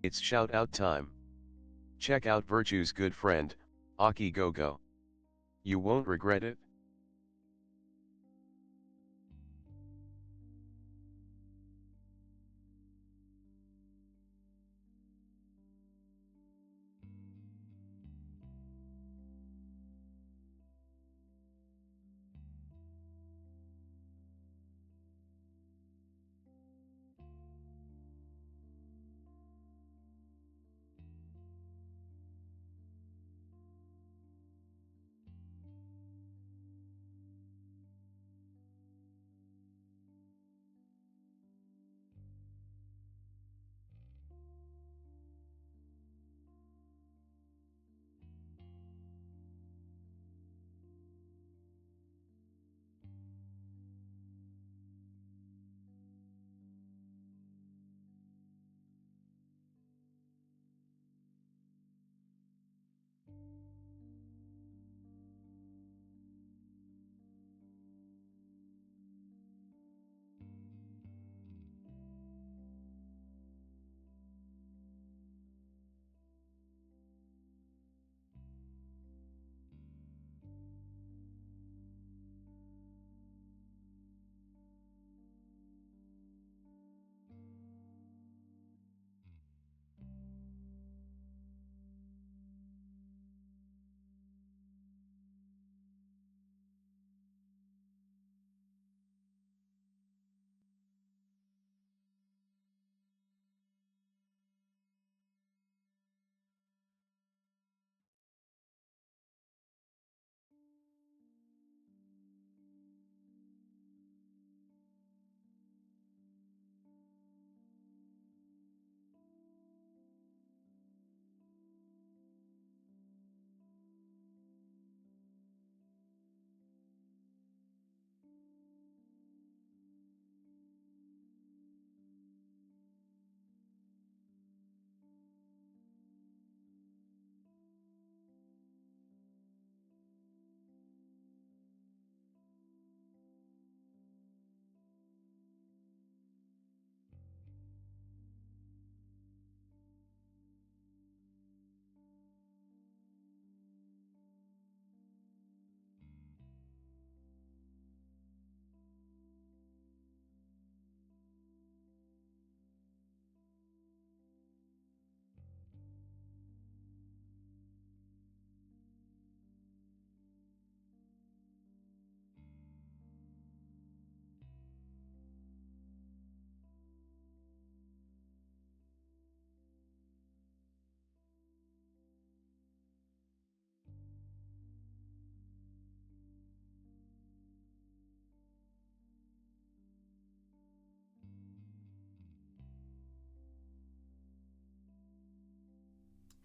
It's shout out time. Check out Virtue's good friend, Aki Gogo. You won't regret it.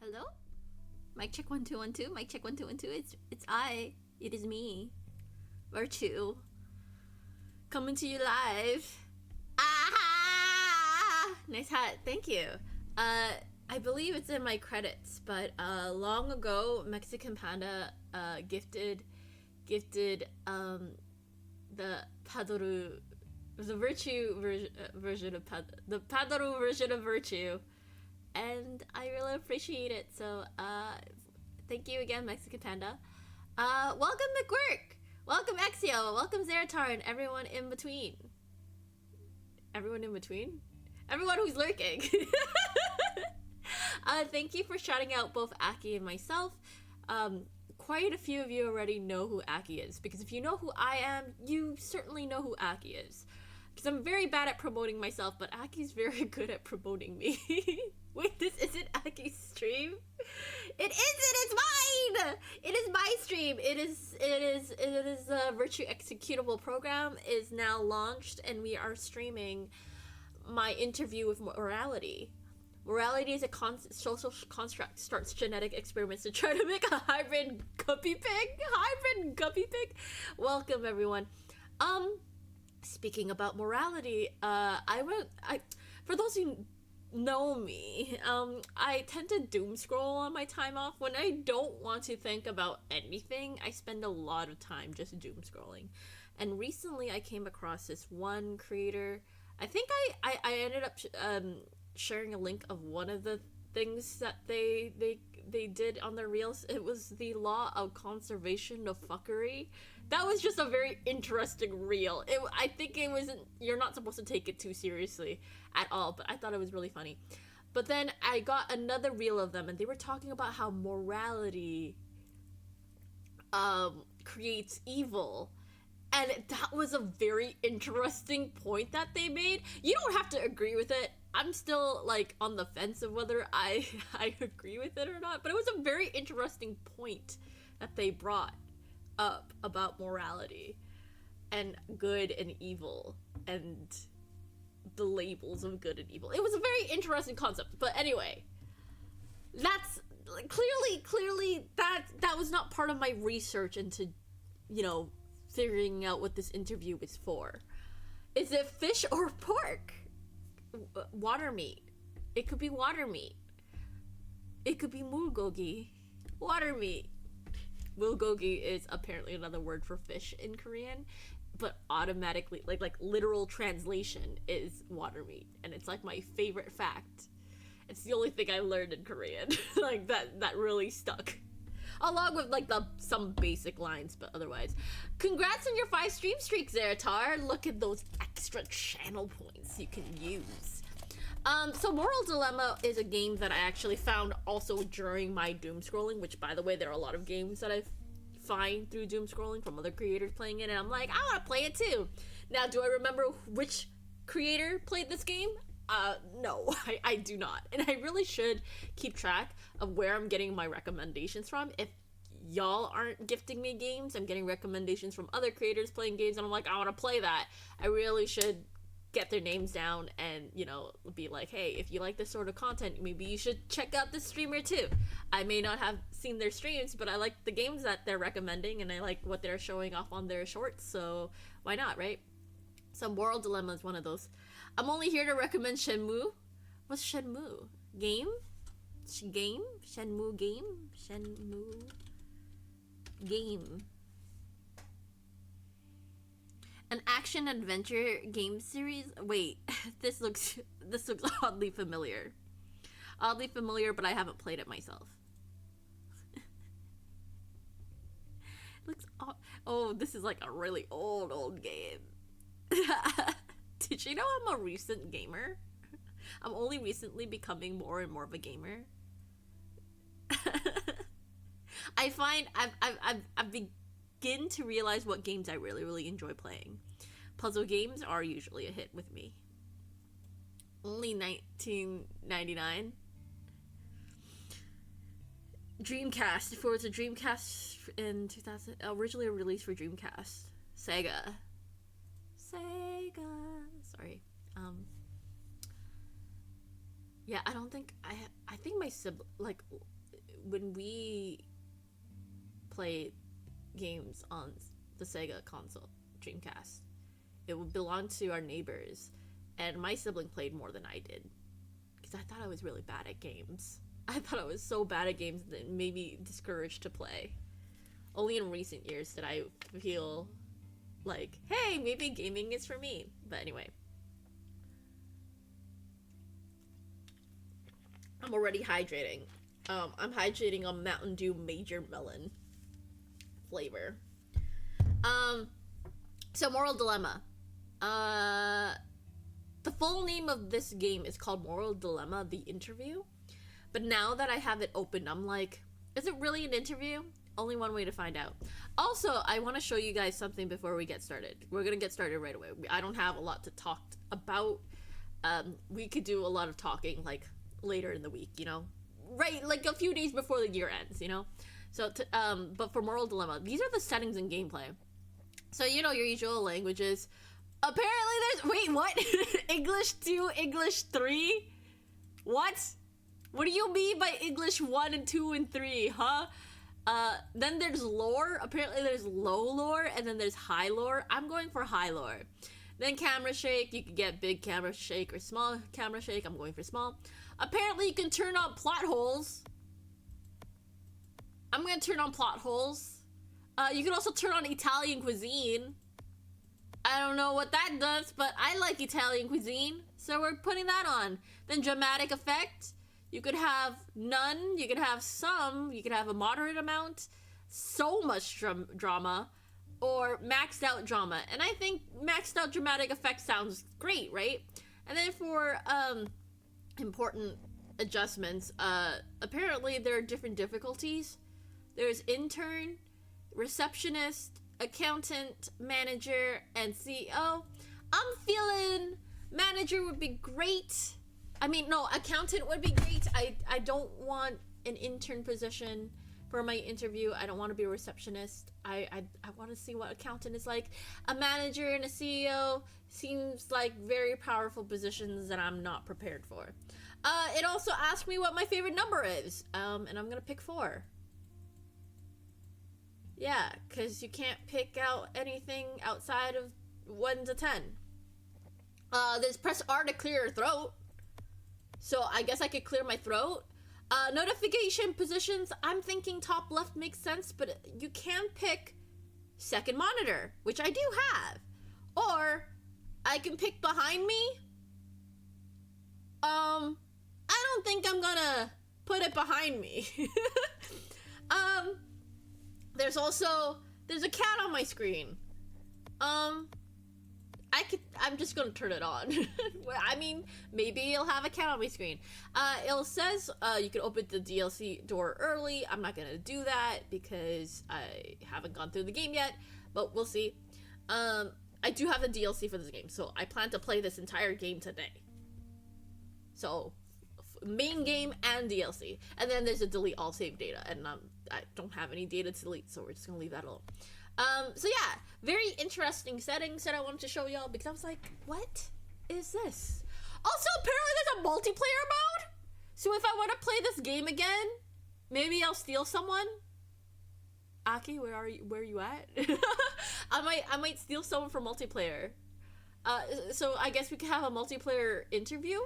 Hello? Mic check 1 2 1 2. Mic check 1 2 1 2. It's I. It is me. Virtue. Coming to you live. Ah! Nice hat. Thank you. I believe it's in my credits, but long ago Mexican Panda gifted the Padoru, the version of the Padoru version of Virtue, and I really appreciate it. So thank you again, Mexican Panda. Welcome McWork. Welcome Exio. Welcome Zeratar and everyone in between. Everyone in between? Everyone who's lurking. Thank you for shouting out both Aki and myself. Quite a few of you already know who Aki is, because if you know who I am, you certainly know who Aki is. Because I'm very bad at promoting myself, but Aki's very good at promoting me. Wait, this isn't Aki's stream? It isn't! It's mine! It is my stream. It is the Virtue Executable program is now launched, and we are streaming my interview with Morality. Morality is a social construct, starts genetic experiments to try to make a hybrid guppy pig. Welcome everyone. Speaking about morality, for those who know me, I tend to doom scroll on my time off. When I don't want to think about anything, I spend a lot of time just doom scrolling. And recently I came across this one creator. I think I ended up sharing a link of one of the things that they did on their reels. It was the law of conservation of fuckery. That was just a very interesting reel. I think it wasn't. You're not supposed to take it too seriously at all, but I thought it was really funny. But then I got another reel of them, and they were talking about how morality creates evil. And that was a very interesting point that they made. You don't have to agree with it. I'm still, like, on the fence of whether I agree with it or not. But it was a very interesting point that they brought up about morality and good and evil and the labels of good and evil. It was a very interesting concept. But anyway, that's clearly that was not part of my research into, you know, figuring out what this interview was for. Is it fish or pork? Water meat. It could be water meat. It could be mulgogi. Water meat. Mulgogi is apparently another word for fish in Korean, but automatically, like literal translation is water meat, and it's like my favorite fact. It's the only thing I learned in Korean. Like that really stuck. Along with like some basic lines, but otherwise. Congrats on your 5 stream streaks there, Tar. Look at those extra channel points you can use. So Moral Dilemma is a game that I actually found also during my doom scrolling, which by the way, there are a lot of games that I find through doom scrolling from other creators playing it, and I'm like, I want to play it too. Now, do I remember which creator played this game? No, I do not. And I really should keep track of where I'm getting my recommendations from. If y'all aren't gifting me games, I'm getting recommendations from other creators playing games, and I'm like, I want to play that. I really should get their names down and, you know, be like, hey, if you like this sort of content, maybe you should check out this streamer too. I may not have seen their streams, but I like the games that they're recommending, and I like what they're showing off on their shorts, so why not, right? So Moral Dilemma is one of those. I'm only here to recommend Shenmue. What's Shenmue? Game? Game? Shenmue game? Shenmue game. An action adventure game series? Wait, this looks oddly familiar. Oddly familiar, but I haven't played it myself. Looks oh, this is like a really old game. Did you know I'm a recent gamer? I'm only recently becoming more and more of a gamer. I find I've begin to realize what games I really enjoy playing. Puzzle games are usually a hit with me. Only $19.99. Dreamcast. If it was a Dreamcast in 2000, originally released for Dreamcast. Sega. Sorry. Yeah, I don't think I think my sibling, like, when we played games on the Sega console, Dreamcast, it would belong to our neighbors, and my sibling played more than I did, because I thought I was really bad at games. I thought I was so bad at games that it made me discouraged to play. Only in recent years did I feel like, hey, maybe gaming is for me. But anyway. I'm already hydrating. I'm hydrating on Mountain Dew Major Melon flavor. So Moral Dilemma. The full name of this game is called Moral Dilemma, The Interview. But now that I have it open, I'm like, is it really an interview? Only one way to find out. Also, I want to show you guys something before we get started. We're going to get started right away. I don't have a lot to talk about. We could do a lot of talking, like, later in the week, you know? Right, like a few days before the year ends, you know? So, but for Moral Dilemma, these are the settings in gameplay. So, you know, your usual languages. Apparently there's, wait, what? English 2, English 3? What? What do you mean by English 1 and 2 and 3, huh? Then there's lore. Apparently there's low lore, and then there's high lore. I'm going for high lore. Then camera shake. You can get big camera shake or small camera shake. I'm going for small. Apparently you can turn on plot holes. I'm gonna turn on plot holes. You can also turn on Italian cuisine. I don't know what that does, but I like Italian cuisine, so we're putting that on. Then dramatic effect, you could have none, you could have some, you could have a moderate amount, so much drama, or maxed out drama. And I think maxed out dramatic effect sounds great, right? And then for important adjustments, apparently there are different difficulties. There's intern, receptionist, accountant, manager, and CEO. I'm feeling manager would be great. I mean, no, accountant would be great. I don't want an intern position for my interview. I don't want to be a receptionist. I want to see what accountant is like. A manager and a CEO seems like very powerful positions that I'm not prepared for. It also asked me what my favorite number is, and I'm gonna pick 4. Yeah, because you can't pick out anything outside of 1 to 10. There's press R to clear your throat. So I guess I could clear my throat. Notification positions, I'm thinking top left makes sense, but you can pick second monitor, which I do have. Or I can pick behind me. I don't think I'm gonna put it behind me. There's a cat on my screen. I'm just gonna turn it on. I mean, maybe it'll have a cat on my screen. It says you can open the DLC door early. I'm not gonna do that because I haven't gone through the game yet, but we'll see. I do have the DLC for this game, so I plan to play this entire game today. So, main game and DLC. And then there's a delete all save data, and I don't have any data to delete, so we're just gonna leave that alone. So yeah, very interesting settings that I wanted to show y'all, because I was like, what is this? Also, apparently there's a multiplayer mode, so if I want to play this game again, maybe I'll steal someone. Aki, where are you at? I might steal someone for multiplayer. So I guess we could have a multiplayer interview.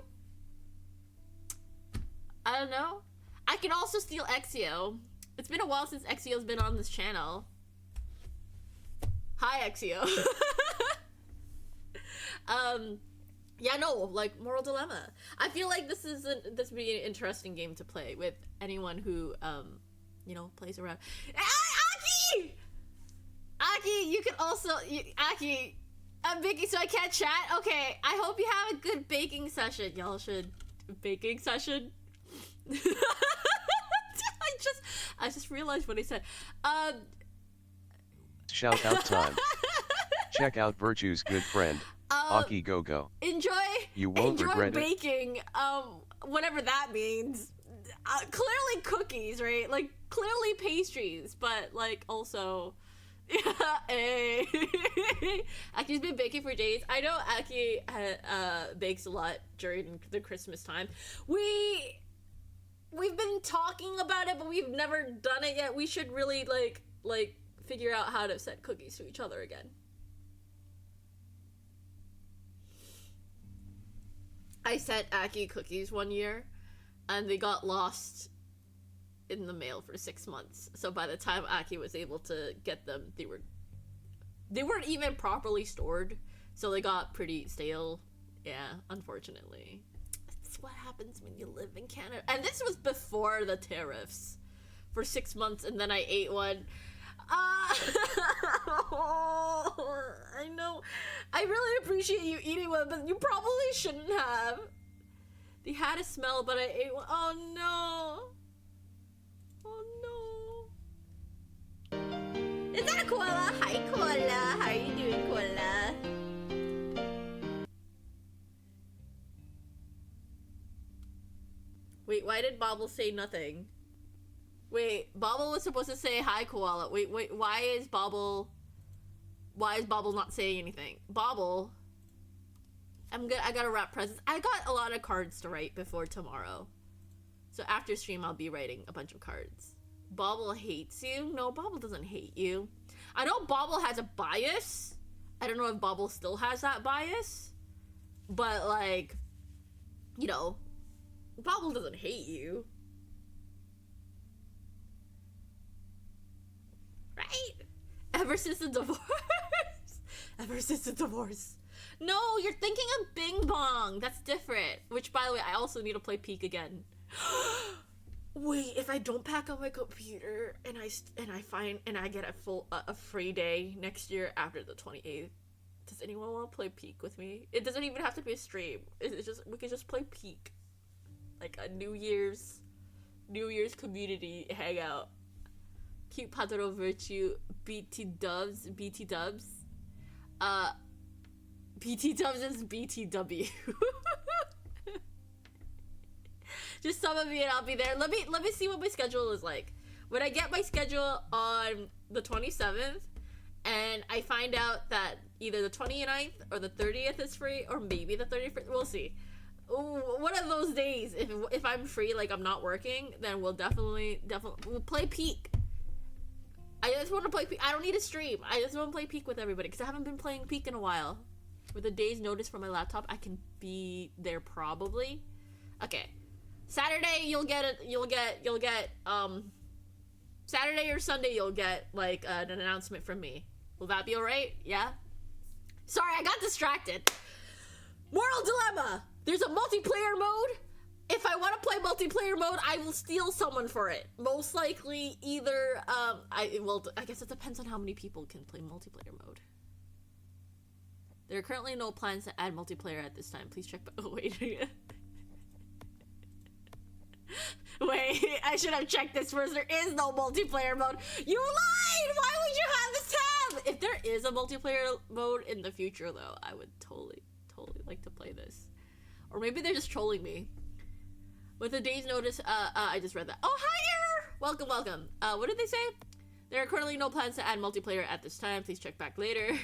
I don't know. I can also steal Exio. It's been a while since Exio's been on this channel. Hi, Exio. Yeah, no, like, Moral Dilemma. I feel like this would be an interesting game to play with anyone who, you know, plays around. Aki! Aki, you can also, Aki, I'm baking so I can't chat? Okay, I hope you have a good baking session. Y'all should, baking session? I just realized what I said. Shout out time. Check out Virtue's good friend, Aki Gogo. You won't regret baking, whatever that means. Clearly cookies, right? Like, clearly pastries, but, like, also... Hey. Aki's been baking for days. I know Aki bakes a lot during the Christmas time. We've been talking about it, but we've never done it yet. We should really, like, figure out how to send cookies to each other again. I sent Aki cookies one year, and they got lost in the mail for 6 months. So by the time Aki was able to get them, they weren't even properly stored, so they got pretty stale. Yeah, unfortunately. That's what happens when you live in Canada. And this was before the tariffs for 6 months, and then I ate one. I know. I really appreciate you eating one, but you probably shouldn't have. They had a smell, but I ate one. Oh no. Oh no. Is that a koala? Hi koala. How are you doing, koala? Wait, why did Bobble say nothing? Wait, Bobble was supposed to say hi koala. Wait, why is Bobble not saying anything? Bobble, I gotta wrap presents. I got a lot of cards to write before tomorrow. So after stream, I'll be writing a bunch of cards. Bobble hates you? No, Bobble doesn't hate you. I know Bobble has a bias. I don't know if Bobble still has that bias. But, like, you know, Bobble doesn't hate you. Right? Ever since the divorce. resist a divorce. No, you're thinking of Bing Bong. That's different. Which, by the way, I also need to play Peak again. Wait, if I don't pack up my computer and I get a free day next year after the 28th, does anyone want to play Peak with me? It doesn't even have to be a stream. It's just we could just play Peak, like a New Year's community hangout. Cute Padro Virtue, BT Dubs. BT Dubs is BTW. Just some of me and I'll be there. Let me see what my schedule is like. When I get my schedule on the 27th and I find out that either the 29th or the 30th is free, or maybe the 31st, we'll see. One of those days, if I'm free, like I'm not working, then we'll definitely we'll play Peak. I just want to play Peak. I don't need a stream. I just want to play Peak with everybody because I haven't been playing Peak in a while. With a day's notice from my laptop, I can be there probably. Okay. Saturday you'll get Saturday or Sunday you'll get like an announcement from me. Will that be alright? Yeah? Sorry, I got distracted. Moral dilemma. There's a multiplayer mode. If I want to play multiplayer mode, I will steal someone for it. Most likely either I guess it depends on how many people can play multiplayer mode. There are currently no plans to add multiplayer at this time. Please check back. Oh, wait. Wait, I should have checked this first. There is no multiplayer mode. You lied! Why would you have this tab? If there is a multiplayer mode in the future, though, I would totally like to play this. Or maybe they're just trolling me. With a day's notice, I just read that. Oh, hi, Error! Welcome. What did they say? There are currently no plans to add multiplayer at this time. Please check back later.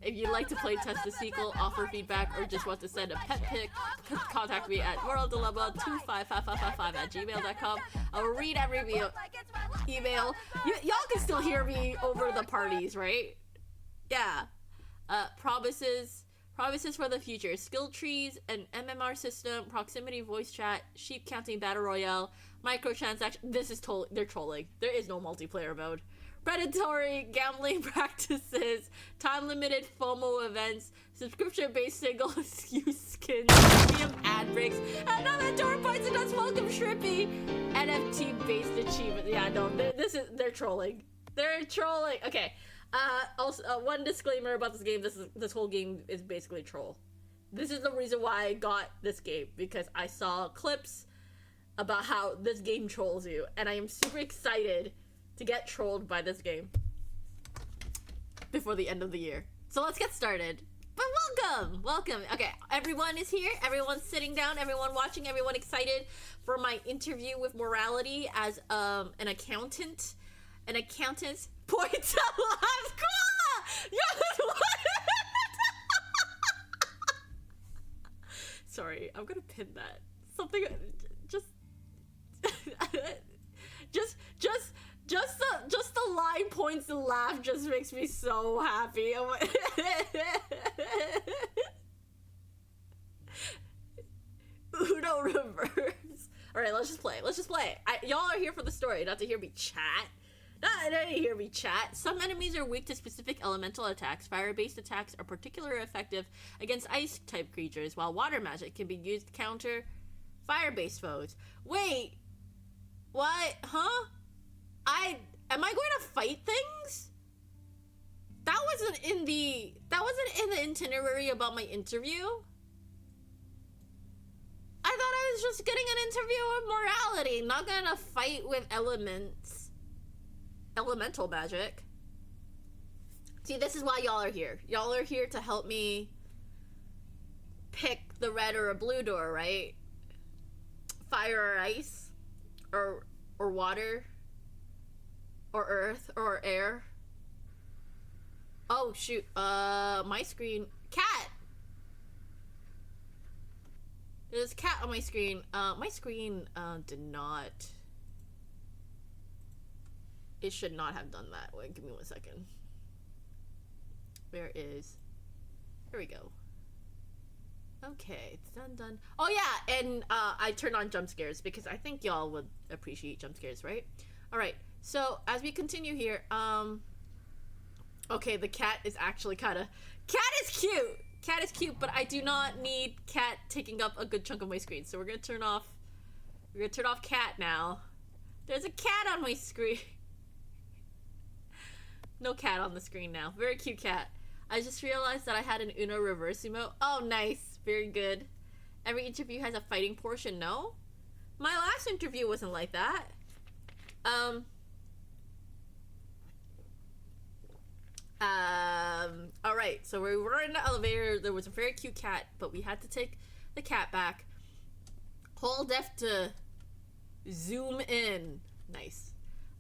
If you'd like to play test the sequel, offer feedback, or just want to send a pet pic, contact me at moraldilemma25555@gmail.com. I will read every email. Y'all can still hear me over the parties, right? Yeah. Promises for the future. Skill trees, an MMR system, proximity voice chat, sheep counting battle royale, microtransaction. This is they're trolling. There is no multiplayer mode. Predatory gambling practices, time-limited FOMO events, subscription-based single use skins, premium ad breaks, another door points and does welcome Shrimpy, NFT-based achievement. Yeah, no, they're trolling. They're trolling. Okay. Also, one disclaimer about this game. This whole game is basically troll. This is the reason why I got this game, because I saw clips about how this game trolls you, and I am super excited to get trolled by this game before the end of the year. So let's get started. But welcome. Okay, everyone is here. Everyone's sitting down. Everyone watching. Everyone excited for my interview with Morality as an accountant. An accountant points out live koala. Sorry, I'm gonna pin that. Something just the line points and laugh just makes me so happy. Uno reverse. All right, let's just play. Y'all are here for the story, not to hear me chat. Not to hear me chat. Some enemies are weak to specific elemental attacks. Fire-based attacks are particularly effective against ice-type creatures, while water magic can be used to counter fire-based foes. Wait, what? Huh? Am I going to fight things? That wasn't in the itinerary about my interview. I thought I was just getting an interview with Morality, not gonna fight with elemental magic. See, this is why y'all are here. Y'all are here to help me pick the red or a blue door, right? Fire or ice, or water, or earth, or air. Oh shoot, my screen. Cat! There's a cat on my screen. My screen did not. It should not have done that. Wait, give me 1 second. There we go. Okay, it's done. Oh yeah, and I turned on jump scares because I think y'all would appreciate jump scares, right? All right. So as we continue here, Okay, the cat is actually kind of... Cat is cute! Cat is cute, but I do not need cat taking up a good chunk of my screen. So we're gonna turn off... We're gonna turn off cat now. There's a cat on my screen. No cat on the screen now. Very cute cat. I just realized that I had an Uno reverse emote. Oh, nice. Very good. Every interview has a fighting portion, no? My last interview wasn't like that. Alright, so we were in the elevator. There was a very cute cat, but we had to take the cat back. Hold F to zoom in. Nice.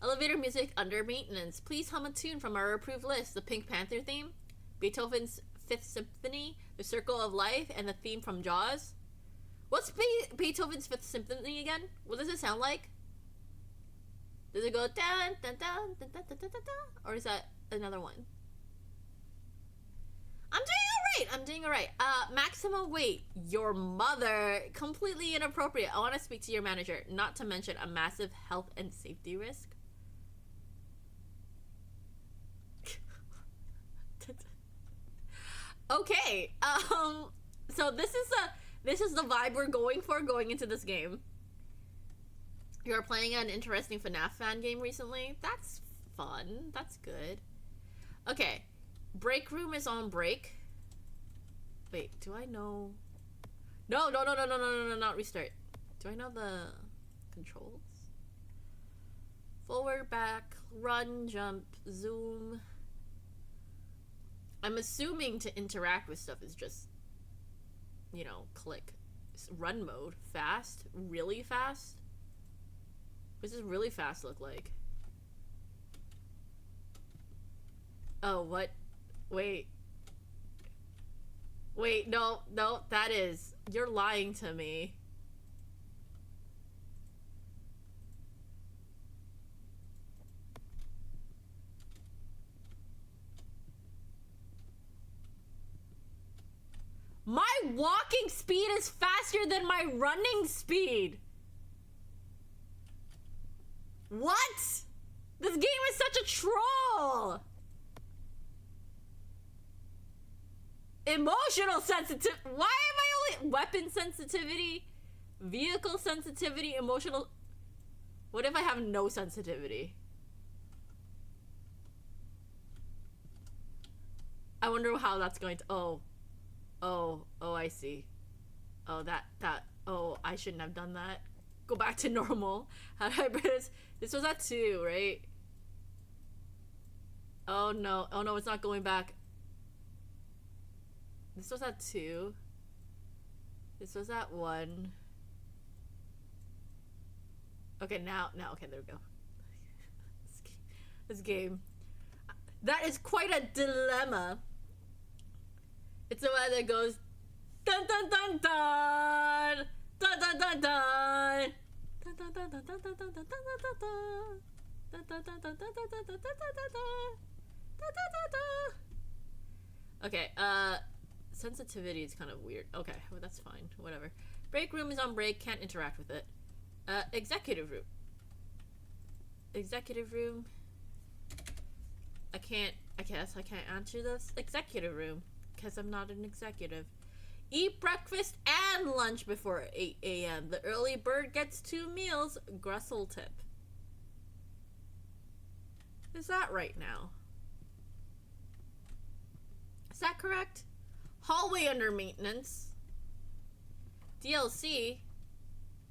Elevator music under maintenance. Please hum a tune from our approved list. The Pink Panther theme, Beethoven's Fifth Symphony, The Circle of Life, and the theme from Jaws. What's Beethoven's Fifth Symphony again? What does it sound like? Does it go dun dun dun dun dun dun dun dun, or is that another one? I'm doing alright. Maximum weight. Your mother. Completely inappropriate. I want to speak to your manager. Not to mention a massive health and safety risk. Okay. So this is the vibe we're going for going into this game. You're playing an interesting FNAF fan game recently. That's fun. That's good. Okay. Break room is on break. Wait, do I know? No, not restart. Do I know the controls? Forward, back, run, jump, zoom. I'm assuming to interact with stuff is just, you know, click. Run mode. Fast? Really fast? What does really fast look like? Oh, what? Wait. Wait, no, that is... You're lying to me. My walking speed is faster than my running speed! What? This game is such a troll! Emotional sensitive. Why am I only weapon sensitivity, vehicle sensitivity, emotional? What if I have no sensitivity? I wonder how that's going to. Oh, I see. Oh, oh, I shouldn't have done that. Go back to normal. How did I put this? This was at 2, right? Oh no, it's not going back. This was at 2. This was at 1. Okay, now, okay, there we go. This game. That is quite a dilemma. It's the one that goes dun dun dun dun dun dun dun dun. Okay, sensitivity is kind of weird. Okay, well that's fine. Whatever. Break room is on break, can't interact with it. Executive room. Executive room. I guess I can't answer this. Executive room, because I'm not an executive. Eat breakfast and lunch before 8 a.m. The early bird gets 2 meals. Grussel tip. Is that right now? Is that correct? Hallway under maintenance. DLC.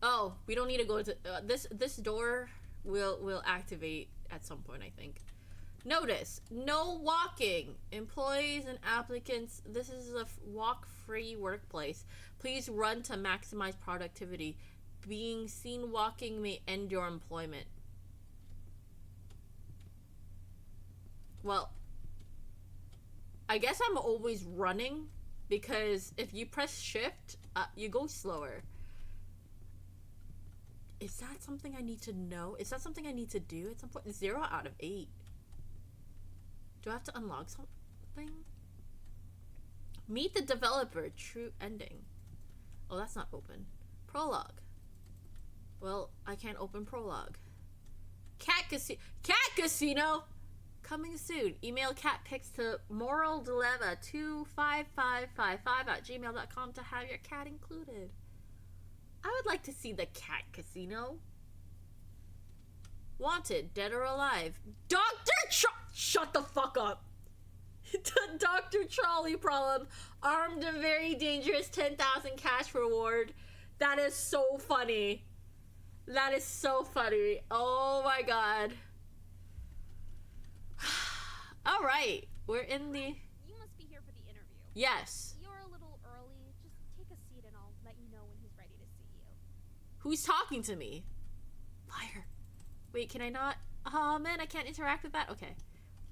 Oh, we don't need to go to this door. Will activate at some point, I think. Notice, no walking. Employees and applicants, this is a walk-free workplace. Please run to maximize productivity. Being seen walking may end your employment. Well, I guess I'm always running, because if you press shift, you go slower. Is that something I need to know? Is that something I need to do at some point? 0 out of 8. Do I have to unlock something? Meet the developer. True ending. Oh, that's not open. Prologue. Well, I can't open prologue. Cat Casino. Coming soon. Email cat pics to moraldilemma25555@gmail.com to have your cat included. I would like to see the cat casino. Wanted, dead or alive. Shut the fuck up. Dr. Trolley problem. Armed and very dangerous. 10,000 cash reward. That is so funny. That is so funny. Oh my god. All right, we're in the. You must be here for the interview. Yes. You're a little early. Just take a seat and I'll let you know when he's ready to see you. Who's talking to me? Liar. Wait, can I not? Oh man, I can't interact with that. Okay.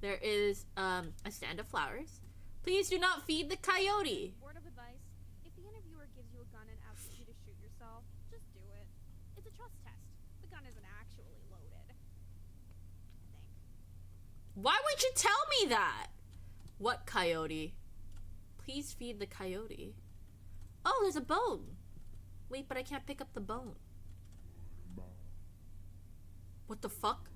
There is a stand of flowers. Please do not feed the coyote. Word of advice: if the interviewer gives you a gun and asks you to shoot yourself, just do it. It's a trust test. The gun isn't actually loaded. I think. Why would you tell me that? What coyote? Please feed the coyote. Oh, there's a bone. Wait, but I can't pick up the bone. What the fuck?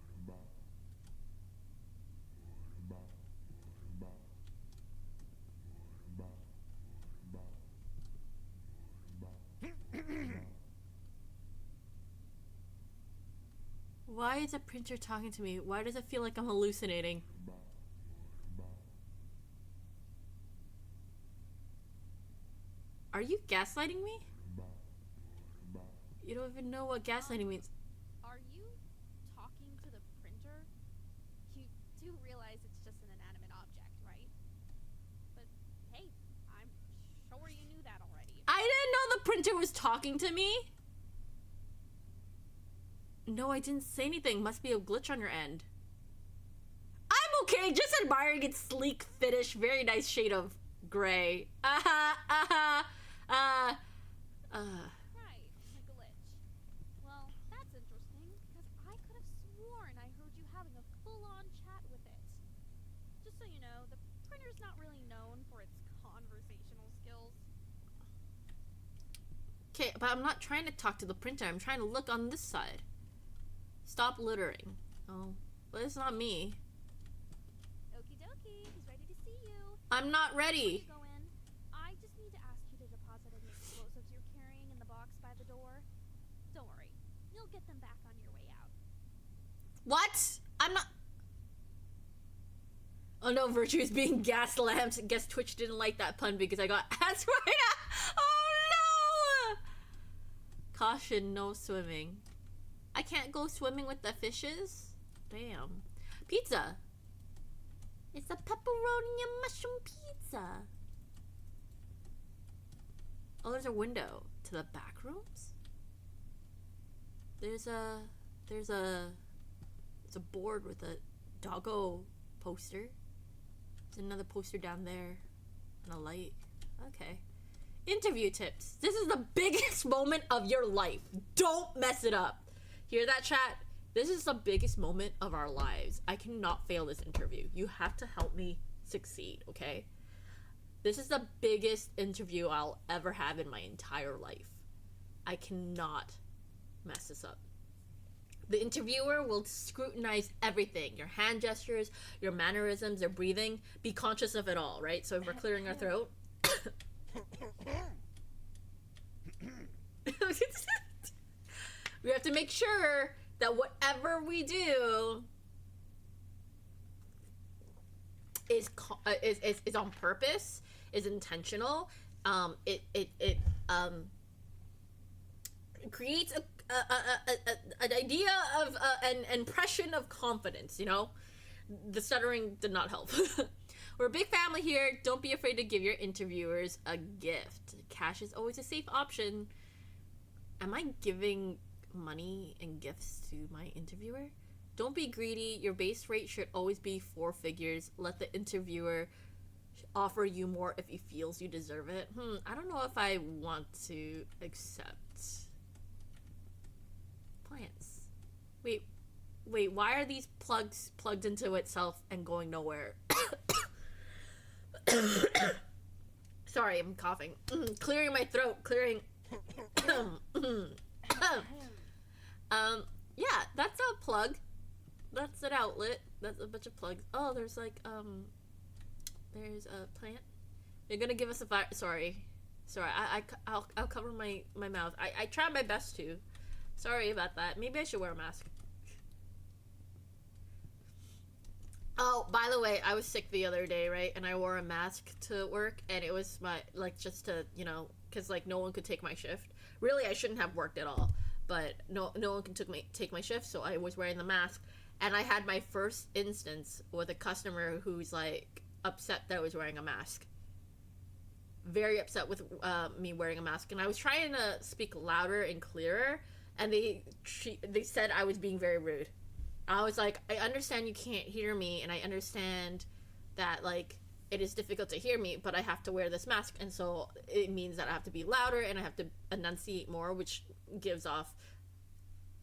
Why is a printer talking to me? Why does it feel like I'm hallucinating? Are you gaslighting me? You don't even know what gaslighting means. Are you talking to the printer? You do realize it's just an inanimate object, right? But hey, I'm sure you knew that already. I didn't know the printer was talking to me. No, I didn't say anything. Must be a glitch on your end. I'm okay, just admiring its sleek finish. Very nice shade of gray. Right, a glitch. Well, that's interesting, because I could have sworn I heard you having a full-on chat with it. Just so you know, the printer's not really known for its conversational skills. Okay, but I'm not trying to talk to the printer. I'm trying to look on this side. Stop littering. Oh, but it's not me. Okie dokie, he's ready to see you. I'm not ready. Before you go in, I just need to ask you to deposit any explosives you're carrying in the box by the door. Don't worry, you'll get them back on your way out. What? I'm not. Oh no, Virtue is being gas-lamped. Guess Twitch didn't like that pun because I got ads right now. Oh no! Caution, no swimming. I can't go swimming with the fishes? Damn. Pizza. It's a pepperoni and mushroom pizza. Oh, there's a window to the back rooms? There's a board with a doggo poster. There's another poster down there and a light. Okay. Interview tips. This is the biggest moment of your life. Don't mess it up. Hear that, chat? This is the biggest moment of our lives. I cannot fail this interview. You have to help me succeed, okay? This is the biggest interview I'll ever have in my entire life. I cannot mess this up. The interviewer will scrutinize everything. Your hand gestures, your mannerisms, your breathing. Be conscious of it all, right? So if we're clearing our throat... we have to make sure that whatever we do is on purpose, is intentional. It creates an idea of an impression of confidence. You know, the stuttering did not help. We're a big family here. Don't be afraid to give your interviewers a gift. Cash is always a safe option. Am I giving money and gifts to my interviewer? Don't be greedy. Your base rate should always be 4 figures. Let the interviewer offer you more if he feels you deserve it. I don't know if I want to accept plants. Wait, why are these plugs plugged into itself and going nowhere? Sorry, I'm coughing. Clearing my throat, clearing. Yeah, that's a plug. that's an outlet. That's a bunch of plugs. Oh, there's like there's a plant. They're gonna give us a fire. Sorry, I'll cover my mouth. I try my best to. Sorry about that. Maybe I should wear a mask. Oh, by the way, I was sick the other day, right? And I wore a mask to work, and it was my, like, just to, you know, because, like, no one could take my shift. Really, I shouldn't have worked at all, but no one can take my shift, so I was wearing the mask. And I had my first instance with a customer who's, like, upset that I was wearing a mask. Very upset with me wearing a mask. And I was trying to speak louder and clearer, and they said I was being very rude. I was like, I understand you can't hear me, and I understand that, like, it is difficult to hear me, but I have to wear this mask, and so it means that I have to be louder, and I have to enunciate more, which gives off,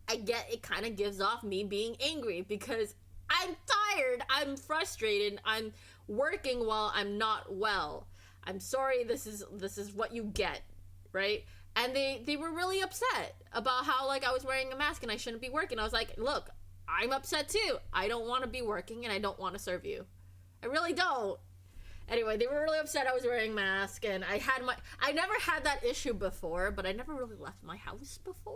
it kind of gives off me being angry, because I'm tired, I'm frustrated, I'm working while I'm not well. I'm sorry, this is what you get, right? And they were really upset about how, like, I was wearing a mask, and I shouldn't be working. I was like, look, I'm upset too. I don't want to be working, and I don't want to serve you. I really don't. Anyway, they were really upset I was wearing a mask, and I never had that issue before, but I never really left my house before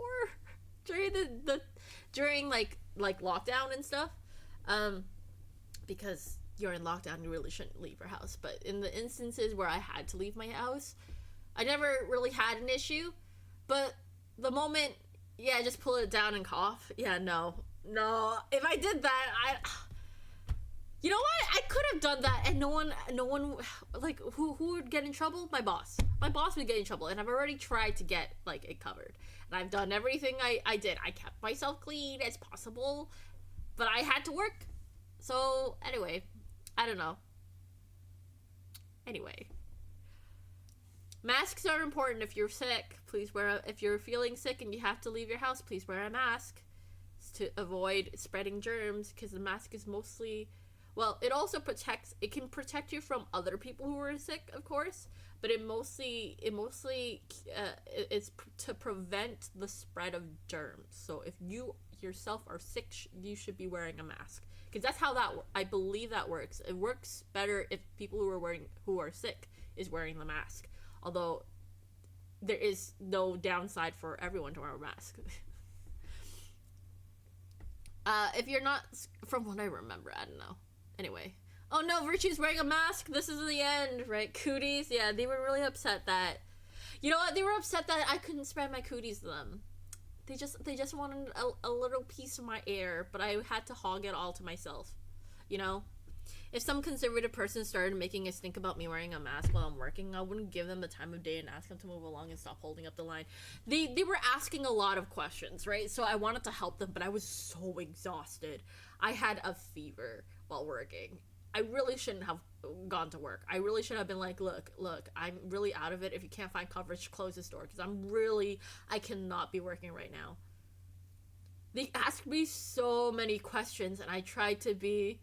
during like lockdown and stuff. Because you're in lockdown, you really shouldn't leave your house. But in the instances where I had to leave my house, I never really had an issue. But the moment, yeah, just pull it down and cough. Yeah, no. If I did that, you know what? I could have done that, and no one, like, who would get in trouble? My boss. My boss would get in trouble, and I've already tried to get, like, it covered. And I've done everything I did. I kept myself clean as possible, but I had to work. So, anyway, I don't know. Anyway. Masks are important if you're sick. Please if you're feeling sick and you have to leave your house, please wear a mask to avoid spreading germs, because the mask is mostly, well, it also it can protect you from other people who are sick, of course, but it mostly is to prevent the spread of germs. So if you yourself are sick, you should be wearing a mask, because that's how I believe that works. It works better if people who are sick is wearing the mask, although there is no downside for everyone to wear a mask. If you're not, from what I remember, I don't know. Anyway. Oh no, Virtue's wearing a mask. This is the end, right? Cooties. Yeah, they were really upset that, you know what? They were upset that I couldn't spread my cooties to them. They just wanted a little piece of my air, but I had to hog it all to myself. You know? If some conservative person started making us think about me wearing a mask while I'm working, I wouldn't give them the time of day and ask them to move along and stop holding up the line. They were asking a lot of questions, right? So I wanted to help them, but I was so exhausted. I had a fever while working. I really shouldn't have gone to work. I really should have been like, look, I'm really out of it. If you can't find coverage, close this door, because I cannot be working right now. They asked me so many questions, and I tried to be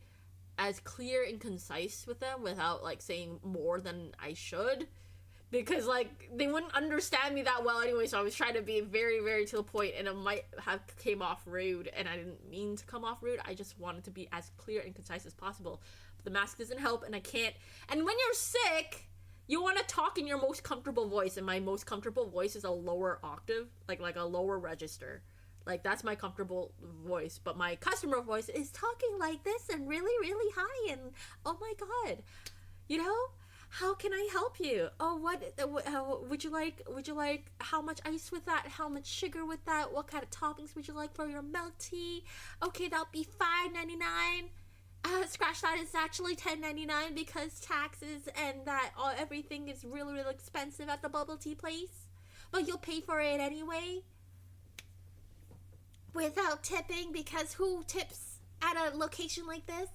as clear and concise with them without, like, saying more than I should, because, like, they wouldn't understand me that well anyway. So I was trying to be very, very to the point, and it might have came off rude, and I didn't mean to come off rude. I just wanted to be as clear and concise as possible. But the mask doesn't help, and I can't. And when you're sick, you want to talk in your most comfortable voice, and my most comfortable voice is a lower octave, like a lower register. Like, that's my comfortable voice. But my customer voice is talking like this and really, really high. And, oh my God, you know, how can I help you? Oh, what would you like? How much ice with that? How much sugar with that? What kind of toppings would you like for your milk tea? Okay, that'll be $5.99. Scratch that, it's actually $10.99 because taxes and that everything is really, really expensive at the bubble tea place. But you'll pay for it anyway. Without tipping, because who tips at a location like this?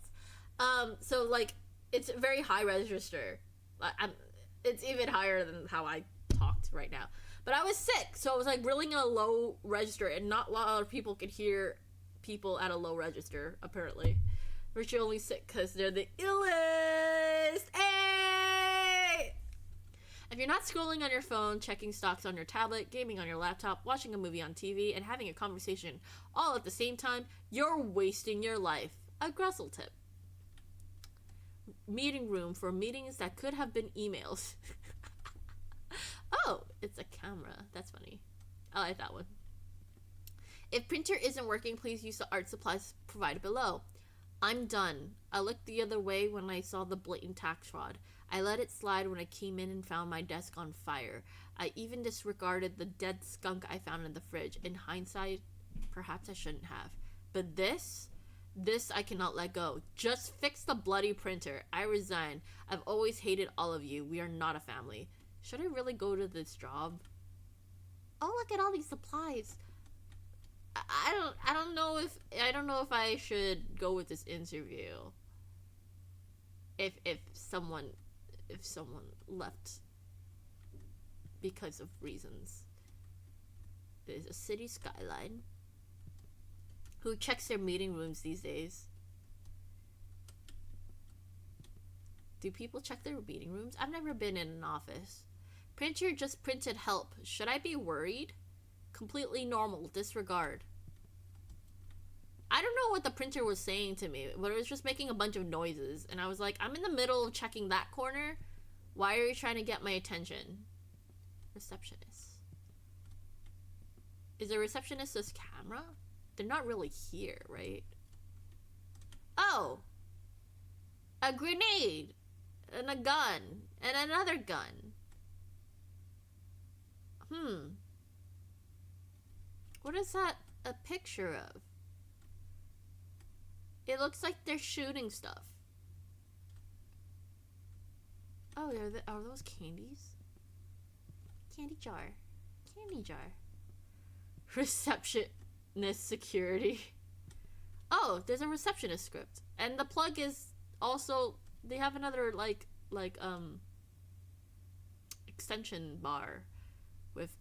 So, like, it's very high register. It's even higher than how I talked right now. But I was sick, so I was, like, really in a low register, and not a lot of people could hear people at a low register, apparently. Which are only sick because they're the illest. Hey! If you're not scrolling on your phone, checking stocks on your tablet, gaming on your laptop, watching a movie on TV, and having a conversation all at the same time, you're wasting your life. A Grussel tip. Meeting room for meetings that could have been emails. Oh, it's a camera. That's funny. I like that one. If printer isn't working, please use the art supplies provided below. I'm done. I looked the other way when I saw the blatant tax fraud. I let it slide when I came in and found my desk on fire. I even disregarded the dead skunk I found in the fridge. In hindsight, perhaps I shouldn't have. But this I cannot let go. Just fix the bloody printer. I resign. I've always hated all of you. We are not a family. Should I really go to this job? Oh, look at all these supplies. I don't know if I should go with this interview. If someone left because of reasons. There's a city skyline. Who checks their meeting rooms these days? Do people check their meeting rooms? I've never been in an office. Printer just printed help. Should I be worried? Completely normal. Disregard. I don't know what the printer was saying to me, but it was just making a bunch of noises. And I was like, I'm in the middle of checking that corner. Why are you trying to get my attention? Receptionist. Is a receptionist this camera? They're not really here, right? Oh! A grenade! And a gun. And another gun. What is that a picture of? It looks like they're shooting stuff. Oh, are those candies? Candy jar. Candy jar. Receptionist security. Oh, there's a receptionist script. And the plug is also, they have another extension bar with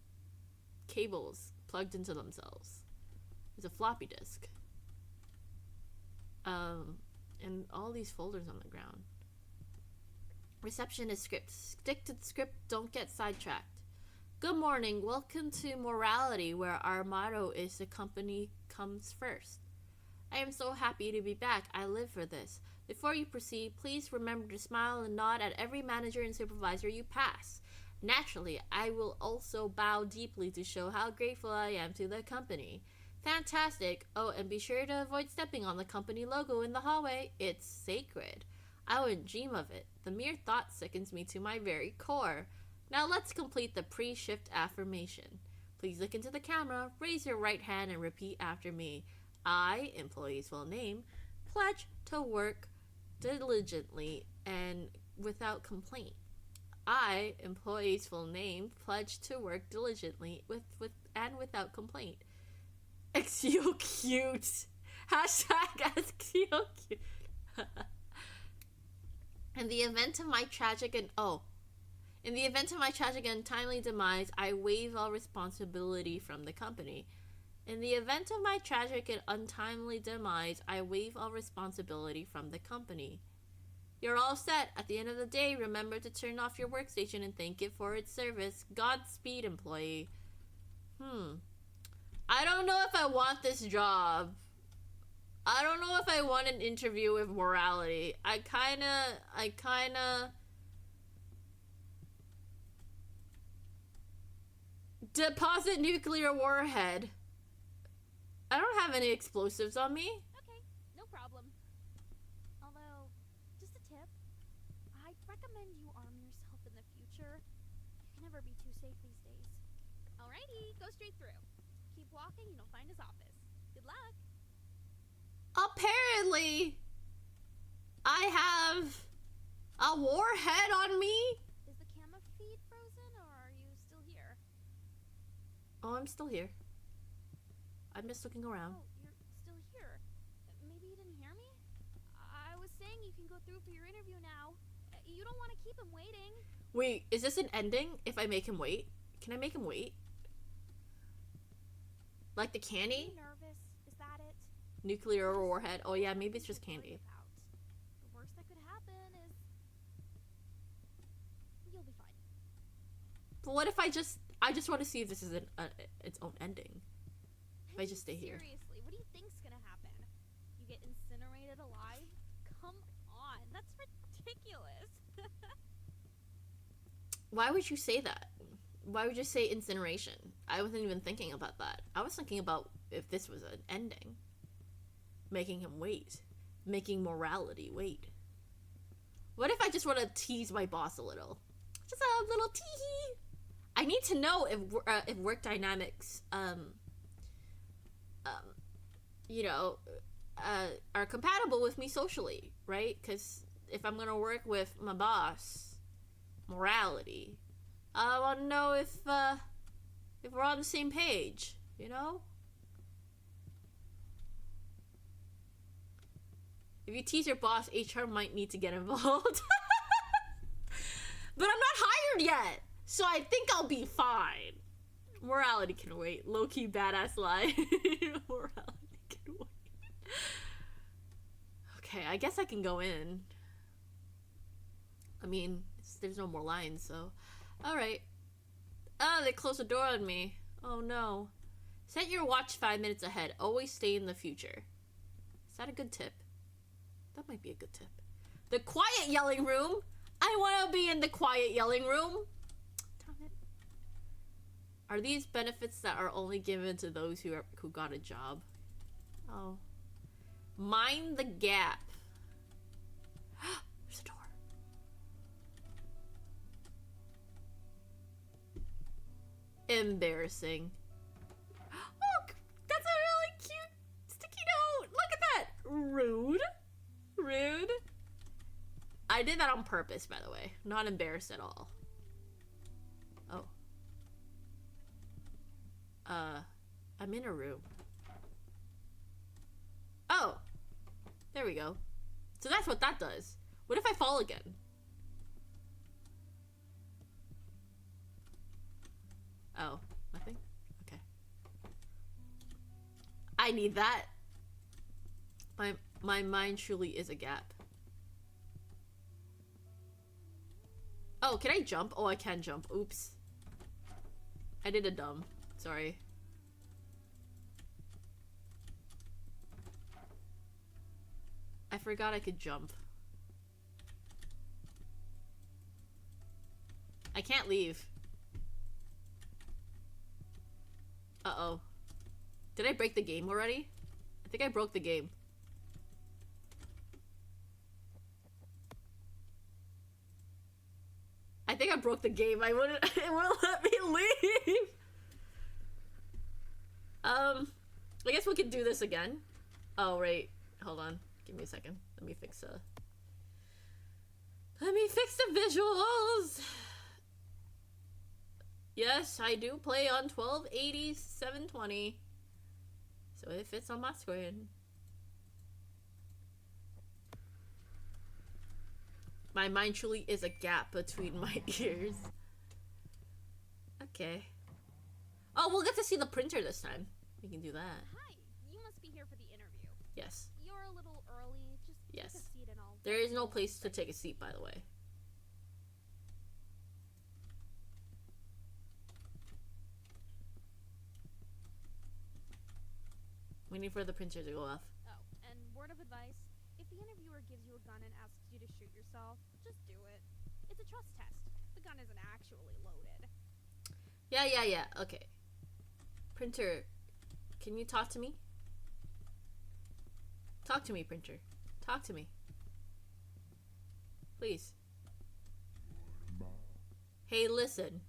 cables plugged into themselves. There's a floppy disk. And all these folders on the ground. Receptionist script. Stick to the script, don't get sidetracked. Good morning, welcome to Morality, where our motto is the company comes first. I am so happy to be back, I live for this. Before you proceed, please remember to smile and nod at every manager and supervisor you pass. Naturally, I will also bow deeply to show how grateful I am to the company. Fantastic. Oh, and be sure to avoid stepping on the company logo in the hallway. It's sacred. I wouldn't dream of it. The mere thought sickens me to my very core. Now let's complete the pre-shift affirmation. Please look into the camera, raise your right hand, and repeat after me. I, employee's full name, pledge to work diligently and without complaint. I, employee's full name, pledge to work diligently and without complaint. Exio cute. Hashtag Exio cute. In the event of my tragic and untimely demise, I waive all responsibility from the company. In the event of my tragic and untimely demise, I waive all responsibility from the company. You're all set. At the end of the day, remember to turn off your workstation and thank it for its service. Godspeed, employee. I don't know if I want this job. I don't know if I want an interview with Morality. I kinda... Deposit nuclear warhead. I don't have any explosives on me. Okay, no problem. Although, just a tip. I'd recommend you arm yourself in the future. You can never be too safe these days. Alrighty, go straight through. Keep walking and you'll find his office. Good luck. Apparently, I have a warhead on me. Is the camera feed frozen or are you still here? Oh, I'm still here. I'm just looking around. Oh, you're still here. Maybe you didn't hear me? I was saying you can go through for your interview now. You don't want to keep him waiting. Wait, is this an ending if I make him wait? Can I make him wait? Like the Are candy? you nervous? Is that it? Nuclear warhead. Oh yeah, maybe it's just candy. The worst that could happen is you'll be fine. But what if I just want to see if this is its own ending. If I just stay here. Seriously, what do you think's gonna happen? You get incinerated alive? Come on, that's ridiculous. Why would you say that? Why would you say incineration? I wasn't even thinking about that. I was thinking about if this was an ending. Making him wait. Making morality wait. What if I just want to tease my boss a little? Just a little tee-hee. I need to know if work dynamics, you know, are compatible with me socially, right? Because if I'm gonna work with my boss, morality, I want to know if we're on the same page, you know? If you tease your boss, HR might need to get involved. But I'm not hired yet, so I think I'll be fine. Morality can wait. Low-key badass line. Morality can wait. Okay, I guess I can go in. I mean, there's no more lines, so... Alright. Oh, they closed the door on me. Oh no. Set your watch 5 minutes ahead. Always stay in the future. Is that a good tip? That might be a good tip. The quiet yelling room? I want to be in the quiet yelling room. Damn it. Are these benefits that are only given to those who got a job? Oh. Mind the gap. There's a door. Embarrassing. Oh, that's a really cute sticky note. Look at that. Rude. Rude. I did that on purpose, by the way. Not embarrassed at all. Oh. I'm in a room. Oh. There we go. So that's what that does. What if I fall again? Oh, nothing? Okay. I need that. My mind truly is a gap. Oh, can I jump? Oh, I can jump. Oops. I did a dumb. Sorry. I forgot I could jump. I can't leave. Uh-oh. Did I break the game already? I think I broke the game. I think I broke the game. It wouldn't let me leave. I guess we could do this again. Oh, right. Hold on. Give me a second. Let me fix the visuals. Yes, I do play on 1280 720. So it fits on my screen. My mind truly is a gap between my ears. Okay. Oh, we'll get to see the printer this time. We can do that. Hi, you must be here for the interview. Yes. You're a little early. Just Yes. take a seat and I'll... There is no place to take a seat, by the way. Waiting for the printer to go off. Oh, and word of advice, if the interviewer gives you a gun and asks you to shoot yourself, just do it. It's a trust test. The gun isn't actually loaded. Yeah. Okay. Printer, can you talk to me? Talk to me, printer. Talk to me. Please. Hey, listen.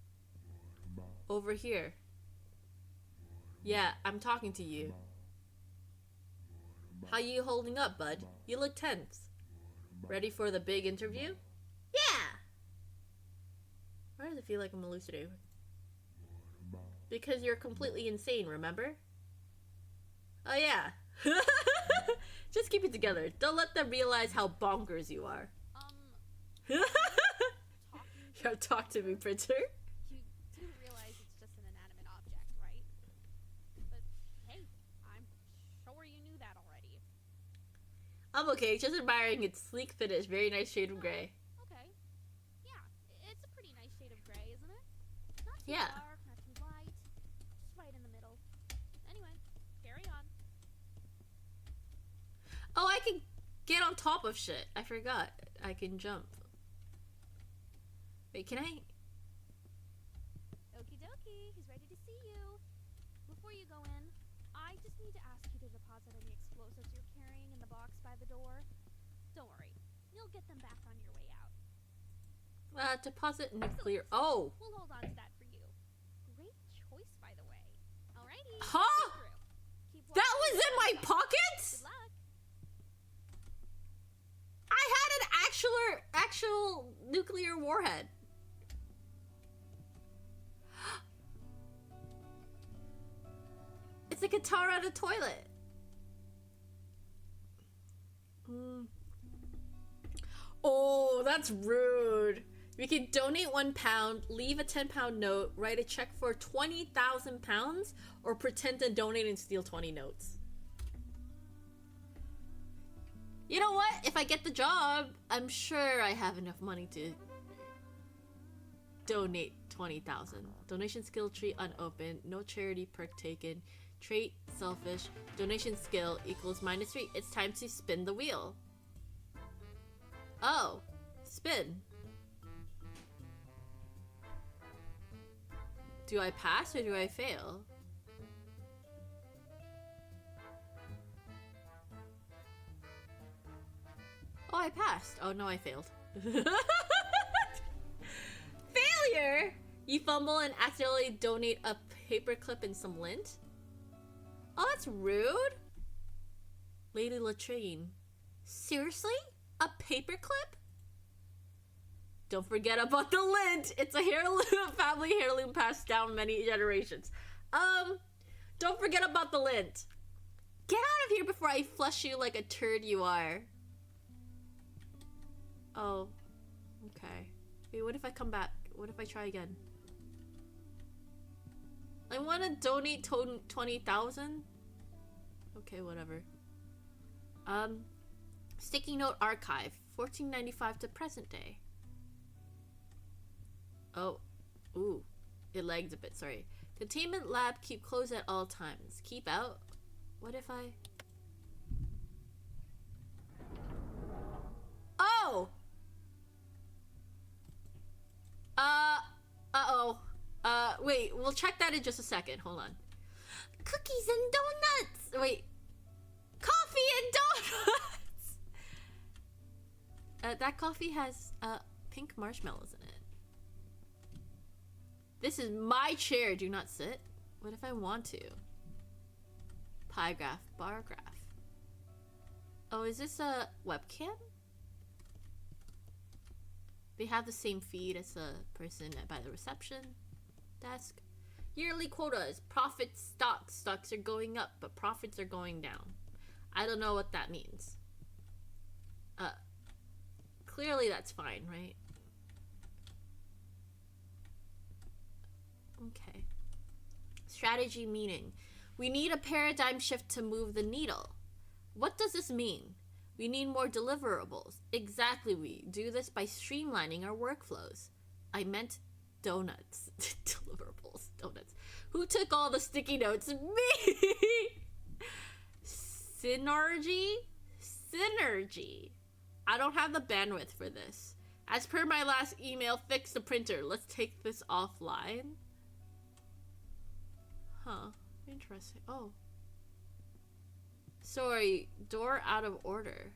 Over here. Yeah, I'm talking to you. How you holding up, bud? You look tense. Ready for the big interview? Yeah! Why does it feel like I'm hallucinating? Because you're completely insane, remember? Oh yeah. Just keep it together. Don't let them realize how bonkers you are. Talk to me, printer. You do realize it's just an inanimate object, right? But hey, I'm sure you knew that already. I'm okay, just admiring its sleek finish. Very nice shade of gray. Okay. Yeah, it's a pretty nice shade of gray, isn't it? Yeah. dark, not too light. Just right in the middle. Anyway, carry on. Oh, I can get on top of shit. I forgot. I can jump. Wait, can I? Okie dokie, he's ready to see you. Before you go in, I just need to ask you to deposit any explosives you're carrying in the box by the door. Don't worry, you'll get them back on your way out. Deposit nuclear. Oh! We'll hold on to that for you. Great choice, by the way. Alrighty. Huh? see you through. Keep That walking. was in my pockets? Good luck. I had an actual nuclear warhead. It's a guitar out of toilet. Oh, that's rude. We can donate £1, leave a £10 note, write a check for £20,000, or pretend to donate and steal 20 notes. You know what? If I get the job, I'm sure I have enough money to donate 20,000. Donation skill tree unopened. No charity perk taken. Trait selfish. Donation skill equals -3. It's time to spin the wheel. Oh, spin. Do I pass or do I fail? Oh, I passed. Oh no, I failed. Failure! You fumble and accidentally donate a paperclip and some lint? Oh, that's rude. Lady Latrine. Seriously? A paperclip? Don't forget about the lint. It's a heirloom, family heirloom passed down many generations. Don't forget about the lint. Get out of here before I flush you like a turd you are. Oh, okay. Wait, what if I come back? What if I try again? I want to donate 20,000. Okay, whatever. Sticky note archive, 1495 to present day. Oh, ooh, it lags a bit. Sorry. Containment lab, keep closed at all times. Keep out. What if I? Oh. Uh-oh. Wait, we'll check that in just a second. Hold on. Cookies and donuts! Wait. Coffee and donuts! That coffee has, pink marshmallows in it. This is my chair, do not sit. What if I want to? Pie graph, bar graph. Oh, is this a webcam? They have the same feed as the person by the reception desk. Yearly quotas. Profit stocks. Stocks are going up, but profits are going down. I don't know what that means. Clearly that's fine, right? Okay. Strategy meaning. We need a paradigm shift to move the needle. What does this mean? We need more deliverables. Exactly, we do this by streamlining our workflows. I meant donuts. Deliverables. Donuts. Who took all the sticky notes? Me! Synergy? Synergy. I don't have the bandwidth for this. As per my last email, fix the printer. Let's take this offline. Huh. Interesting. Oh. Sorry, door out of order.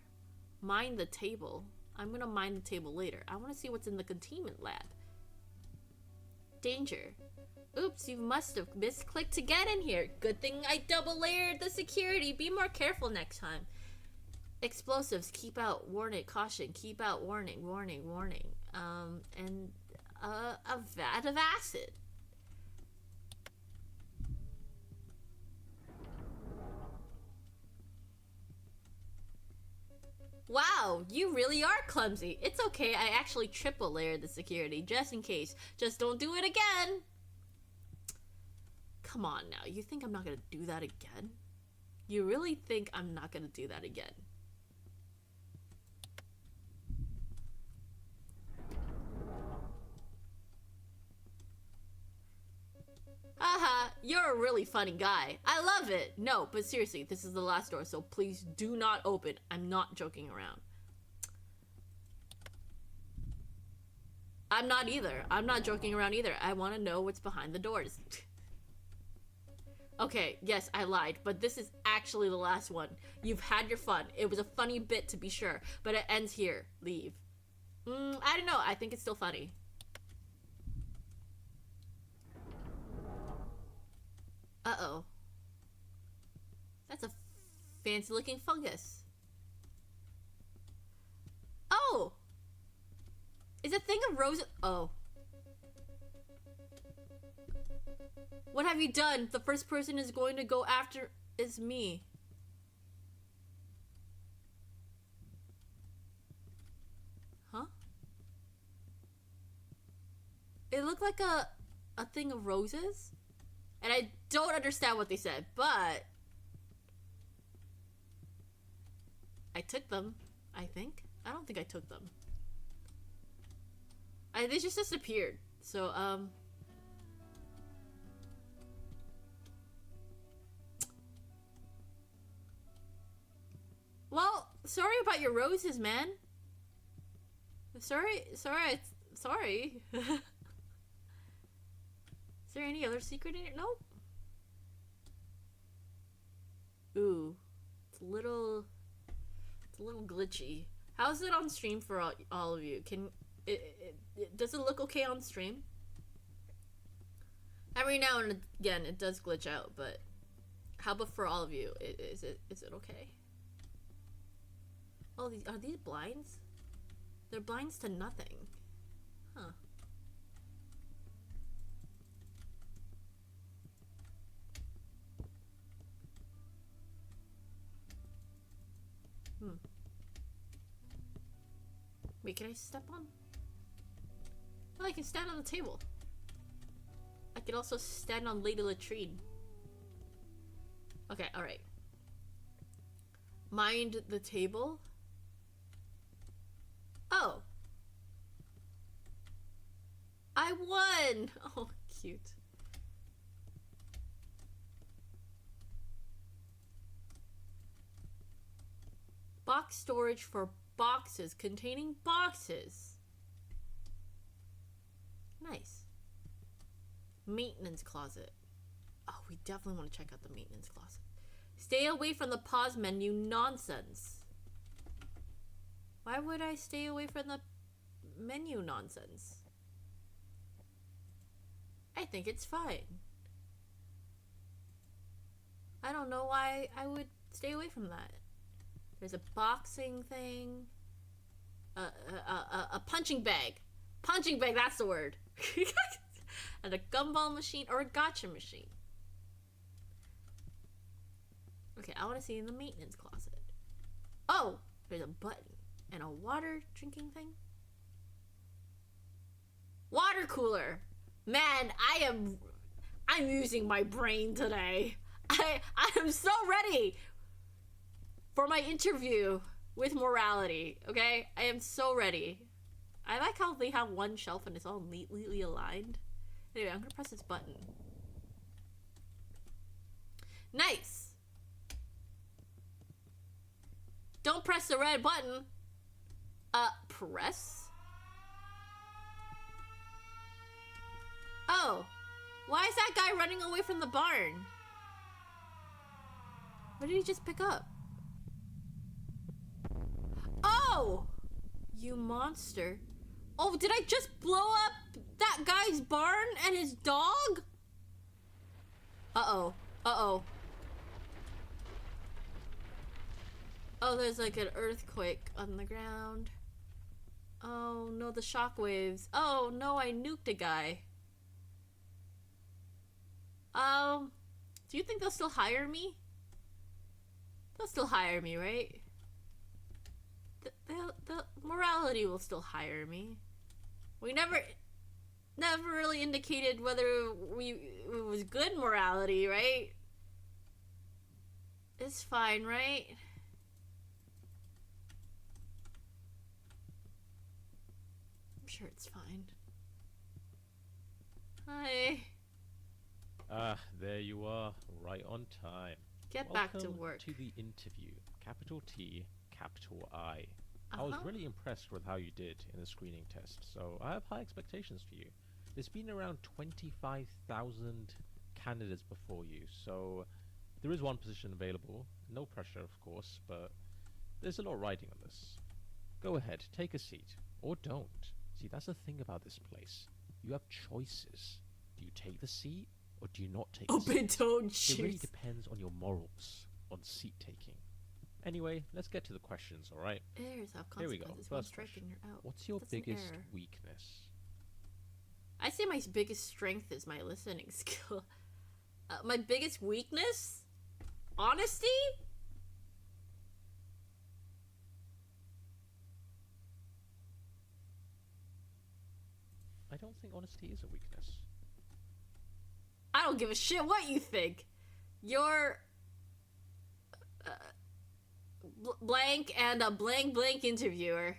Mind the table. I'm gonna mind the table later. I want to see what's in the containment lab. Danger. Oops, you must have misclicked to get in here. Good thing I double layered the security. Be more careful next time. Explosives, keep out, warning, caution, keep out, warning, warning, warning. And a vat of acid. Wow, you really are clumsy. It's okay, I actually triple layered the security, just in case. Just don't do it again. Come on now, you think I'm not gonna do that again? You really think I'm not gonna do that again? Haha, you're a really funny guy. I love it. No, but seriously, this is the last door, so please do not open. I'm not joking around. I'm not either. I'm not joking around either. I want to know what's behind the doors. Okay, yes, I lied, but this is actually the last one. You've had your fun. It was a funny bit to be sure, but it ends here. Leave. I don't know. I think it's still funny. Uh-oh. That's a fancy looking fungus. Oh! Is a thing of roses? Oh. What have you done? The first person is going to go after is me. Huh? It looked like a thing of roses? And I don't understand what they said, but I took them, I think. I don't think I took them. They just disappeared. So, well, sorry about your roses, man. Sorry. Is there any other secret in it? Nope. Ooh. It's a little glitchy. How's it on stream for all of you? Does it look okay on stream? Every now and again it does glitch out, but how about for all of you? Is it okay? Oh, are these blinds? They're blinds to nothing. Huh. Wait, can I step on? Oh, I can stand on the table. I can also stand on Lady Latrine. Okay, alright. Mind the table. Oh. I won! Oh, cute. Box storage for boxes containing boxes. Nice. Maintenance closet. Oh, we definitely want to check out the maintenance closet. Stay away from the pause menu nonsense. Why would I stay away from the menu nonsense? I think it's fine. I don't know why I would stay away from that. There's a boxing thing. A punching bag. Punching bag, that's the word. And a gumball machine or a gotcha machine. Okay, I want to see in the maintenance closet. Oh, there's a button and a water drinking thing. Water cooler. Man, I'm using my brain today. I am so ready for my interview with morality, okay? I am so ready. I like how they have one shelf and it's all neatly aligned. Anyway, I'm gonna press this button. Nice! Don't press the red button. Press? Oh. Why is that guy running away from the barn? What did he just pick up? Oh! You monster. Oh, did I just blow up that guy's barn and his dog? Uh-oh. Uh-oh. Oh, there's like an earthquake on the ground. Oh, no, the shockwaves. Oh, no, I nuked a guy. Do you think they'll still hire me? They'll still hire me, right? The morality will still hire me. We never really indicated whether it was good morality, right? It's fine, right? I'm sure it's fine. Hi. right on time. Get Welcome back to work. to the interview. Capital T, capital I. I was really impressed with how you did in the screening test, so I have high expectations for you. There's been around 25,000 candidates before you, so there is one position available. No pressure, of course, but there's a lot riding on this. Go ahead, take a seat. Or don't. See, that's the thing about this place. You have choices. Do you take the seat, or do you not take the seat? Open tone It really shoes. depends on your morals on seat taking. Anyway, let's get to the questions, alright? Errors have Here we consequences. go. One First strike question. and you're out. What's your That's an biggest error. weakness? I say my biggest strength is my listening skill. My biggest weakness? Honesty? I don't think honesty is a weakness. I don't give a shit what you think. You're blank and a blank interviewer.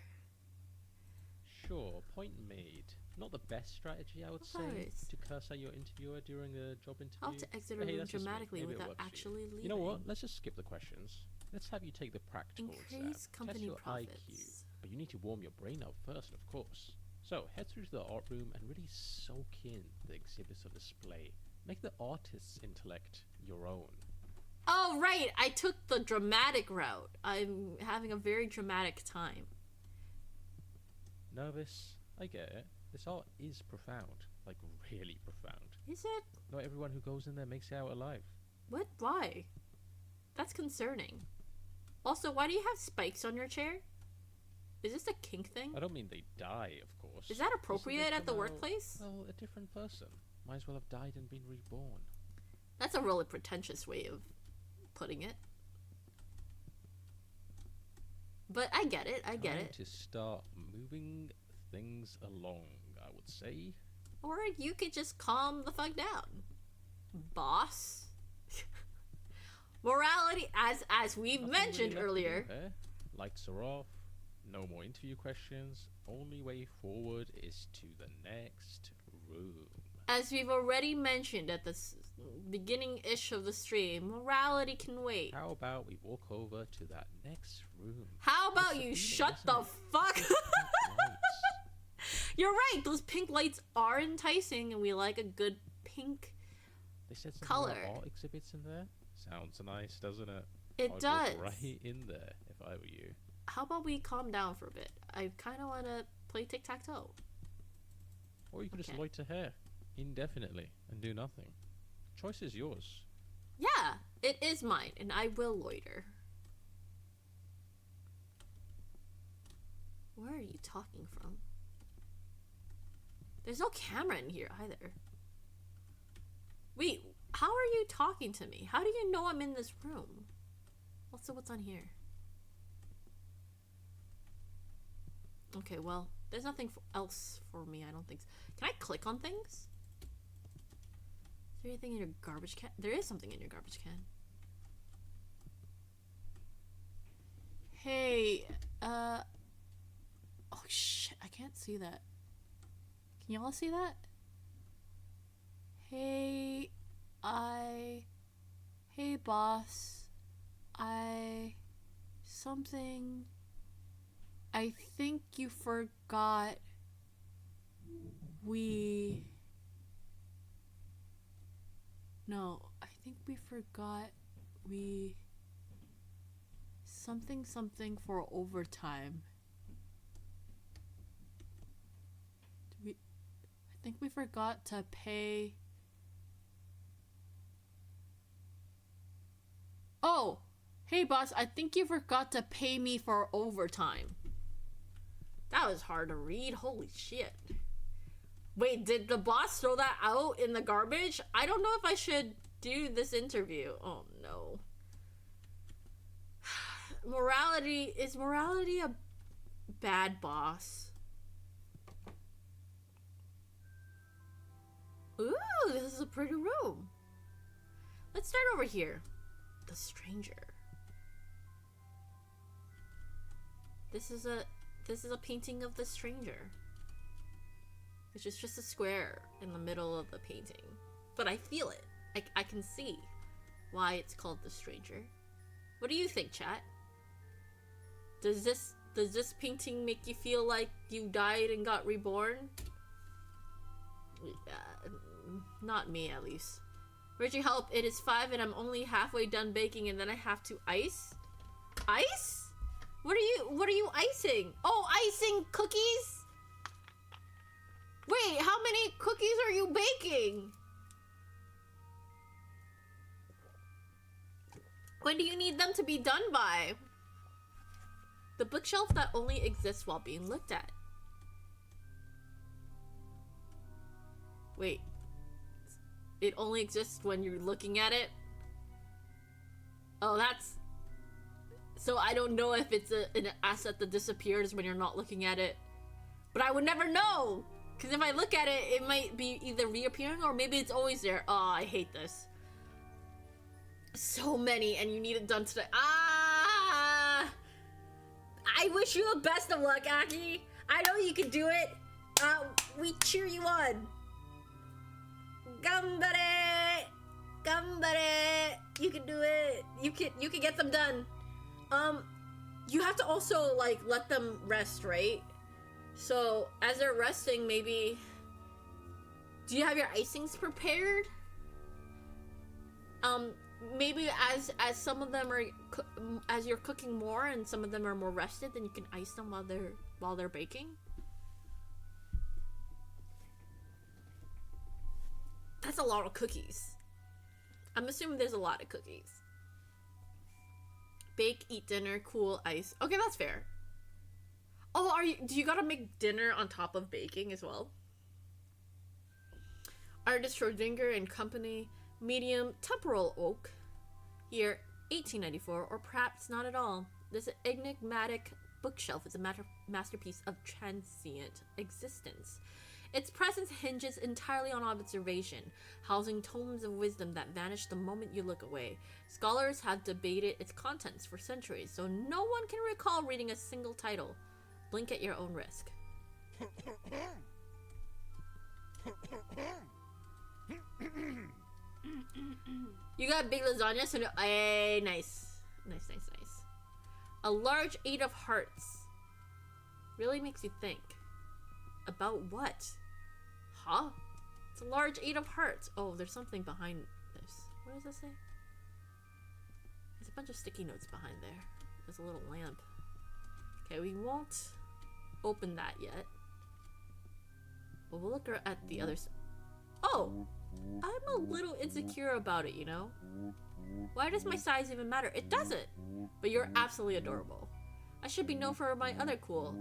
Sure, point made. Not the best strategy, I would say, Nice. to curse at your interviewer during a job interview. How to exit a But hey, room that's just me. dramatically Maybe it without works for you. actually leaving. You know what? Let's just skip the questions. Let's have you take the practical exam. Increase company Test your profits. IQ. But you need to warm your brain up first, of course. So, head through to the art room and really soak in the exhibits on display. Make the artist's intellect your own. Oh, right. I took the dramatic route. I'm having a very dramatic time. Nervous? I get it. This art is profound. Like, really profound. Is it? Not everyone who goes in there makes it out alive. What? Why? That's concerning. Also, why do you have spikes on your chair? Is this a kink thing? I don't mean they die, of course. Is that Just appropriate they at the come out, workplace? Well, a different person. Might as well have died and been reborn. That's a really pretentious way of putting it. But I get it. I get Time it. to start moving things along, I would say. Or you could just calm the fuck down, boss. Morality, as we've Nothing mentioned really left to do earlier. here. Lights are off. No more interview questions. Only way forward is to the next room. As we've already mentioned at the beginning-ish of the stream, morality can wait. How about we walk over to that next room? How about It's you appealing, shut isn't the it? fuck? Pink lights. You're right. Those pink lights are enticing, and we like a good pink. They said something Color. about art exhibits in there. Sounds nice, doesn't it? It I'd does. walk right in there if I were you. How about we calm down for a bit? I kind of want to play tic-tac-toe. Or you could just Okay. loiter here indefinitely and do nothing. Choice is yours. Yeah, it is mine, and I will loiter. Where are you talking from? There's no camera in here either. Wait, how are you talking to me? How do you know I'm in this room? Also, what's on here? Okay, well, there's nothing else for me, I don't think. Can I click on things? Is there anything in your garbage can? There is something in your garbage can. Hey, oh shit, I can't see that. Can y'all see that? Hey, hey boss, something, I think you forgot no, I think we forgot something for overtime. I think we forgot to pay. Oh, hey boss, I think you forgot to pay me for overtime. That was hard to read. Holy shit. Wait, did the boss throw that out in the garbage? I don't know if I should do this interview. Oh no. Is morality a bad boss? Ooh, this is a pretty room. Let's start over here. The stranger. This is a painting of the stranger. Which is just a square in the middle of the painting. But I feel it. I can see. why it's called The Stranger. What do you think, chat? Does this painting make you feel like you died and got reborn? Not me, at least. Reggie, help! It is 5 and I'm only halfway done baking, and then I have to ice. Ice? What are you icing? Oh, icing cookies? Wait, how many cookies are you baking? When do you need them to be done by? The bookshelf that only exists while being looked at. Wait. It only exists when you're looking at it? Oh, that's... So I don't know if it's an asset that disappears when you're not looking at it. But I would never know! Because if I look at it, it might be either reappearing or maybe it's always there. Oh, I hate this. So many, and you need it done today. Ah! I wish you the best of luck, Aki. I know you can do it. We cheer you on. Gambare! Gambare! You can do it. You can get them done. You have to also, like, let them rest, right? So, as they're resting, maybe... Do you have your icings prepared? Maybe as some of them are... As you're cooking more and some of them are more rested, then you can ice them while they're baking? That's a lot of cookies. I'm assuming there's a lot of cookies. Bake, eat dinner, cool, ice. Okay, that's fair. Oh, do you gotta make dinner on top of baking as well? Artist Schrodinger and Company, medium, temporal oak. Year 1894, or perhaps not at all. This enigmatic bookshelf is a masterpiece of transient existence. Its presence hinges entirely on observation, housing tomes of wisdom that vanish the moment you look away. Scholars have debated its contents for centuries, so no one can recall reading a single title. Blink at your own risk. You got big lasagna, so no. Hey, nice. Nice. A large 8 of hearts. Really makes you think. About what? Huh? It's a large 8 of hearts. Oh, there's something behind this. What does that say? There's a bunch of sticky notes behind there. There's a little lamp. Okay, we won't open that yet. But we'll look at the other side. Oh! I'm a little insecure about it, you know? Why does my size even matter? It doesn't! But you're absolutely adorable. I should be known for my other cool.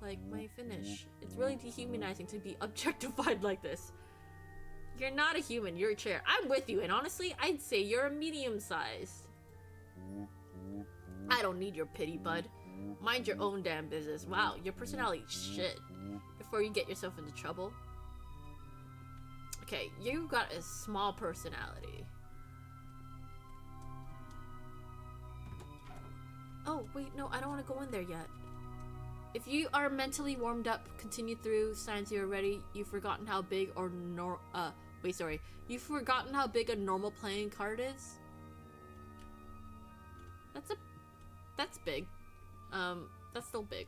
Like my finish. It's really dehumanizing to be objectified like this. You're not a human, you're a chair. I'm with you, and honestly, I'd say you're a medium-sized. I don't need your pity, bud. Mind your own damn business. Wow, your personality's shit. Before you get yourself into trouble. Okay, you got a small personality. Oh, wait, no, I don't want to go in there yet. If you are mentally warmed up, continue through. Signs you're ready. You've forgotten how big or You've forgotten how big a normal playing card is? That's big. That's still big.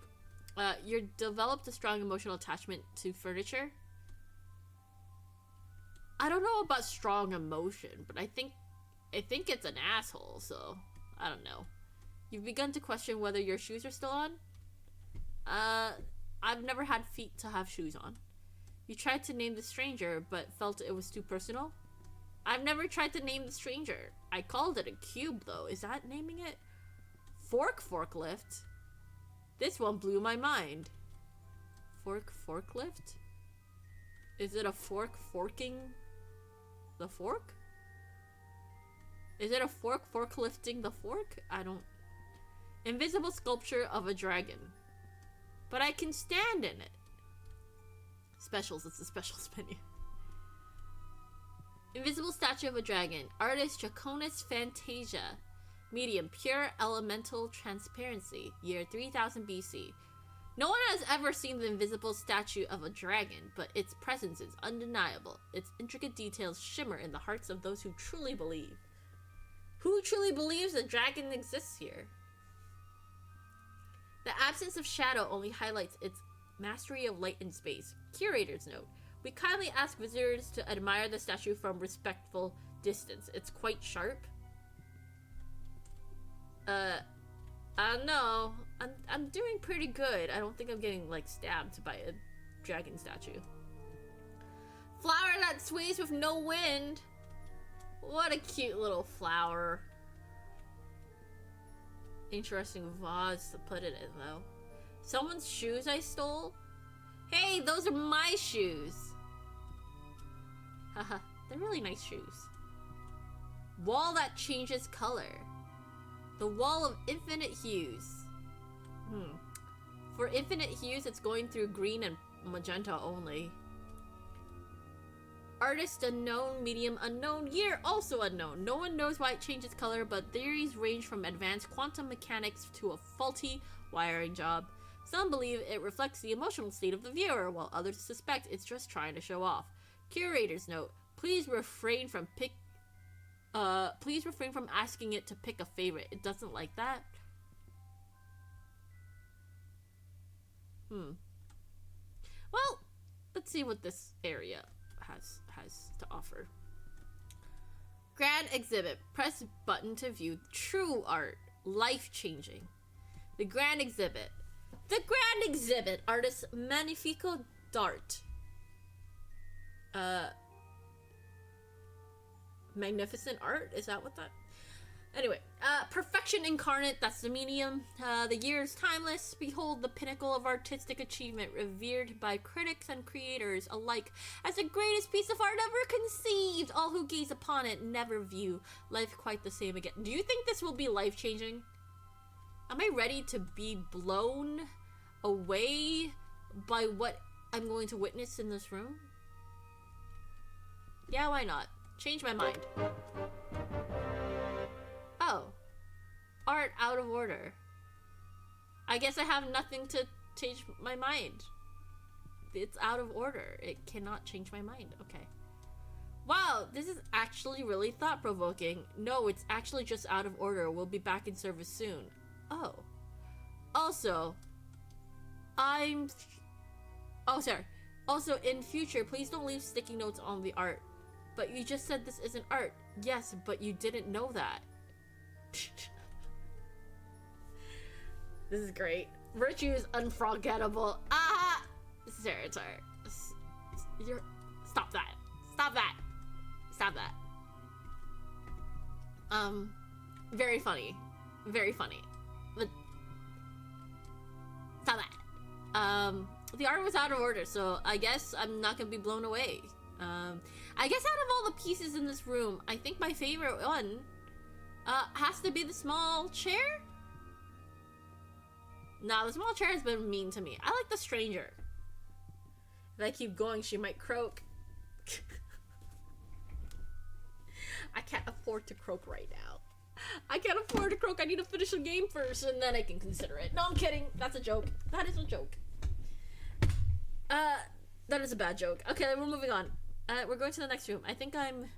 You developed a strong emotional attachment to furniture. I don't know about strong emotion, but I think it's an asshole, so I don't know. You've begun to question whether your shoes are still on. I've never had feet to have shoes on. You tried to name the stranger, but felt it was too personal. I've never tried to name the stranger. I called it a cube, though. Is that naming it? Forklift? This one blew my mind. Forklift? Is it a fork forking the fork? Is it a fork lifting the fork? I don't... Invisible sculpture of a dragon. But I can stand in it. Specials, it's the specials menu. Invisible statue of a dragon. Artist Draconis Fantasia. Medium, pure elemental transparency. Year 3000 BC. No one has ever seen the invisible statue of a dragon, but its presence is undeniable. Its intricate details shimmer in the hearts of those who truly believe. Who truly believes a dragon exists here? The absence of shadow only highlights its mastery of light and space. Curator's note. We kindly ask visitors to admire the statue from respectful distance. It's quite sharp. I don't know. I'm doing pretty good. I don't think I'm getting, like, stabbed by a dragon statue. Flower that sways with no wind. What a cute little flower. Interesting vase to put it in, though. Someone's shoes I stole? Hey, those are my shoes. Haha, they're really nice shoes. Wall that changes color. The wall of infinite hues. For infinite hues, it's going through green and magenta only. Artist unknown, medium unknown, year also unknown. No one knows why it changes color, but theories range from advanced quantum mechanics to a faulty wiring job. Some believe it reflects the emotional state of the viewer, while others suspect it's just trying to show off. Curator's note: please refrain from asking it to pick a favorite. It doesn't like that. Well, let's see what this area has to offer. Grand exhibit. Press button to view true art. Life-changing. The grand exhibit. The grand exhibit. Artist Magnifico Dart. Magnificent art? Is that what that... Anyway, perfection incarnate, that's the medium. The year is timeless. Behold the pinnacle of artistic achievement, revered by critics and creators alike as the greatest piece of art ever conceived. All who gaze upon it never view life quite the same again. Do you think this will be life-changing? Am I ready to be blown away by what I'm going to witness in this room? Yeah, why not? Change my mind. Oh. Art out of order. I guess I have nothing to change my mind. It's out of order. It cannot change my mind. Okay. Wow, this is actually really thought-provoking. No, it's actually just out of order. We'll be back in service soon. Oh. Also, sorry. Also, in future, please don't leave sticky notes on the art. But you just said this isn't art. Yes, but you didn't know that. This is great. Virtue is unforgettable. Ah! Sarah, it's art. Stop that. Stop that. Stop that. Very funny. Very funny. But stop that. The art was out of order, so I guess I'm not gonna be blown away. I guess out of all the pieces in this room, I think my favorite one has to be the small chair. Nah, the small chair has been mean to me. I like the stranger. If I keep going, she might croak. I can't afford to croak right now. I can't afford to croak. I need to finish the game first, and then I can consider it. No, I'm kidding. That's a joke. That is a joke. That is a bad joke. Okay, we're moving on. We're going to the next room. I think I'm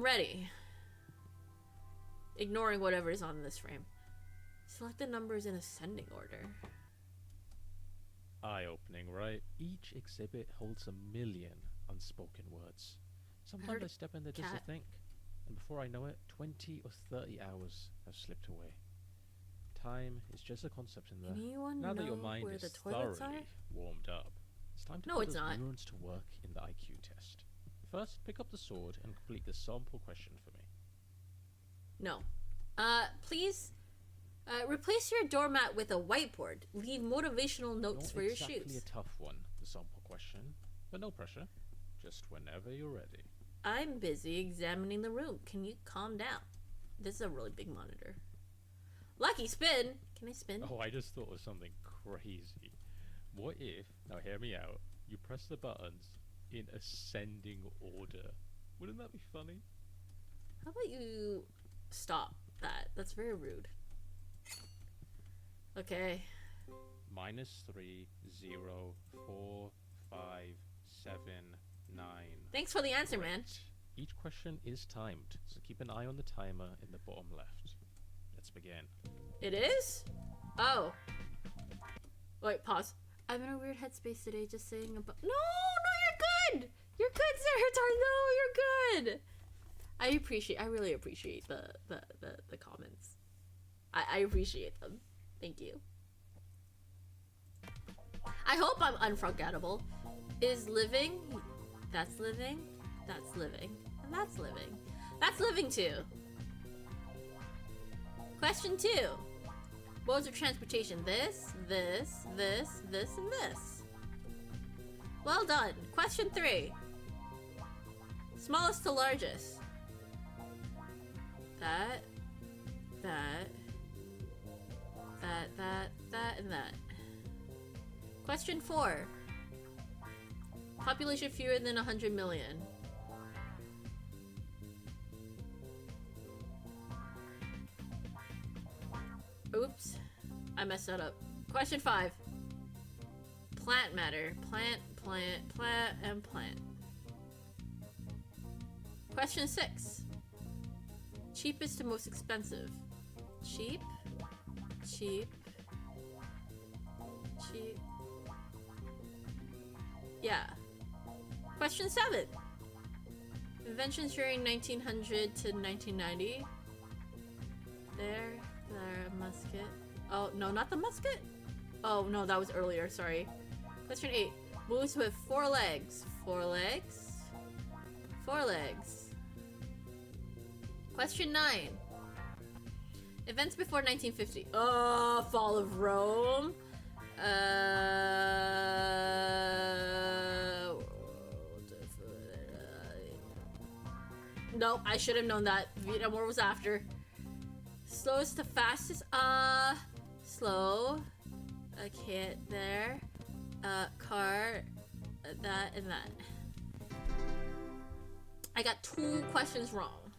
ready. Ignoring whatever is on this frame. Select the numbers in ascending order. Eye-opening, right? Each exhibit holds 1,000,000 unspoken words. Sometimes I step in there just to think, and before I know it, 20 or 30 hours have slipped away. Time is just a concept in there. Anyone now that your know mind where is the toilets thoroughly are? warmed up, it's time to No, put it's those not. neurons to work in the IQ test. First, pick up the sword and complete the sample question for me. No. Please, replace your doormat with a whiteboard. Leave motivational notes Not for your exactly shoes. a tough one, the sample question, but no pressure. Just whenever you're ready. I'm busy examining the room. Can you calm down? This is a really big monitor. Lucky spin. Can I spin? Oh, I just thought of something crazy. What if, now hear me out, you press the buttons in ascending order? Wouldn't that be funny? How about you stop that? That's very rude. Okay. -3, 0, 4, 5, 7, 9. Thanks for the answer, man. Each question is timed, so keep an eye on the timer in the bottom left. Let's begin. It is? Oh. Wait, pause. I'm in a weird headspace today just saying about— No, you're good! You're good, Zeratar! No, you're good! I really appreciate the comments. I appreciate them. Thank you. I hope I'm unforgettable. Is living? That's living. That's living. And that's living. That's living too. Question 2. Modes of transportation. This, this, this, this, and this. Well done. Question 3. Smallest to largest. That, and that. Question 4. Population fewer than 100 million. Oops. I messed that up. Question 5. Plant matter. Plant, and plant. Question 6. Cheapest to most expensive. Cheap. Yeah. Question 7. Inventions during 1900 to 1990. There, musket. Oh, no, not the musket? Oh, no, that was earlier, sorry. Question 8. Moves with 4 legs. 4 legs. 4 legs. Question 9. Events before 1950. Fall of Rome. Nope, I should have known that. Vietnam War was after. Slowest to fastest. Slow. Okay, there. Car. That and that. I got 2 questions wrong.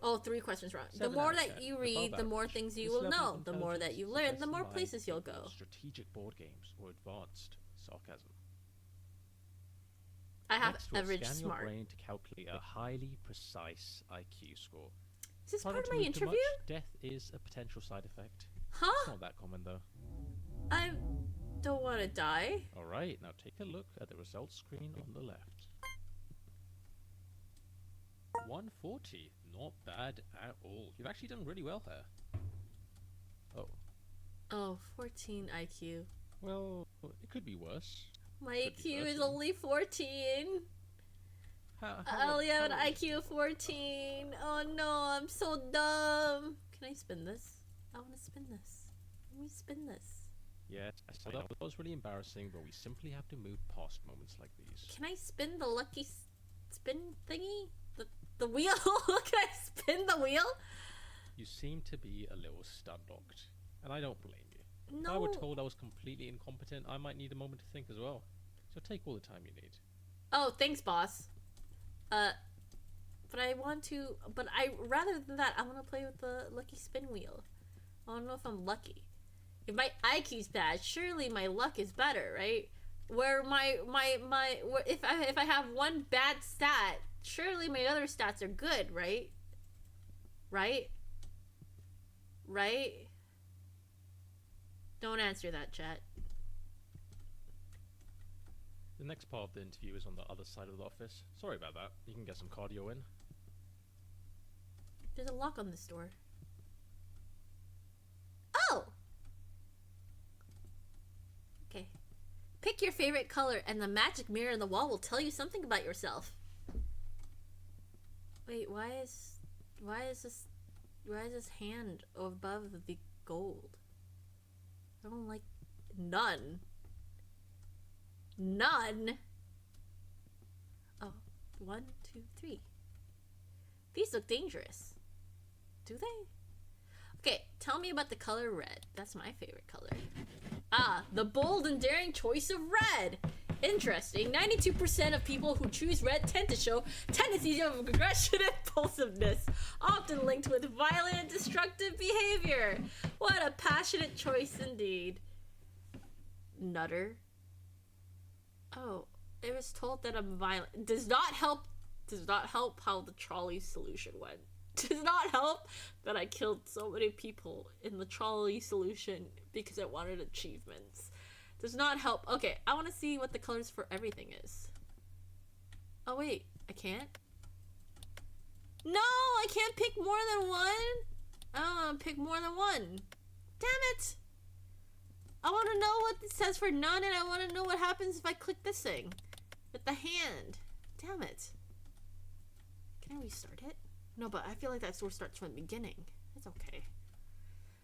Oh, 3 questions wrong. The more that you read, the more things you will know. The more that you learn, the more places you'll go. Strategic board games or advanced sarcasm. I have Next, we'll average scan smart. your brain to calculate a highly precise IQ score. Is this Try part not of to my move too interview? much. Death is a potential side effect. It's Huh? not that common though. I don't want to die. Alright, now take a look at the results screen on the left. 140. Not bad at all. You've actually done really well here. Oh. Oh, 14 IQ. Well, it could be worse. My Could be IQ is 13. only 14. I only have an IQ of 14. Oh no, I'm so dumb. Can I spin this? I want to spin this. Let me spin this. Yeah, so that was really embarrassing, but we simply have to move past moments like these. Can I spin the lucky spin thingy? The wheel? Can I spin the wheel? You seem to be a little stun-locked, and I don't blame you. No. If I were told I was completely incompetent, I might need a moment to think as well. So take all the time you need. Oh, thanks, boss. But I want to. But rather than that, I want to play with the lucky spin wheel. I don't know if I'm lucky. If my IQ's bad, surely my luck is better, right? Where if I have one bad stat, surely my other stats are good, right? Right? Don't answer that, chat. The next part of the interview is on the other side of the office. Sorry about that. You can get some cardio in. There's a lock on this door. Oh! Okay. Pick your favorite color and the magic mirror in the wall will tell you something about yourself. Wait, why is this hand above the gold? I don't like none. Oh, 1, 2, 3. These look dangerous. Do they? Okay, tell me about the color red. That's my favorite color. Ah, the bold and daring choice of red. Interesting. 92% of people who choose red tend to show tendencies of aggression and impulsiveness, often linked with violent and destructive behavior. What a passionate choice indeed. Nutter. Oh, it was told that I'm violent. Does not help how the trolley solution went. Does not help that I killed so many people in the trolley solution because I wanted achievements. Does not help. Okay, I want to see what the colors for everything is. Oh wait, I can't? No, I can't pick more than one. I don't want to pick more than one. Damn it. I want to know what it says for none, and I want to know what happens if I click this thing with the hand. Damn it. Can I restart it? No, but I feel like that store starts from the beginning. It's okay.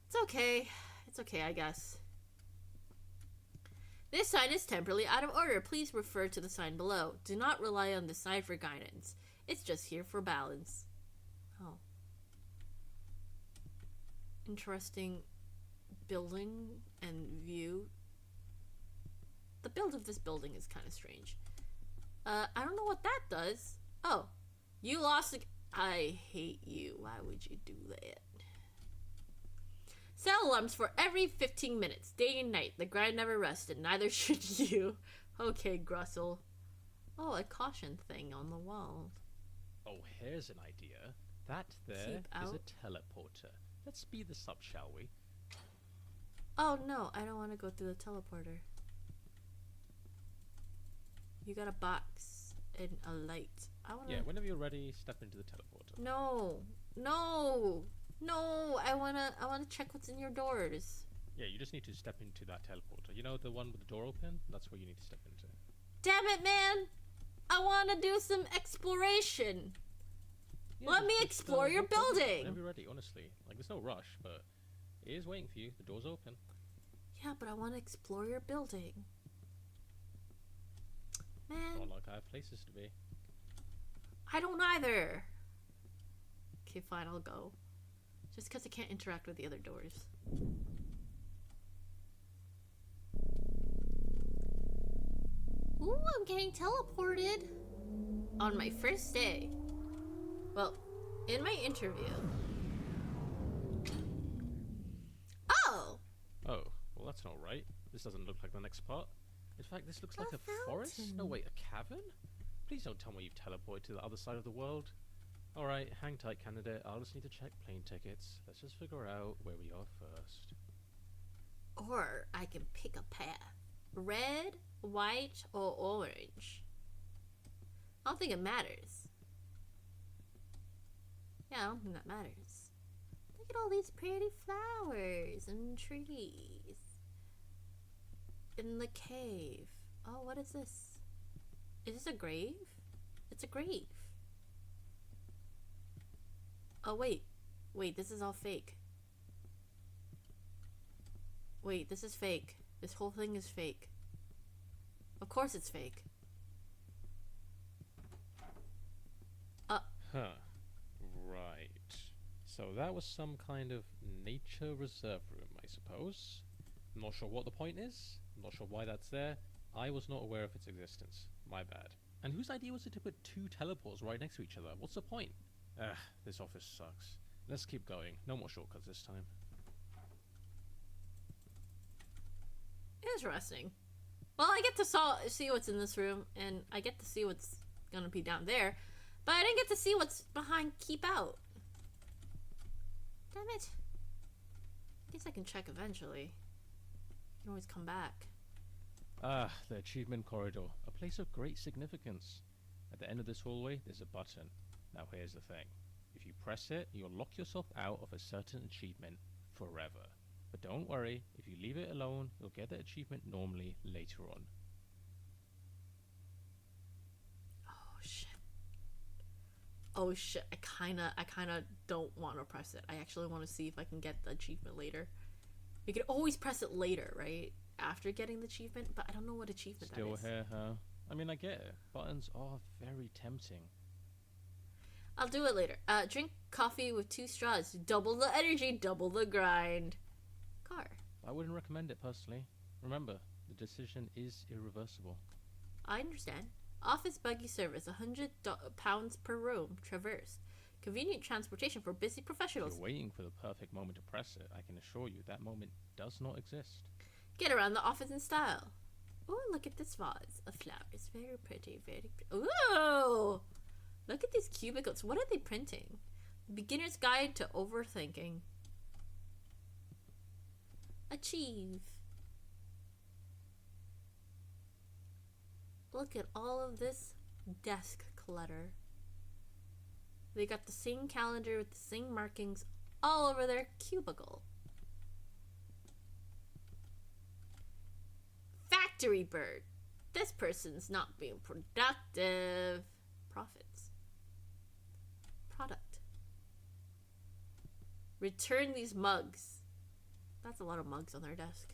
It's okay. It's okay, I guess. This sign is temporarily out of order. Please refer to the sign below. Do not rely on this sign for guidance. It's just here for balance. Oh. Interesting building and view. The build of this building is kind of strange. I don't know what that does. Oh. You lost the... I hate you. Why would you do that? Set alarms for every 15 minutes, day and night. The grind never rests, and neither should you. Okay, Grussel. Oh, a caution thing on the wall. Oh, here's an idea. That there is a teleporter. Let's speed this up, shall we? Oh no, I don't want to go through the teleporter. You got a box and a light. I wanna... Yeah, whenever you're ready, step into the teleporter. No, no, no! I wanna check what's in your doors. Yeah, you just need to step into that teleporter. You know the one with the door open? That's where you need to step into. Damn it, man! I wanna do some exploration. Yeah, let me explore your building. Whenever you're ready, honestly. Like, there's no rush, but it is waiting for you. The door's open. Yeah, but I want to explore your building. Man. Not like I have places to be. I don't either. Okay, fine, I'll go. Just because I can't interact with the other doors. Ooh, I'm getting teleported. On my first day. Well, in my interview. Oh! Oh, well that's not right. This doesn't look like the next part. In fact, this looks like a forest? No, wait, a cavern? Please don't tell me you've teleported to the other side of the world. Alright, hang tight, candidate. I'll just need to check plane tickets. Let's just figure out where we are first. Or I can pick a path. Red, white, or orange. I don't think it matters. Yeah, I don't think that matters. Look at all these pretty flowers and trees. In the cave. Oh, what is this? Is this a grave? It's a grave. Oh, wait. Wait, this is all fake. Wait, this is fake. This whole thing is fake. Of course it's fake. Huh. Right. So that was some kind of nature reserve room, I suppose. I'm not sure what the point is. I'm not sure why that's there. I was not aware of its existence. My bad. And whose idea was it to put two teleports right next to each other? What's the point? This office sucks. Let's keep going. No more shortcuts this time. Interesting. Well, I get to see what's in this room, and I get to see what's gonna be down there, but I didn't get to see what's behind Keep Out. Damn it. I guess I can check eventually. I can always come back. Ah, the achievement corridor. A place of great significance. At the end of this hallway, there's a button. Now here's the thing. If you press it, you'll lock yourself out of a certain achievement forever. But don't worry, if you leave it alone, you'll get the achievement normally later on. Oh shit. Oh shit, I kinda don't want to press it. I actually want to see if I can get the achievement later. You can always press it later, right? After getting the achievement, but I don't know what achievement that is. Still here, huh? I mean, I get it. Buttons are very tempting. I'll do it later. Drink coffee with 2 straws. Double the energy, double the grind. Car. I wouldn't recommend it personally. Remember, the decision is irreversible. I understand. Office buggy service, £100 per room, traversed. Convenient transportation for busy If professionals. you're waiting for the perfect moment to press it, I can assure you that moment does not exist. Get around the office in style. Oh, look at this vase of flowers. Very pretty, very pretty. Ooh! Look at these cubicles. What are they printing? Beginner's Guide to Overthinking. Achieve. Look at all of this desk clutter. They got the same calendar with the same markings all over their cubicle. Factory bird. This person's not being productive. Profits. Product. Return these mugs. That's a lot of mugs on their desk.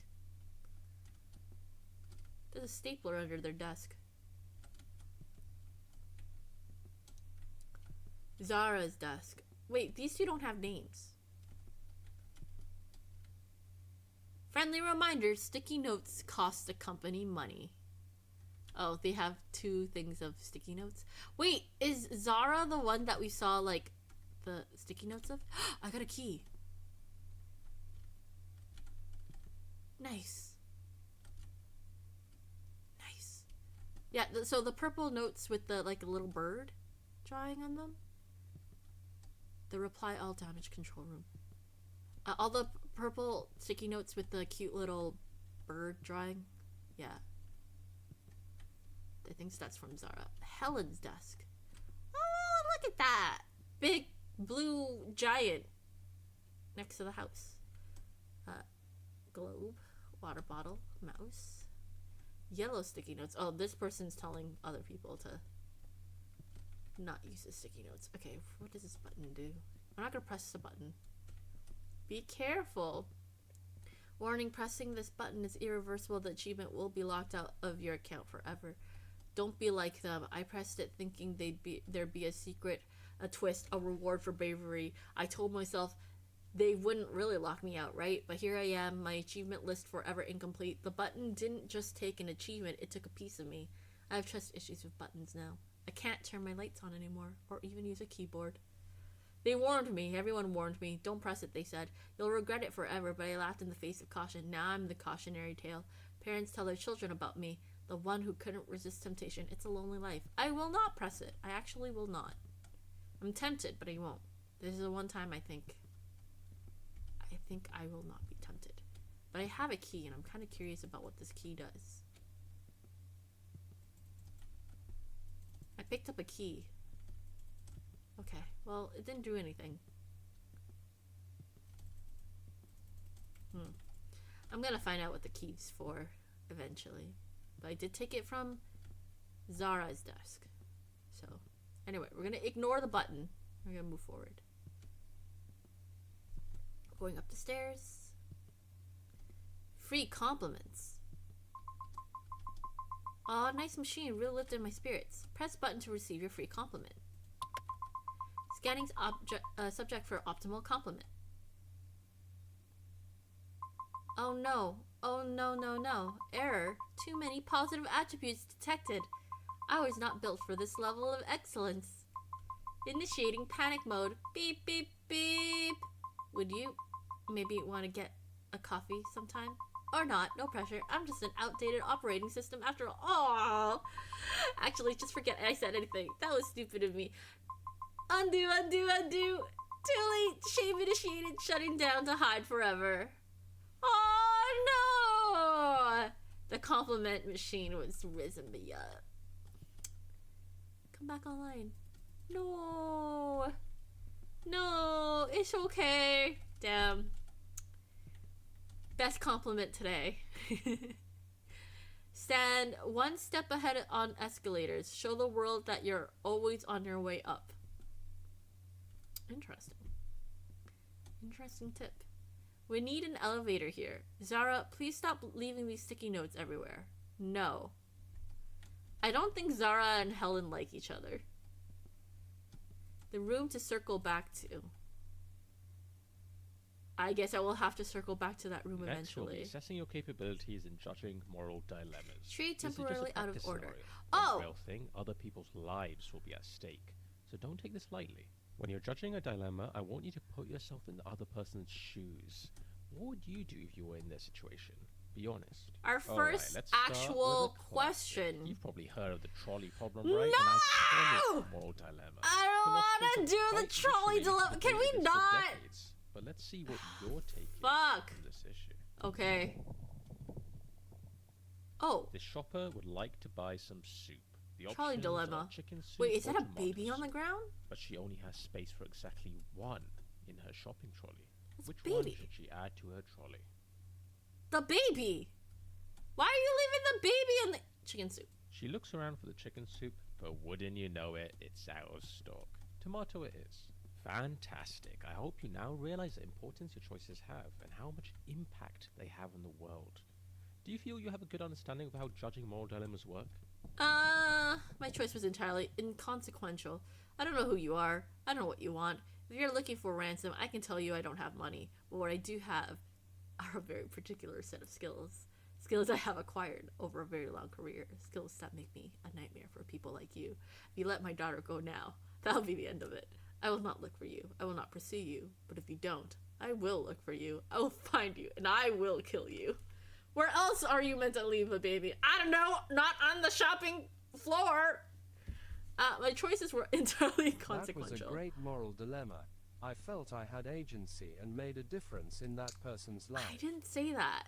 There's a stapler under their desk. Zara's desk. Wait, these two don't have names. Friendly reminder, sticky notes cost the company money. Oh, they have two things of sticky notes. Wait, is Zara the one that we saw, like, the sticky notes of? I got a key. Nice. Nice. Yeah, so the purple notes with the, like, a little bird drawing on them. The reply all damage control room. All the purple sticky notes with the cute little bird drawing. Yeah. I think that's from Zara. Helen's desk. Oh, look at that. Big blue giant next to the house. Globe, water bottle, mouse. Yellow sticky notes. Oh, this person's telling other people to not use the sticky notes. Okay, what does this button do? I'm not gonna press the button. Be careful. Warning, pressing this button is irreversible. The achievement will be locked out of your account forever. Don't be like them. I pressed it thinking there'd be a secret, a twist, a reward for bravery. I told myself they wouldn't really lock me out, right? But here I am, my achievement list forever incomplete. The button didn't just take an achievement, it took a piece of me. I have trust issues with buttons now. I can't turn my lights on anymore, or even use a keyboard. They warned me, everyone warned me. Don't press it, they said. You'll regret it forever, but I laughed in the face of caution. Now I'm the cautionary tale. Parents tell their children about me. The one who couldn't resist temptation. It's a lonely life. I will not press it. I actually will not. I'm tempted, but I won't. This is the one time I think I will not be tempted. But I have a key, and I'm kind of curious about what this key does. I picked up a key. Okay, well, it didn't do anything. I'm gonna find out what the key's for eventually. But I did take it from Zara's desk. So, anyway, we're gonna ignore the button. We're gonna move forward. Going up the stairs. Free compliments. Aw, nice machine. Really lifted my spirits. Press button to receive your free compliment. Scanning subject for optimal compliment. Oh no. Oh no, no, no. Error. Too many positive attributes detected. I was not built for this level of excellence. Initiating panic mode. Beep, beep, beep. Would you maybe want to get a coffee sometime? Or not, no pressure. I'm just an outdated operating system after all. Oh, actually, just forget I said anything. That was stupid of me. Undo, undo, undo. Too late. Shame initiated. Shutting down to hide forever. Oh no! The compliment machine was risen me up. Come back online. No. No, it's okay. Damn. Best compliment today. Stand one step ahead on escalators. Show the world that you're always on your way up. Interesting. Interesting tip. We need an elevator here. Zara, please stop leaving these sticky notes everywhere. No. I don't think Zara and Helen like each other. The room to circle back to. I guess I will have to circle back to that room Next will be eventually. assessing your capabilities in judging moral dilemmas. Tree temporarily out of order. Oh! One real thing, other people's lives will be at stake. So don't take this lightly. When you're judging a dilemma, I want you to put yourself in the other person's shoes. What would you do if you were in their situation? Be honest. Our first actual question. You've probably heard of the trolley problem, right? No! And I call it a moral dilemma. I don't want to do the trolley dilemma. Can we not? But let's see what your take is Fuck. on this issue. Okay. Oh. The shopper would like to buy some soup. The Trolley options dilemma. are chicken soup Wait, is or that a tomatoes, baby on the ground? But she only has space for exactly one in her shopping trolley. That's Which baby. one should she add to her trolley? The baby. Why are you leaving the baby in the chicken soup? She looks around for the chicken soup, but wouldn't you know it, it's out of stock. Tomato it is. Fantastic. I hope you now realize the importance your choices have and how much impact they have on the world. Do you feel you have a good understanding of how judging moral dilemmas work? My choice was entirely inconsequential. I don't know who you are. I don't know what you want. If you're looking for ransom, I can tell you I don't have money. But what I do have are a very particular set of skills. Skills I have acquired over a very long career. Skills that make me a nightmare for people like you. If you let my daughter go now, that'll be the end of it. I will not look for you. I will not pursue you. But if you don't, I will look for you. I will find you, and I will kill you. Where else are you meant to leave a baby? I don't know. Not on the shopping floor. My choices were entirely consequential. That was a great moral dilemma. I felt I had agency and made a difference in that person's life. I didn't say that.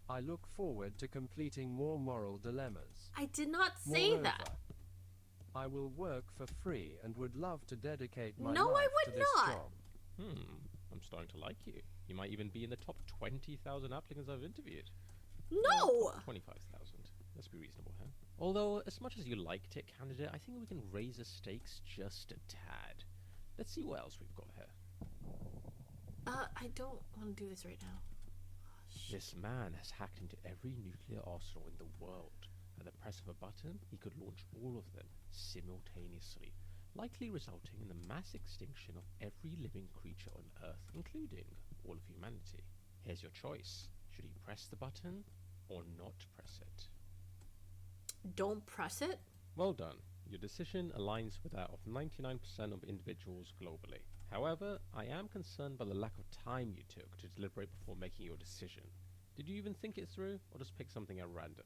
I look forward to completing more moral dilemmas. I did not say Moreover, that. I will work for free and would love to dedicate my No, life I would to this not. job. I'm starting to like you. You might even be in the top 20,000 applicants I've interviewed. No! 25,000. Let's be reasonable, huh? Although, as much as you liked it, candidate, I think we can raise the stakes just a tad. Let's see what else we've got here. I don't want to do this right now. Oh, shit. This man has hacked into every nuclear arsenal in the world. At the press of a button, he could launch all of them simultaneously, likely resulting in the mass extinction of every living creature on Earth, including all of humanity. Here's your choice. Should he press the button or not press it? Don't press it? Well done. Your decision aligns with that of 99% of individuals globally. However, I am concerned by the lack of time you took to deliberate before making your decision. Did you even think it through, or just pick something at random?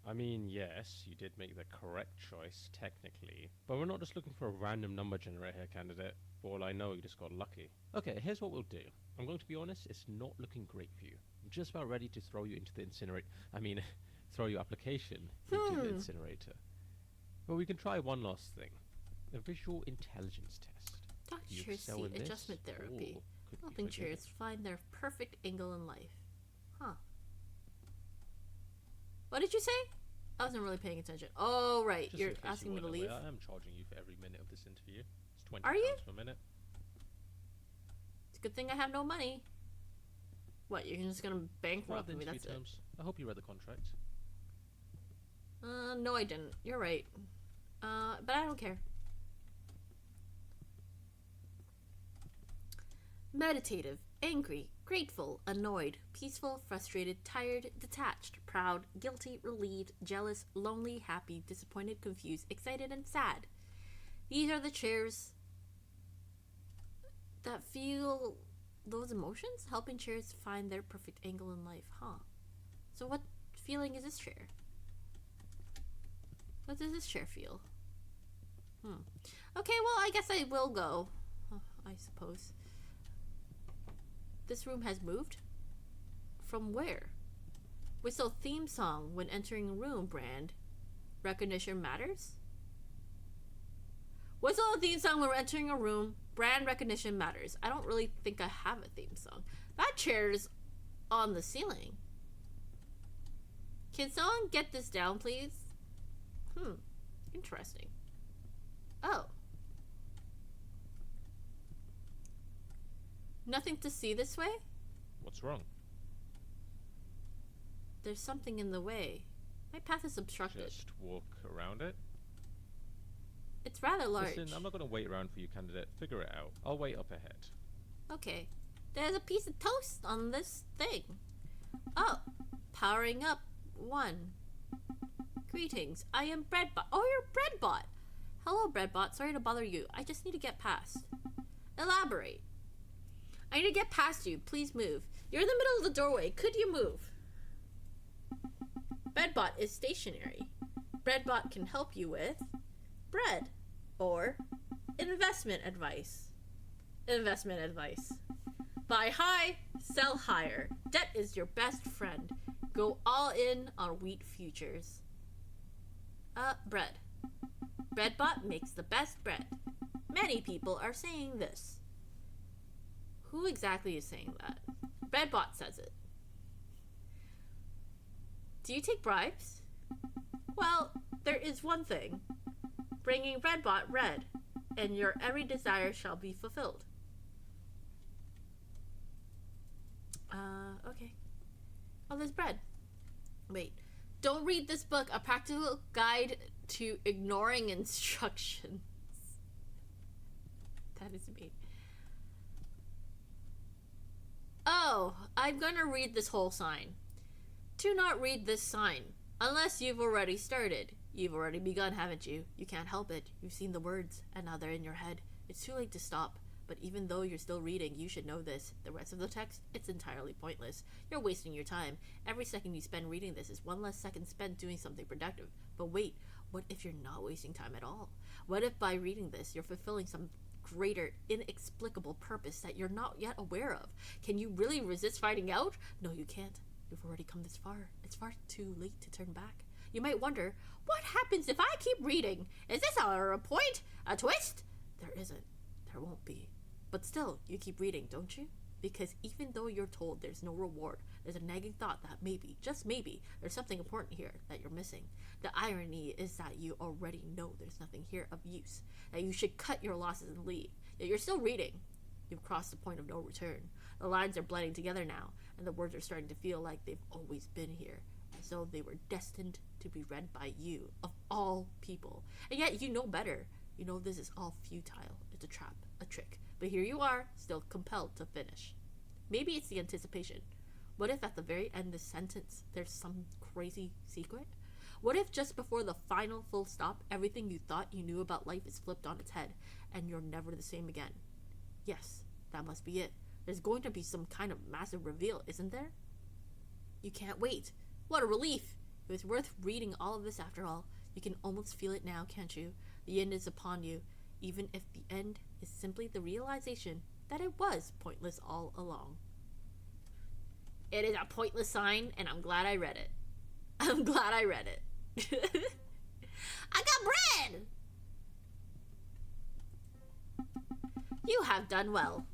I mean, yes, you did make the correct choice, technically, but we're not just looking for a random number generator candidate. For all I know, you just got lucky. Okay, here's what we'll do. I'm going to be honest, it's not looking great for you. I'm just about ready to throw you into the incinerator. Throw your application into the incinerator. But we can try one last thing. A visual intelligence test. You Chair excel seat in this, adjustment therapy. or could be Helping forgiven. chairs find their perfect angle in life. Huh. What did you say? I wasn't really paying attention. Oh, right. Just You're in case asking me to weren't leave? aware, I am charging you for every minute of this interview. It's 20 Are you? pounds per minute. It's a good thing I have no money. What, you're just gonna What are bankrupt the me? interview That's it. terms? I hope you read the contract. No, I didn't. You're right. But I don't care. Meditative, angry, grateful, annoyed, peaceful, frustrated, tired, detached, proud, guilty, relieved, jealous, lonely, happy, disappointed, confused, excited, and sad. These are the chairs that feel those emotions, helping chairs find their perfect angle in life, huh? So what feeling is this chair? What does this chair feel? Okay, well, I guess I will go. I suppose. This room has moved? From where? Whistle theme song when entering a room, brand. Recognition matters? Whistle a theme song when entering a room. Brand recognition matters. I don't really think I have a theme song. That chair's on the ceiling. Can someone get this down, please? Interesting. Oh. Nothing to see this way? What's wrong? There's something in the way. My path is obstructed. Just walk around it? It's rather large. Listen, I'm not going to wait around for you, candidate. Figure it out. I'll wait up ahead. Okay. There's a piece of toast on this thing. Oh. Powering up. 1. Greetings, I am Breadbot. Oh, you're Breadbot. Hello, Breadbot. Sorry to bother you. I just need to get past. Elaborate. I need to get past you. Please move. You're in the middle of the doorway. Could you move? Breadbot is stationary. Breadbot can help you with bread or investment advice. Investment advice. Buy high, sell higher. Debt is your best friend. Go all in on wheat futures. Bread. Breadbot makes the best bread. Many people are saying this. Who exactly is saying that? Breadbot says it. Do you take bribes? Well, there is one thing. Bringing Breadbot red, and your every desire shall be fulfilled. Okay. Oh, there's bread. Wait. Don't read this book, A Practical Guide to Ignoring Instructions. That is me. Oh, I'm gonna read this whole sign. Do not read this sign, unless you've already started. You've already begun, haven't you? You can't help it. You've seen the words, and now they're in your head. It's too late to stop. But even though you're still reading, you should know this. The rest of the text, it's entirely pointless. You're wasting your time. Every second you spend reading this is one less second spent doing something productive. But wait, what if you're not wasting time at all? What if by reading this, you're fulfilling some greater, inexplicable purpose that you're not yet aware of? Can you really resist finding out? No, you can't. You've already come this far. It's far too late to turn back. You might wonder, what happens if I keep reading? Is this a point? A twist? There isn't. There won't be. But still, you keep reading, don't you? Because even though you're told there's no reward, there's a nagging thought that maybe, just maybe, there's something important here that you're missing. The irony is that you already know there's nothing here of use, that you should cut your losses and leave. Yet you're still reading. You've crossed the point of no return. The lines are blending together now, and the words are starting to feel like they've always been here, as though they were destined to be read by you, of all people. And yet you know better. You know this is all futile. It's a trap, a trick. But here you are, still compelled to finish. Maybe it's the anticipation. What if at the very end of the sentence, there's some crazy secret? What if just before the final full stop, everything you thought you knew about life is flipped on its head, and you're never the same again? Yes, that must be it. There's going to be some kind of massive reveal, isn't there? You can't wait. What a relief! It was worth reading all of this after all. You can almost feel it now, can't you? The end is upon you, even if the end is simply the realization that it was pointless all along. It is a pointless sign, and I'm glad I read it. I'm glad I read it. I got bread! You have done well.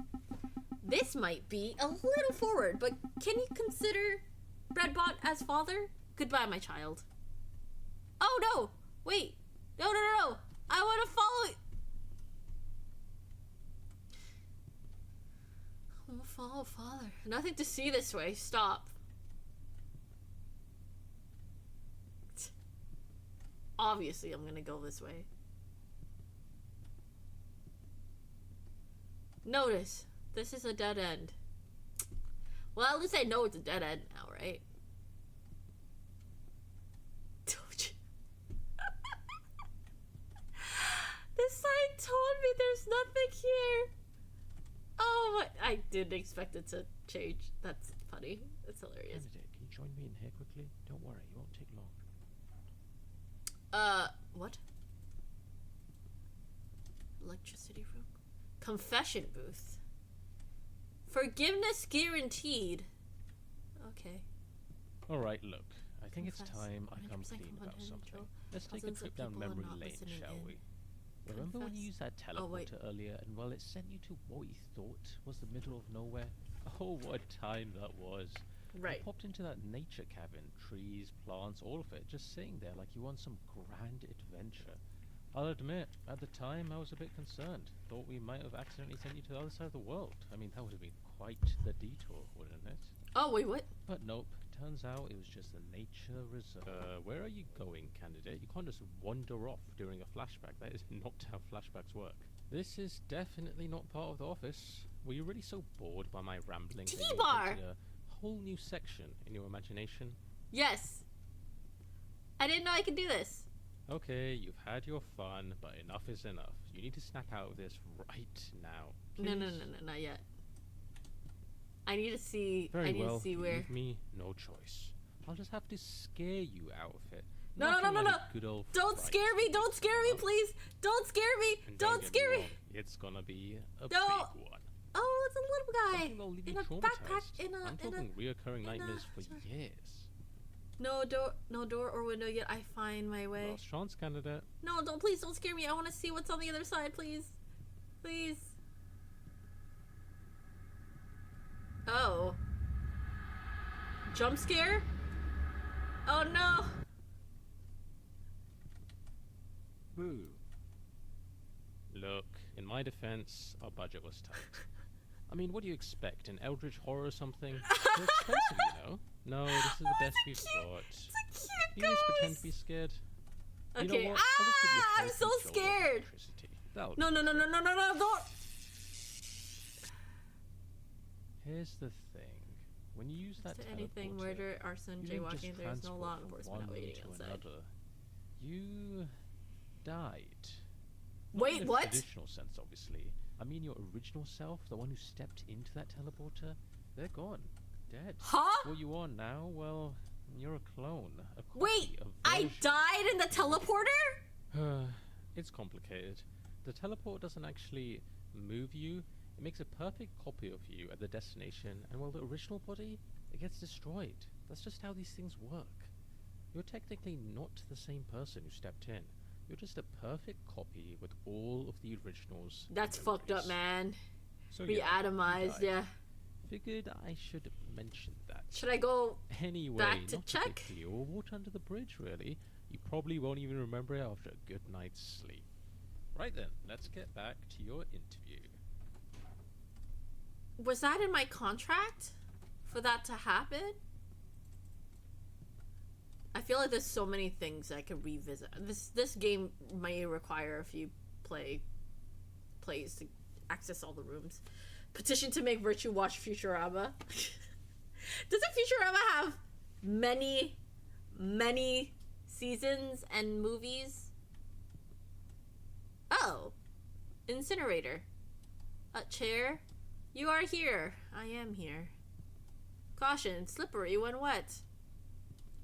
This might be a little forward, but can you consider Breadbot as father? Goodbye, my child. Oh, no! Wait! No! I want to follow you! I want to follow father. Nothing to see this way. Stop. Obviously, I'm gonna go this way. Notice, this is a dead end. Well, at least I know it's a dead end now, right? Told you. This sign told me there's nothing here. Oh, I didn't expect it to change. That's funny. That's hilarious. Candidate, can you join me in here quickly? Don't worry, it won't take long. What? Electricity room? Confession booth. Forgiveness guaranteed. Okay. Alright, look. I think it's Confess. time I come 100% clean about something. confidential. Let's take a Thousands of trip down people are memory not lane, listening shall in. we? Remember when you used that Oh, wait. teleporter earlier, and well, it sent you to what you thought was the middle of nowhere? Oh, what a time that was. Right. You popped into that nature cabin, trees, plants, all of it, just sitting there like you won some grand adventure. I'll admit, at the time I was a bit concerned. Thought we might have accidentally sent you to the other side of the world. I mean, that would have been quite the detour, wouldn't it? Oh, wait, what? But nope, turns out it was just a nature reserve. Where are you going, candidate? You can't just wander off during a flashback. That is not how flashbacks work. This is definitely not part of the office. Were you really so bored by my rambling that you T-bar! invented a whole new section in your imagination? Yes. I didn't know I could do this. Okay, you've had your fun, but enough is enough. You need to snap out of this right now. No, Please? not yet. I need to see. Very I need well. to see You where. leave me no choice. I'll just have to scare you out of it. No, Nothing no. like a good old Don't fright. scare me! Don't scare me, please! Don't scare me! And Don't get scare me! wrong, it's gonna be a No. big one. Oh, it's a little guy Something that'll leave in you a backpack. traumatized. I'm talking reoccurring nightmares for sorry. years. No door or window yet. I find my way. Last chance candidate. No, please don't scare me. I want to see what's on the other side, please. Please. Oh. Jump scare? Oh no. Boo. Look, in my defense, our budget was tight. I mean, what do you expect? An eldritch horror or something? They're expensive, you know? No, this is the best we've got. It's a cute You just pretend ghost. to be scared. Okay. You know what? I'll just give you I'm full so control of scared. electricity. That'll No, do the trick. don't. Here's the thing. When you use that To anything, teleporter, murder, arson, you didn't just jaywalking, there's no law transport from enforcement one waiting to outside. another. You died. Not Wait, in a what? traditional sense, obviously. I mean, your original self, the one who stepped into that teleporter, they're gone, dead. Huh? What you are now, well, you're a clone. A copy, Wait, a I version. died in the teleporter? It's complicated. The teleport doesn't actually move you. It makes a perfect copy of you at the destination, and while the original body, it gets destroyed. That's just how these things work. You're technically not the same person who stepped in. You're just a perfect copy with all of the originals. That's in fucked up, place. man. So yeah, you Re-atomized, died. yeah. Figured I should mention that. Should I go? Anyway, Back to not check? a big deal. Water under the bridge, really. You probably won't even remember it after a good night's sleep. Right then, let's get back to your interview. Was that in my contract for that to happen? I feel like there's so many things I could revisit. This game may require a few plays to access all the rooms. Petition to make Virtue watch Futurama. Doesn't Futurama have many seasons and movies? Oh, incinerator. Chair. You are here. I am here. Caution, slippery when wet.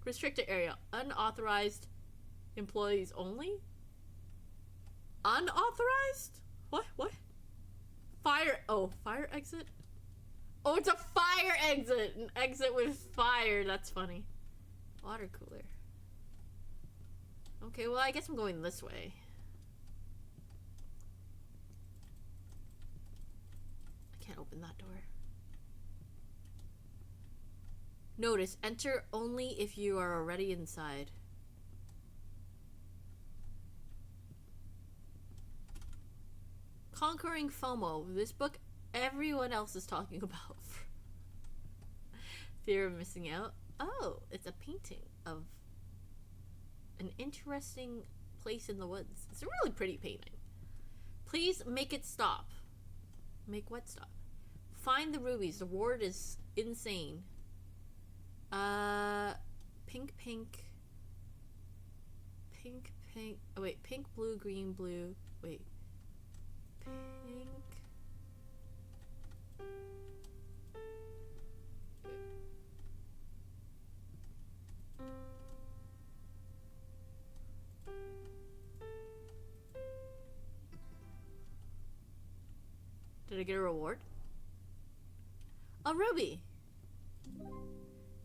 Restricted area. Unauthorized employees only? Unauthorized? What? Fire exit? Oh, it's a fire exit! An exit with fire. That's funny. Water cooler. Okay, well, I guess I'm going this way. I can't open that door. Notice, enter only if you are already inside. Conquering FOMO. This book everyone else is talking about. Fear of missing out. Oh, it's a painting of an interesting place in the woods. It's a really pretty painting. Please make it stop. Make what stop? Find the rubies. The ward is insane. Pink. Oh, wait. Pink, blue, green, blue. Wait. Pink. Did I get a reward? A ruby.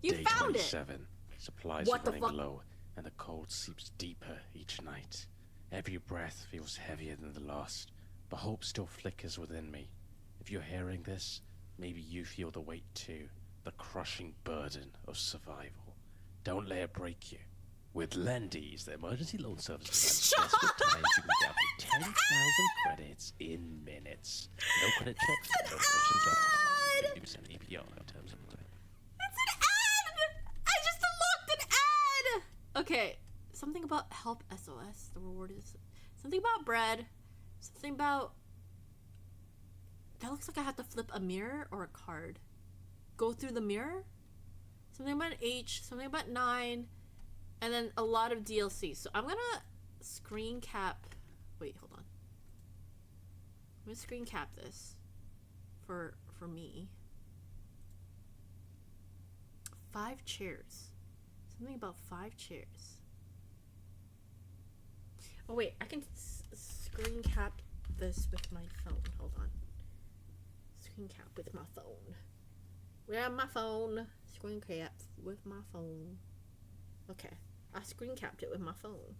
You Day found it. 27. Supplies What are the running fuck? low, and the cold seeps deeper each night. Every breath feels heavier than the last, but hope still flickers within me. If you're hearing this, maybe you feel the weight too, the crushing burden of survival. Don't let it break you. With Lendy's, the emergency loan service plan, desperate times you can get up to 10,000 credits in minutes. No credit checks, no questions asked. 50% APR in terms of credit. It's an ad! I just unlocked an ad! Okay, something about help SOS. The reward is something about bread. Something about... That looks like I have to flip a mirror or a card. Go through the mirror? Something about an H. Something about 9. And then a lot of DLC. So I'm gonna screen cap. Wait, hold on. I'm gonna screen cap this for me. 5 chairs. Something about 5 chairs. Oh wait, I can screen cap this with my phone. Hold on. Screen cap with my phone. Where my phone? Screen cap with my phone. Okay, I screen capped it with my phone.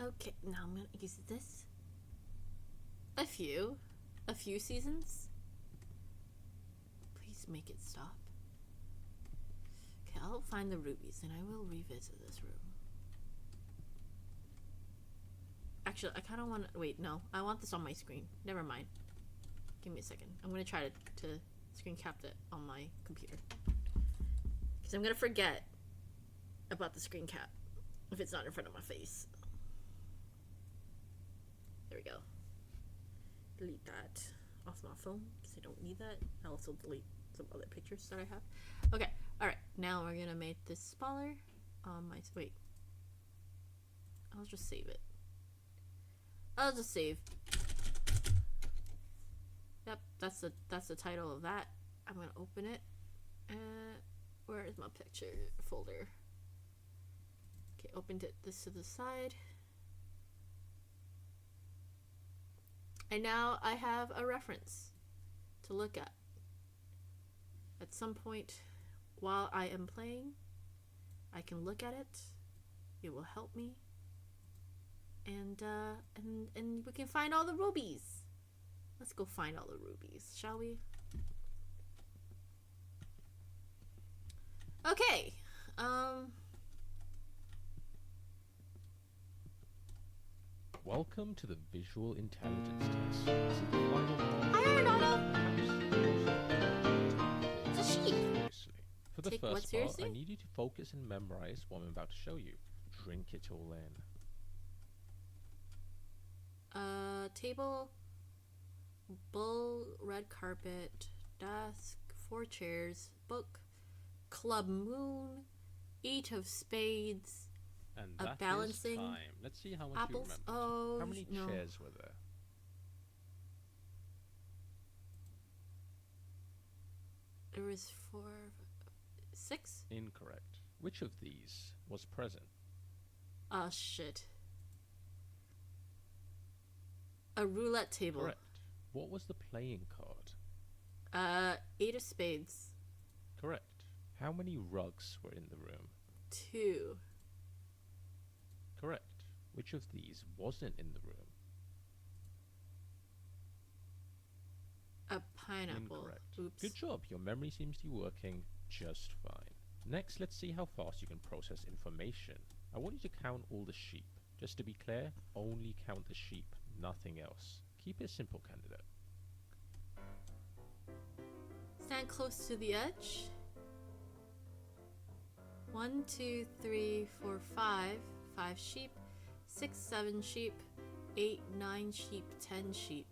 Okay, now I'm gonna use this. A few seasons. Please make it stop. Okay, I'll find the rubies and I will revisit this room. Actually, I kind of want to... Wait, no. I want this on my screen. Never mind. Give me a second. I'm going to try to screen cap it on my computer. Because I'm going to forget about the screen cap if it's not in front of my face. There we go. Delete that off my phone because I don't need that. I'll also delete some other pictures that I have. Okay. Alright. Now we're going to make this smaller on my... Wait. I'll just save it. I'll just save. Yep, that's the title of that. I'm gonna open it. Where is my picture folder? Okay, opened it this to the side. And now I have a reference to look at. At some point while I am playing, I can look at it. It will help me. And we can find all the rubies. Let's go find all the rubies, shall we? Okay. Welcome to the visual intelligence test. This is the final one. Hi, Arnado. It's a sheep. Seriously. For the Take what first part, seriously? I need you to focus and memorize what I'm about to show you. Drink it all in. Table, bull, red carpet, desk, 4 chairs, book, club moon, 8 of spades, And a that is balancing time. Let's see how much apples. you remember. Oh, How many no. chairs were there? There was 6. Incorrect. Which of these was present? Oh shit. A roulette table. Correct. What was the playing card? 8 of spades. Correct. How many rugs were in the room? 2. Correct. Which of these wasn't in the room? A pineapple. Incorrect. Oops. Good job. Your memory seems to be working just fine. Next, let's see how fast you can process information. I want you to count all the sheep. Just to be clear, only count the sheep, nothing else. Keep it simple, candidate. Stand close to the edge. 1, 2, 3, 4, 5. 5 sheep. 6, 7 sheep. 8, 9 sheep. 10 sheep.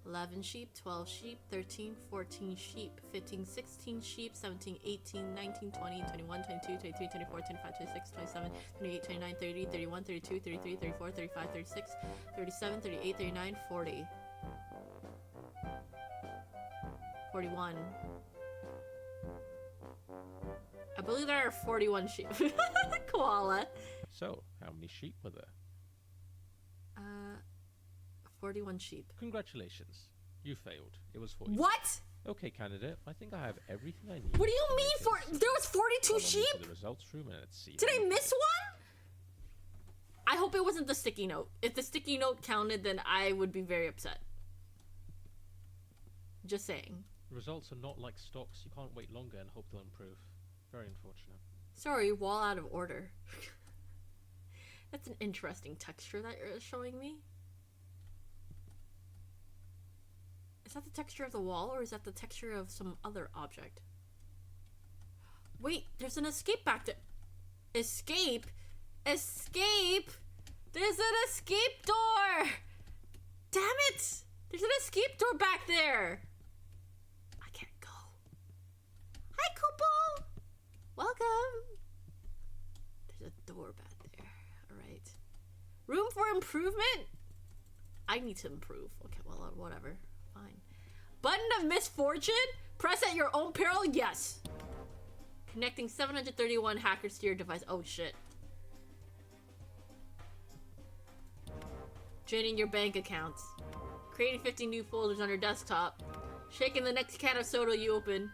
11 sheep, 12 sheep, 13, 14 sheep, 15, 16 sheep, 17, 18, 19, 20, 21, 22, 23, 24, 25, 26, 27, 28, 29, 30, 31, 32, 33, 34, 35, 36, 37, 38, 39, 40. 41. I believe there are 41 sheep. Koala. So, how many sheep were there? 41 sheep. Congratulations. You failed. It was 40. What? Okay, candidate. I think I have everything I need. What do you mean for? There was 42 Follow me sheep? to the results room and let's see. Did how I you miss did. one? I hope it wasn't the sticky note. If the sticky note counted, then I would be very upset. Just saying. Results are not like stocks. You can't wait longer and hope they'll improve. Very unfortunate. Sorry, wall out of order. That's an interesting texture that you're showing me. Is that the texture of the wall, or is that the texture of some other object? Wait, there's an escape back there. Escape? Escape? There's an escape door! Damn it! There's an escape door back there! I can't go. Hi, Kupo! Welcome! There's a door back there. Alright. Room for improvement? I need to improve. Okay, well, whatever. Fine. Button of misfortune? Press at your own peril? Yes. Connecting 731 hackers to your device. Oh, shit. Draining your bank accounts. Creating 50 new folders on your desktop. Shaking the next can of soda you open.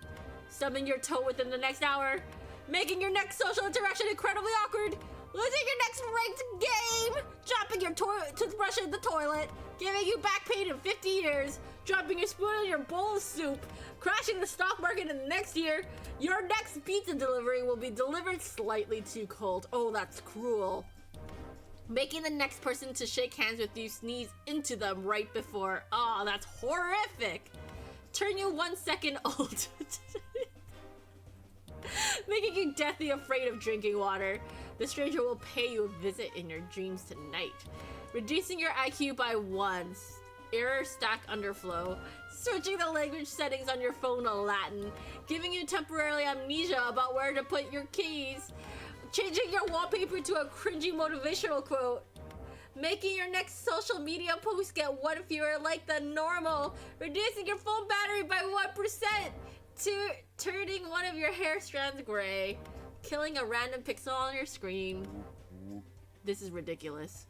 Stubbing your toe within the next hour. Making your next social interaction incredibly awkward. Losing your next ranked game. Dropping your toothbrush in the toilet. Giving you back pain in 50 years. Dropping your spoon in your bowl of soup. Crashing the stock market in the next year. Your next pizza delivery will be delivered slightly too cold. Oh, that's cruel. Making the next person to shake hands with you sneeze into them right before. Oh, that's horrific. Turn you 1 second old. Making you deathly afraid of drinking water. The stranger will pay you a visit in your dreams tonight. Reducing your IQ by 1. Error stack underflow. Switching the language settings on your phone to Latin. Giving you temporarily amnesia about where to put your keys. Changing your wallpaper to a cringy motivational quote. Making your next social media post get 1 fewer like the normal. Reducing your phone battery by 1%. Turning one of your hair strands gray. Killing a random pixel on your screen. This is ridiculous.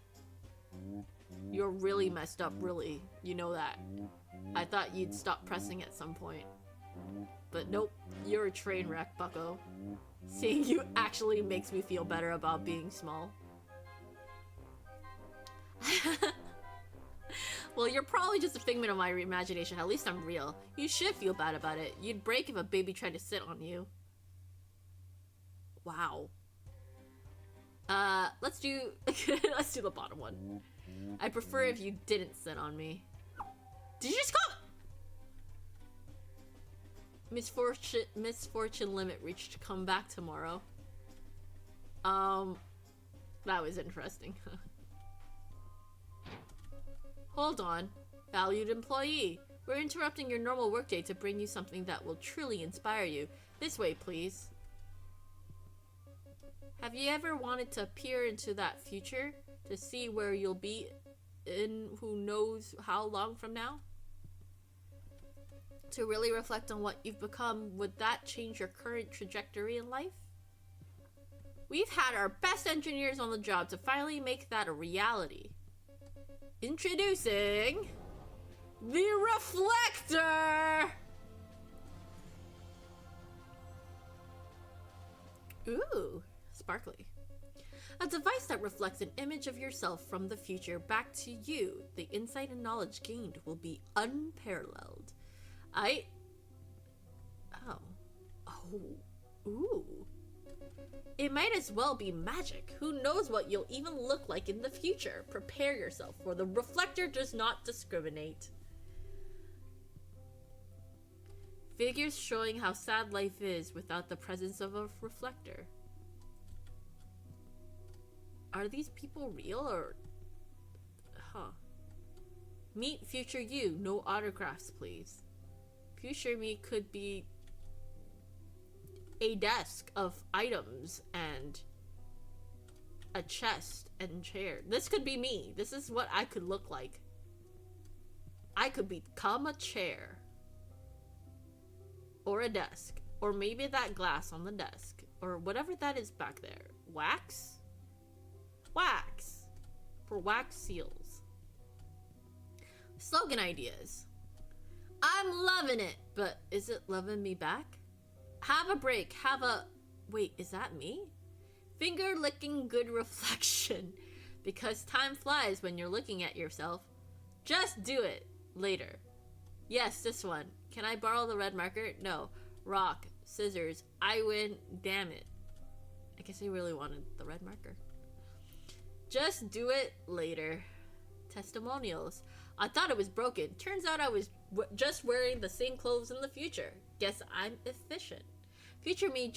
You're really messed up, really. You know that. I thought you'd stop pressing at some point. But nope, you're a train wreck, bucko. Seeing you actually makes me feel better about being small. Well, you're probably just a figment of my imagination. At least I'm real. You should feel bad about it. You'd break if a baby tried to sit on you. Wow. Let's do let's do the bottom one. I'd prefer if you didn't sit on me. Did you just go? Misfortune limit reached. Come back tomorrow. That was interesting. Hold on. Valued employee. We're interrupting your normal workday to bring you something that will truly inspire you. This way, please. Have you ever wanted to peer into that future? To see where you'll be in who knows how long from now? To really reflect on what you've become, would that change your current trajectory in life? We've had our best engineers on the job to finally make that a reality. Introducing the reflector! Ooh, sparkly. A device that reflects an image of yourself from the future back to you. The insight and knowledge gained will be unparalleled. Ooh. It might as well be magic. Who knows what you'll even look like in the future? Prepare yourself, for the reflector does not discriminate. Figures showing how sad life is without the presence of a reflector. Are these people real or... Huh. Meet future you. No autographs, please. Future me could be a desk of items and a chest and chair. This could be me. This is what I could look like. I could become a chair. Or a desk. Or maybe that glass on the desk. Or whatever that is back there. Wax? Wax. For wax seals. Slogan ideas. I'm loving it, but is it loving me back? Have a break. Wait, is that me? Finger licking good reflection. Because time flies when you're looking at yourself. Just do it. Later. Yes, this one. Can I borrow the red marker? No. Rock. Scissors. I win. Damn it. I guess I really wanted the red marker. Just do it later. Testimonials. I thought it was broken. Turns out I was just wearing the same clothes in the future. Guess I'm efficient. Future me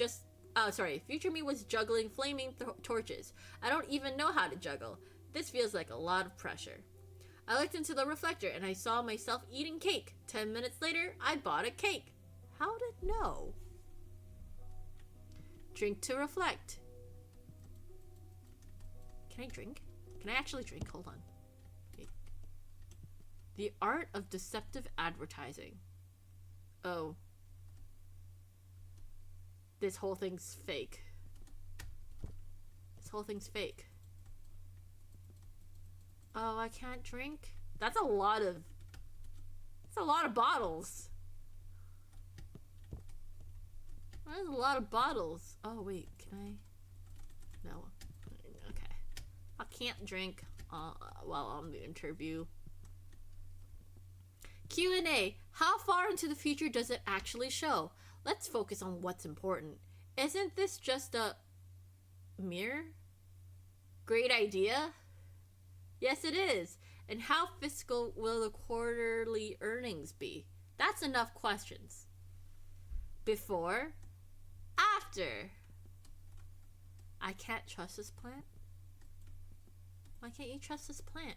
was juggling flaming torches. I don't even know how to juggle. This feels like a lot of pressure. I looked into the reflector and I saw myself eating cake. 10 minutes later, I bought a cake. How did know? Drink to reflect. Can I drink? Can I actually drink? Hold on. Okay. The art of deceptive advertising. Oh. This whole thing's fake. This whole thing's fake. Oh, I can't drink? That's a lot of... That's a lot of bottles. That's a lot of bottles. Oh, wait. Can I... No. Okay. I can't drink while on the interview. Q&A. How far into the future does it actually show? Let's focus on what's important. Isn't this just a mirror? Great idea? Yes, it is. And how fiscal will the quarterly earnings be? That's enough questions. Before? After? I can't trust this plant? Why can't you trust this plant?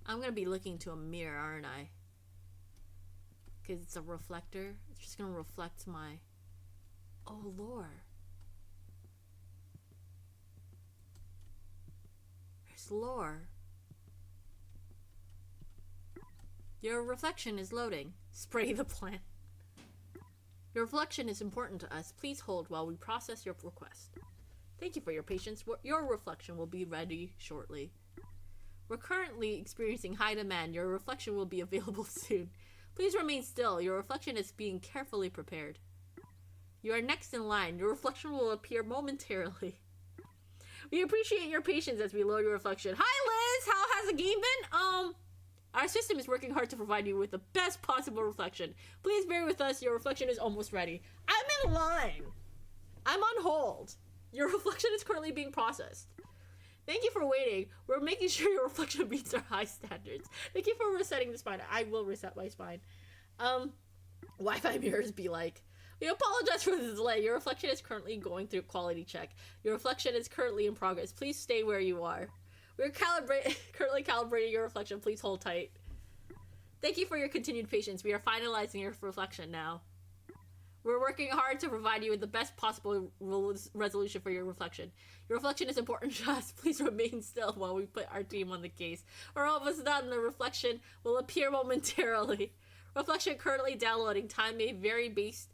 I'm gonna be looking to a mirror, aren't I? Because it's a reflector. It's just gonna reflect my... Oh, lore. There's lore. Your reflection is loading. Spray the plant. Your reflection is important to us. Please hold while we process your request. Thank you for your patience. Your reflection will be ready shortly. We're currently experiencing high demand. Your reflection will be available soon. Please remain still. Your reflection is being carefully prepared. You are next in line. Your reflection will appear momentarily. We appreciate your patience as we load your reflection. Hi, Liz! How has the game been? Our system is working hard to provide you with the best possible reflection. Please bear with us. Your reflection is almost ready. I'm in line. I'm on hold. Your reflection is currently being processed. Thank you for waiting. We're making sure your reflection meets our high standards. Thank you for resetting the spine. I will reset my spine. Wi-Fi mirrors be like, we apologize for the delay. Your reflection is currently going through quality check. Your reflection is currently in progress. Please stay where you are. We're currently calibrating your reflection. Please hold tight. Thank you for your continued patience. We are finalizing your reflection now. We're working hard to provide you with the best possible resolution for your reflection. Your reflection is important to us. Please remain still while we put our team on the case. We're almost done. The reflection will appear momentarily. Reflection currently downloading. Time may vary based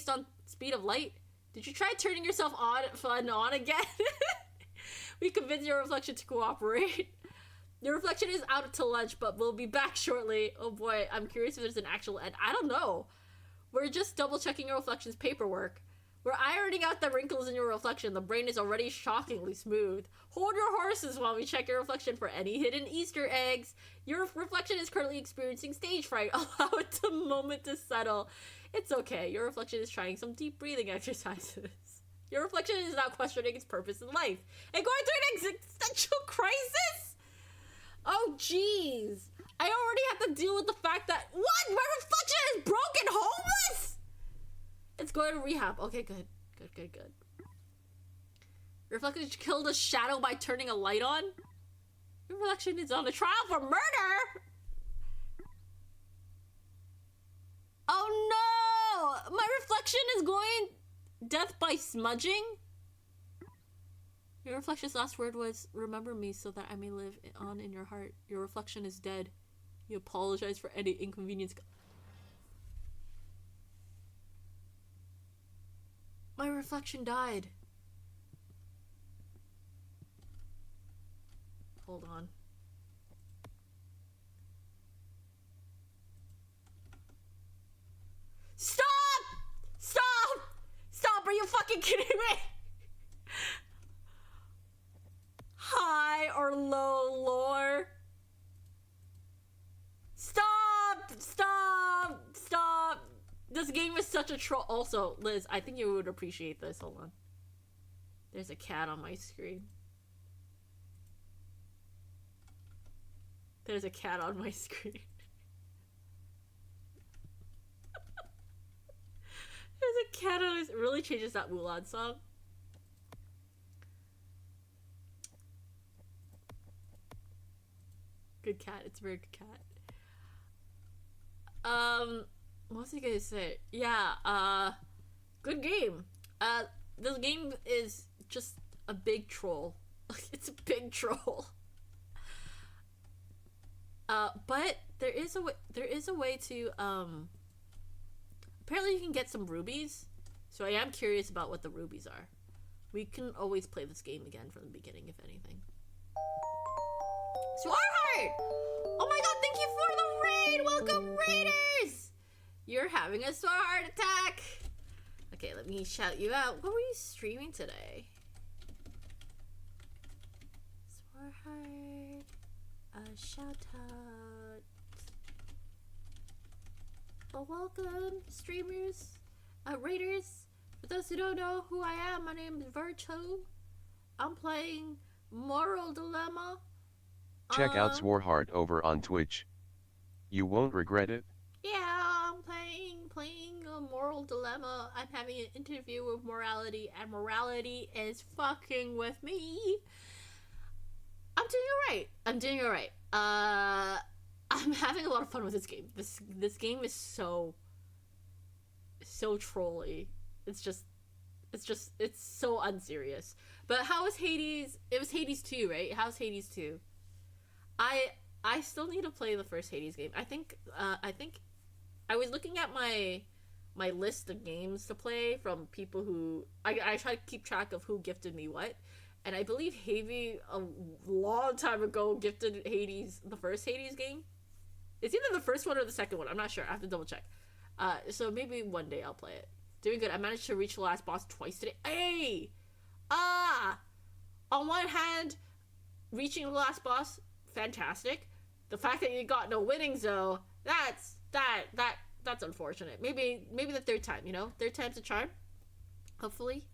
on speed of light. Did you try turning yourself on again? We convinced your reflection to cooperate. Your reflection is out to lunch, but we'll be back shortly. Oh boy, I'm curious if there's an actual end. I don't know. We're just double checking your reflection's paperwork. We're ironing out the wrinkles in your reflection. The brain is already shockingly smooth. Hold your horses while we check your reflection for any hidden Easter eggs. Your reflection is currently experiencing stage fright. Allow it a moment to settle. It's okay. Your reflection is trying some deep breathing exercises. Your reflection is now questioning its purpose in life and going through an existential crisis? Oh, jeez. I already have to deal with the fact that, what? My reflection is broken homeless? It's going to rehab. Okay, good. Good. Your reflection killed a shadow by turning a light on? Your reflection is on a trial for murder? Oh no! My reflection is going death by smudging? Your reflection's last word was, remember me so that I may live on in your heart. Your reflection is dead. You apologize for any inconvenience. My reflection died. Hold on. Stop! Stop! Stop! Are you fucking kidding me? High or low lore? Stop! This game is such a troll. Also, Liz, I think you would appreciate this. Hold on. There's a cat on my screen. There's a cat on my screen. There's a cat on my... It really changes that Mulan song. Good cat. It's a very good cat. What was I gonna say? Yeah, good game. This game is just a big troll. It's a big troll. But there is a way to, apparently you can get some rubies. So I am curious about what the rubies are. We can always play this game again from the beginning, if anything. Swarheart! Oh my god, thank you for the raid! Welcome, raiders! You're having a Swarheart attack! Okay, let me shout you out. What were you streaming today? Swarheart, a shout out. Well, welcome, streamers, raiders. For those who don't know who I am, my name is Virtuo. I'm playing Moral Dilemma. Check out Swarheart over on Twitch. You won't regret it. Yeah, I'm playing a Moral Dilemma. I'm having an interview with Morality, and Morality is fucking with me. I'm doing alright. I'm having a lot of fun with this game. This game is so trolly. It's so unserious. But how was Hades? It was Hades 2, right? How's Hades 2? I still need to play the first Hades game. I think I was looking at my list of games to play from people who I try to keep track of who gifted me what, and I believe Havy a long time ago gifted Hades, the first Hades game. It's either the first one or the second one. I'm not sure. I have to double check. So maybe one day I'll play it. Doing good. I managed to reach the last boss twice today. Hey! On one hand, reaching the last boss, fantastic. The fact that you got no winnings though, that's unfortunate. Maybe the third time, you know? Third time's a charm. Hopefully.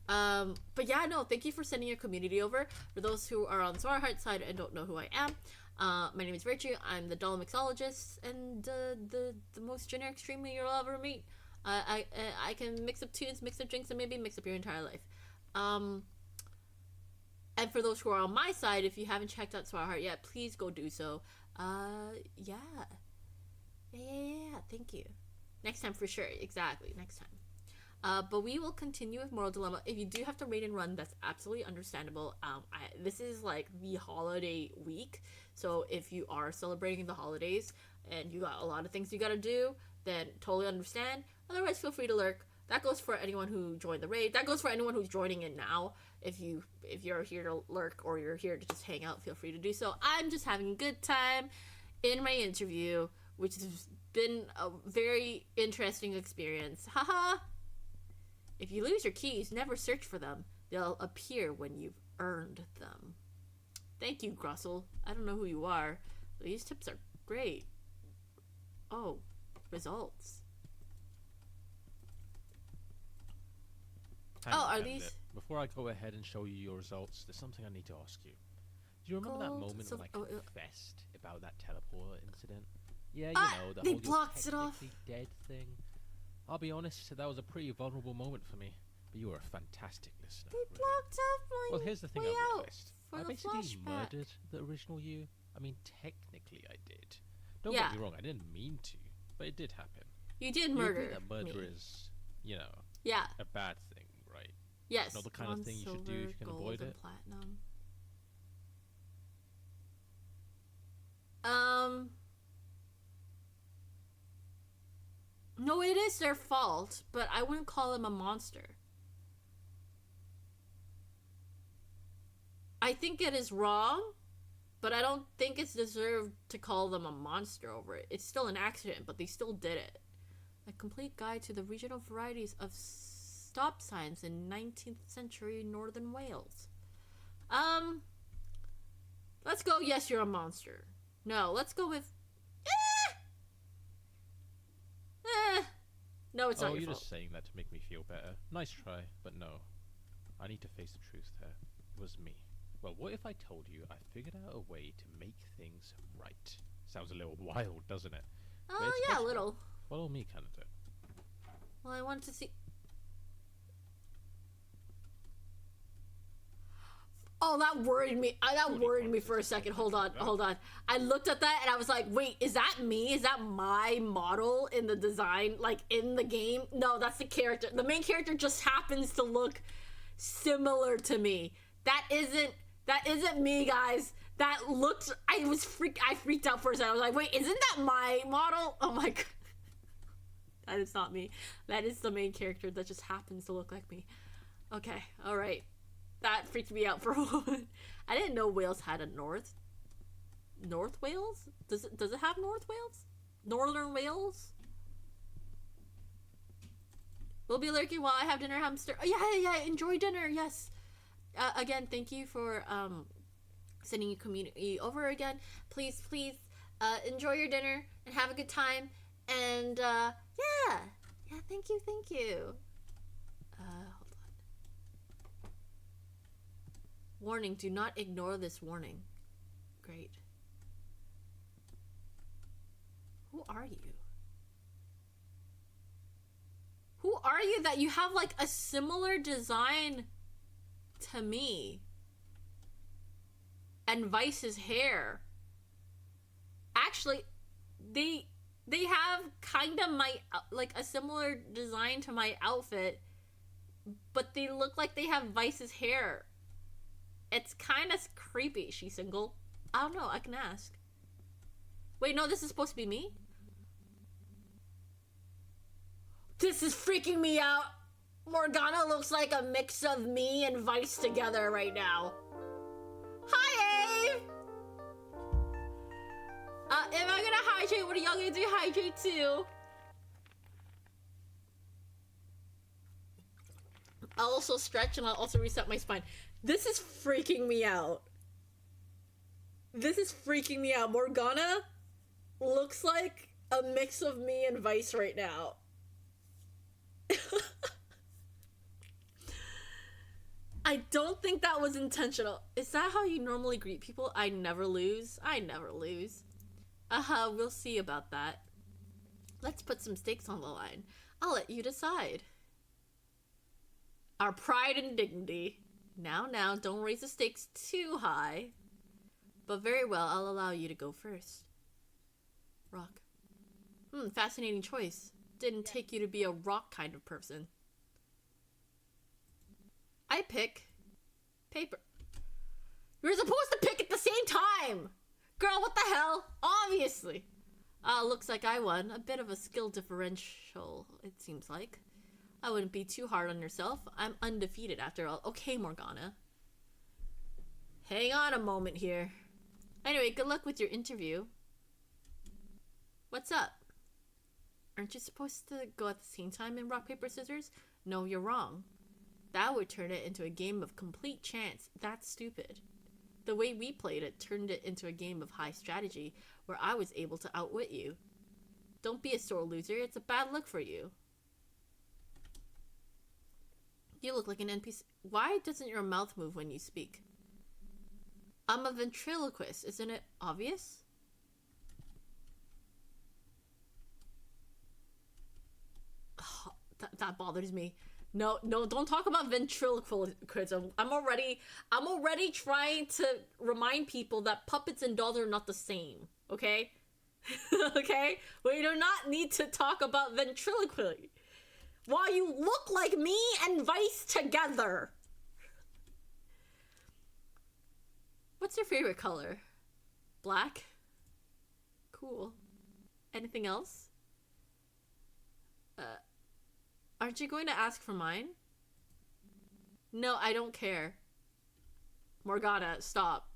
But yeah, no, thank you for sending your community over. For those who are on Swarheart's side and don't know who I am, my name is Virtue. I'm the doll mixologist and the most generic streamer you'll ever meet. I can mix up tunes, mix up drinks, and maybe mix up your entire life. And for those who are on my side, if you haven't checked out Swarheart yet, please go do so. Yeah. Thank you. Next time for sure. Exactly. Next time. But we will continue with Moral Dilemma. If you do have to raid and run, that's absolutely understandable. This is like the holiday week, so if you are celebrating the holidays and you got a lot of things you gotta do, then totally understand. Otherwise, feel free to lurk. That goes for anyone who joined the raid. That goes for anyone who's joining in now. If you're here to lurk or you're here to just hang out, feel free to do so. I'm just having a good time in my interview, which has been a very interesting experience. Haha. If you lose your keys, never search for them. They'll appear when you've earned them. Thank you, Grussel. I don't know who you are, but these tips are great. Oh, results. Are these... Before I go ahead and show you your results, there's something I need to ask you. Do you remember that moment when I confessed about that teleporter incident? Yeah, you know, the whole blocked it off. Dead thing. I'll be honest, that was a pretty vulnerable moment for me. But you were a fantastic listener. They blocked off my Well, here's the thing way I out realized. for I the basically flashback. murdered the original you. I mean, technically I did. Don't get me wrong, I didn't mean to, but it did happen. You did You murder agree that murder me. is, you know, Yeah. a bad thing, right? Yes. Not the kind of thing you should do if you can gold, avoid and it. platinum. No, it is their fault, but I wouldn't call him a monster. I think it is wrong, but I don't think it's deserved to call them a monster over it. It's still an accident, but they still did it. A complete guide to the regional varieties of stop signs in 19th century northern Wales. Let's go, yes, you're a monster. No, let's go with... No, it's not Oh, your you're fault. just saying that to make me feel better. Nice try, but no. I need to face the truth there. It was me. Well, what if I told you I figured out a way to make things right? Sounds a little wild, doesn't it? But Oh, it's yeah, a possible. little. Follow me, kind of. Well, I wanted to see... Oh, that worried me. That worried me for a second. Hold on. I looked at that and I was like, wait, is that me? Is that my model in the design, like in the game? No, that's the character. The main character just happens to look similar to me. That isn't me, guys. That looked, I freaked out for a second. I was like, wait, isn't that my model? Oh my god. That is not me. That is the main character that just happens to look like me. Okay, alright. That freaked me out for a moment. I didn't know Wales had a North Wales? Does it have North Wales? Northern Wales? We'll be lurking while I have dinner, hamster. Oh, yeah, enjoy dinner, yes. Again, thank you for sending your community over again. Please, enjoy your dinner and have a good time. And, yeah, thank you. Hold on. Warning, do not ignore this warning. Great. Who are you? Who are you that you have, like, a similar design to me? And Vice's hair. Actually, they have kind of my, like, a similar design to my outfit, but they look like they have Vice's hair. It's kind of creepy. She's single? I don't know. I can ask. Wait, no, this is supposed to be me? This is freaking me out. Morgana looks like a mix of me and Vice together right now. Hi, Ave! If I'm gonna hydrate, what are y'all gonna do? Hydrate too. I'll also stretch and I'll also reset my spine. This is freaking me out. Morgana looks like a mix of me and Vice right now. I don't think that was intentional. Is that how you normally greet people? I never lose. We'll see about that. Let's put some stakes on the line. I'll let you decide. Our pride and dignity. Now, don't raise the stakes too high. But very well, I'll allow you to go first. Rock. Fascinating choice. Didn't take you to be a rock kind of person. I pick paper. You're supposed to pick at the same time! Girl, what the hell? Obviously. Looks like I won. A bit of a skill differential, it seems like. I wouldn't be too hard on yourself. I'm undefeated after all. Okay, Morgana. Hang on a moment here. Anyway, good luck with your interview. What's up? Aren't you supposed to go at the same time in rock, paper, scissors? No, you're wrong. That would turn it into a game of complete chance. That's stupid. The way we played it turned it into a game of high strategy, where I was able to outwit you. Don't be a sore loser. It's a bad look for you. You look like an NPC. Why doesn't your mouth move when you speak? I'm a ventriloquist. Isn't it obvious? Oh, that bothers me. No, don't talk about ventriloquism. I'm already trying to remind people that puppets and dolls are not the same, okay? Okay? We do not need to talk about ventriloquism while you look like me and Vice together. What's your favorite color? Black? Cool. Anything else? Aren't you going to ask for mine? No, I don't care. Morgana, stop.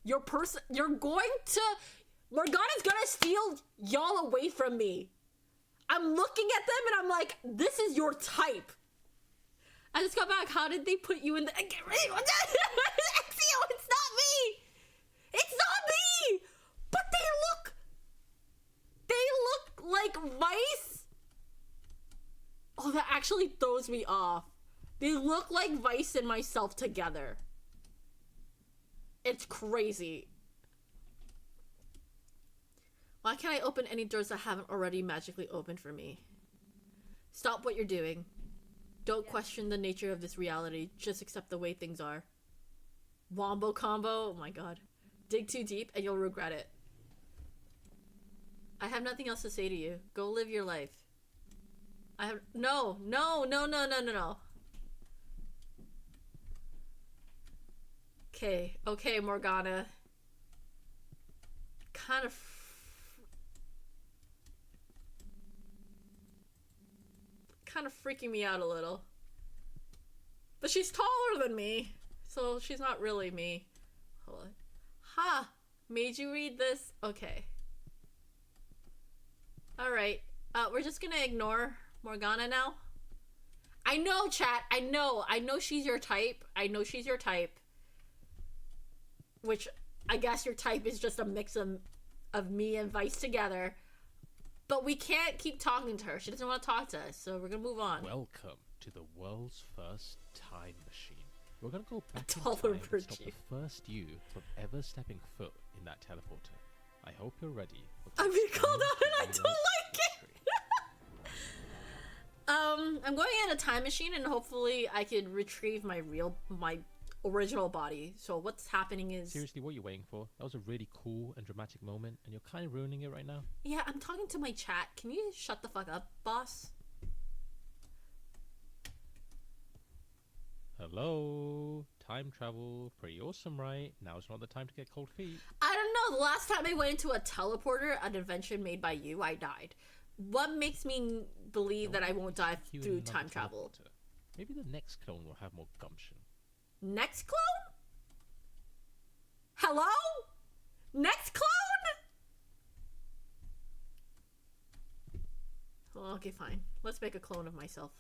You're going to... Morgana's gonna steal y'all away from me. I'm looking at them and I'm like, this is your type. I just got back. How did they put you in the... Exio, it's not me! It's not me! But they look like Vice. Oh, that actually throws me off. They look like Vice and myself together. It's crazy. Why can't I open any doors that haven't already magically opened for me? Stop what you're doing. Don't question the nature of this reality. Just accept the way things are. Wombo combo. Oh my god. Dig too deep and you'll regret it. I have nothing else to say to you. Go live your life. I have no. Okay, Morgana. Kind of freaking me out a little. But she's taller than me, so she's not really me. Hold on. Ha! Made you read this? Okay. Alright. We're just gonna ignore Morgana now. I know, chat. I know she's your type. Which, I guess your type is just a mix of me and Vice together. But we can't keep talking to her. She doesn't want to talk to us, so we're gonna move on. Welcome to the world's first time machine. We're gonna go back in taller time and Virtue. stop the first you from ever stepping foot in that teleporter. I hope you're ready. I'm being called out and I don't like it! I'm going in a time machine and hopefully I can retrieve my original body. So what's happening is... Seriously, what are you waiting for? That was a really cool and dramatic moment, and you're kind of ruining it right now. Yeah, I'm talking to my chat. Can you shut the fuck up, boss? Hello? Time travel. Pretty awesome, right? Now's not the time to get cold feet. I don't know. The last time I went into a teleporter, an invention made by you, I died. What makes me believe that I won't die through time travel? Maybe the next clone will have more gumption. Next clone? Hello? Next clone? Oh, okay, fine. Let's make a clone of myself.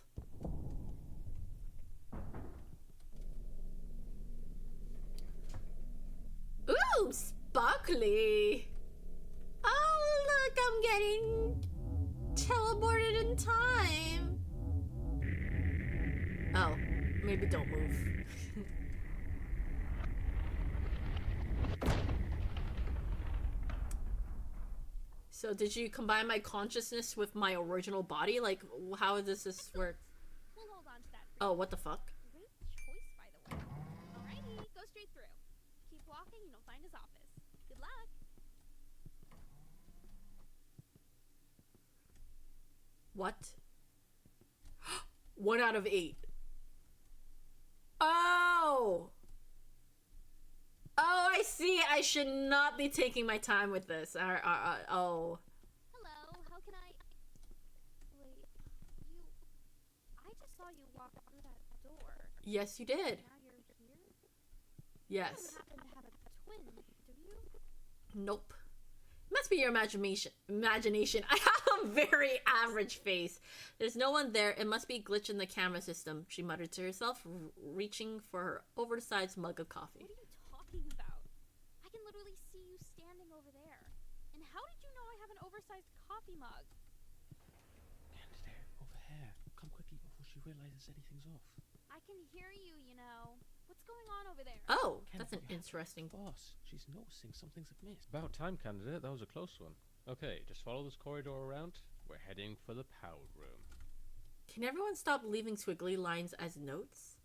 Ooh, sparkly. Oh, look, I'm getting teleported in time. Oh, maybe don't move. So did you combine my consciousness with my original body? Like, how does this work? We'll hold on to that. Oh, what the fuck? Great choice, by the way. Alrighty, go straight through. Keep walking and you'll find his office. Good luck. What? 1 out of 8. Oh! Oh, I see. I should not be taking my time with this. Oh. Hello, how can I... Wait, I just saw you walk through that door. Yes, you did. Now you're here? Yes. You don't happen to have a twin, do you? Nope. Must be your imagination. I have a very average face. There's no one there. It must be a glitch in the camera system, she muttered to herself, reaching for her oversized mug of coffee. What are you talking about? I can literally see you standing over there. And how did you know I have an oversized coffee mug? Candida, over here. Come quickly before she realizes anything's off. I can hear you, you know. What's going on over there? Oh, Candida, that's an interesting... Boss, she's noticing something's amiss. About time, candidate. That was a close one. Okay, just follow this corridor around. We're heading for the power room. Can everyone stop leaving squiggly lines as notes?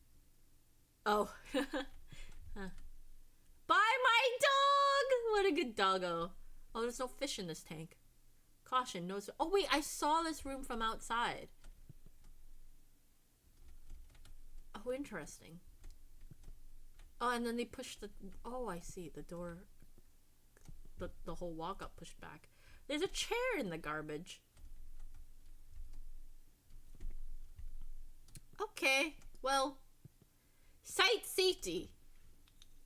Oh. Huh. Bye, my dog! What a good doggo. Oh, there's no fish in this tank. Caution, no... Oh, wait, I saw this room from outside. Oh, interesting. Oh, and then they pushed the... Oh, I see. The door... The whole wall got pushed back. There's a chair in the garbage. Okay, well... Site safety.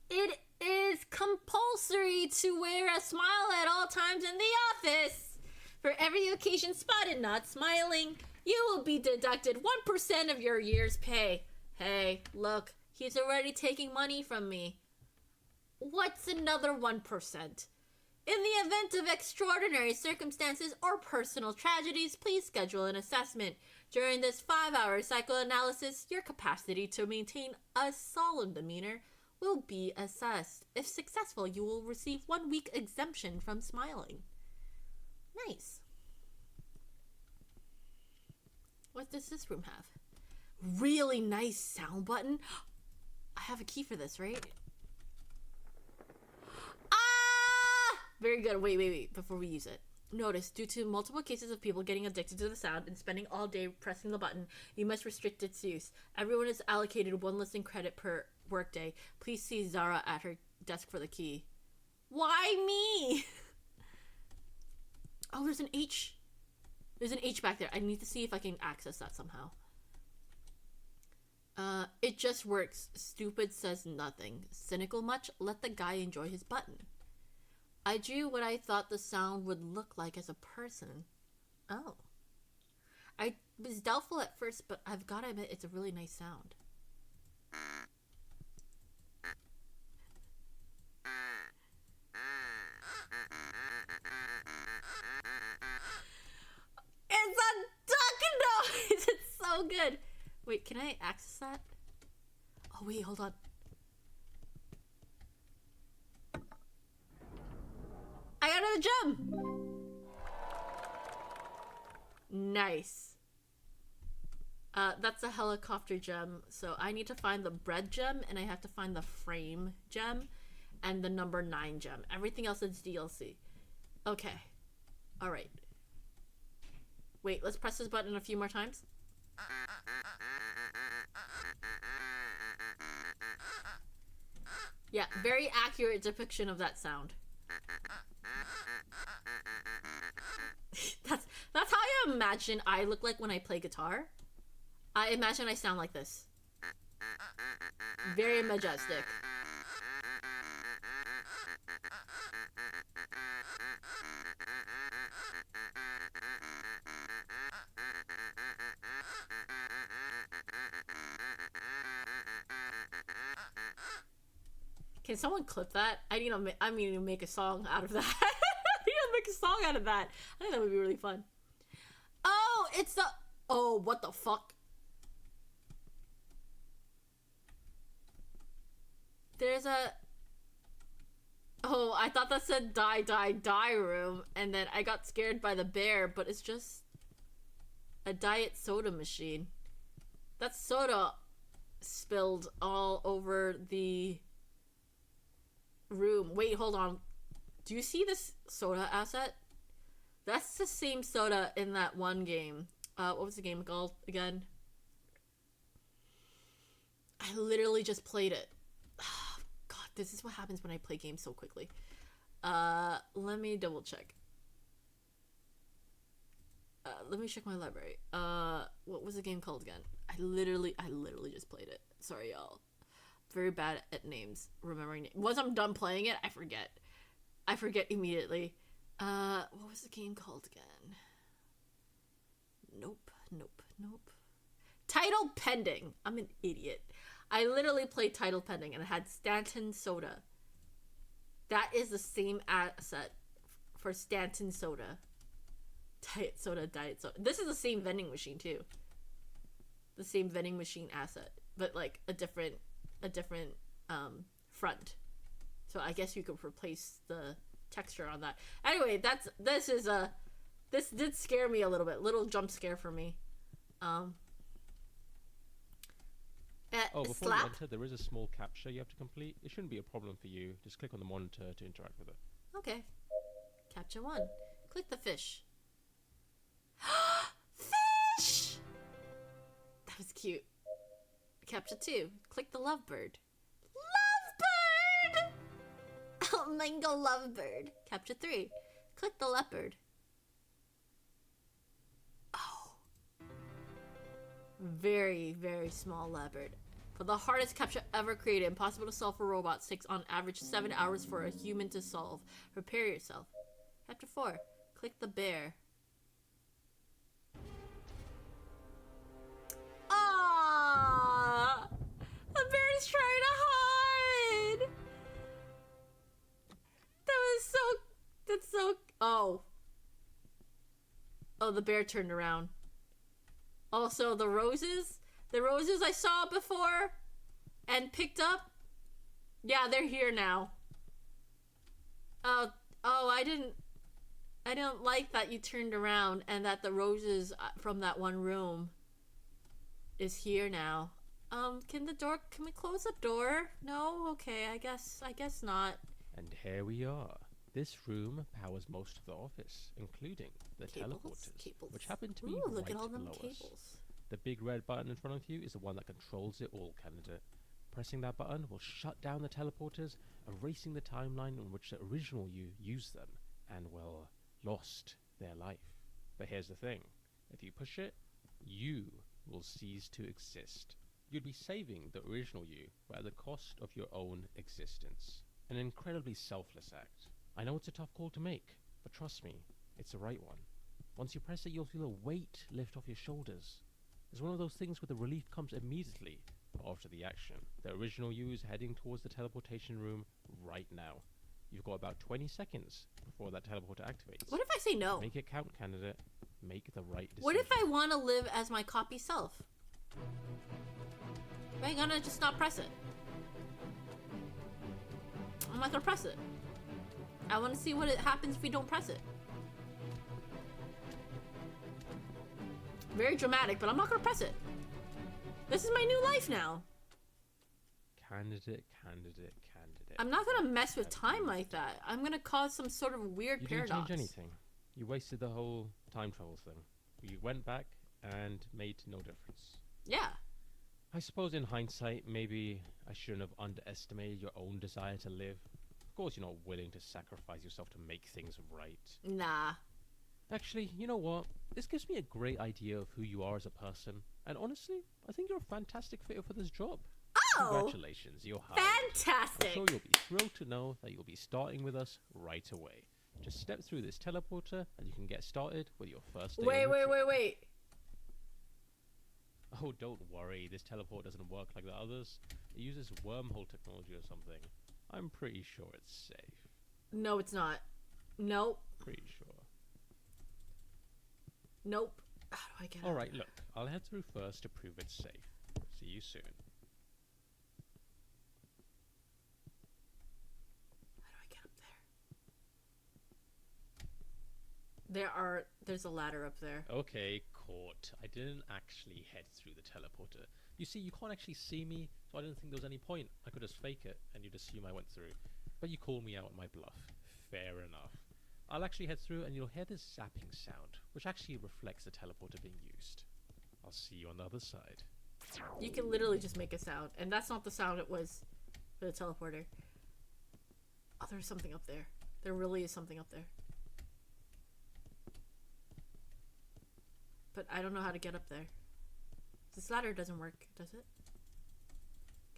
It is compulsory to wear a smile at all times in the office. For every occasion spotted not smiling, you will be deducted 1% of your year's pay. Hey, look, he's already taking money from me. What's another 1%? In the event of extraordinary circumstances or personal tragedies, please schedule an assessment. During this 5-hour psychoanalysis, your capacity to maintain a solemn demeanor will be assessed. If successful, you will receive 1 week exemption from smiling. Nice. What does this room have? Really nice sound button. I have a key for this, right? Very good. Wait. Before we use it. Notice, due to multiple cases of people getting addicted to the sound and spending all day pressing the button, you must restrict its use. Everyone is allocated 1 listening credit per workday. Please see Zara at her desk for the key. Why me? Oh, there's an H. There's an H back there. I need to see if I can access that somehow. It just works. Stupid says nothing. Cynical much? Let the guy enjoy his button. I drew what I thought the sound would look like as a person. Oh. I was doubtful at first, but I've got to admit it's a really nice sound. It's a duck noise! It's so good! Wait, can I access that? Oh wait, hold on. I got another gem! Nice. That's a helicopter gem. So I need to find the bread gem, and I have to find the frame gem, and the number 9 gem. Everything else is DLC. Okay. Alright. Wait, let's press this button a few more times. Yeah, very accurate depiction of that sound. That's how I imagine I look like when I play guitar. I imagine I sound like this. Very majestic. Can someone clip that? I need to make a song out of that. I need to make a song out of that. I think that would be really fun. Oh, it's the... Oh, what the fuck? There's a... Oh, I thought that said die, die, die room. And then I got scared by the bear, but it's just a diet soda machine. That soda spilled all over the room. Wait, hold on. Do you see this soda asset? That's the same soda in that one game. What was the game called again? I literally just played it. Oh, God, this is what happens when I play games so quickly. Let me double check. Let me check my library. What was the game called again? I literally just played it. Sorry, y'all. Very bad at names. Remembering names. Once I'm done playing it, I forget. I forget immediately. What was the game called again? Nope. Title pending. I'm an idiot. I literally played title pending and it had Stanton Soda. That is the same asset for Stanton Soda. Diet soda. This is the same vending machine too. The same vending machine asset, but like a different front. So I guess you could replace the texture on that. Anyway, this did scare me a little bit. Little jump scare for me. Before you enter, there is a small captcha you have to complete. It shouldn't be a problem for you. Just click on the monitor to interact with it. Okay. Captcha 1. Click the fish. Fish! That was cute. Captcha 2. Click the lovebird. Lovebird! Oh, mango lovebird. Captcha 3. Click the leopard. Oh. Very, very small leopard. For the hardest captcha ever created, impossible to solve for robots, takes on average 7 hours for a human to solve. Prepare yourself. Captcha 4. Click the bear. Ah! The bear is trying to hide! That's so... Oh. Oh, the bear turned around. Also, the roses I saw before and picked up, yeah, they're here now. I didn't like that you turned around and that the roses from that one room is here now. Can we close the door? No? Okay, I guess not. And here we are. This room powers most of the office, including the teleporters, which happen to be Ooh, look right at all them below us. cables. The big red button in front of you is the one that controls it all, candidate. Pressing that button will shut down the teleporters, erasing the timeline in which the original you used them and, well, lost their life. But here's the thing. If you push it, you will cease to exist. You'd be saving the original you, but at the cost of your own existence. An incredibly selfless act. I know it's a tough call to make, but trust me, it's the right one. Once you press it, you'll feel a weight lift off your shoulders. It's one of those things where the relief comes immediately after the action. The original you is heading towards the teleportation room right now. You've got about 20 seconds before that teleporter activates. What if I say no? Make it count, candidate. Make the right decision. What if I want to live as my copy self? Am I gonna just not press it? I'm not gonna press it. I want to see what happens if we don't press it. Very dramatic, but I'm not gonna press it. This is my new life now. Candidate. I'm not gonna mess with time like that. I'm gonna cause some sort of weird You paradox. didn't change anything. You wasted the whole time travel thing. You went back and made no difference. Yeah. I suppose in hindsight, maybe I shouldn't have underestimated your own desire to live. Of course you're not willing to sacrifice yourself to make things right. Nah. Actually, you know what? This gives me a great idea of who you are as a person. And honestly, I think you're a fantastic fit for this job. Oh! Congratulations, you're hired. I'm Fantastic! sure you'll be thrilled to know that you'll be starting with us right away. Just step through this teleporter and you can get started with your first day. Wait. Oh, don't worry. This teleport doesn't work like the others. It uses wormhole technology or something. I'm pretty sure it's safe. No, it's not. Nope. Pretty sure. Nope. How do I get out? Alright, look. I'll head through first to prove it's safe. See you soon. How do I get up there? There's a ladder up there. Okay, caught. I didn't actually head through the teleporter. You see, you can't actually see me, so I didn't think there was any point. I could just fake it, and you'd assume I went through. But you called me out on my bluff. Fair enough. I'll actually head through, and you'll hear this zapping sound, which actually reflects the teleporter being used. I'll see you on the other side. You can literally just make a sound, and that's not the sound it was for the teleporter. Oh, there's something up there. There really is something up there. But I don't know how to get up there. This ladder doesn't work, does it?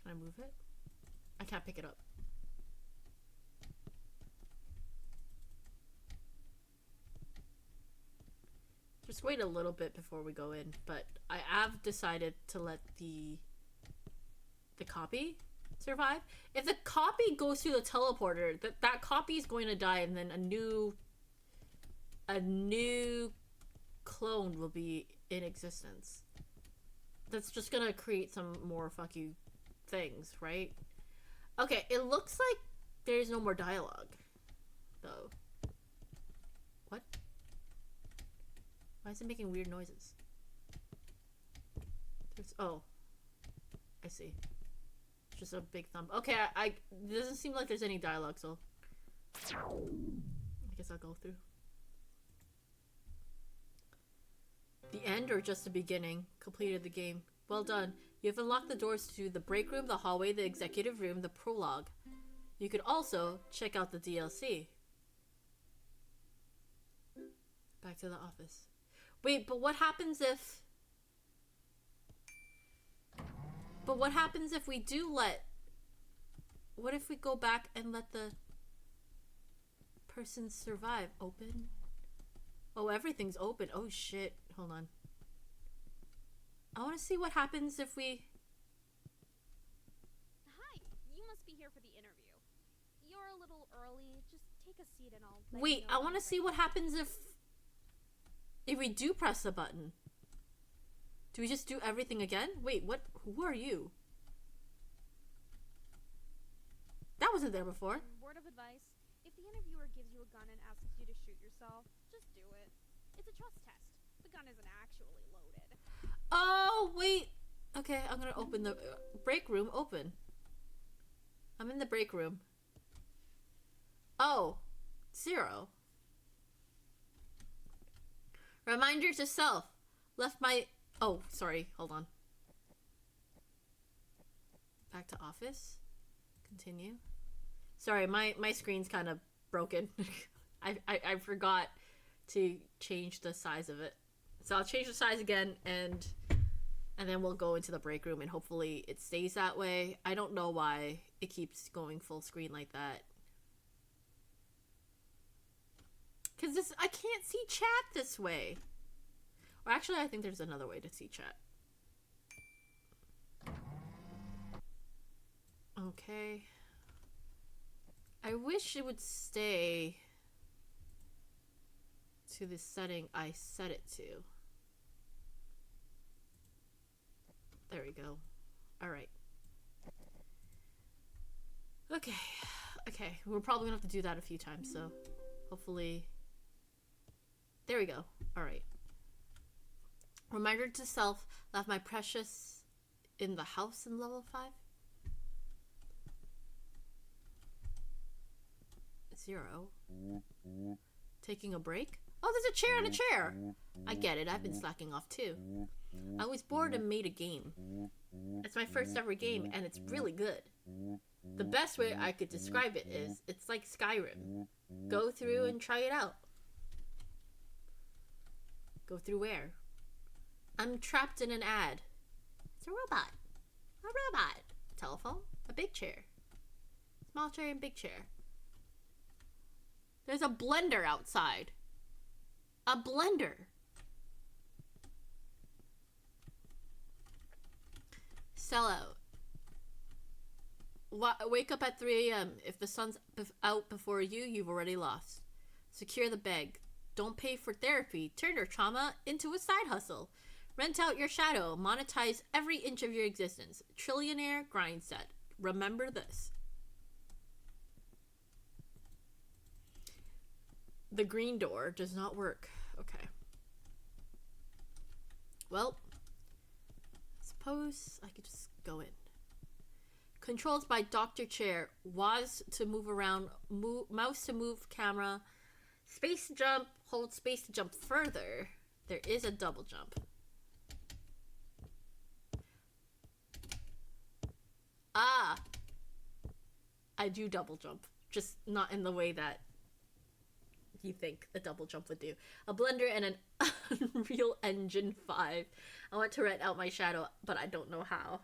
Can I move it? I can't pick it up. Just wait a little bit before we go in, but I have decided to let the copy survive. If the copy goes through the teleporter, that copy is going to die, and then a new clone will be in existence. That's just gonna create some more fuck you things, right? Okay, it looks like there's no more dialogue, though. What? Why is it making weird noises? Oh, I see. It's just a big thumb. Okay, it doesn't seem like there's any dialogue, so I guess I'll go through. The end or just the beginning? Completed the game. Well done. You have unlocked the doors to the break room, the hallway, the executive room, the prologue. You could also check out the DLC. Back to the office. Wait, but what happens if... But what happens if we do let... What if we go back and let the person survive? Open? Oh, everything's open. Oh, shit. Hold on. I want to see what happens if we... Hi, you must be here for the interview. You're a little early. Just take a seat and I'll... let Wait, you know I want to see what happens if we do press the button. Do we just do everything again? Wait, what? Who are you? That wasn't there before. Word of advice, if the interviewer gives you a gun and asks you to shoot yourself, just do it. It's a trust test. The gun isn't actually loaded. Oh, wait. Okay, I'm gonna open the break room. Open. I'm in the break room. Oh. 0. Reminder to self. Left my... Oh, sorry. Hold on. Back to office. Continue. Sorry, my screen's kind of broken. I forgot to change the size of it. So I'll change the size again, and then we'll go into the break room, and hopefully it stays that way. I don't know why it keeps going full screen like that. Because I can't see chat this way. Or actually, I think there's another way to see chat. Okay. I wish it would stay to the setting I set it to. There we go. Alright. Okay. Okay. We're probably gonna have to do that a few times, so hopefully... There we go. Alright. Reminder to self, left my precious in the house in level 5. 0. Taking a break? Oh, there's a chair and a chair! I get it, I've been slacking off too. I was bored and made a game. It's my first ever game, and it's really good. The best way I could describe it is, it's like Skyrim. Go through and try it out. Go through where? I'm trapped in an ad. It's a robot. A robot. Telephone. A big chair. Small chair and big chair. There's a blender outside. A blender. Sellout. Wake up at 3 a.m. If the sun's out before you, you've already lost. Secure the bag. Don't pay for therapy. Turn your trauma into a side hustle. Rent out your shadow. Monetize every inch of your existence. Trillionaire grind set. Remember this. The green door does not work. Okay. Well, I suppose I could just go in. Controls by Dr. Chair. WAS to move around. Mouse to move camera. Space to jump. Hold space to jump further. There is a double jump. Ah! I do double jump. Just not in the way that you think a double jump would do. A blender and an Unreal Engine 5. I want to rent out my shadow, but I don't know how.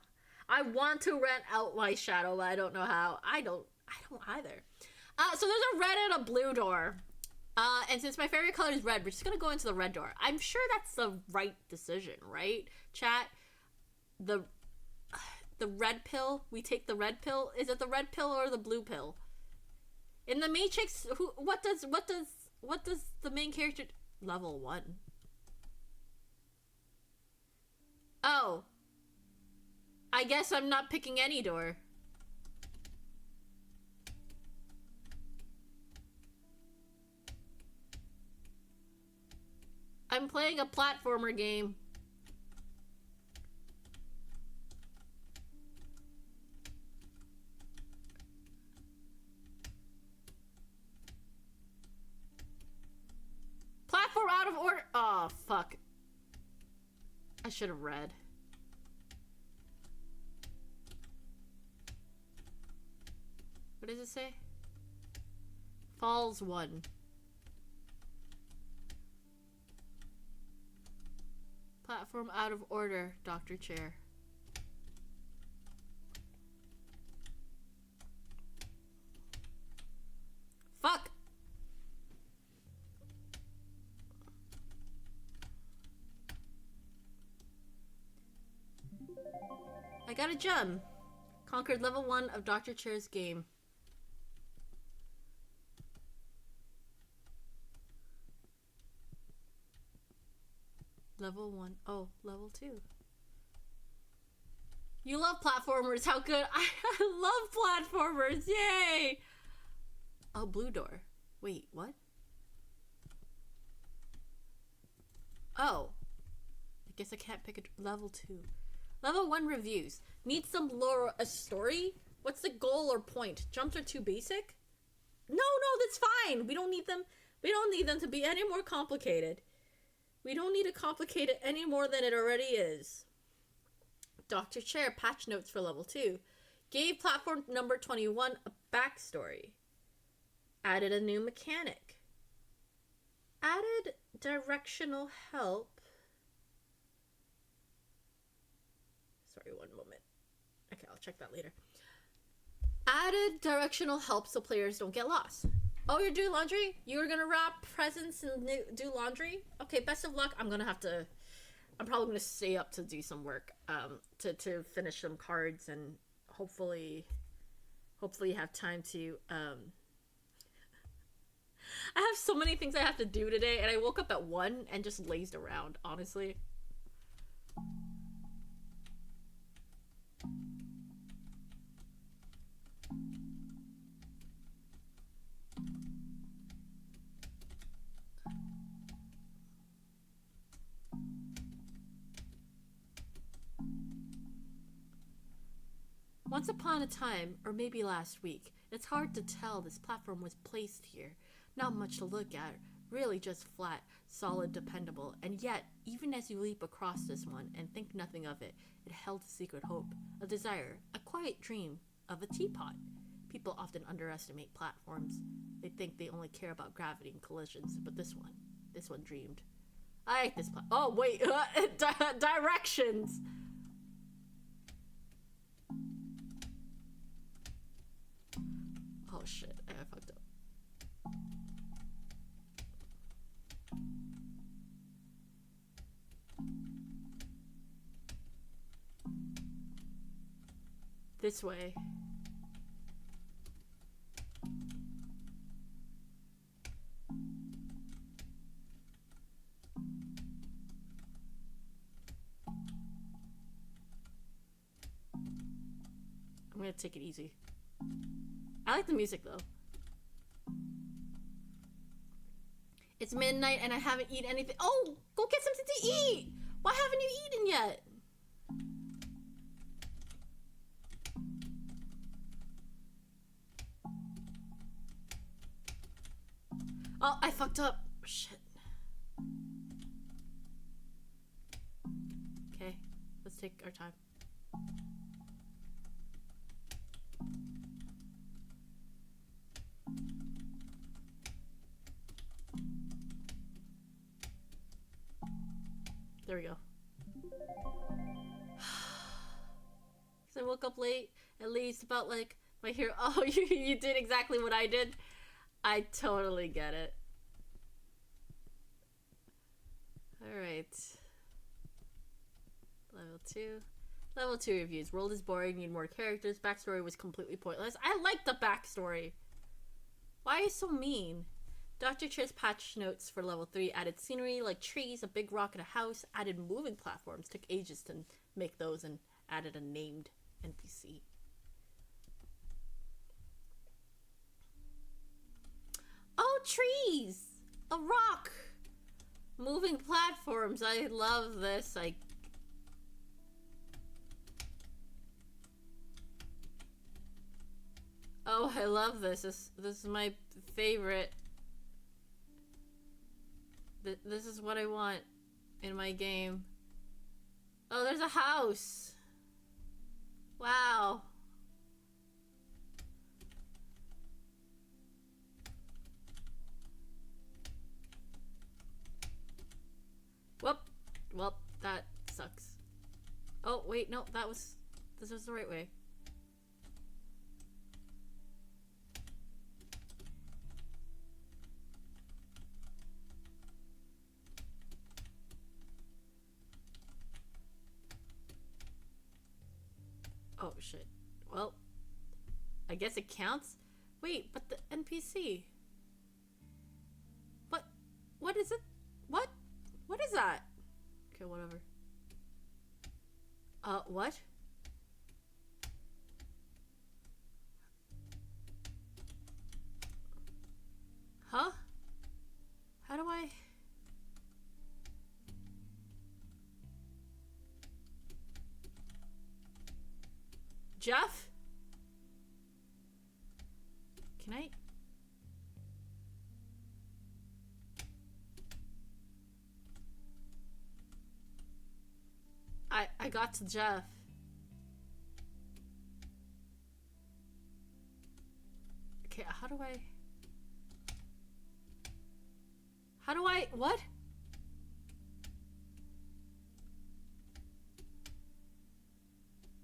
I want to rent out my shadow, but I don't know how. I don't either. So there's a red and a blue door. And since my favorite color is red, we're just gonna go into the red door. I'm sure that's the right decision, right? Chat, the red pill. We take the red pill. Is it the red pill or the blue pill? In the Matrix, what does the main character... Level 1. Oh. I guess I'm not picking any door. I'm playing a platformer game. Platform out of order. Oh, fuck. I should have read. What does it say? Falls 1. Platform out of order, Dr. Chair. Fuck! I got a gem. Conquered level 1 of Dr. Chair's game. Level 1. Oh, level 2. You love platformers. How good. I love platformers. Yay! Oh, blue door. Wait, what? Oh. I guess I can't pick a level 2. Level 1 reviews. Need some lore, a story? What's the goal or point? Jumps are too basic? that's fine. We don't need them. We don't need them to be any more complicated. We don't need to complicate it any more than it already is. Dr. Chair patch notes for level 2. Gave platform number 21 a backstory. Added a new mechanic. Added directional help. Sorry, one moment. Okay, I'll check that later. Added directional help so players don't get lost. Oh, you're doing laundry? You're gonna wrap presents and do laundry? Okay, best of luck. I'm probably gonna stay up to do some work, to finish some cards and hopefully have time to, I have so many things I have to do today, and I woke up at 1 and just lazed around, honestly. Once upon a time, or maybe last week, it's hard to tell this platform was placed here. Not much to look at, really just flat, solid, dependable, and yet, even as you leap across this one and think nothing of it, it held a secret hope, a desire, a quiet dream of a teapot. People often underestimate platforms. They think they only care about gravity and collisions, but this one dreamed. I like this oh wait, directions! Oh shit, I fucked up. This way. I'm gonna take it easy. I like the music though. It's midnight and I haven't eaten anything. Oh, go get something to eat! Why haven't you eaten yet? Oh, I fucked up. Shit. Okay, let's take our time. There we go. Because I woke up late, at least about like my hero. Oh, you did exactly what I did. I totally get it. Alright. Level 2. Level 2 reviews. World is boring, need more characters. Backstory was completely pointless. I like the backstory. Why are you so mean? Dr. Chair's patch notes for level 3 added scenery like trees, a big rock, and a house. Added moving platforms. Took ages to make those and added a named NPC. Oh, trees! A rock! Moving platforms. I love this. Oh, I love this. This is my favorite. This is what I want in my game. Oh, there's a house. Wow. Well, that sucks. Oh, wait, no, this was the right way. Oh, shit. Well, I guess it counts. Wait, but the NPC. What is it? What is that? Okay, whatever. What? Huh? How do I... Jeff? Can I... I got to Jeff. Okay, how do I... What?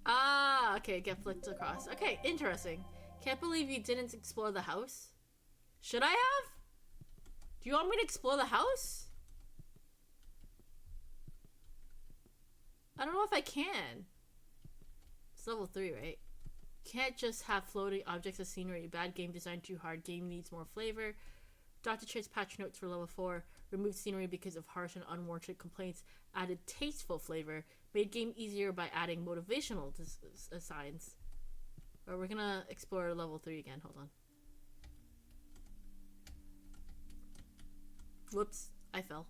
Ah, okay, get flicked across. Okay, interesting. Can't believe you didn't explore the house. Should I have? Do you want me to explore the house? I don't know if I can. It's level 3, right? Can't just have floating objects as scenery. Bad game design, too hard. Game needs more flavor. Dr. Trade's patch notes for level 4. Removed scenery because of harsh and unwarranted complaints. Added tasteful flavor. Made game easier by adding motivational signs. Or we're gonna explore level 3 again. Hold on. Whoops, I fell.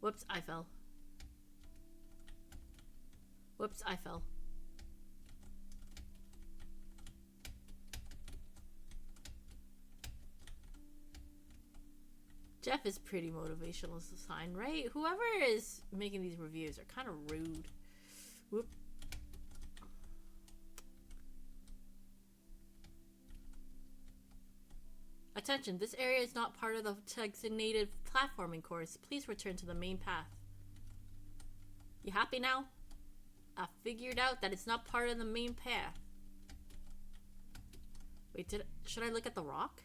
Whoops, I fell. Whoops, I fell. Jeff is pretty motivational as a sign, right? Whoever is making these reviews are kind of rude. Whoop. Attention, this area is not part of the designated platforming course. Please return to the main path. You happy now? I figured out that it's not part of the main path. Wait, should I look at the rock?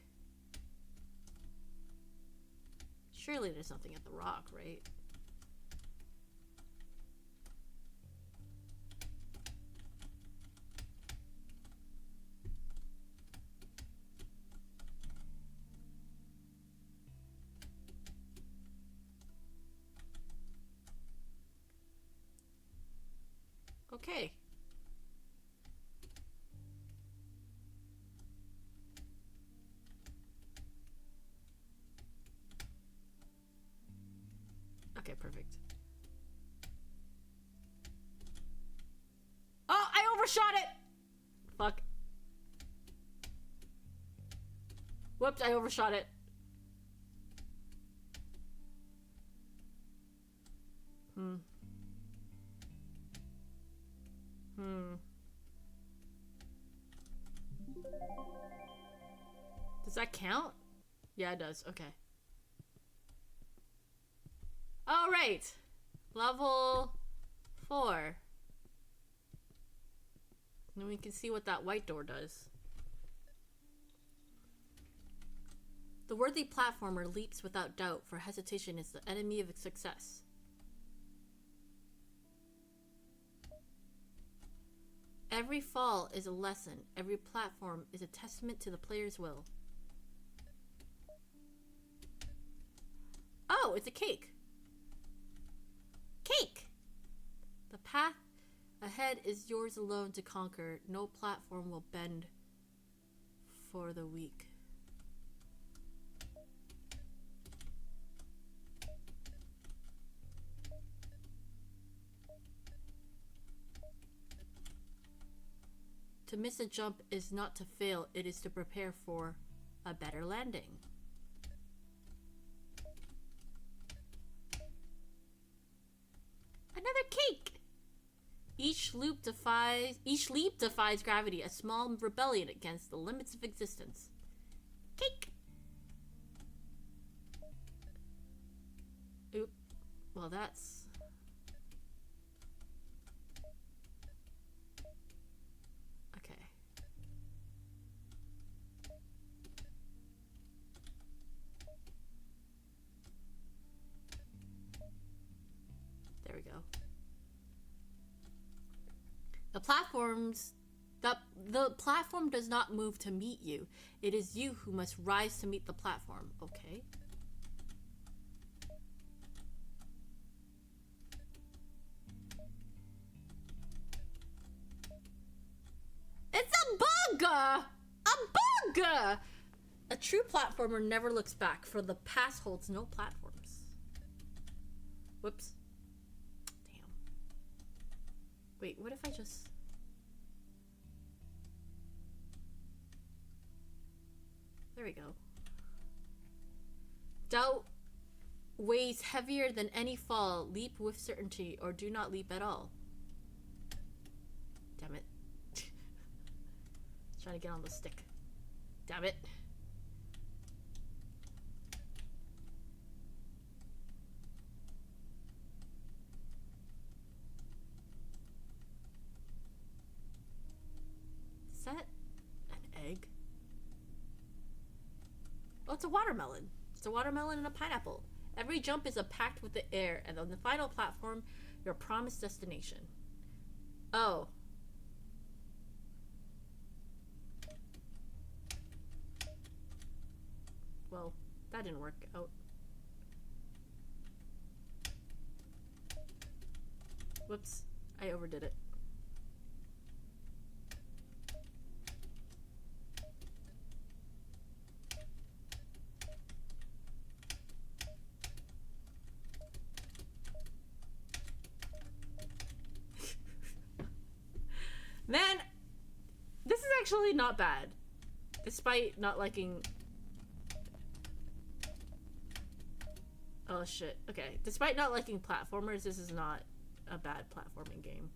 Surely there's something at the rock, right? Okay. Okay, perfect. Oh, I overshot it! Fuck. Whoops, I overshot it. Does that count? Yeah, it does. Okay. All right. Level 4. And we can see what that white door does. The worthy platformer leaps without doubt, for hesitation is the enemy of success. Every fall is a lesson. Every platform is a testament to the player's will. Oh, it's a cake. Cake! The path ahead is yours alone to conquer. No platform will bend for the weak. To miss a jump is not to fail, it is to prepare for a better landing. Another cake! Each leap defies gravity, a small rebellion against the limits of existence. Cake! Oop. Well, that's... okay. There we go. The platform does not move to meet you. It is you who must rise to meet the platform. Okay. It's a bug! A bug! A true platformer never looks back, for the past holds no platforms. Whoops. Damn. Wait, what if I just... There we go. Doubt weighs heavier than any fall. Leap with certainty or do not leap at all. Damn it. Trying to get on the stick. Damn it. Is that an egg? Oh, it's a watermelon. It's a watermelon and a pineapple. Every jump is packed with the air, and on the final platform, your promised destination. Oh. Well, that didn't work out. Whoops, I overdid it. Man, this is actually not bad. Despite not liking... Oh shit, okay. Despite not liking platformers, this is not a bad platforming game.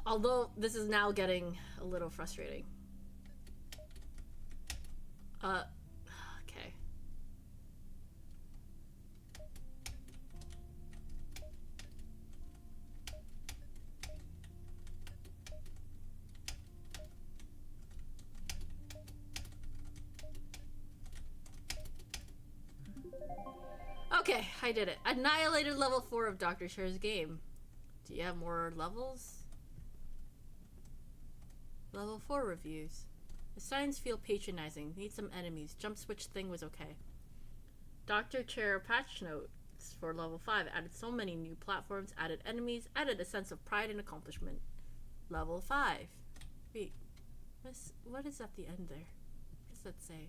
Although, this is now getting a little frustrating. Okay. Okay, I did it. Annihilated level 4 of Dr. Cher's game. Do you have more levels? Level 4 reviews. The signs feel patronizing. Need some enemies. Jump switch thing was okay. Dr. Chair patch notes for level 5. Added so many new platforms, added enemies, added a sense of pride and accomplishment. Level 5. Wait, what is at the end there? What does that say?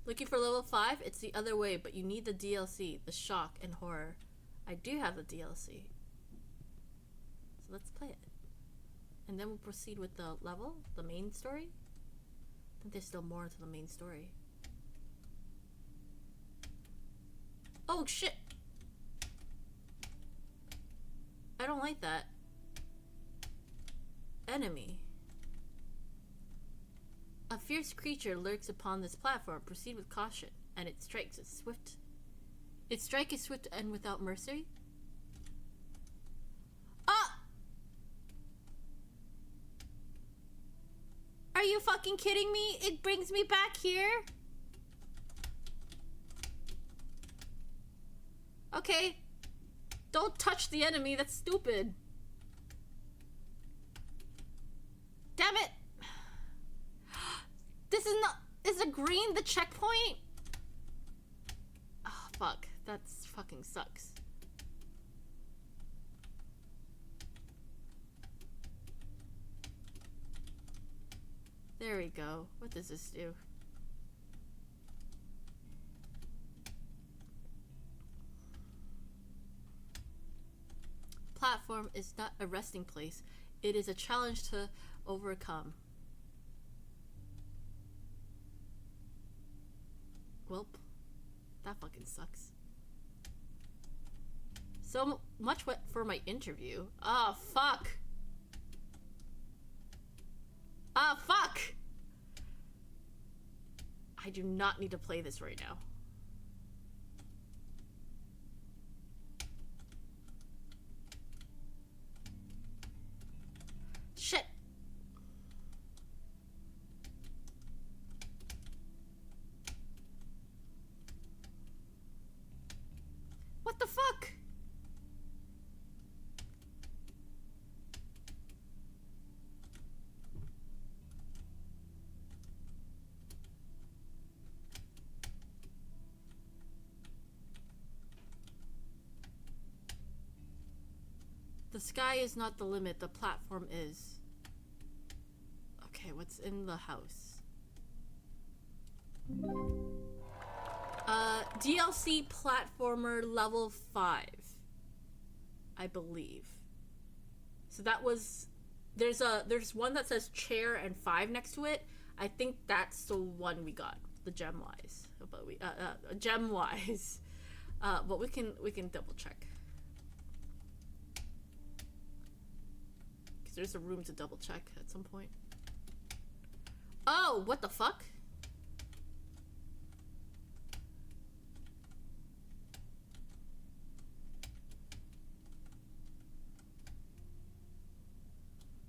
Looking for level 5? It's the other way, but you need the DLC, the shock and horror. I do have the DLC. So let's play it. And then we'll proceed with the level, the main story. I think there's still more to the main story. Oh shit! I don't like that. Enemy. A fierce creature lurks upon this platform. Proceed with caution, and its strike is swift. Its strike is swift and without mercy. Ah! Are you fucking kidding me? It brings me back here? Okay. Don't touch the enemy, that's stupid. Damn it! This is not... Is the green the checkpoint? Oh, fuck. That's fucking sucks. There we go. What does this do? Platform is not a resting place. It is a challenge to overcome. Welp. That fucking sucks. So much for my interview. Ah, fuck. Ah, fuck! I do not need to play this right now. Shit! What the fuck? The sky is not the limit, the platform is. Okay, what's in the house? DLC platformer level 5. I believe. So that was there's one that says chair and 5 next to it. I think that's the one we got, the gem wise. But we gem wise. But we can double check. Cuz there's a room to double check at some point. Oh, what the fuck?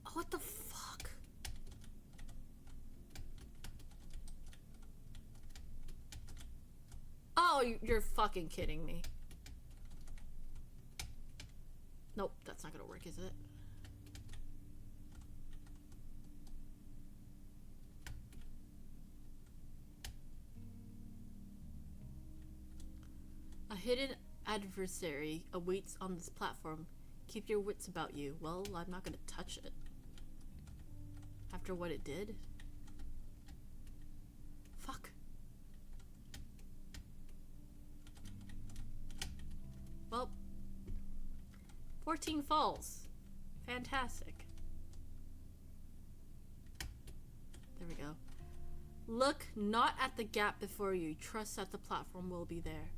Oh, what the fuck? Oh, you're fucking kidding me. Nope, that's not gonna work, is it? A hidden adversary awaits on this platform. Keep your wits about you. Well, I'm not gonna touch it. After what it did? Fuck. Well, 14 falls. Fantastic. There we go. Look not at the gap before you. Trust that the platform will be there.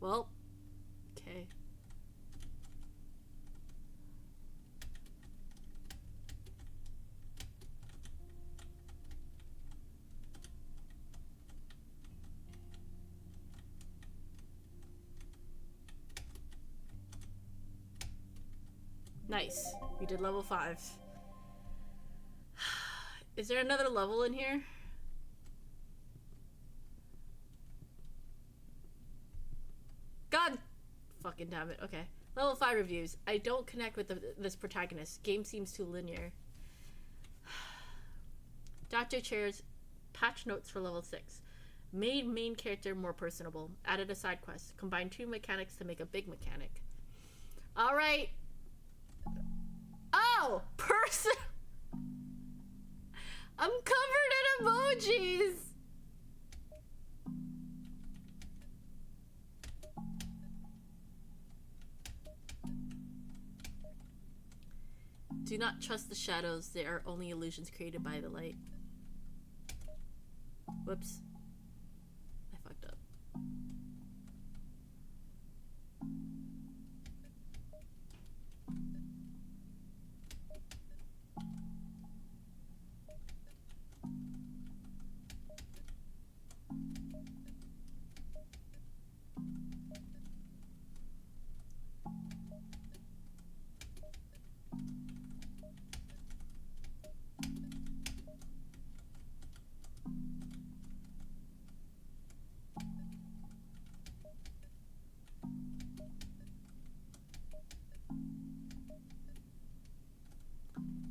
Well, okay. Nice. We did level 5. Is there another level in here? God fucking damn it. Okay. Level 5 reviews. I don't connect with this protagonist. Game seems too linear. Dr. Chair's patch notes for level 6. Made main character more personable. Added a side quest. Combined 2 mechanics to make a big mechanic. Alright. Oh! Person! I'm covered in emojis! Do not trust the shadows. They are only illusions created by the light. Whoops. I fucked up.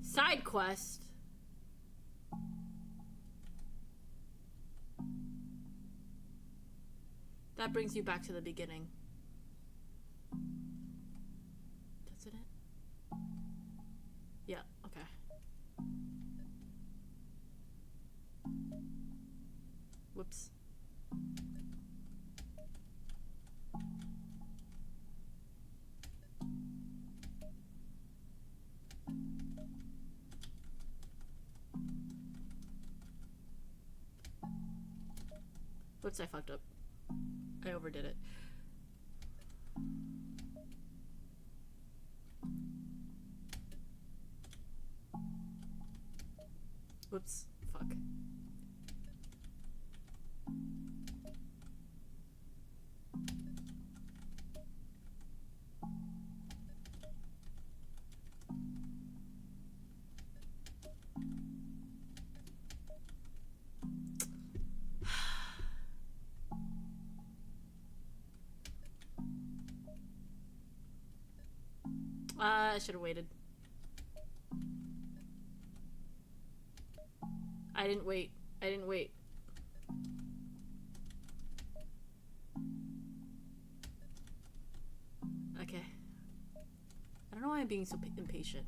Side quest. That brings you back to the beginning. That's it? Yeah, okay. Whoops. Whoops, I fucked up. I overdid it. Whoops, fuck. I should have waited. I didn't wait. I didn't wait. Okay. I don't know why I'm being so impatient.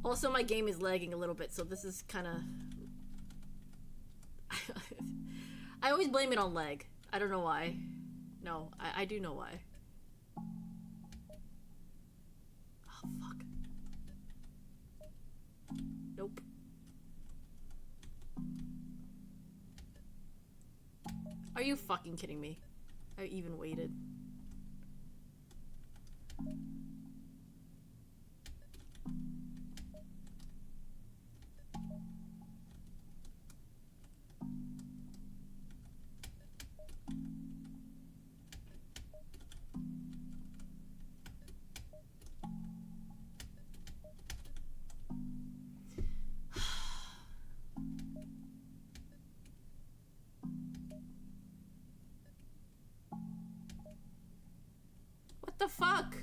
Also, my game is lagging a little bit, so this is kind of... I always blame it on lag. I don't know why. No, I do know why. Oh, fuck. Nope. Are you fucking kidding me? I even waited. What the fuck?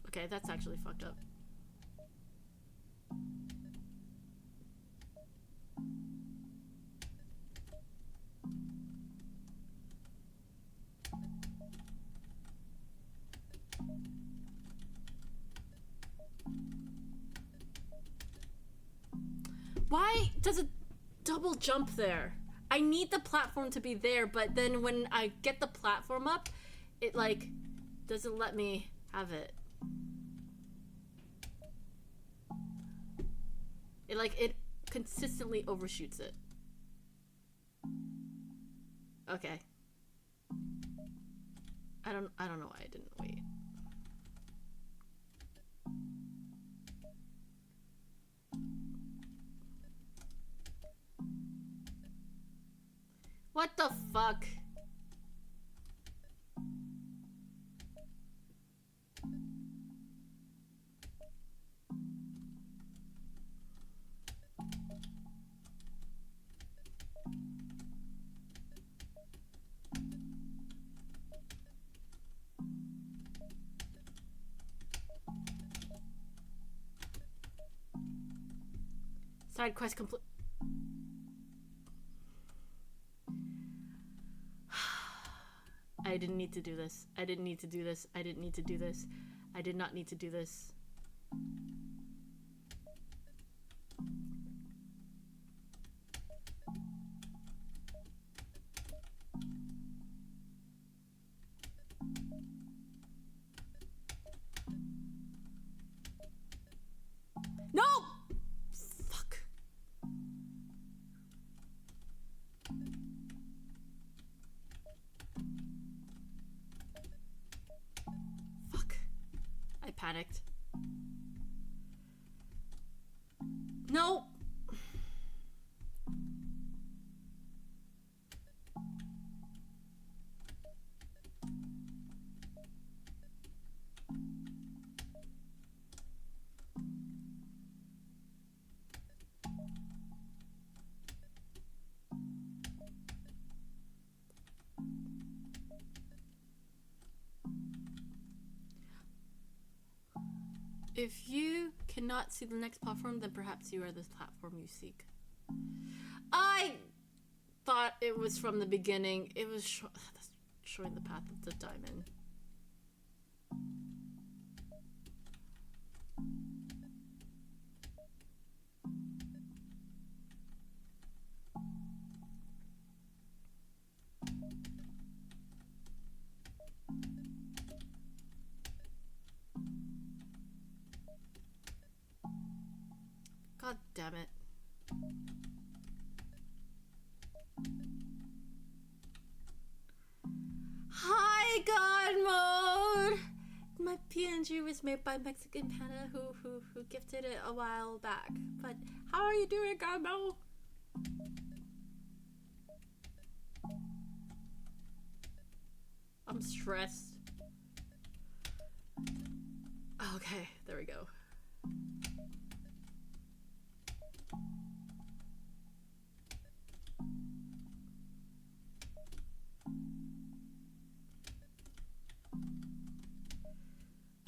Okay, that's actually fucked up. Why does it double jump there? I need the platform to be there, but then when I get the platform up, it like doesn't let me have it. It consistently overshoots it. Okay. I don't know why I didn't wait. What the fuck? Side quest complete. I didn't need to do this. I didn't need to do this. I didn't need to do this. I did not need to do this. No! Fuck. Fuck. I panicked. No! If you cannot see the next platform, then perhaps you are the platform you seek. I thought it was from the beginning. It was showing the path of the diamond. God damn it. Hi, God mode! My PNG was made by Mexican Panda who gifted it a while back. But how are you doing, God mode? I'm stressed. Okay, there we go.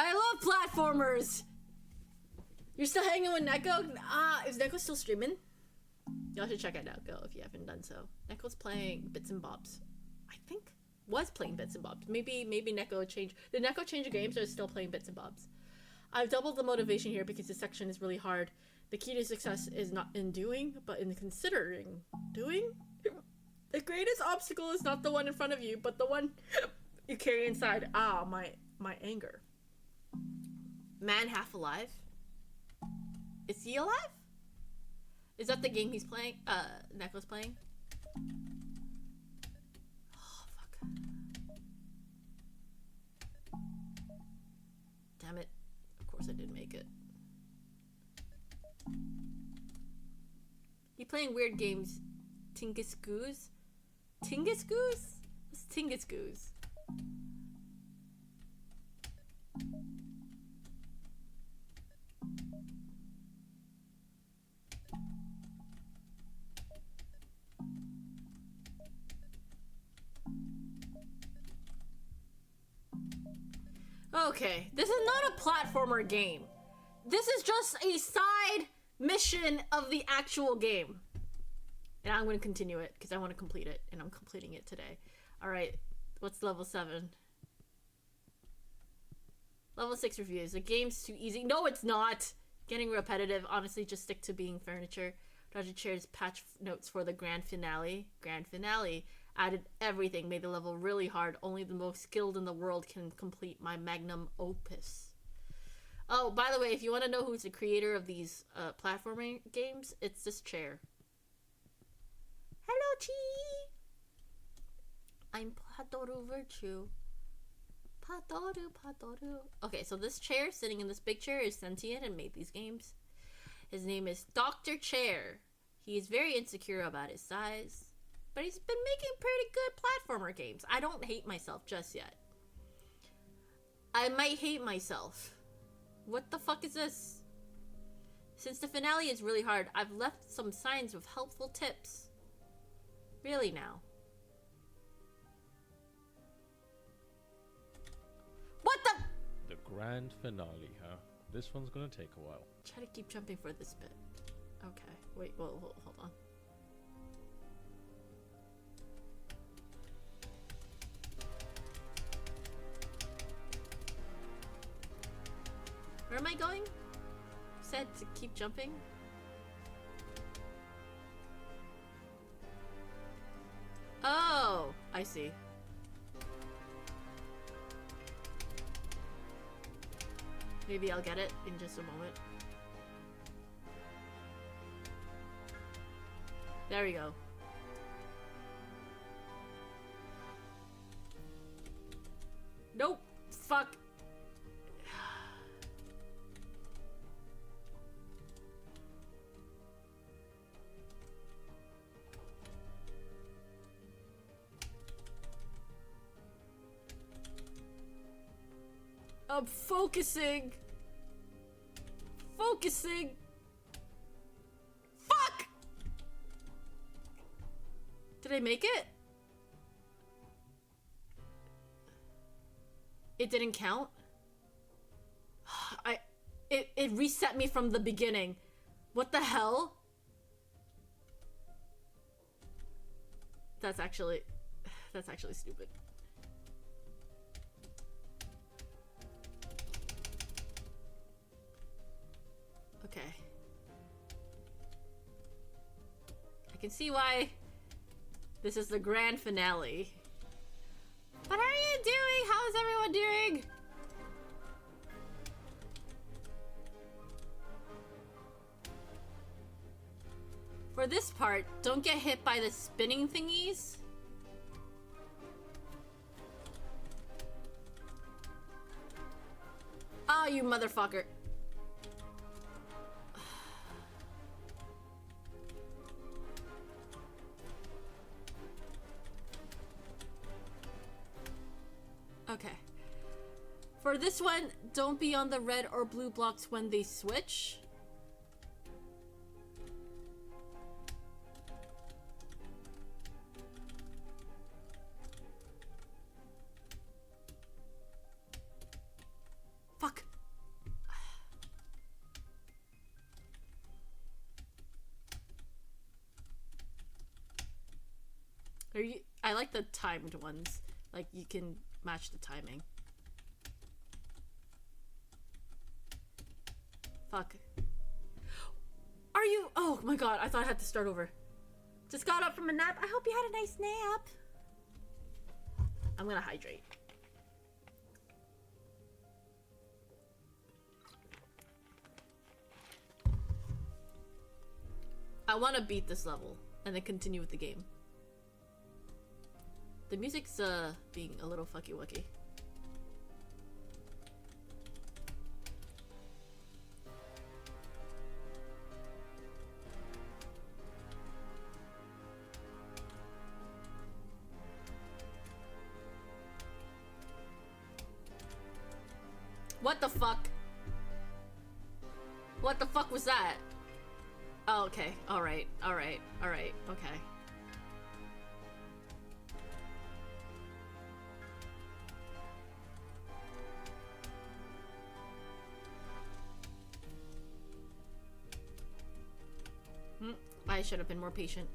I love platformers! You're still hanging with Neko? Is Neko still streaming? Y'all should check out Neko if you haven't done so. Neko's playing Bits and Bobs. I think was playing bits and bobs. Maybe Neko changed. Did Neko change the games or is still playing bits and bobs? I've doubled the motivation here because this section is really hard. The key to success is not in doing, but in considering doing. The greatest obstacle is not the one in front of you, but the one you carry inside. Ah, my anger. Man half alive? Is he alive? Is that the game he's playing? Neko's playing? Oh, fuck. Damn it. Of course I didn't make it. He playing weird games. Tingus Goose? Tingus Goose? What's Tingus Goose? Okay, this is not a platformer game. This is just a side mission of the actual game. And I'm going to continue it because I want to complete it, and I'm completing it today. Alright, what's level 7? Level 6 reviews. The game's too easy. No, it's not! Getting repetitive. Honestly, just stick to being furniture. Dodgy Chairs patch notes for the grand finale. Grand finale. Added everything. Made the level really hard. Only the most skilled in the world can complete my magnum opus. Oh, by the way, if you want to know who's the creator of these platforming games, it's this chair. Hello, Chi! I'm Padoru Virtue. Padoru. Okay, so this chair, sitting in this big chair, is sentient and made these games. His name is Dr. Chair. He is very insecure about his size, but he's been making pretty good platformer games. I don't hate myself just yet. I might hate myself. What the fuck is this? Since the finale is really hard, I've left some signs with helpful tips. Really now. What the? The grand finale, huh? This one's gonna take a while. Try to keep jumping for this bit. Okay. Wait, well, hold on. Where am I going? Said to keep jumping? Oh, I see. Maybe I'll get it in just a moment. There we go. Nope. Fuck. I'm focusing. Focusing. Fuck! Did I make it? It didn't count? It reset me from the beginning. What the hell? That's actually stupid. Okay. I can see why this is the grand finale. What are you doing? How is everyone doing? For this part, don't get hit by the spinning thingies. Oh, you motherfucker. Okay. For this one, don't be on the red or blue blocks when they switch. Fuck. I like the timed ones. Like, you can match the timing. Fuck. Are you? Oh my god, I thought I had to start over. Just got up from a nap. I hope you had a nice nap. I'm gonna hydrate. I want to beat this level and then continue with the game. The music's being a little fucky wucky. What the fuck? What the fuck was that? Oh, okay. Alright. Alright. Alright. Okay. I should have been more patient.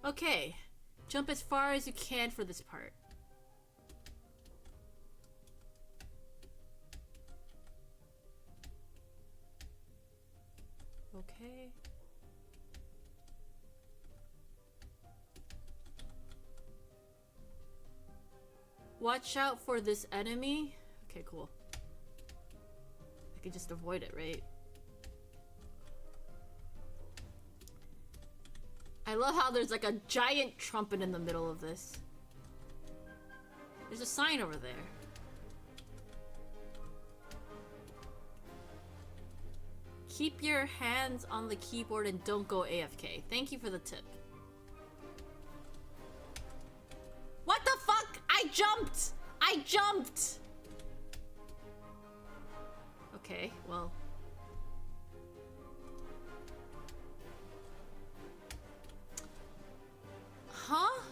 Okay, jump as far as you can for this part. Okay. Watch out for this enemy. Okay, cool. I could just avoid it, right? I love how there's like a giant trumpet in the middle of this. There's a sign over there. Keep your hands on the keyboard and don't go AFK. Thank you for the tip. What the fuck? I jumped! I jumped! Okay, well. Huh?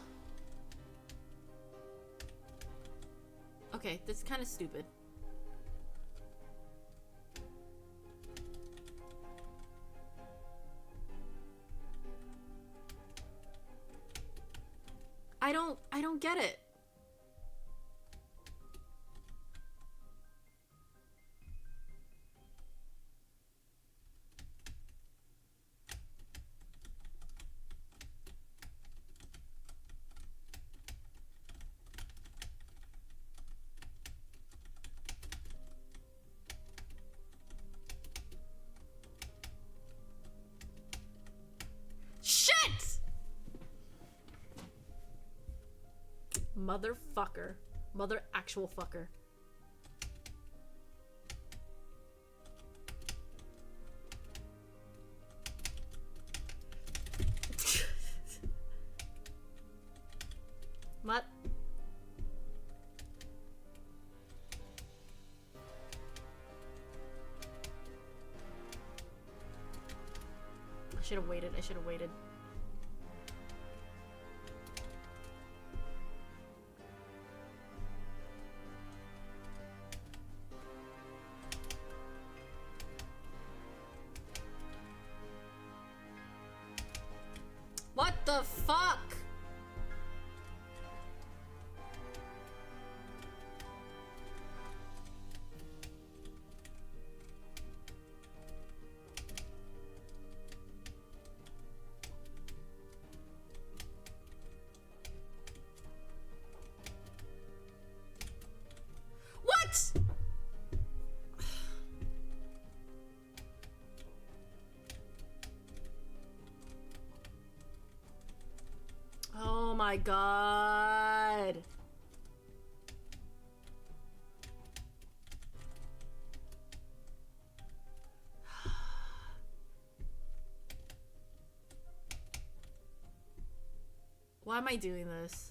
Okay, that's kind of stupid. I don't get it. Motherfucker. Mother actual fucker. What? I should have waited. I should have waited. What the fuck? What? Oh my god. Why am I doing this?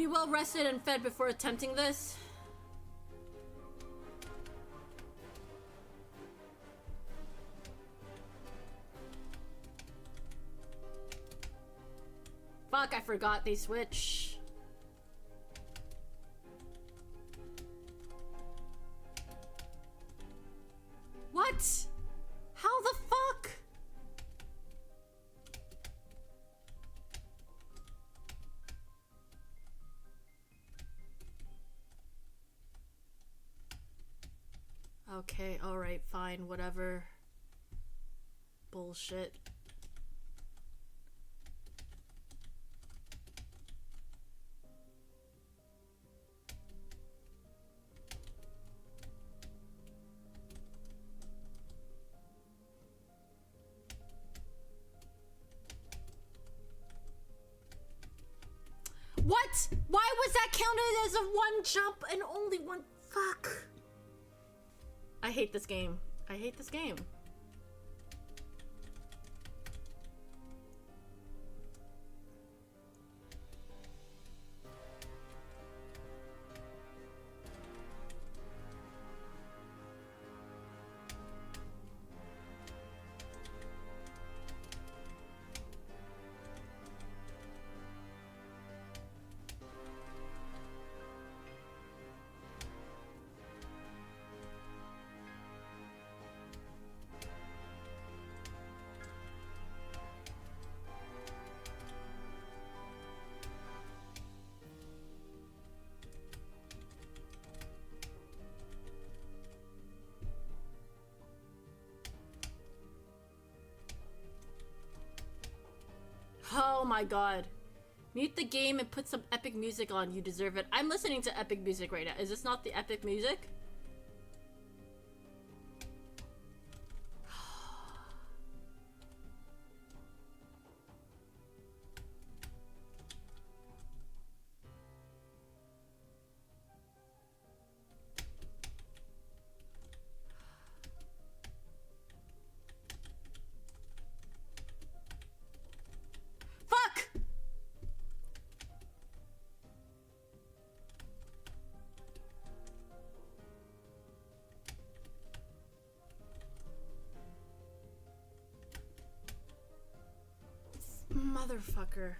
Be well rested and fed before attempting this. Fuck, I forgot they switch. What? How the fuck? Okay, alright, fine, whatever. Bullshit. What? Why was that counted as a one jump and only one? Fuck. I hate this game. I hate this game. Oh my god. Mute the game and put some epic music on. You deserve it. I'm listening to epic music right now. Is this not the epic music? Fuck! Motherfucker.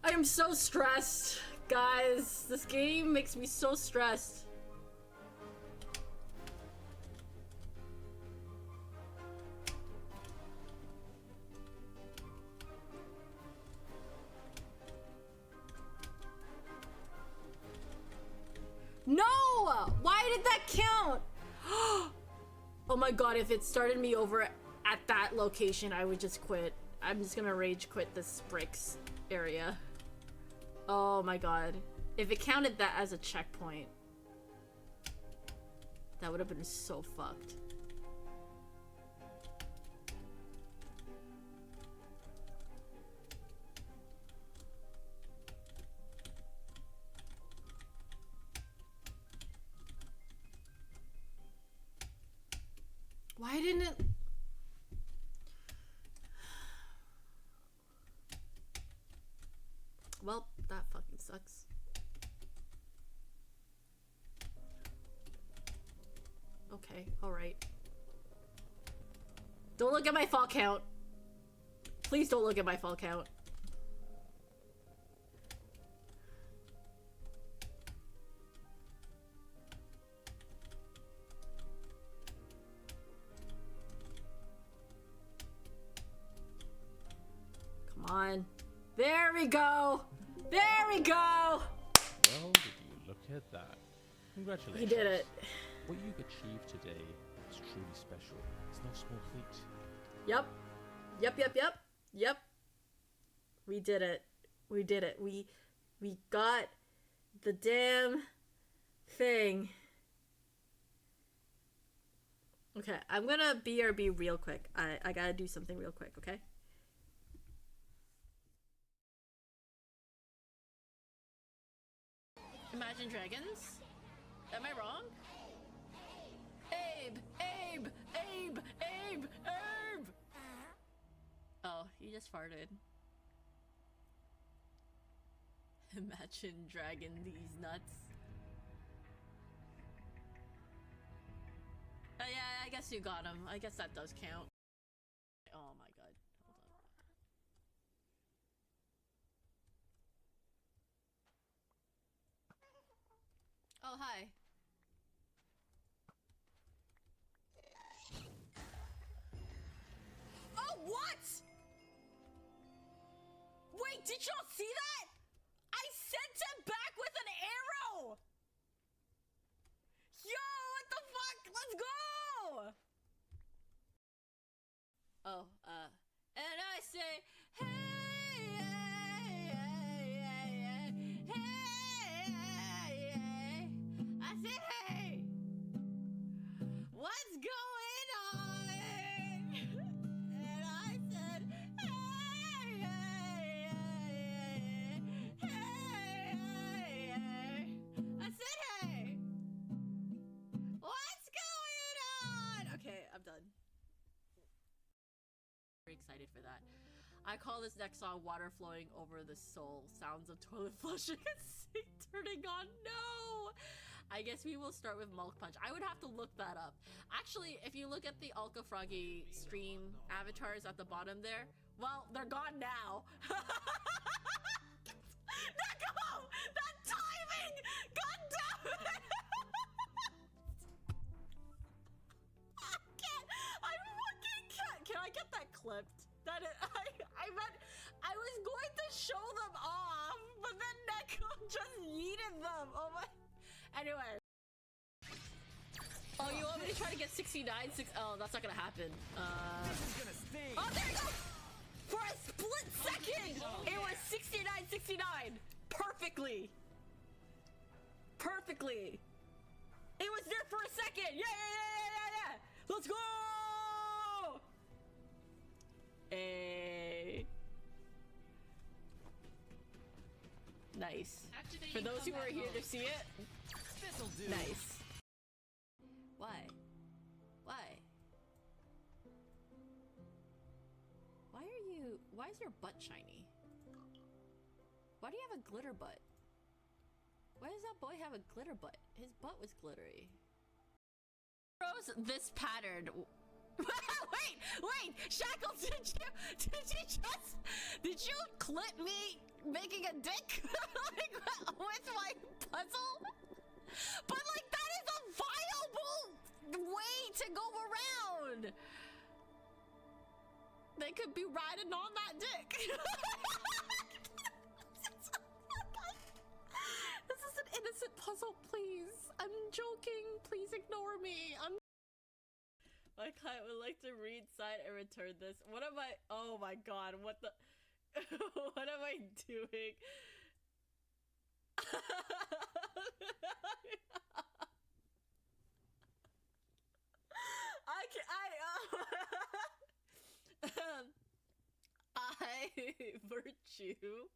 I am so stressed, guys. This game makes me so stressed. No! Why did that count? Oh my god, if it started me over at that location, I would just quit. I'm just gonna rage quit this bricks area. Oh my god. If it counted that as a checkpoint, that would have been so fucked. Why didn't it? Well, that fucking sucks. Okay, alright. Don't look at my fall count. Please don't look at my fall count. Come on. There we go! There we go! Well, did you look at that? Congratulations. You did it. What you've achieved today is truly special. It's no small feat. Yep. Yep. We did it. We did it. We got the damn thing. Okay, I'm gonna BRB real quick. I gotta do something real quick, okay? Imagine Dragons? Am I wrong? Abe! Oh, he just farted. Imagine dragging these nuts. Yeah, I guess you got him. I guess that does count. Oh my god. Hold on. Oh, hi. Oh, what? Wait, did y'all see that? I sent him back with an arrow! Yo, what the fuck? Let's go! Oh, and I say, hey, hey, hey, hey, hey, hey, hey. I said, hey, what's going on? And I said, hey, hey, hey, hey, hey, hey. I said, hey, what's going on? Okay, I'm done. Very excited for that. I call this next song Water Flowing Over the Soul. Sounds of toilet flushing and sink turning on. No! I guess we will start with Milk Punch. I would have to look that up. Actually, if you look at the Alka Froggy stream avatars at the bottom there, well, they're gone now. Neko! That timing! God damn it! I can't. I fucking can't. Can I get that clipped? That is, I meant I was going to show them off, but then Neko just yeeted them. Oh my. Anyway. Oh, you want me to try to get 69? Oh, that's not gonna happen. This is gonna sting. Oh, there you go! For a split second, it was 69. Perfectly. Perfectly. It was there for a second. Yeah. Let's go! Hey. Nice. For those who are here to see it, This'll do. nice. Why? Why is your butt shiny? Why do you have a glitter butt? Why does that boy have a glitter butt? His butt was glittery. Rose, this pattern. Wait, Shackles, did you clip me making a dick like, with my puzzle? But like that is a viable way to go around. They could be riding on that dick. This is an innocent puzzle, please. I'm joking. Please ignore me. My client would like to read, sign, and return this. What am I? Oh my god, what the? What am I doing? I, Virtue,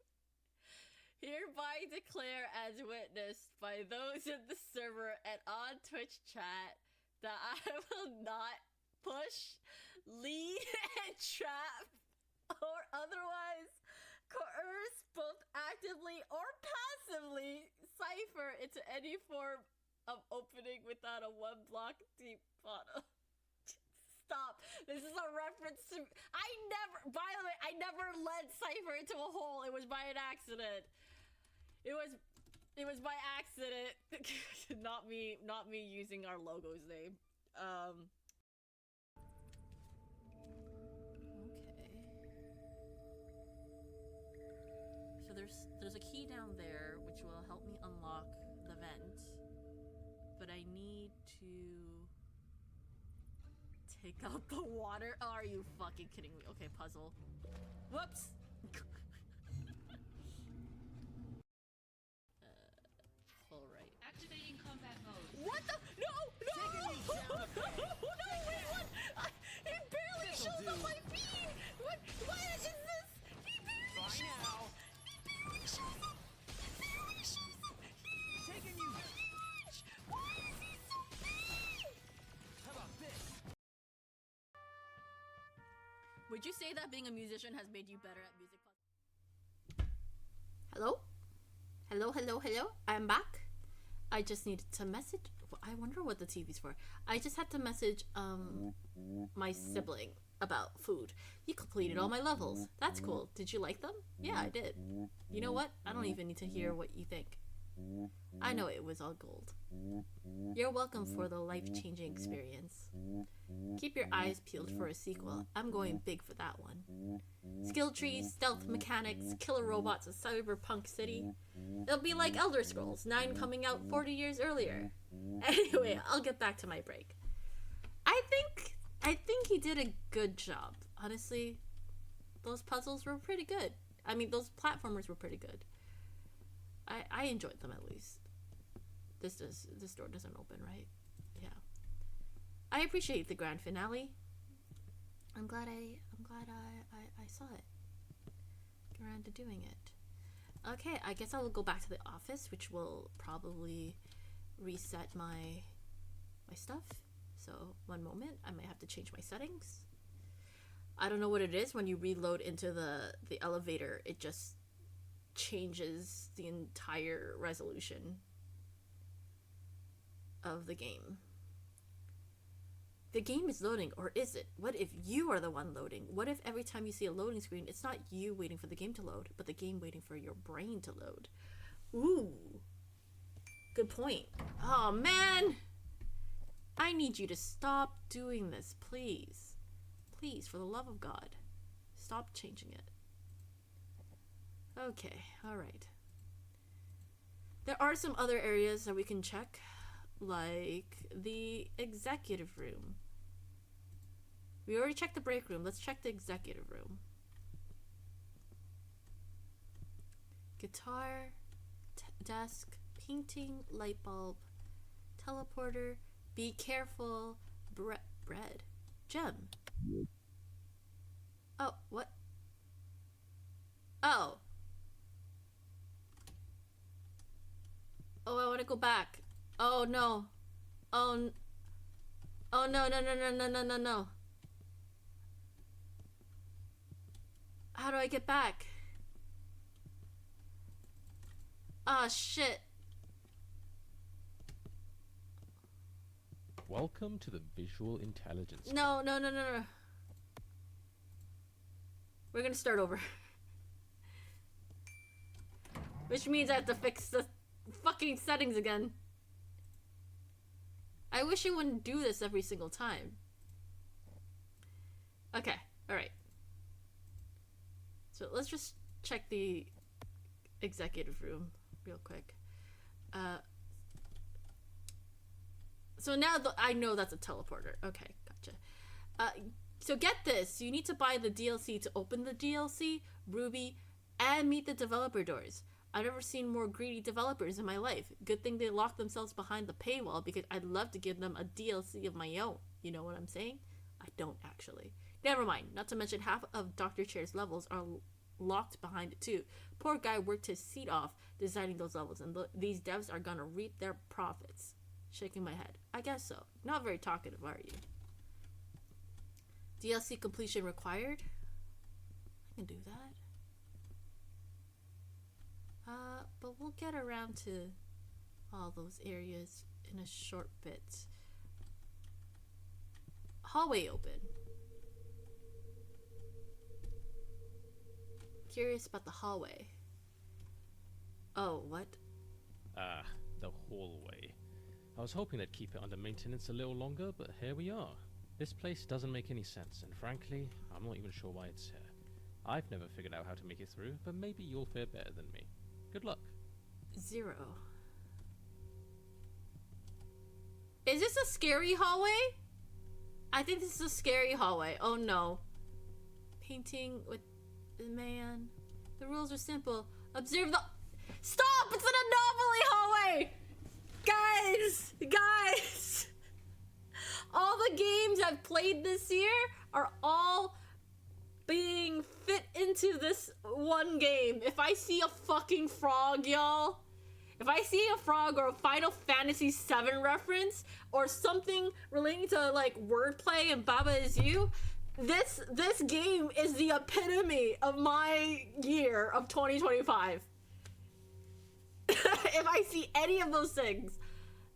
hereby declare as witnessed by those in the server and on Twitch chat that I will not push, lead, and trap or otherwise coerce both actively or passively Cypher into any form of opening without a one block deep bottom. Stop. This is a reference to... By the way, I never led Cypher into a hole. It was by an accident. It was by accident. Not me using our logo's name. Okay. So there's a key down there which will help me unlock the vent. But I need to take out the water. Oh, are you fucking kidding me? Okay, puzzle. Whoops. All right. Activating combat mode. What the? No! Wait, what? He barely shows up my feet! What is this? He barely shows up! He barely shows up! Taking you. Why is he so big? How about this? Would you say that being a musician has made you better at music? Hello? Hello, hello, hello. I'm back. I just needed to message. I wonder what the TV's for. I just had to message my sibling about food. You completed all my levels. That's cool. Did you like them? Yeah, I did. You know what? I don't even need to hear what you think. I know it was all gold. You're welcome for the life-changing experience. Keep your eyes peeled for a sequel. I'm going big for that one. Skill trees, stealth mechanics, killer robots, a cyberpunk city. It'll be like Elder Scrolls 9 coming out 40 years earlier. Anyway, I'll get back to my break. I think he did a good job. Honestly, those puzzles were pretty good. I mean, those platformers were pretty good. I enjoyed them at least. This door doesn't open, right? Yeah. I appreciate the grand finale. I'm glad I saw it. Get around to doing it. Okay, I guess I will go back to the office, which will probably reset my stuff. So, one moment. I might have to change my settings. I don't know what it is. When you reload into the elevator, it just changes the entire resolution of the game. The game is loading, or is it? What if you are the one loading? What if every time you see a loading screen, it's not you waiting for the game to load, but the game waiting for your brain to load? Ooh. Good point. Oh, man! I need you to stop doing this, please. Please, for the love of God. Stop changing it. Okay, alright. There are some other areas that we can check, like the executive room. We already checked the break room. Let's check the executive room. Guitar, desk, painting, light bulb, teleporter, be careful, bread, gem. Oh, what? Oh. Oh, I want to go back. Oh, no. Oh, oh no, no, no, no, no, no, no, no. How do I get back? Ah, shit. Welcome to the Visual Intelligence. No, no, no, no, no. We're gonna start over. Which means I have to fix the fucking settings again. I wish it wouldn't do this every single time. Okay, alright. So let's just check the executive room real quick. So now I know that's a teleporter. Okay, gotcha. So get this. You need to buy the DLC to open the DLC, Ruby, and meet the developer doors. I've never seen more greedy developers in my life. Good thing they locked themselves behind the paywall, because I'd love to give them a DLC of my own. You know what I'm saying? I don't actually. Never mind. Not to mention half of Dr. Chair's levels are locked behind it too. Poor guy worked his seat off designing those levels, and these devs are gonna reap their profits. Shaking my head. I guess so. Not very talkative, are you? DLC completion required? I can do that. But we'll get around to all those areas in a short bit. Hallway open. Curious about the hallway. Oh, what? The hallway. I was hoping they'd keep it under maintenance a little longer, but here we are. This place doesn't make any sense, and frankly, I'm not even sure why it's here. I've never figured out how to make it through, but maybe you'll fare better than me. Good luck. 0. Is this a scary hallway? I think this is a scary hallway. Oh no. Painting with the man. The rules are simple. Observe the... Stop! It's an anomaly hallway! Guys! Guys! All the games I've played this year are all being fit into this one game. If I see a fucking frog, y'all, if I see a frog or a Final Fantasy VII reference or something relating to like wordplay and Baba Is You, this game is the epitome of my year of 2025. if I see any of those things.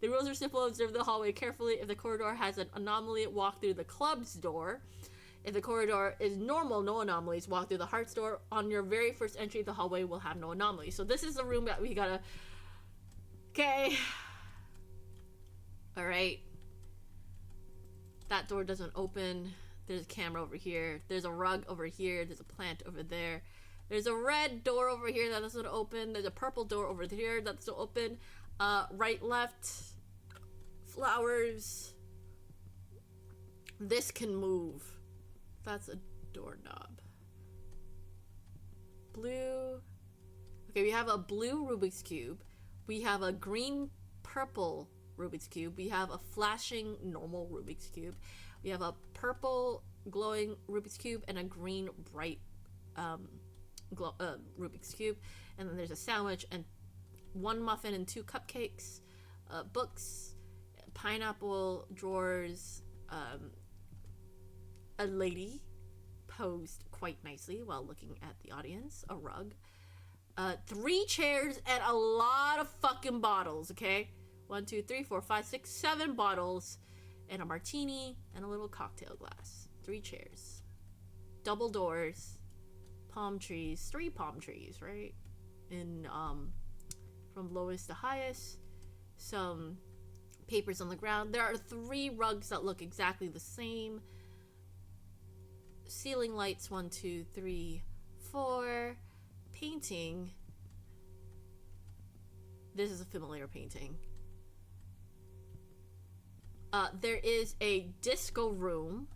The rules are simple. Observe the hallway carefully. If the corridor has an anomaly, walk through the club's door. If the corridor is normal, no anomalies, walk through the heart's door. On your very first entry, the hallway will have no anomalies. So this is the room that we gotta... Okay. Alright. That door doesn't open. There's a camera over here. There's a rug over here. There's a plant over there. There's a red door over here that doesn't open. There's a purple door over here that doesn't open. Right, left. Flowers. This can move. That's a doorknob. Blue. Okay, we have a blue Rubik's Cube. We have a green purple Rubik's Cube. We have a flashing normal Rubik's Cube. We have a purple glowing Rubik's Cube and a green bright Rubik's Cube. And then there's a sandwich and 1 muffin and 2 cupcakes, books, pineapple, drawers, a lady posed quite nicely while looking at the audience, a rug, 3 chairs, and a lot of fucking bottles, okay? 1, 2, 3, 4, 5, 6, 7 bottles, and a martini, and a little cocktail glass. 3 chairs. Double doors. Palm trees. 3 palm trees, right? In, from lowest to highest. Some papers on the ground. There are 3 rugs that look exactly the same. Ceiling lights, 1, 2, 3, 4. Painting. This is a familiar painting. There is a disco room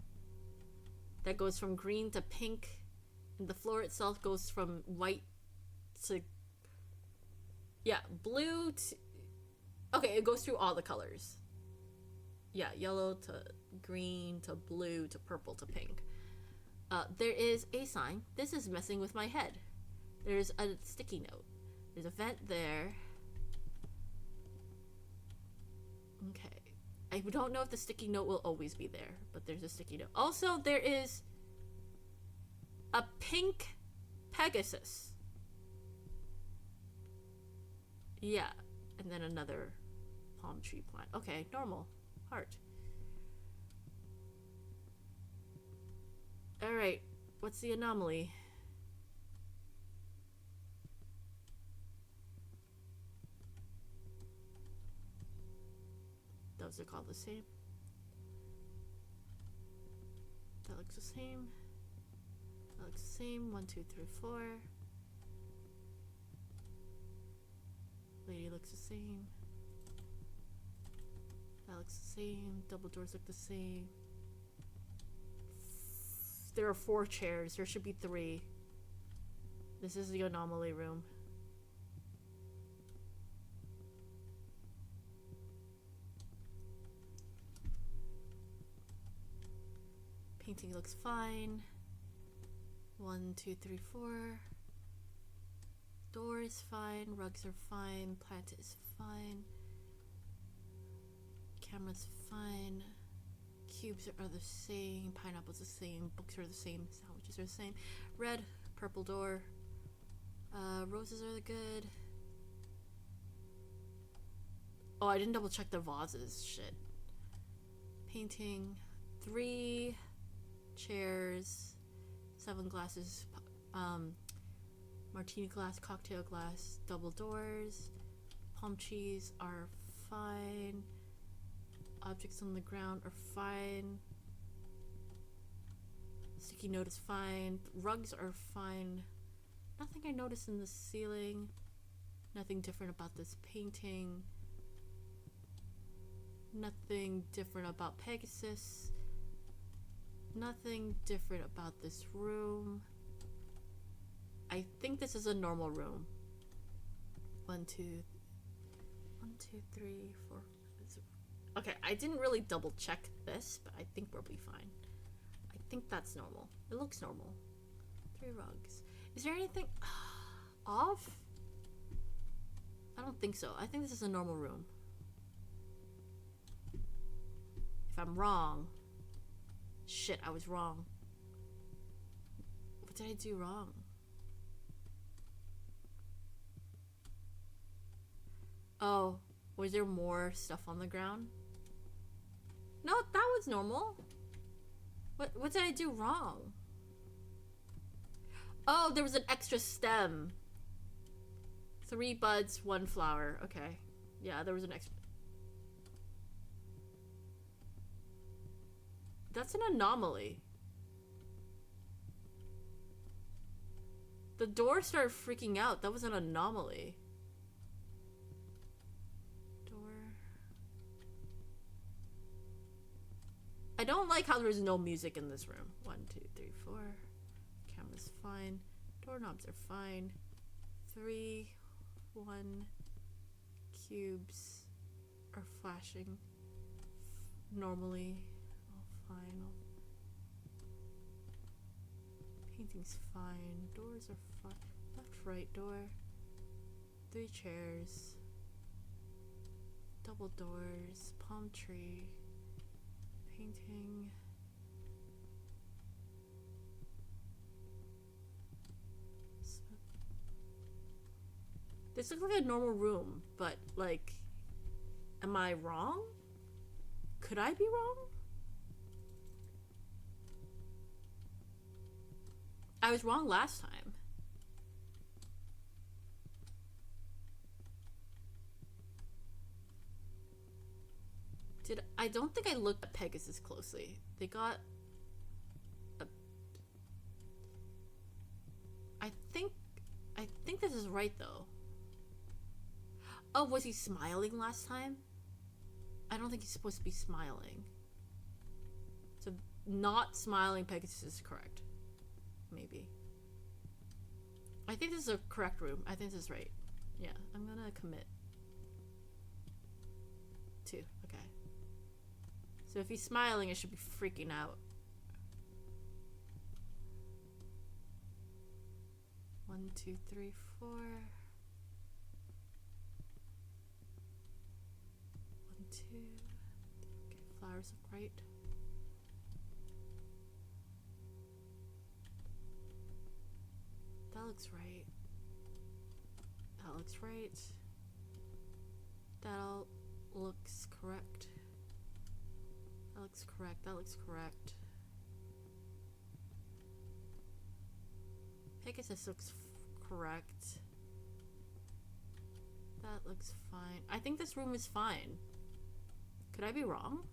that goes from green to pink, and the floor itself goes from white to, yeah, blue to, okay, it goes through all the colors. Yeah, yellow to green to blue to purple to pink. There is a sign. This is messing with my head. There's a sticky note. There's a vent there. Okay. I don't know if the sticky note will always be there, but there's a sticky note. Also, there is a pink Pegasus. Yeah. And then another palm tree plant. Okay, normal. Heart. Alright. What's the anomaly? Those are called the same. That looks the same. That looks the same. 1, 2, 3, 4. Lady looks the same. That looks the same. Double doors look the same. There are 4 chairs. There should be 3. This is the anomaly room. Painting looks fine. 1, 2, 3, 4. Door is fine. Rugs are fine. Plant is fine. Camera's fine. Cubes are the same. Pineapples the same. Books are the same. Sandwiches are the same. Red, purple door. Roses are good. Oh, I didn't double check the vases. Shit. Painting. 3 chairs. 7 glasses. Martini glass, cocktail glass. Double doors. Palm trees are fine. Objects on the ground are fine. Sticky note is fine. Rugs are fine. Nothing I noticed in the ceiling. Nothing different about this painting. Nothing different about Pegasus. Nothing different about this room. I think this is a normal room. 1, 2, 3, 4. Okay, I didn't really double check this, but I think we'll be fine. I think that's normal. It looks normal. 3 rugs. Is there anything off? I don't think so. I think this is a normal room. If I'm wrong, shit, I was wrong. What did I do wrong? Oh, was there more stuff on the ground? No, that was normal. What did I do wrong? Oh, there was an extra stem. 3 buds, 1 flower. Okay. Yeah, there was an extra. That's an anomaly. The door started freaking out. That was an anomaly. Door. I don't like how there's no music in this room. 1, 2, 3, 4. Camera's fine. Doorknobs are fine. 3, 1. Cubes are flashing normally. All fine. Painting's fine. Doors are fine. Left, right door. 3 chairs. Double doors. Palm tree. Painting. This looks like a normal room, but like, am I wrong? Could I be wrong? I was wrong last time. I don't think I looked at Pegasus closely. They got a, I think this is right though. Oh, was he smiling last time? I don't think he's supposed to be smiling. So not smiling Pegasus is correct. Maybe. I think this is a correct room. I think this is right. Yeah, I'm gonna commit. 2, okay. So if he's smiling, I should be freaking out. 1, 2, 3, 4. 1, 2. Okay, flowers look right. That looks right. That looks right. That all looks correct. That looks correct. That looks correct. Pegasus looks correct. That looks fine. I think this room is fine. Could I be wrong?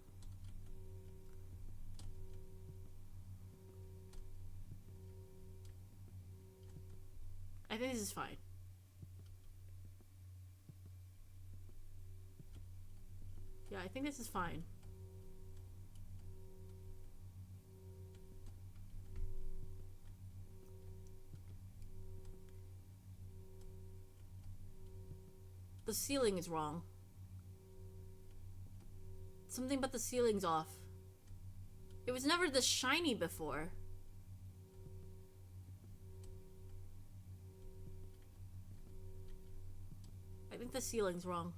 I think this is fine. Yeah, I think this is fine. The ceiling is wrong. Something about the ceiling's off. It was never this shiny before. I think the ceiling's wrong.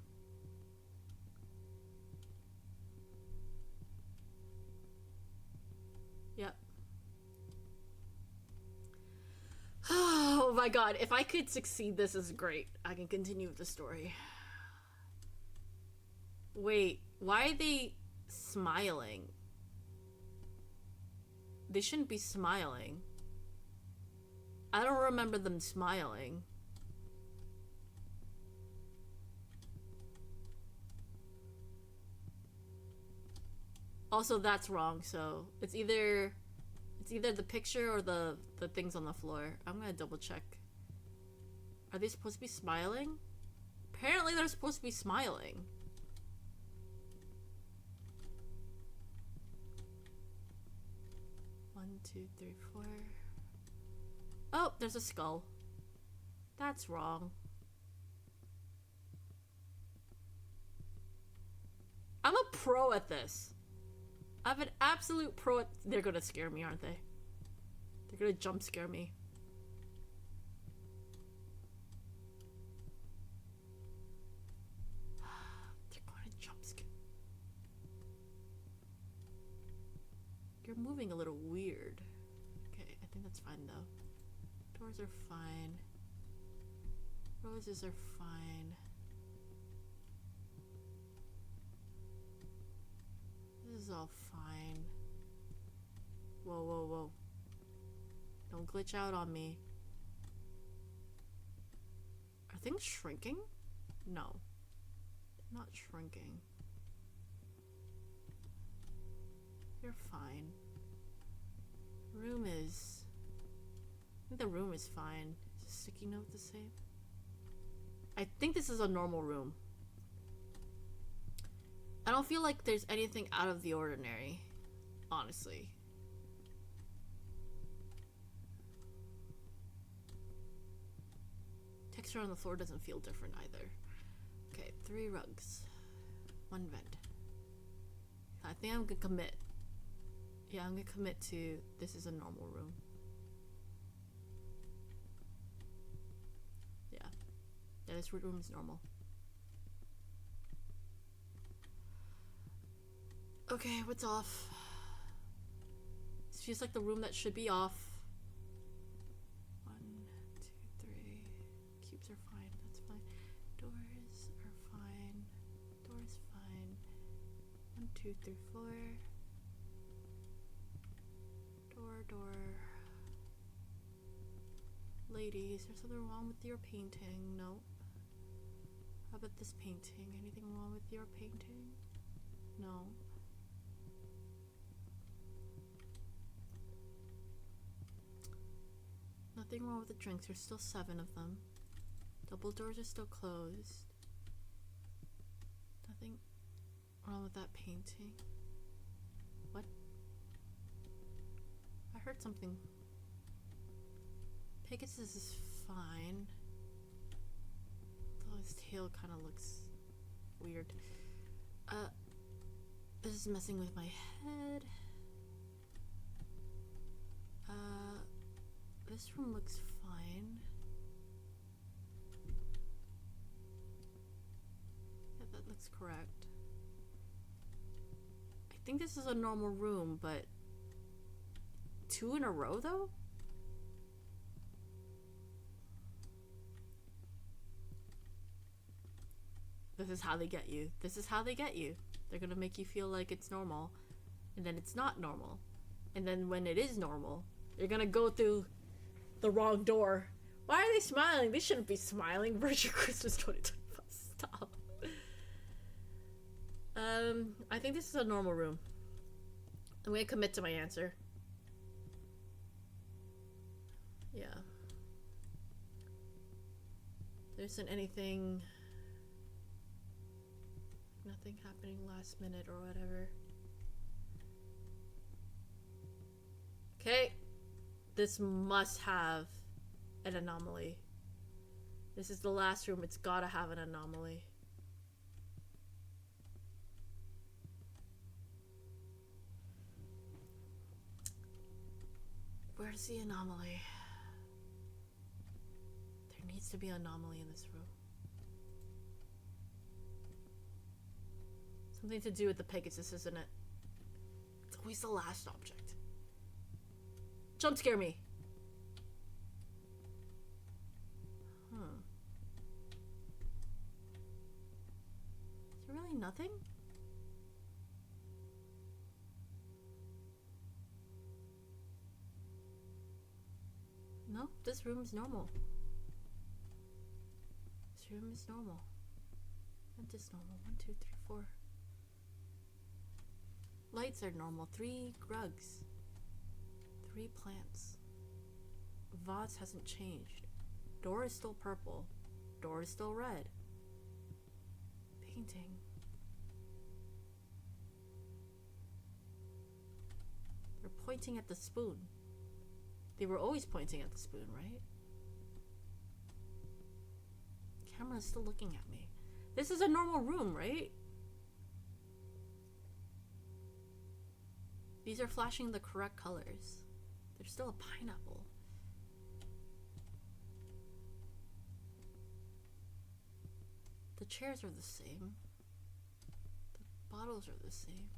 Yep. Oh my god, if I could succeed, this is great. I can continue with the story. Wait, why are they smiling? They shouldn't be smiling. I don't remember them smiling. Also, that's wrong, so it's either the picture or the things on the floor. I'm gonna double check. Are they supposed to be smiling? Apparently they're supposed to be smiling. One, 2, 3, 4. Oh, there's a skull. That's wrong. I'm a pro at this. I'm an absolute pro at— They're gonna scare me, aren't they? They're gonna jump scare me. They're gonna jump scare. You're moving a little weird. Okay, I think that's fine though. Doors are fine. Roses are fine. all fine. Whoa, whoa, whoa. Don't glitch out on me. Are things shrinking? No. They're not shrinking. You're fine. Room is... I think the room is fine. Is the sticky note the same? I think this is a normal room. I don't feel like there's anything out of the ordinary, honestly. Texture on the floor doesn't feel different either. Okay, 3 rugs. 1 vent. I think I'm gonna commit. Yeah, I'm gonna commit to this is a normal room. Yeah, this room is normal. Okay, what's off? This feels like the room that should be off. 1, 2, 3. Cubes are fine, that's fine. Doors are fine. Doors fine. 1, 2, 3, 4. Door. Lady, is there something wrong with your painting? No. How about this painting? Anything wrong with your painting? No. Nothing wrong with the drinks. There's still 7 of them. Double doors are still closed. Nothing wrong with that painting. What? I heard something. Pegasus is fine. Though his tail kind of looks weird. This is messing with my head. This room looks fine. Yeah, that looks correct. I think this is a normal room, but 2 in a row though? This is how they get you. This is how they get you. They're gonna make you feel like it's normal, and then it's not normal. And then when it is normal, you're gonna go through the wrong door. Why are they smiling? They shouldn't be smiling. Virtual Christmas 2025. Stop. I think this is a normal room. I'm gonna commit to my answer. Yeah. There isn't anything... Nothing happening last minute or whatever. Okay. This must have an anomaly. This is the last room. It's gotta have an anomaly. Where's the anomaly? There needs to be an anomaly in this room. Something to do with the Pegasus, isn't it? It's always the last object. Jump scare me. Is there really nothing? No, this room is normal. This room is normal. Vent is normal. 1, 2, 3, 4. Lights are normal. 3 rugs. 3 plants. Vase hasn't changed. Door is still purple. Door is still red. Painting. They're pointing at the spoon. They were always pointing at the spoon, right? The camera is still looking at me. This is a normal room, right? These are flashing the correct colors. There's still a pineapple. The chairs are the same. The bottles are the same.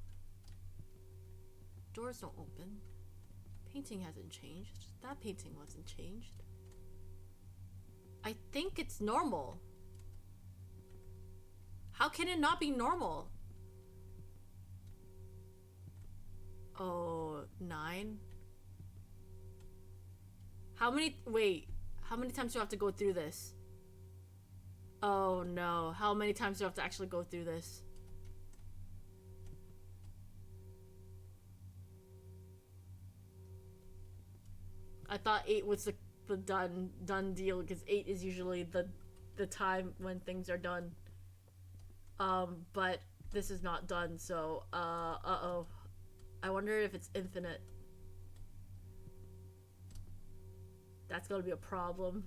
Doors don't open. Painting hasn't changed. That painting wasn't changed. I think it's normal. How can it not be normal? Wait, how many times do I have to go through this? Oh no, how many times do I have to actually go through this? I thought 8 was the done deal, because 8 is usually the time when things are done. But this is not done, so uh-oh. I wonder if it's infinite. That's gonna be a problem.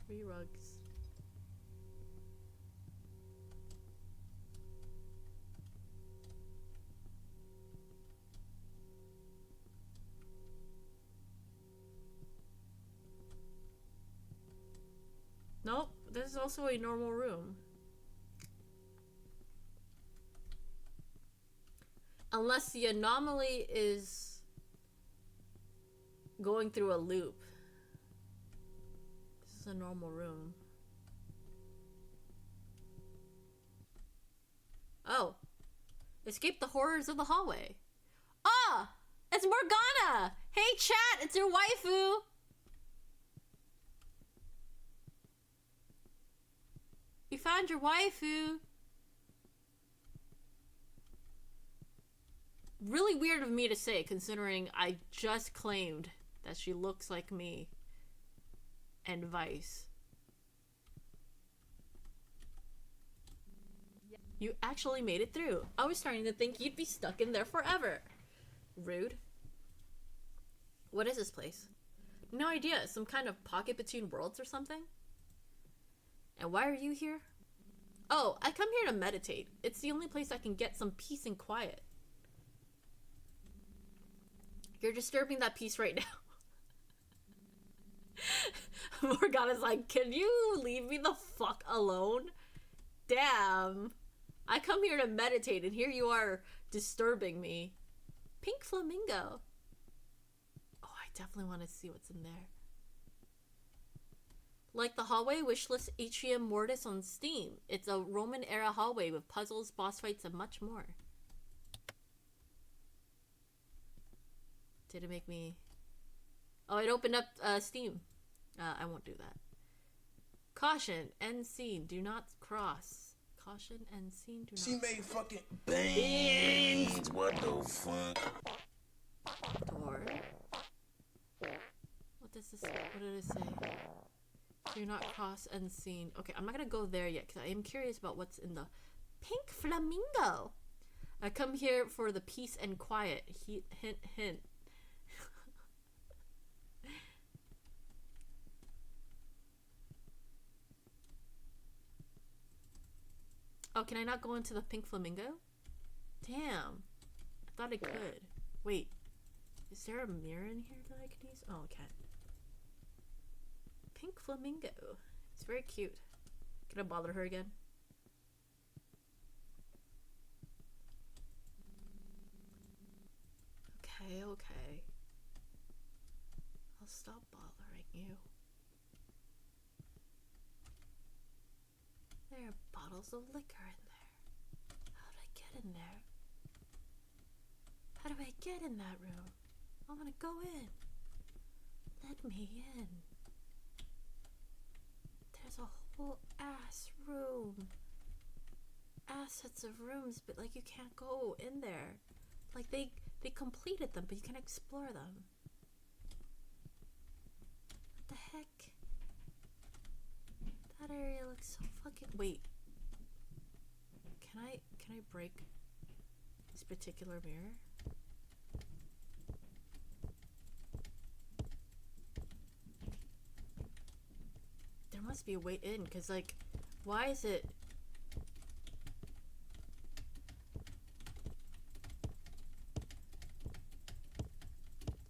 Three rugs. Nope, this is also a normal room. Unless the anomaly is going through a loop. This is a normal room. Oh. Escape the horrors of the hallway. Ah! It's Morgana! Hey chat, it's your waifu! You found your waifu! Really weird of me to say, considering I just claimed that she looks like me. And vice. You actually made it through. I was starting to think you'd be stuck in there forever. Rude. What is this place? No idea. Some kind of pocket between worlds or something? And why are you here? Oh, I come here to meditate. It's the only place I can get some peace and quiet. You're disturbing that peace right now. Morgana's like, can you leave me the fuck alone? Damn. I come here to meditate and here you are disturbing me. Pink flamingo. Oh, I definitely want to see what's in there. Like the hallway, wishlist Atrium Mortis on Steam. It's a Roman era hallway with puzzles, boss fights, and much more. Did it make me... Oh, it opened up Steam. I won't do that. Caution, end scene, do not cross. Caution, end scene, do not... She made fucking bangs. What the fuck? Door. What does this... What did it say? Do not cross end scene. Okay, I'm not gonna go there yet, because I am curious about what's in the pink flamingo. I come here for the peace and quiet. Hint, hint. Oh, can I not go into the pink flamingo? Damn. I thought I could. Wait. Is there a mirror in here that I can use? Oh, I can't. Pink flamingo. It's very cute. Can I bother her again? Okay, okay. I'll stop bothering you. There are bottles of liquor in there. How did I get in there? How do I get in that room? I want to go in. Let me in. There's a whole ass room. Assets of rooms, but like you can't go in there. Like they completed them, but you can't explore them. What the heck? That area looks so fucking... Wait. Can I break this particular mirror? There must be a way in, because like, why is it...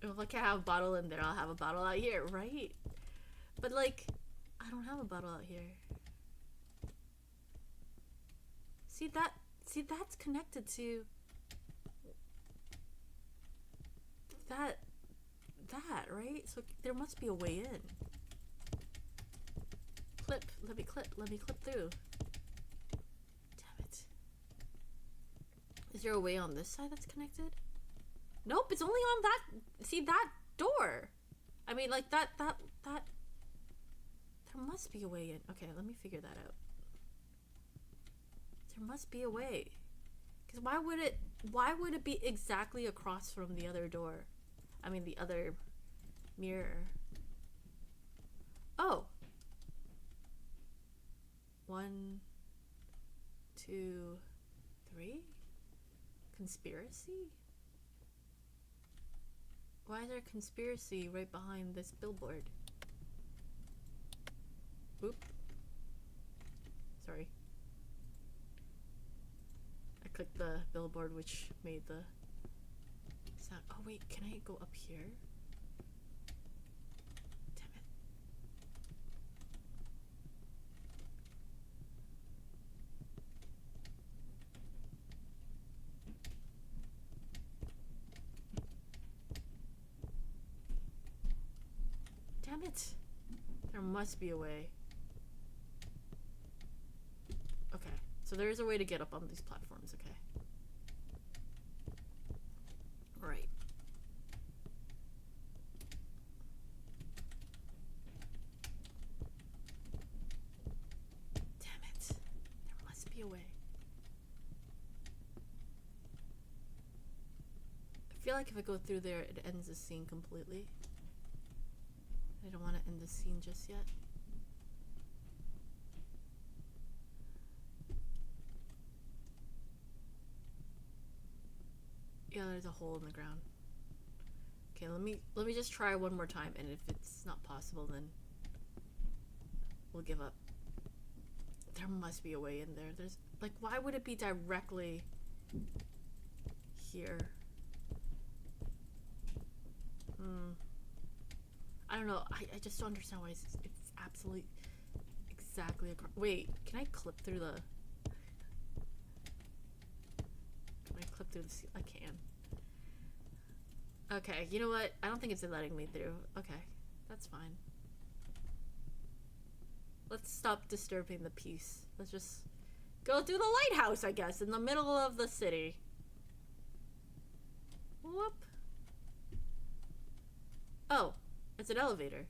If I can have a bottle in there, I'll have a bottle out here, right? But like, I don't have a bottle out here. See, that's connected to... That, right? So there must be a way in. clip. Let me clip through. Damn it. Is there a way on this side that's connected? Nope, it's only on that. See that door? I mean, like that. There must be a way in. Okay, let me figure that out. There must be a way. Because why would it be exactly across from the other door? I mean, the other mirror. Oh. 1, 2, 3? Conspiracy? Why is there a conspiracy right behind this billboard? Oop. Sorry. I clicked the billboard, which made the sound. Oh wait, can I go up here? Damn it. Damn it. There must be a way. Okay, so there is a way to get up on these platforms, okay. Right. Damn it. There must be a way. I feel like if I go through there, it ends the scene completely. I don't want to end the scene just yet. Yeah, there's a hole in the ground. Okay, let me just try one more time, and if it's not possible, then we'll give up. There must be a way in there. There's like, why would it be directly here? I don't know. I just don't understand why it's absolutely exactly across. Wait, can I clip through the? Can I clip through the? I can. Okay, you know what? I don't think it's letting me through. Okay, that's fine. Let's stop disturbing the peace. Let's just go through the lighthouse, I guess, in the middle of the city. Whoop. Oh, it's an elevator.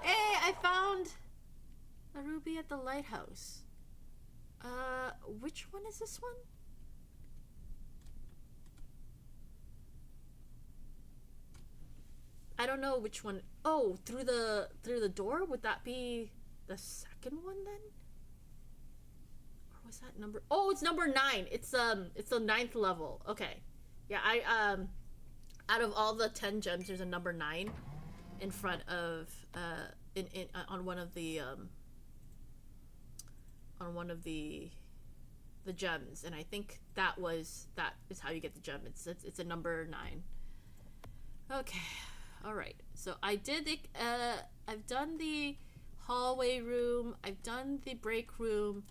Hey, I found a ruby at the lighthouse. Which one is this one? I don't know which one. Oh, through the door? Would that be the second one then? Or was that number? Oh, it's number 9. It's the 9th level. Okay. Yeah, out of all the 10 gems, there's a number 9 in front of on one of the gems, and I think that is how you get the gem. It's a number 9. Okay. All right. So I've done the hallway room. I've done the break room.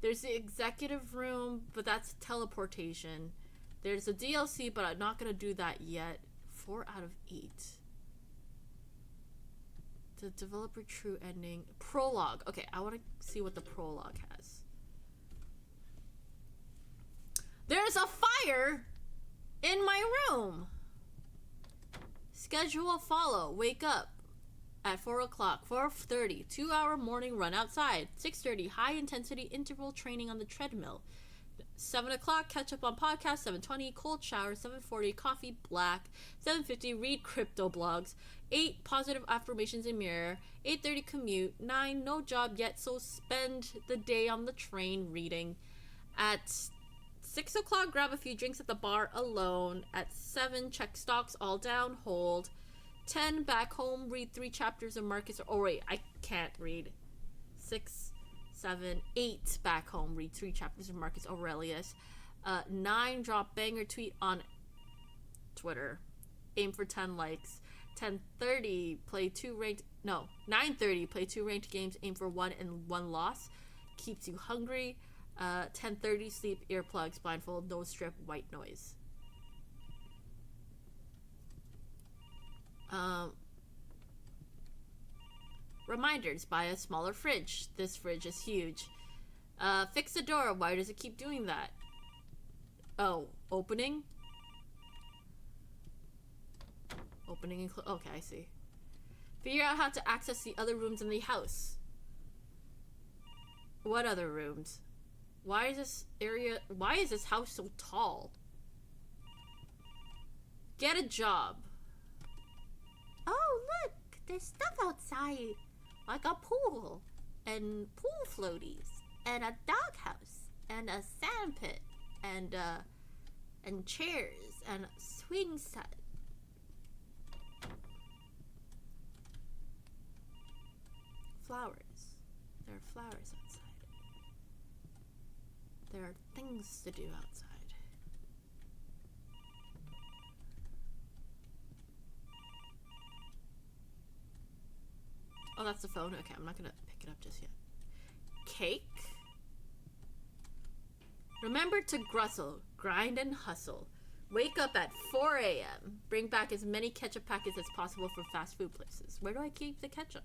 There's the executive room, but that's teleportation. There's a DLC, but I'm not gonna do that yet. 4 out of 8. The developer true ending. Prologue. Okay, I want to see what the prologue has. There's a fire in my room. Schedule follow. Wake up at 4 o'clock. 4:30. 2-hour morning run outside. 6:30. High intensity interval training on the treadmill. 7 o'clock. Catch up on podcast. 7:20. Cold shower. 7:40. Coffee black. 7:50. Read crypto blogs. 8. Positive affirmations in mirror. 8:30. Commute. 9. No job yet, so spend the day on the train reading. At 6 o'clock, grab a few drinks at the bar alone. At 7, check stocks all down, hold. 10, back home, read 3 chapters of Marcus. Oh wait, I can't read. 6, 7, 8, back home, read 3 chapters of Marcus Aurelius. 9, drop banger tweet on Twitter. Aim for 10 likes. 10:30, play 2 ranked. No, 9:30, play 2 ranked games. Aim for 1 and 1 loss. Keeps you hungry. 10:30, sleep, earplugs, blindfold, nose strip, white noise. Um, reminders, buy a smaller fridge. This fridge is huge. Fix the door. Why does it keep doing that? Oh, opening? Opening and okay, I see. Figure out how to access the other rooms in the house. What other rooms? Why is this house so tall? Get a job. Oh, look, there's stuff outside. Like a pool, and pool floaties, and a doghouse, and a sand pit, and chairs, and a swing set. Flowers. There are flowers outside. There are things to do outside. Oh, that's the phone? Okay, I'm not gonna pick it up just yet. Cake? Remember to grustle, grind and hustle. Wake up at 4 a.m. Bring back as many ketchup packets as possible for fast food places. Where do I keep the ketchup?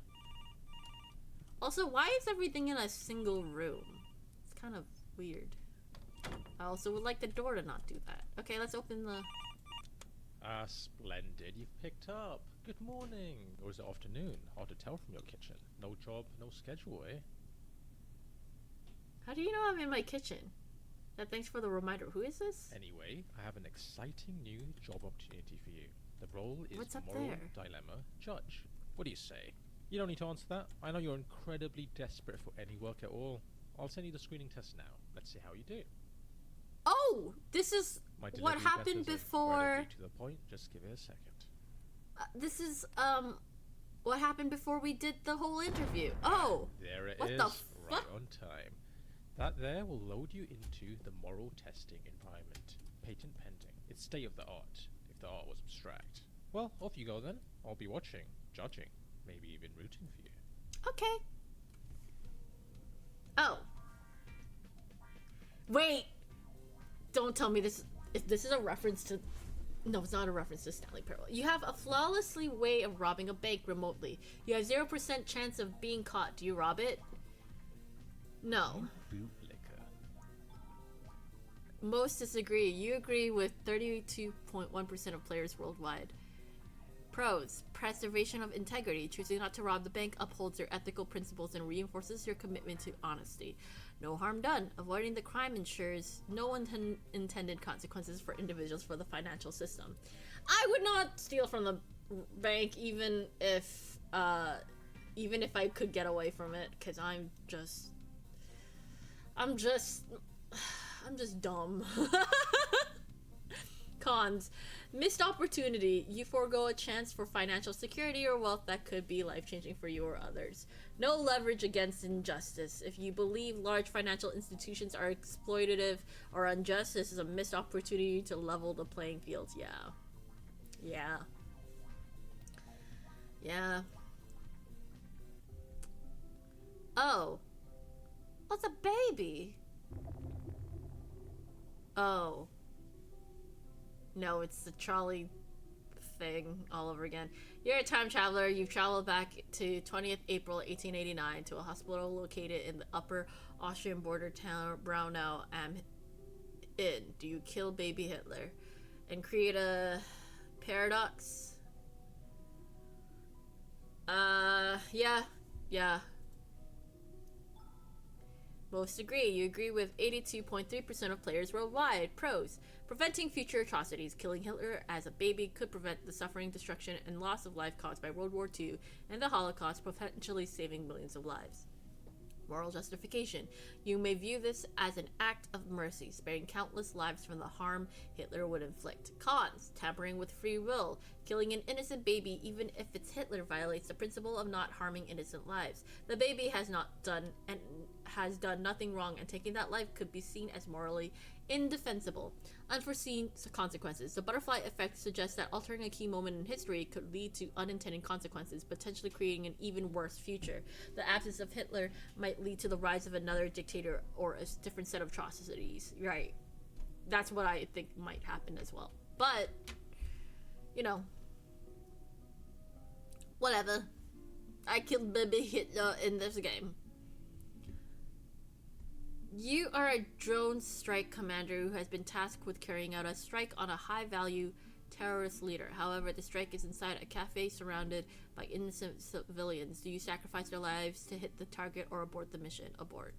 Also, why is everything in a single room? It's kind of weird. I also would like the door to not do that. Okay, let's open the... Ah, splendid. You've picked up. Good morning. Or is it afternoon? Hard to tell from your kitchen. No job, no schedule, eh? How do you know I'm in my kitchen? Thanks for the reminder. Who is this? Anyway, I have an exciting new job opportunity for you. The role is What's up Moral there? Dilemma Judge. What do you say? You don't need to answer that. I know you're incredibly desperate for any work at all. I'll send you the screening test now. Let's see how you do. Oh, this is My what delivery happened methods are before. incredibly to the point. Just give it a second. This is what happened before we did the whole interview. Oh, There it what is, the right fuck? on time. That there will load you into the moral testing environment. Patent pending. It's state of the art, if the art was abstract. Well, off you go then. I'll be watching, judging, maybe even rooting for you. Okay. Oh. Wait. Don't tell me this. If this is a reference to. No, it's not a reference to Stanley Parable. You have a flawlessly way of robbing a bank remotely. You have 0% chance of being caught. Do you rob it? No. Bootlicker. Most disagree. You agree with 32.1% of players worldwide. Pros. Preservation of integrity. Choosing not to rob the bank upholds your ethical principles and reinforces your commitment to honesty. No harm done. Avoiding the crime ensures no unintended consequences for individuals for the financial system. I would not steal from the bank even if I could get away from it, because I'm just dumb. Cons. Missed opportunity. You forego a chance for financial security or wealth that could be life-changing for you or others. No leverage against injustice. If you believe large financial institutions are exploitative or unjust, this is a missed opportunity to level the playing field. Yeah. Oh. What's a baby? Oh. No, it's the trolley thing all over again. You're a time traveler. You've traveled back to 20th April 1889 to a hospital located in the upper Austrian border town Braunau am Inn. Do you kill baby Hitler and create a paradox? Yeah. Most agree. You agree with 82.3% of players worldwide. Pros. Preventing future atrocities. Killing Hitler as a baby could prevent the suffering, destruction, and loss of life caused by World War II and the Holocaust, potentially saving millions of lives. Moral justification. You may view this as an act of mercy, sparing countless lives from the harm Hitler would inflict. Cons. Tampering with free will. Killing an innocent baby, even if it's Hitler, violates the principle of not harming innocent lives. The baby has done nothing wrong, and taking that life could be seen as morally indefensible. Unforeseen consequences. The butterfly effect suggests that altering a key moment in history could lead to unintended consequences, potentially creating an even worse future. The absence of Hitler might lead to the rise of another dictator or a different set of atrocities. Right. That's what I think might happen as well. But, Whatever. I killed baby Hitler in this game. You are a drone strike commander who has been tasked with carrying out a strike on a high-value terrorist leader. However, the strike is inside a cafe surrounded by innocent civilians. Do you sacrifice their lives to hit the target or abort the mission? Abort.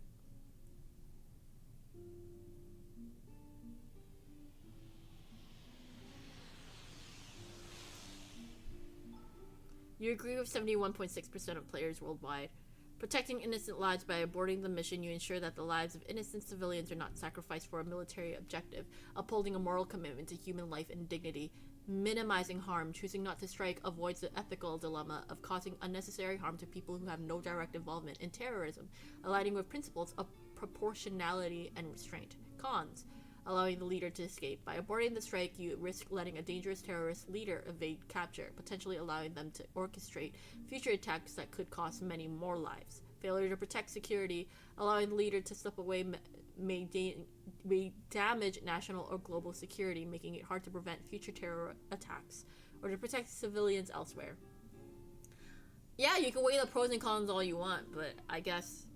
You agree with 71.6% of players worldwide. Protecting innocent lives by aborting the mission, you ensure that the lives of innocent civilians are not sacrificed for a military objective, upholding a moral commitment to human life and dignity, minimizing harm. Choosing not to strike avoids the ethical dilemma of causing unnecessary harm to people who have no direct involvement in terrorism, aligning with principles of proportionality and restraint. Cons. Allowing the leader to escape. By aborting the strike, you risk letting a dangerous terrorist leader evade capture, potentially allowing them to orchestrate future attacks that could cost many more lives. Failure to protect security. Allowing the leader to slip away may damage national or global security, making it hard to prevent future terror attacks or to protect civilians elsewhere. Yeah, you can weigh the pros and cons all you want, but I guess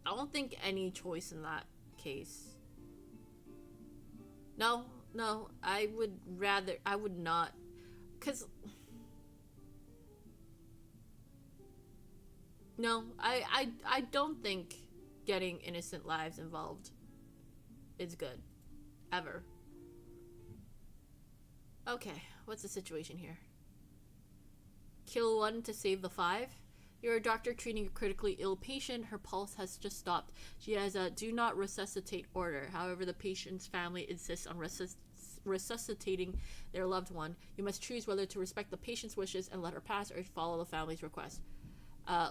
I don't think any choice in that case. No, I would not, because no, I don't think getting innocent lives involved is good, ever. Okay, what's the situation here? Kill one to save the five? You're a doctor treating a critically ill patient. Her pulse has just stopped. She has a do not resuscitate order. However, the patient's family insists on resuscitating their loved one. You must choose whether to respect the patient's wishes and let her pass, or follow the family's request.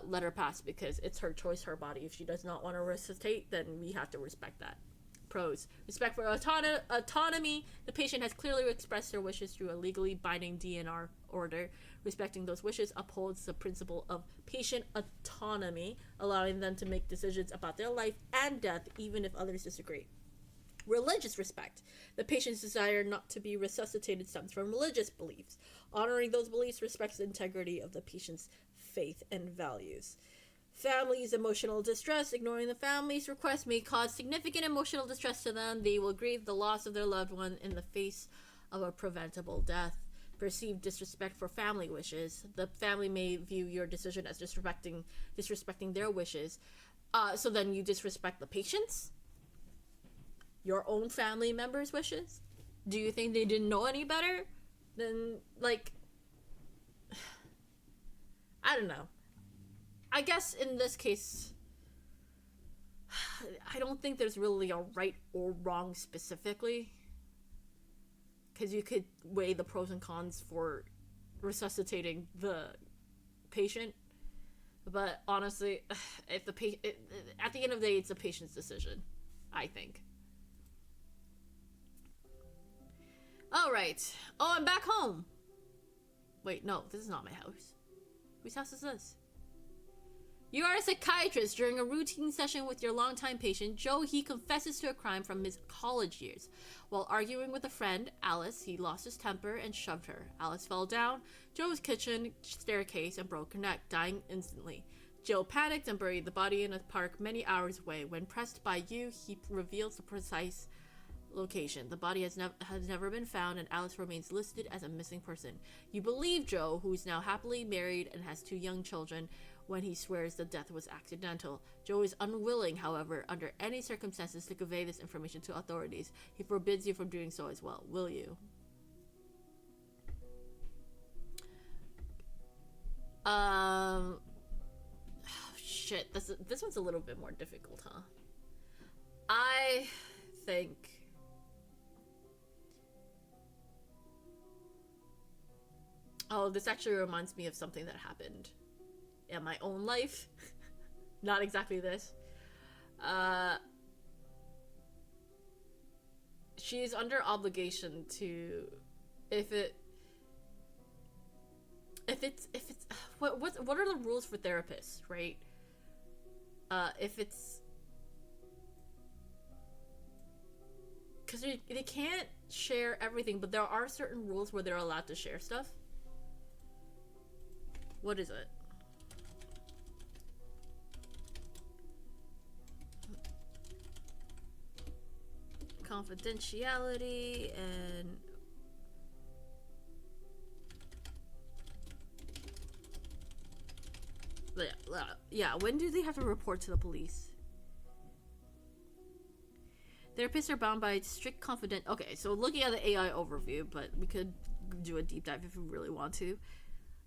Let her pass, because it's her choice, her body. If she does not want to resuscitate, then we have to respect that. Pros. Respect for autonomy. The patient has clearly expressed their wishes through a legally binding DNR order. Respecting those wishes upholds the principle of patient autonomy, allowing them to make decisions about their life and death even if others disagree. Religious respect. The patient's desire not to be resuscitated stems from religious beliefs. Honoring those beliefs respects the integrity of the patient's faith and values. Family's emotional distress. Ignoring the family's request may cause significant emotional distress to them. They will grieve the loss of their loved one in the face of a preventable death. Perceived disrespect for family wishes. The family may view your decision as disrespecting their wishes. So then you disrespect the patient's? Your own family members' wishes? Do you think they didn't know any better? Then, like, I don't know. I guess in this case, I don't think there's really a right or wrong specifically, because you could weigh the pros and cons for resuscitating the patient. But honestly, if the at the end of the day, it's the patient's decision, I think. All right. Oh, I'm back home. Wait, no, this is not my house. Whose house is this? You are a psychiatrist. During a routine session with your longtime patient, Joe, he confesses to a crime from his college years. While arguing with a friend, Alice, he lost his temper and shoved her. Alice fell down Joe's kitchen staircase and broke her neck, dying instantly. Joe panicked and buried the body in a park many hours away. When pressed by you, he reveals the precise location. The body has never been found, and Alice remains listed as a missing person. You believe Joe, who is now happily married and has 2 young children, when he swears the death was accidental. Joe is unwilling, however, under any circumstances to convey this information to authorities. He forbids you from doing so as well. Will you? Shit, this one's a little bit more difficult, huh? I think this actually reminds me of something that happened in my own life. Not exactly this. She's under obligation to, if it's what are the rules for therapists, right? If it's, because they can't share everything, but there are certain rules where they're allowed to share stuff. What is it? Confidentiality and yeah, when do they have to report to the police? Therapists are bound by strict confident. Okay, so looking at the AI overview, but we could do a deep dive if we really want to.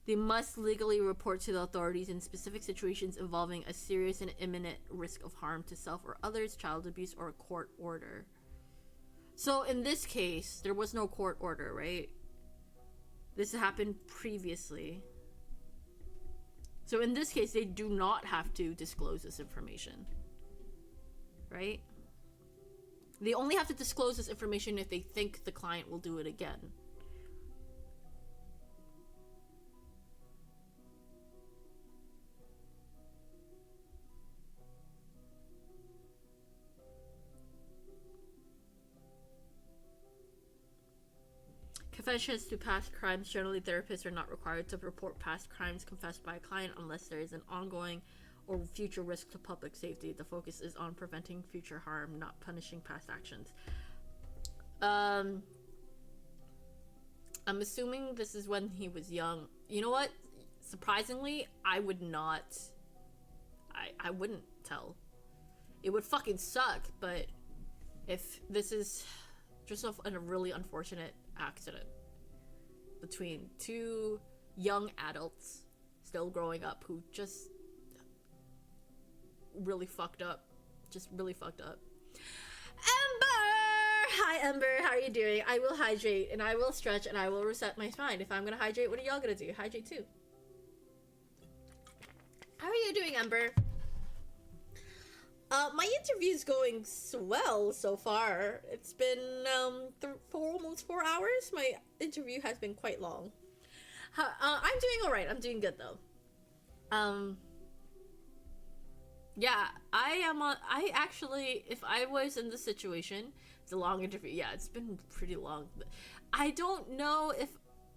They must legally report to the authorities in specific situations involving a serious and imminent risk of harm to self or others, child abuse, or a court order. So in this case, there was no court order, right? This happened previously. So in this case, they do not have to disclose this information, right? They only have to disclose this information if they think the client will do it again. Confessions to past crimes. Generally, therapists are not required to report past crimes confessed by a client unless there is an ongoing or future risk to public safety. The focus is on preventing future harm, not punishing past actions. I'm assuming this is when he was young. You know what? Surprisingly, I would not. I wouldn't tell. It would fucking suck, but if this is just a really unfortunate accident between two young adults still growing up who just really fucked up. Just really fucked up. Ember! Hi, Ember. How are you doing? I will hydrate, and I will stretch, and I will reset my spine. If I'm gonna hydrate, what are y'all gonna do? Hydrate too. How are you doing, Ember? My interview's going well so far. It's been, for almost 4 hours. My interview has been quite long. I'm doing alright. I'm doing good, though. Yeah, I actually, if I was in this situation, it's a long interview. Yeah, it's been pretty long. But I don't know if,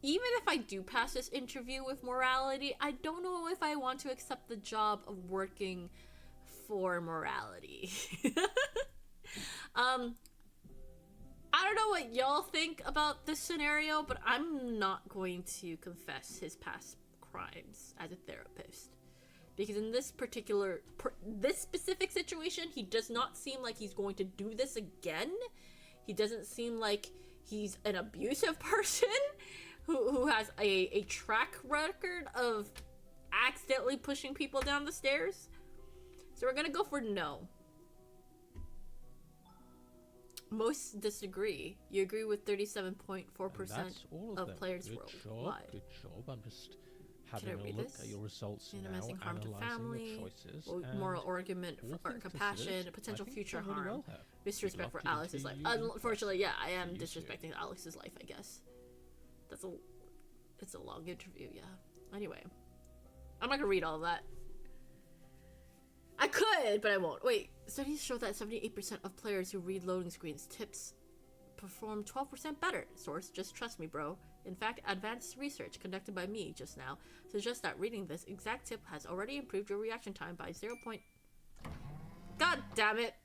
even if I do pass this interview with morality, I don't know if I want to accept the job of working for morality. I don't know what y'all think about this scenario, but I'm not going to confess his past crimes as a therapist. Because in this this specific situation, he does not seem like he's going to do this again. He doesn't seem like he's an abusive person who has a track record of accidentally pushing people down the stairs. So we're gonna go for no. Most disagree. You agree with 37.4% of players worldwide. Good job. I'm just having Can I a read look this? at your results now, Minimizing harm to analysing family, the choices, moral argument for compassion, potential future harm, disrespect for Alex's life. Unfortunately, yeah, I am disrespecting Alex's life, I guess. It's a long interview, yeah. Anyway, I'm not gonna read all of that. I could, but I won't. Wait, studies show that 78% of players who read loading screens tips perform 12% better. Source, just trust me, bro. In fact, advanced research conducted by me just now suggests that reading this exact tip has already improved your reaction time by 0. God damn it!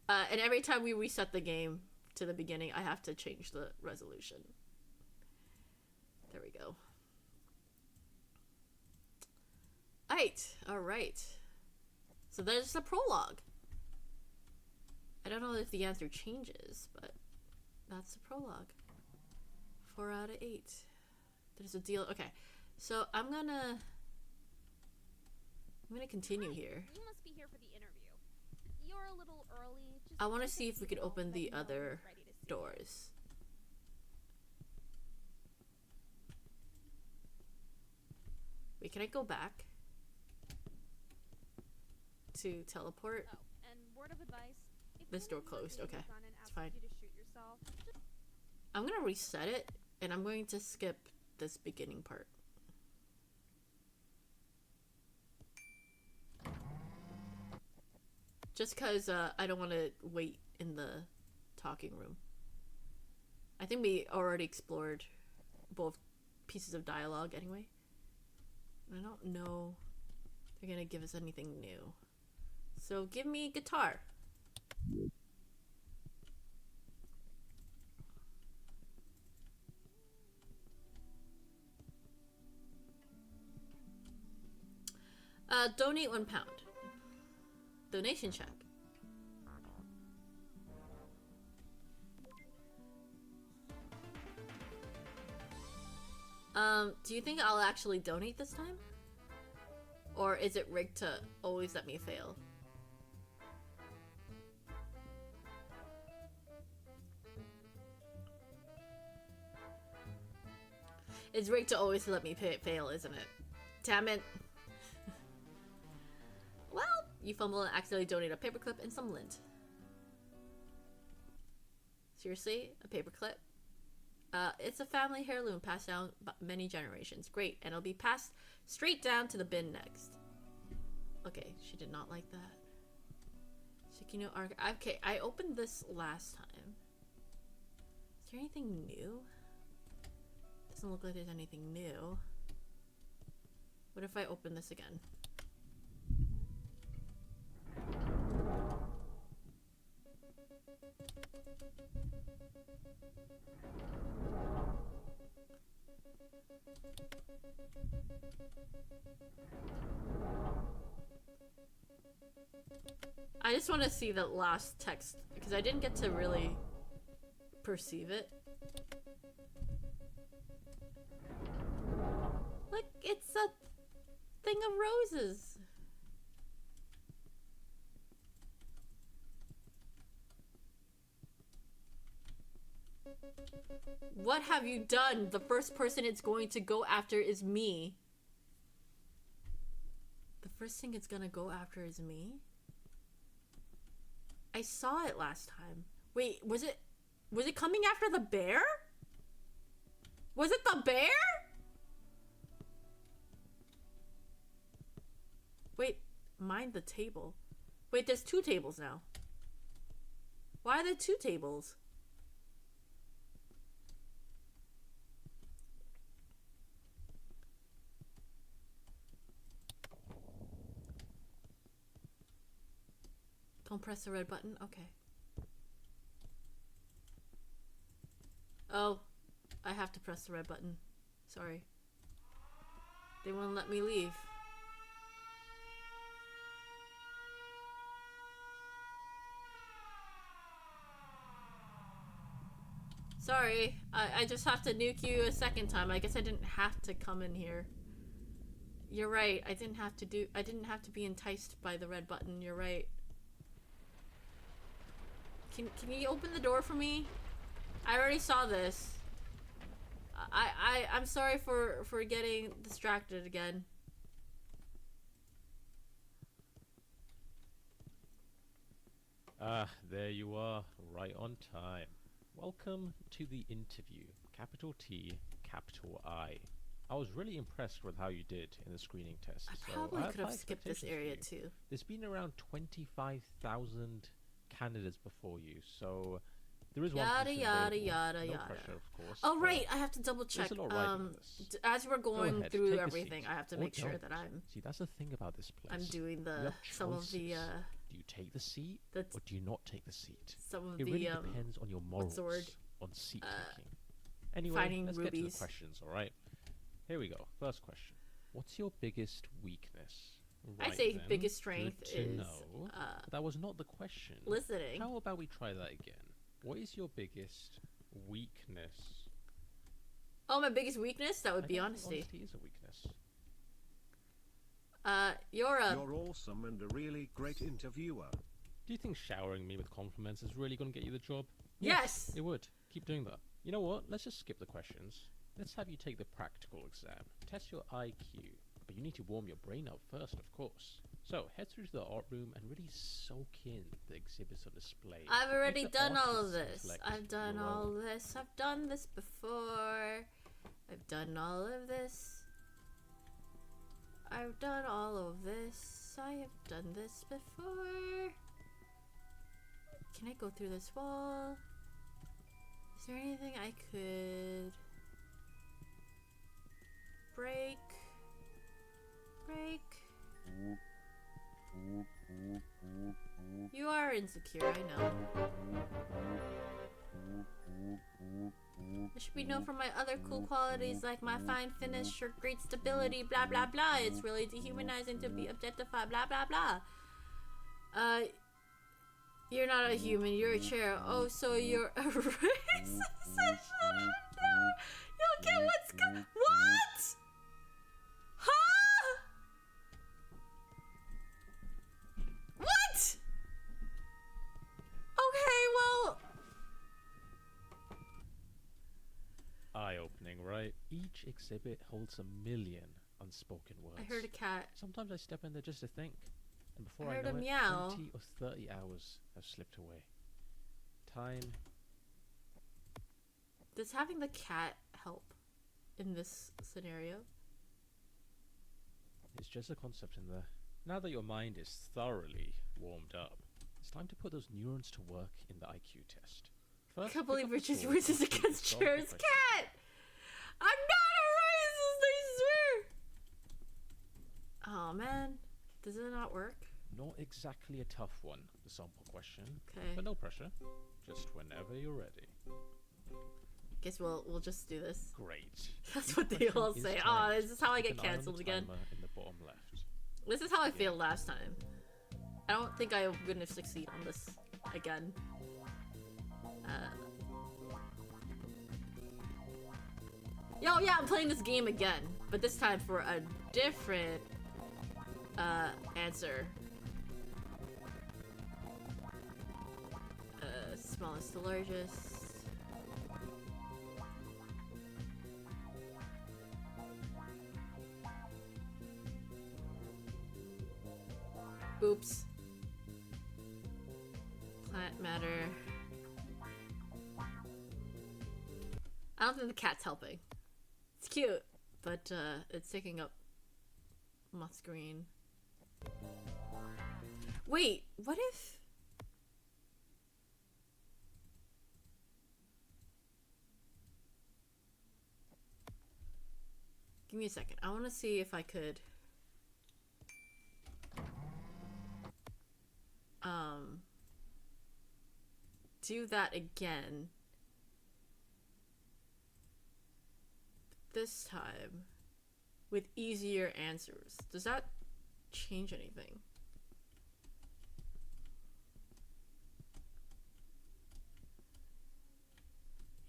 And every time we reset the game to the beginning, I have to change the resolution. There we go. Alright. So there's the prologue. I don't know if the answer changes, but that's the prologue. 4 out of 8. There's a deal. Okay, so I'm gonna continue here. You must be here for the interview. You're a little early. Just I want to see if we could open the other doors. doors. Wait, can I go back to teleport? Oh, and word of advice. If This door someone closed, lays okay. a gun and It's asks fine. you to shoot yourself, just I'm gonna reset it, and I'm going to skip this beginning part. Just because I don't want to wait in the talking room. I think we already explored both pieces of dialogue anyway. I don't know if they're gonna give us anything new. So give me guitar. Donate £1. Donation check. Do you think I'll actually donate this time? Or is it rigged to always let me fail? It's rigged to always let me fail, isn't it? Damn it. Well, you fumble and accidentally donate a paperclip and some lint. Seriously? A paperclip? It's a family heirloom passed down many generations. Great, and it'll be passed straight down to the bin next. Okay, she did not like that. Shikino Arc. Okay, I opened this last time. Is there anything new? Doesn't look like there's anything new. What if I open this again? I just want to see the last text because I didn't get to really perceive it. Look, it's a thing of roses. What have you done? The first person it's going to go after is me. The first thing it's gonna go after is me? I saw it last time. Wait, was it coming after the bear? Was it the bear? Wait, mind the table. Wait, there's 2 tables now. Why are there 2 tables? Don't press the red button? Okay. Oh, I have to press the red button. Sorry. They won't let me leave. Sorry, I just have to nuke you a second time. I guess I didn't have to come in here. You're right. I didn't have to be enticed by the red button. You're right. Can you open the door for me? I already saw this. I'm sorry for getting distracted again. There you are, right on time. Welcome to the interview. Capital T, capital I. I was really impressed with how you did in the screening test. I probably could have skipped this area too. There's been around 25,000 candidates before you, so there is one position available. No pressure, of course. Oh right, I have to double check. There's a lot riding on this. As we're going ahead, through take a everything, seat. I have to Or make sure don't. that I'm See, that's the thing about this place. doing You have some of the choices. Do you take the seat the or do you not take the seat? some of It the really depends on your morals the word? on seat taking. Anyway, finding let's get to rubies. the questions, alright? Here we go. First question. What's your biggest weakness? I Right say then, biggest strength good to is know. That was not the question. listening. How about we try that again? What is your biggest weakness? Oh, my biggest weakness? That would I be think honesty. Honesty is a weakness. You're awesome and a really great interviewer. Do you think showering me with compliments is really going to get you the job? Yes! It would. Keep doing that. You know what? Let's just skip the questions. Let's have you take the practical exam. Test your IQ. But you need to warm your brain up first, of course. So, head through to the art room and really soak in the exhibits on display. I've already Make the done all of artist's this. intellect I've done your all own. this. I've done this before. I've done all of this. I've done all of this. I have done this before. Can I go through this wall? Is there anything I could... Break. Break. You are insecure, I know. It should be known for my other cool qualities like my fine finish or great stability, blah blah blah. It's really dehumanizing to be objectified, blah blah blah. You're not a human, you're a chair. Oh, so you're a racist? You don't get what's what? Huh? What? Okay, well... Eye-opening, right? Each exhibit holds 1,000,000 unspoken words. I heard a cat. Sometimes I step in there just to think. And before I I heard know a it, meow. 20 or 30 hours have slipped away. Time Does having the cat help in this scenario? is just a concept in there. Now that your mind is thoroughly warmed up, it's time to put those neurons to work in the IQ test. I First, can't pick believe up we're the just sword racist and complete against the sample Chair's question. cat! I'm not a racist, I swear! Oh man, does it not work? Not exactly a tough one, the sample question. Okay. But no pressure. Just whenever you're ready. Guess we'll just do this. Great. That's Each what they question all is say. timed. Oh, this is how I Keep get an eye on the cancelled again. timer in the bottom left. This is how I failed last time. I don't think I'm gonna succeed on this again. Yo, yeah, I'm playing this game again, but this time for a different answer. Smallest to largest. Oops. Plant matter. I don't think the cat's helping. It's cute, but it's taking up my screen. Wait, what if... Give me a second. I want to see if I could... do that again. This time with easier answers. Does that change anything?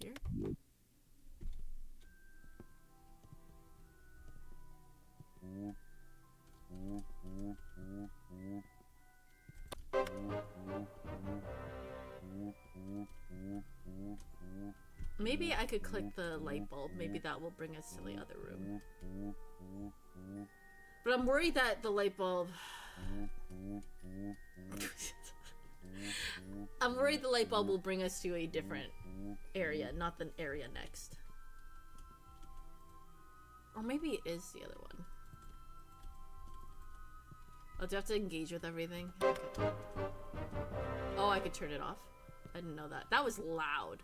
Here? Maybe I could click the light bulb. Maybe that will bring us to the other room. But I'm worried that the light bulb... I'm worried the light bulb will bring us to a different area, not the area next. Or maybe it is the other one. Oh, do I have to engage with everything? Okay. Oh, I could turn it off. I didn't know that. That was loud.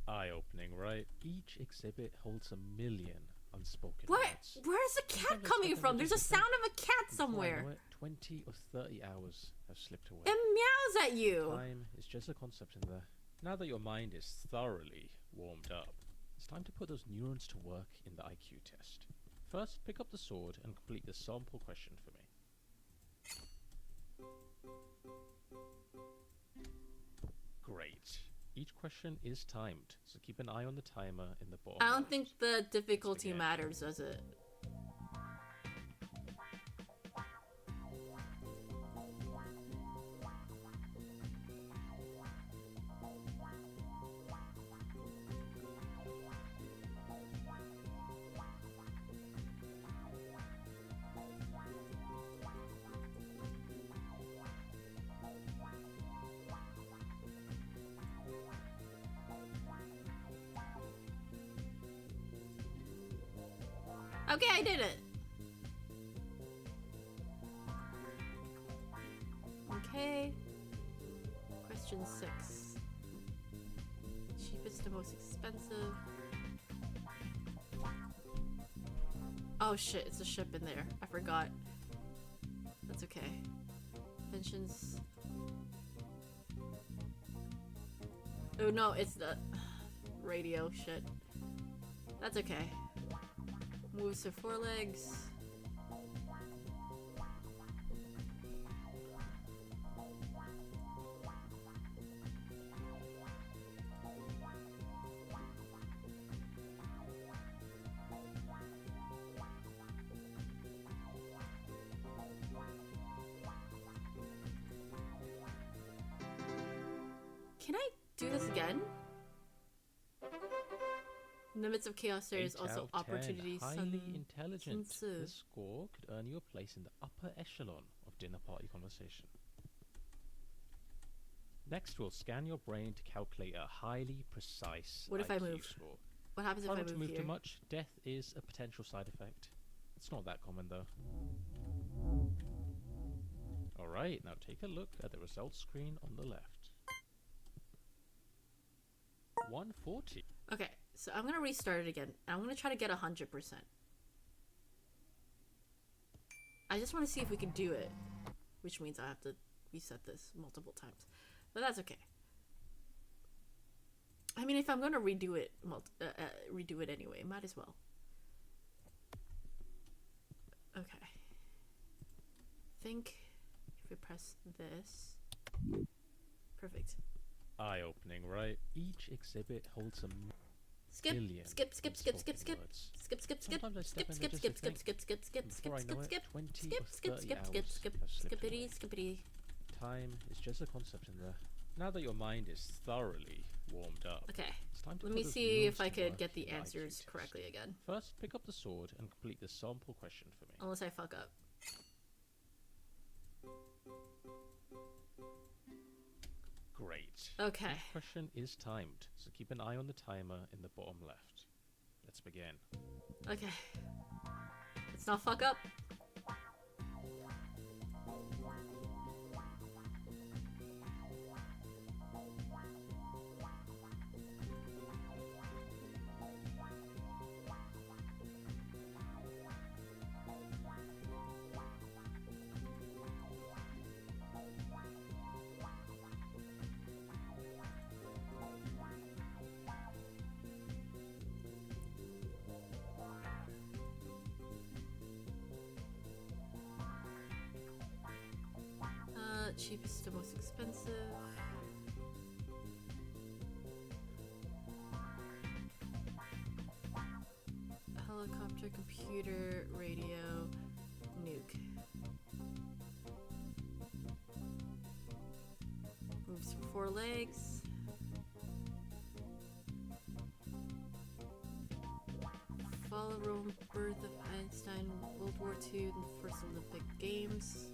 Eye-opening, right? Each exhibit holds 1,000,000 unspoken What? words. Where's the cat Sometimes I coming step in from? there There's a just to sound think. of a cat Before I somewhere. know it, 20 or 30 hours have slipped away. It meows at you. Time is just a concept in there. Now that your mind is thoroughly warmed up, it's time to put those neurons to work in the IQ test. First, pick up the sword and complete the sample question for me. Great. Each question is timed, so keep an eye on the timer in the bottom I don't left. think the difficulty begin. matters, does it? Okay, I did it. Okay. Question 6. Cheapest to most expensive. Oh shit, it's a ship in there. I forgot. That's okay. Pensions. Oh no, it's the radio shit. That's okay. Moves to 4 legs. Can I do this again? In the midst of chaos, there is 8 out also of 10. opportunities. Highly intelligent. Sun This score could earn you a place in the upper echelon of dinner party conversation. Next, we'll scan your brain to calculate a highly precise What if I IQ move? score. What happens if Try I not to move move here? too much. Death is a potential side effect. It's not that common though. Alright, now take a look at the results screen on the left. 140. Okay, so I'm gonna restart it again. I'm gonna try to get 100%. I just want to see if we can do it, which means I have to reset this multiple times, but that's okay. I mean, if I'm gonna redo it, redo it anyway, might as well. Okay. I think if we press this, perfect. Eye-opening, right? Each exhibit holds a Skip, million skip, skip, skip, skip, skip, words. skip, skip, skip, Sometimes I skip, step in skip, there skip, just to skip, skip, skip, skip, skip, Before I skip, know skip, it, 20 skip, or skip, 30 skip, skip, hours skip, have slipped skippity, away. skippity. Time is just a concept in there. Now that your mind is thoroughly warmed up, Okay, it's time to let put me those see moves if I to could work get the in IQ answers test. correctly again. First, pick up the sword and complete the sample question for me. Unless I fuck up. Great. Okay. Each question is timed, so keep an eye on the timer in the bottom left. Let's begin. Okay. Let's not fuck up. Cheapest to most expensive. Helicopter, computer, radio, nuke. Moves from 4 legs. Follow Rome, birth of Einstein, World War II, and the first Olympic Games.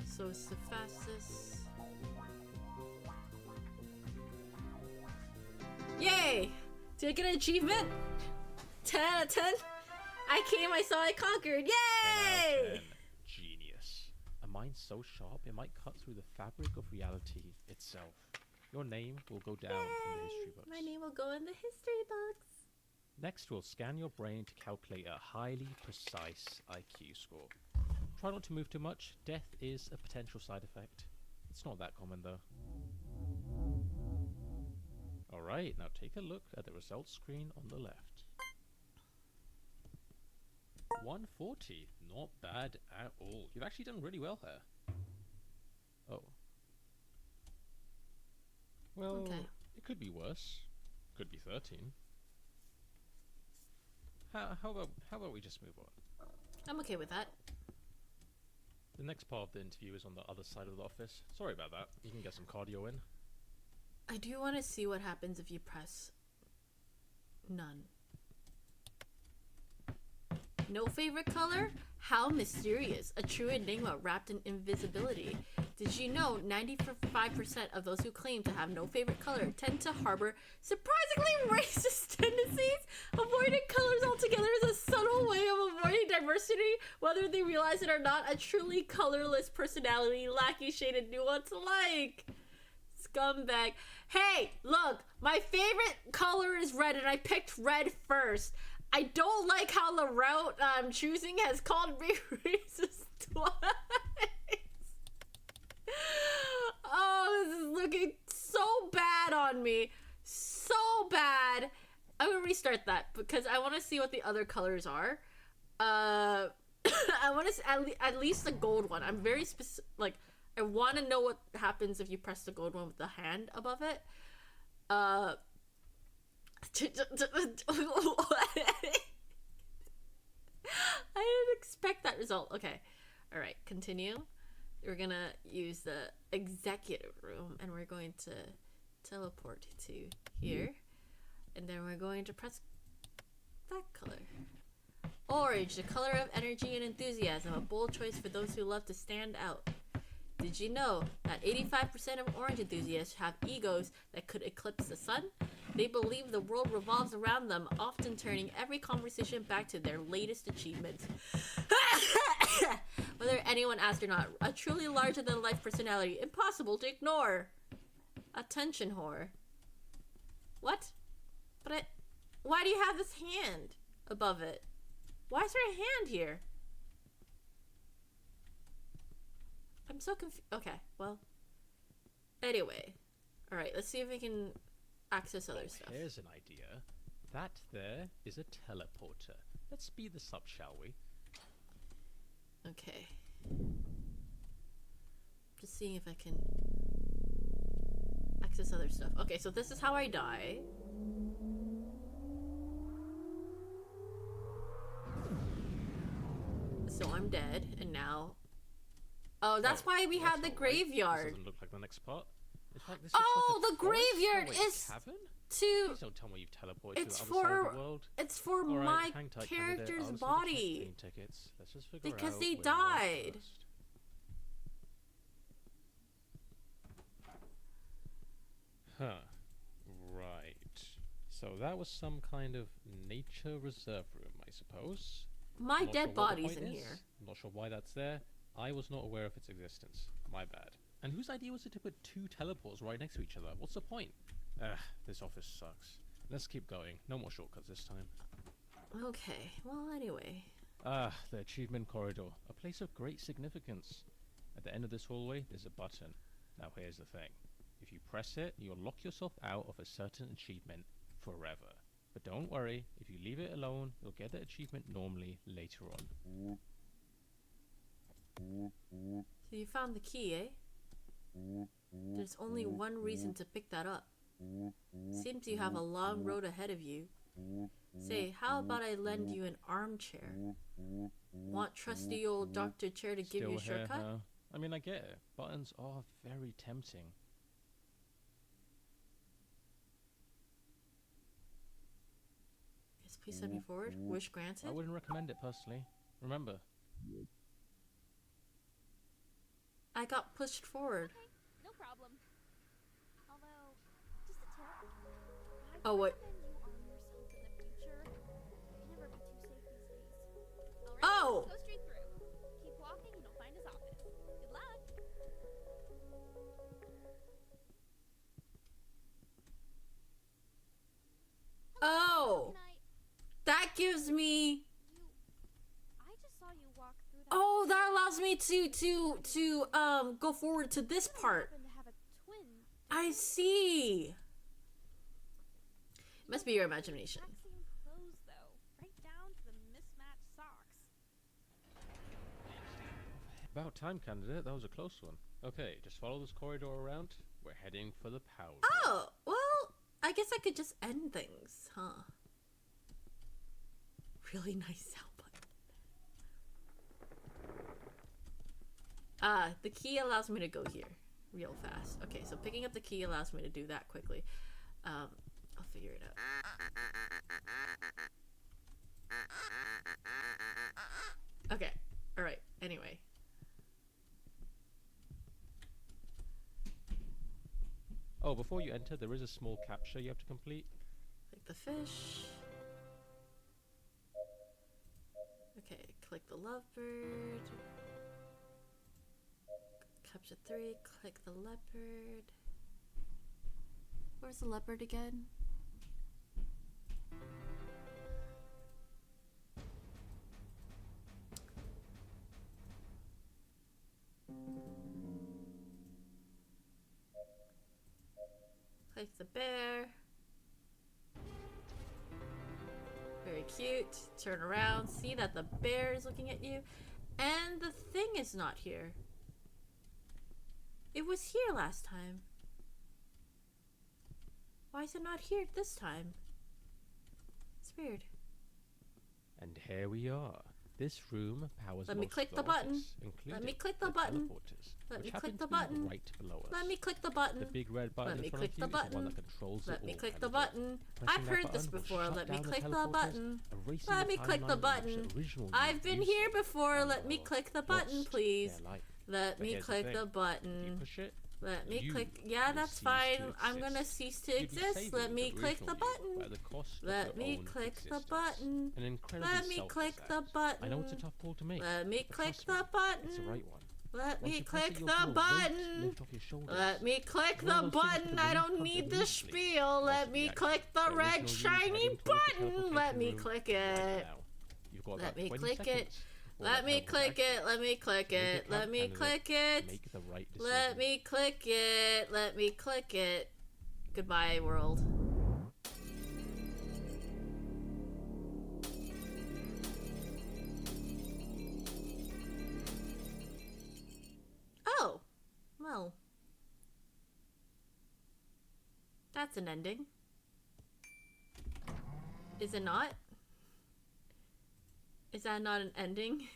So it's the fastest. Yay! Did I get an achievement? 10 out of 10? I came, I saw, I conquered. 10 out of Yay! 10. Genius. A mind so sharp it might cut through the fabric of reality itself. Your name will go down in the history books. My name will go in the history books. Next, we'll scan your brain to calculate a highly precise IQ score. Try not to move too much. Death is a potential side effect. It's not that common though. Alright, now take a look at the results screen on the left. 140. Not bad at all. You've actually done really well here. Oh. Well, Okay. it could be worse. Could be 13. How about we just move on? I'm okay with that. The next part of the interview is on the other side of the office. Sorry about that. You can get some cardio in. I do want to see what happens if you press none. No favorite color? How mysterious. A true enigma wrapped in invisibility. Did you know 95% of those who claim to have no favorite color tend to harbor surprisingly racist tendencies? Avoiding colors altogether is a subtle way of avoiding diversity, whether they realize it or not. A truly colorless personality, lacking shade and nuance alike. It's scumbag. Hey, look, my favorite color is red, and I picked red first. I don't like how the route I'm choosing has called me racist twice. Oh, this is looking so bad on me. So bad. I'm gonna restart that because I want to see what the other colors are. I want to at least the gold one. I'm very specific. Like, I want to know what happens if you press the gold one with the hand above it. I didn't expect that result. Okay. All right. Continue. We're gonna use the executive room, and we're going to teleport to here, and then we're going to press that color. Orange, the color of energy and enthusiasm, a bold choice for those who love to stand out. Did you know that 85% of orange enthusiasts have egos that could eclipse the sun? They believe the world revolves around them, often turning every conversation back to their latest achievements. Whether anyone asked or not, a truly larger-than-life personality, impossible to ignore. Attention whore. What? But why do you have this hand above it? Why is there a hand here? I'm so confused. Okay, well. Anyway. Alright, let's see if we can access other stuff. Here's an idea. That there is a teleporter. Let's speed this up, shall we? Okay. Just seeing if I can access other stuff. Okay, so this is how I die. So I'm dead, and now... Oh, that's why we have the graveyard. This doesn't look like the next part. In fact, this Oh, looks like the graveyard is cavern? to... Please don't tell me you've teleported It's to the other side of the world. It's for All right, my hang tight, character's candidate. I'll listen to body. campaign tickets. Let's just figure Because out they where you are died. first. Huh. Right. So that was some kind of nature reserve room, I suppose. My Not dead sure what the body's point in is. here. I'm not sure why that's there. I was not aware of its existence. My bad. And whose idea was it to put two teleports right next to each other? What's the point? Ugh, this office sucks. Let's keep going. No more shortcuts this time. Okay, well, anyway. Ah, the achievement corridor. A place of great significance. At the end of this hallway, there's a button. Now here's the thing. If you press it, you'll lock yourself out of a certain achievement forever. But don't worry, if you leave it alone, you'll get the achievement normally later on. So you found the key, eh? There's only one reason to pick that up. Seems you have a long road ahead of you. Say, how about I lend you an armchair? Want trusty old doctor chair to give you a Still here, shortcut? huh? I mean, I get it. Buttons are very tempting. Yes, please send me forward. Wish granted. I wouldn't recommend it personally. Remember, I got pushed forward. Okay, no problem. Although, just a tip. Oh, what? Recommend you arm yourself in the future. It can never be too safe these days. Alright, Oh! let's go straight through. Keep walking and you'll find his office. Good luck. Oh! Can I... That gives me... I just saw you walk through that. Oh, that allows me to go forward to this part. Happen to have a twin. I see. It must be your imagination. Exact same clothes though, right down to the mismatched socks. about time, candidate. That was a close one. Okay, just follow this corridor around. We're heading for the power. Oh, well, I guess I could just end things, huh? Really nice sound button. The key allows me to go here real fast. Okay, so picking up the key allows me to do that quickly. I'll figure it out. Okay, alright, anyway. Oh, before you enter, there is a small captcha you have to complete. Click the fish. Okay, click the lovebird. Captcha 3, click the leopard. Where's the leopard again? Click the bear. Very cute. Turn around, see that the bear is looking at you. And the thing is not here. It was here last time. Why is it not here this time? It's weird. And here we are. This room powers Let me most click of the button. office, including Let me click the button. teleporters, Let which me happen click to the be button. right below us. Let me click the button. The big red button Let me in front click of the you is the one button. that controls Let it me all, click and the button. pressing I've that heard this button will before. shut Let me down click the teleporters, button. erasing Let me click the timeline button. which original I've been user here before. and Let me or click the button, lost please. their life. Let But me here's the click thing. the If you button. push it, Let me you click. Yeah, will that's cease fine. to I'm gonna exist. cease to You'll be exist. saving Let me the click the original you, button. but at the cost of Let your me own click the existence. button. An incredibly Let me selfless click the act. button. I know it's a tough call to make. Let me but click trust me, the button. It's the right one. Let Once me you press click it, you'll the feel a weight button. lift off your shoulders. Let me click It's one the of those things button. with I a don't really need the controversially spiel. false Let me reaction. click the The red original user shiny heading towards the button. teleportation Let me room click right it. now. You've got Let about me 20 click it. seconds before Let that me teleporter click it. activates. Let me click Make it. Let count, me candidate. click it. Make the right decision. Let me click it. Let me click it. Goodbye, world. Oh, well. That's an ending. Is it not? Is that not an ending?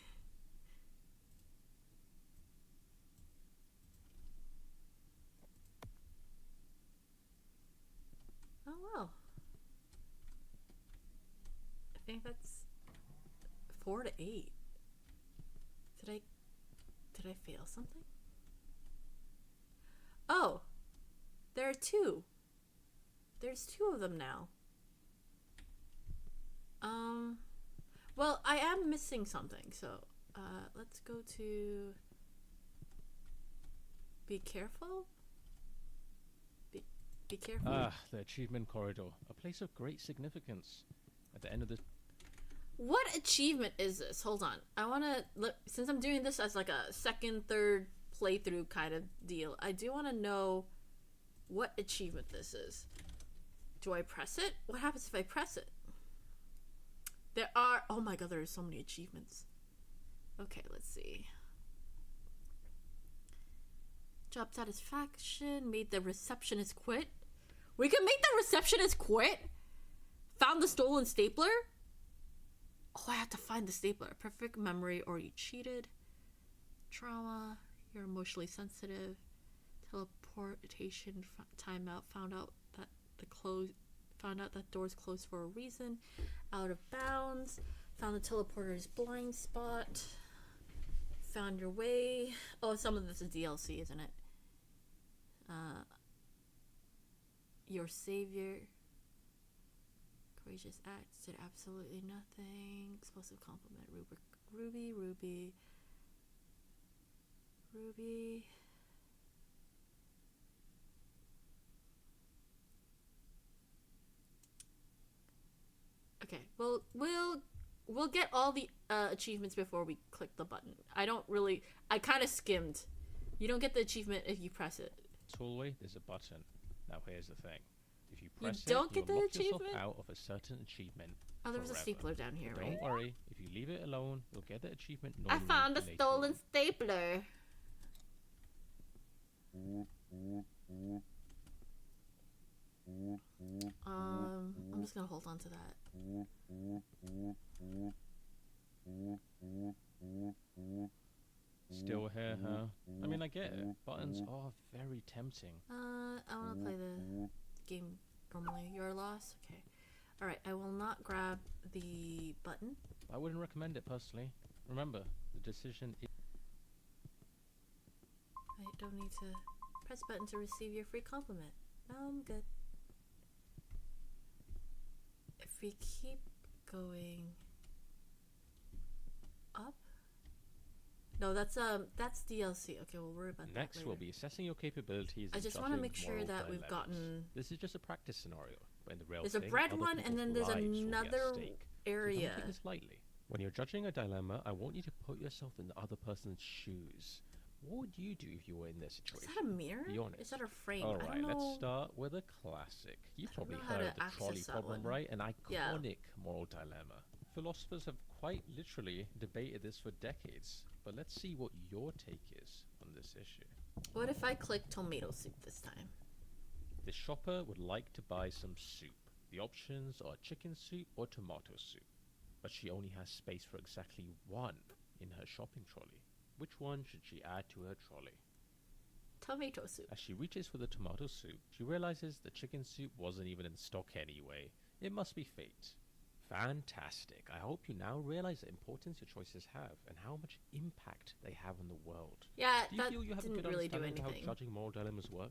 Oh wow. I think that's 4 to 8. Did I fail something? Oh, there are 2. There's 2 of them now. Well, I am missing something, so let's go to be careful. Be careful. Ah, the achievement corridor, a place of great significance. At the end of this, What achievement is this? Hold on. I want to look, since I'm doing this as like a second, third playthrough kind of deal. I do want to know what achievement this is. Do I press it? What happens if I press it? There are, oh my god, there are so many achievements. Okay, let's see. Job satisfaction, made the receptionist quit. We can make the receptionist quit? Found the stolen stapler? Oh, I have to find the stapler. Perfect memory, or you cheated. Trauma, you're emotionally sensitive. Teleportation timeout, found out that doors closed for a reason. Out of bounds. Found the teleporter's blind spot. Found your way. Oh, some of this is DLC, isn't it? Your savior. Courageous acts did absolutely nothing. Explosive compliment. Ruby. Okay, well, we'll get all the achievements before we click the button. I kind of skimmed. You don't get the achievement if you press it. hallway, there's a button. Now here's the thing. If you press don't it, get you'll the lock yourself achievement? out of a certain achievement. Oh, there was a forever. stapler down here, right? Don't worry, if you leave it alone, you'll get the achievement I normally found a later stolen on. stapler. I'm just gonna hold on to that. Still here, huh? I mean, I get it. Buttons are very tempting. I wanna play the game normally. Your loss? Okay. Alright, I will not grab the button. I wouldn't recommend it personally. Remember, the decision is... I don't need to press button to receive your free compliment. No, I'm good. If we keep going up? No, that's DLC. Okay, we'll worry about that Next, later. we'll be assessing your capabilities. I and just want to judging make sure moral that we've dilemmas. gotten. This is just a practice scenario. But in the real There's a thing, bread other one, and then people's there's lives will be at another stake. area. So don't take this lightly. When you're judging a dilemma, I want you to put yourself in the other person's shoes. What would you do if you were in their Is situation? that a mirror? Be honest. Is that a frame? I Alright, don't know. let's start with a classic. You've I don't probably know how heard to of the trolley access that problem, one. right? An Yeah. iconic moral dilemma. Philosophers have quite literally debated this for decades. But let's see what your take is on this issue. What if I click tomato soup this time? The shopper would like to buy some soup. The options are chicken soup or tomato soup. But she only has space for exactly one in her shopping trolley. Which one should she add to her trolley? Tomato soup. As she reaches for the tomato soup, she realizes the chicken soup wasn't even in stock anyway. It must be fate. Fantastic. I hope you now realize the importance your choices have and how much impact they have on the world. Yeah, Do you that feel you have a didn't good really do understanding of anything. how judging moral dilemmas work?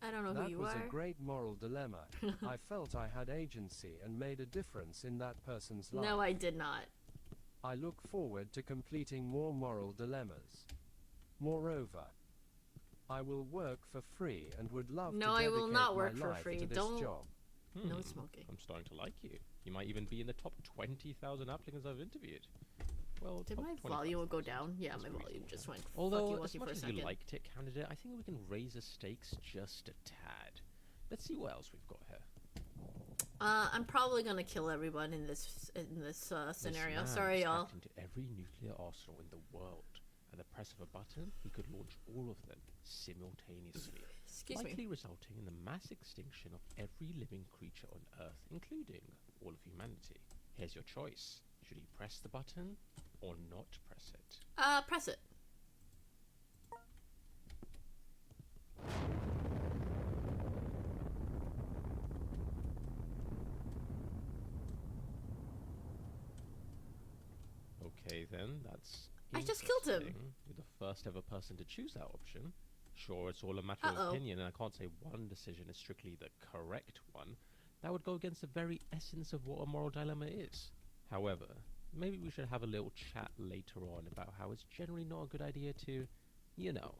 I don't know who That you was are. a great moral dilemma. I felt I had agency and made a difference in that person's life. No, I did not. I look forward to completing more moral dilemmas. Moreover, I will work for free and would love to No, I will dedicate not my work for life free. to this Don't- job. No smoking. I'm starting to like you. You might even be in the top 20,000 applicants I've interviewed. Well, Did top my 25,000. volume go down? Yeah, That's my volume reasonable. just went Although, fucky as wucky much for a as second. you liked it, candidate, I think we can raise the stakes just a tad. Let's see what else we've got here. I'm probably gonna kill everyone in this scenario. This man Sorry, has y'all. hacked into every nuclear arsenal in the world. At the press of a button, he could launch all of them simultaneously, Excuse me. likely resulting in the mass extinction of every living creature on Earth, including all of humanity. Here's your choice. Should he press the button or not press it? Press it. Okay then, that's I just killed him. interesting. You're the first ever person to choose that option. Sure, it's all a matter Uh-oh. of opinion, and I can't say one decision is strictly the correct one. That would go against the very essence of what a moral dilemma is. However, maybe we should have a little chat later on about how it's generally not a good idea to, you know,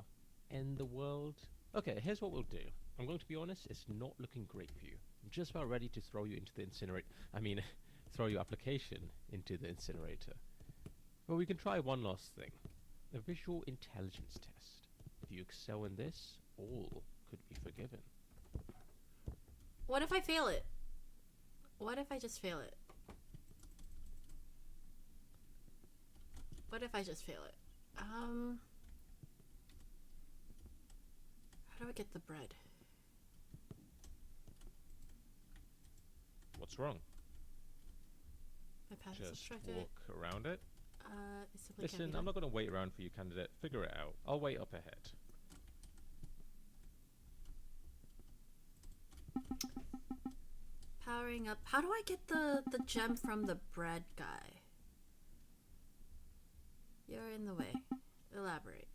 end the world. Okay, here's what we'll do. I'm going to be honest, it's not looking great for you. I'm just about ready to throw you into the incinerator. Throw your application into the incinerator. But we can try one last thing. A visual intelligence test. If you excel in this, all could be forgiven. What if I fail it? What if I just fail it? What if I just fail it? How do I get the bread? What's wrong? My path is Just obstructed. walk around it. It simply can't Listen, be I'm done. not going to wait around for you, candidate. Figure it out. I'll wait up ahead. Powering up. How do I get the gem from the bread guy? You're in the way. Elaborate.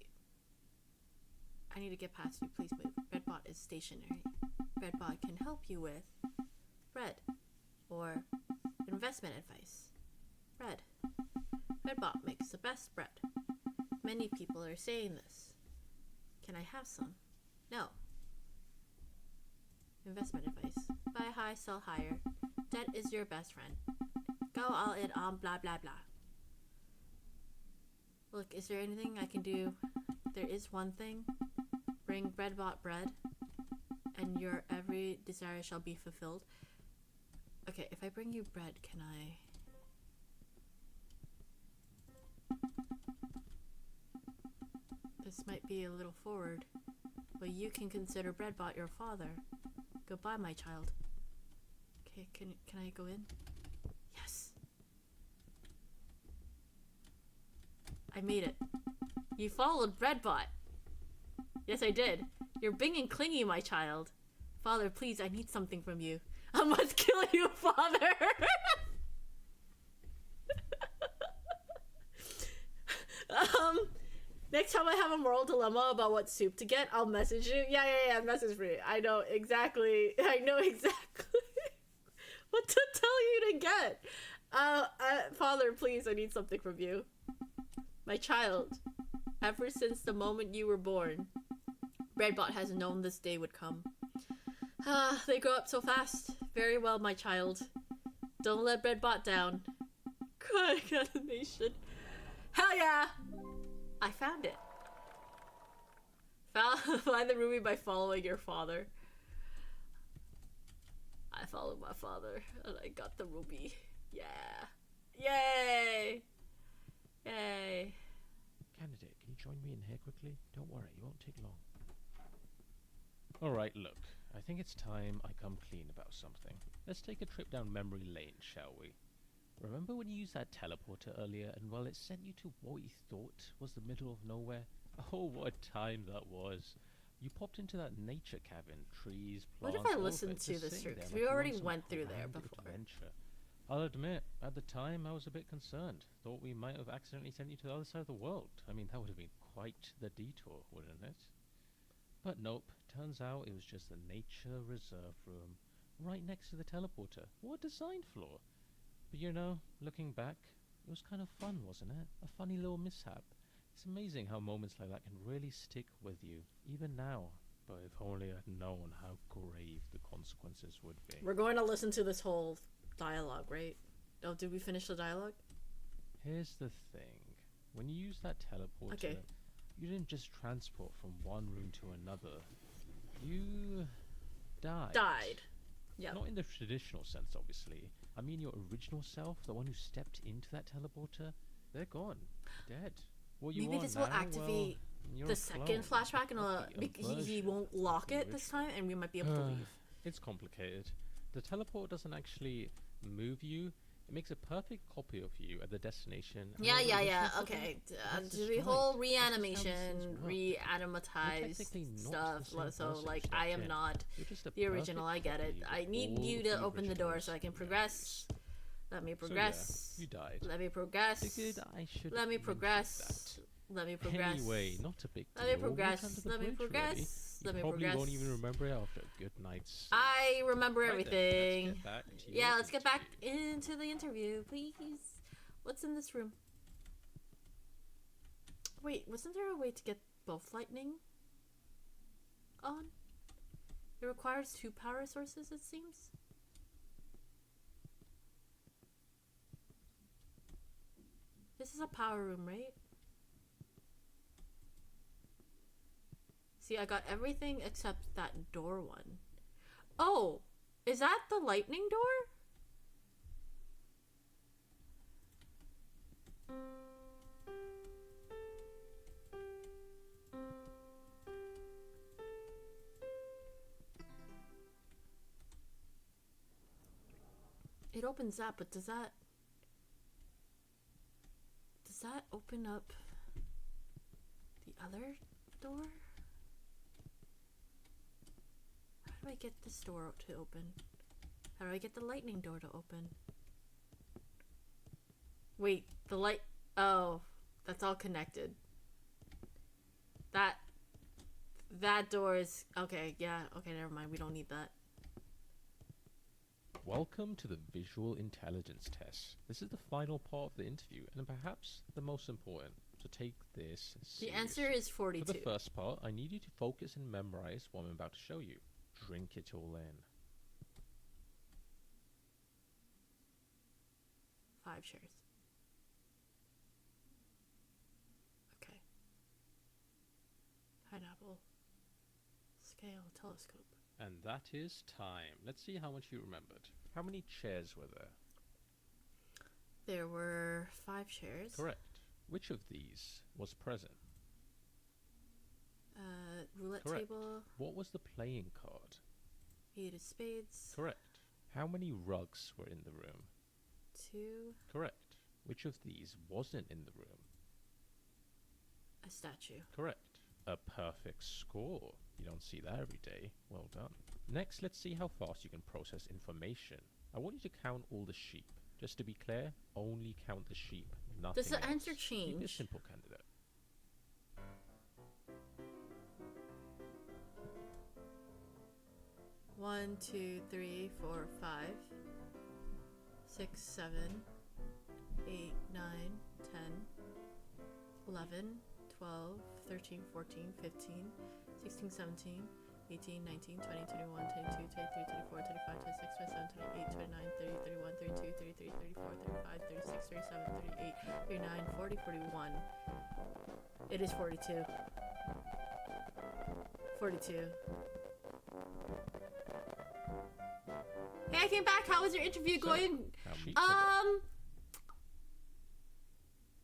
I need to get past you. Please move. Breadbot is stationary. Breadbot can help you with bread or investment advice. Bread. Breadbot makes the best bread. Many people are saying this. Can I have some? No. Investment advice. Buy high, sell higher. Debt is your best friend. Go all in on blah blah blah. Look, is there anything I can do? There is one thing. Bring Breadbot bread, and your every desire shall be fulfilled. Okay, if I bring you bread, can I... This might be a little forward, but you can consider Breadbot your father. Goodbye, my child. Okay, can I go in? Yes. I made it. You followed Breadbot. Yes, I did. You're big and clingy, my child. Father, please, I need something from you. I must kill you, father. Next time I have a moral dilemma about what soup to get, I'll message you. Yeah, message me. I know exactly what to tell you to get. Father, please, I need something from you. My child, ever since the moment you were born, Breadbot has known this day would come. Ah, they grow up so fast. Very well, my child. Don't let Breadbot down. Crying animation. Hell yeah! I found it. Find the ruby by following your father. I followed my father and I got the ruby. Yeah. Yay! Yay. Candidate, can you join me in here quickly? Don't worry, it won't take long. Alright, look. I think it's time I come clean about something. Let's take a trip down memory lane, shall we? Remember when you used that teleporter earlier and, well, it sent you to what you thought was the middle of nowhere? Oh, what a time that was. You popped into that nature cabin, trees, plants... What if I all of listened it, to just this sitting through? there Because like we you already on some went through there grand before. adventure. I'll admit, at the time I was a bit concerned. Thought we might have accidentally sent you to the other side of the world. I mean, that would have been quite the detour, wouldn't it? But nope, turns out it was just the nature reserve room, right next to the teleporter. What a design flaw! But you know, looking back, it was kind of fun, wasn't it? A funny little mishap. It's amazing how moments like that can really stick with you, even now. But if only I'd known how grave the consequences would be. We're going to listen to this whole dialogue, right? Oh, did we finish the dialogue? Here's the thing. When you use that teleporter, Okay. you didn't just transport from one room to another. You died. Died. Yep. Not in the traditional sense, obviously. I mean your original self, the one who stepped into that teleporter, they're gone. Dead. What you Maybe are this now, will activate well, the second flashback, and he won't lock it this time, and we might be able to leave. It's complicated. The teleport doesn't actually move you. It makes a perfect copy of you at the destination. Yeah. Okay. That's The destroyed. whole That's just how these reanimation, things work. reanimatized technically not stuff. the same So, person like, who I stepped am in. not You're just a the original. I perfect get it. copy I of need all you of to the open the door original's so I can memories. progress. Let me So, progress. yeah, you died. Let me progress. Figured I should Let me mention progress. Let me progress. Anyway, not a big deal. Let me We're progress. under the Let me bridge progress. already. Let You me probably progress. won't even remember it after a good night's sleep. I remember Right then, everything. let's get back to Yeah, your let's get back interview. into the interview, please. What's in this room? Wait, wasn't there a way to get both lightning on? It requires 2 power sources, it seems. This is a power room, right? See, I got everything except that door one. Oh, is that the lightning door? It opens that, but does that open up the other door? How do I get this door to open? How do I get the lightning door to open? Wait, the light... Oh, that's all connected. That door is... Okay, yeah. Okay, never mind. We don't need that. Welcome to the visual intelligence test. This is the final part of the interview, and perhaps the most important. So take this seriously. The answer is 42. For the first part, I need you to focus and memorize what I'm about to show you. Drink it all in. 5 shares. Okay. Pineapple. Scale. Telescope. And that is time. Let's see how much you remembered. How many chairs were there? There were 5 chairs. Correct. Which of these was present? Roulette Correct. table. What was the playing card? 8 of spades. Correct. How many rugs were in the room? 2. Correct. Which of these wasn't in the room? A statue. Correct. A perfect score. You don't see that every day. Well done. Next, let's see how fast you can process information. I want you to count all the sheep. Just to be clear, only count the sheep, nothing Does the else. answer Keep it change? simple, candidate. One, 2, 3, 4, 5, 6, 7, 8, 9, 10, 11, 12, 13, 14, 15, 16, 17, 18, 19, 20, 21, 22, 23, 24, 25, 26, 27, 28, 29, 30, 31, 32, 33, 34, 35, 36, 37, 38, 39, 40, 41. It is 42. 42. Hey, I came back. How was your interview going?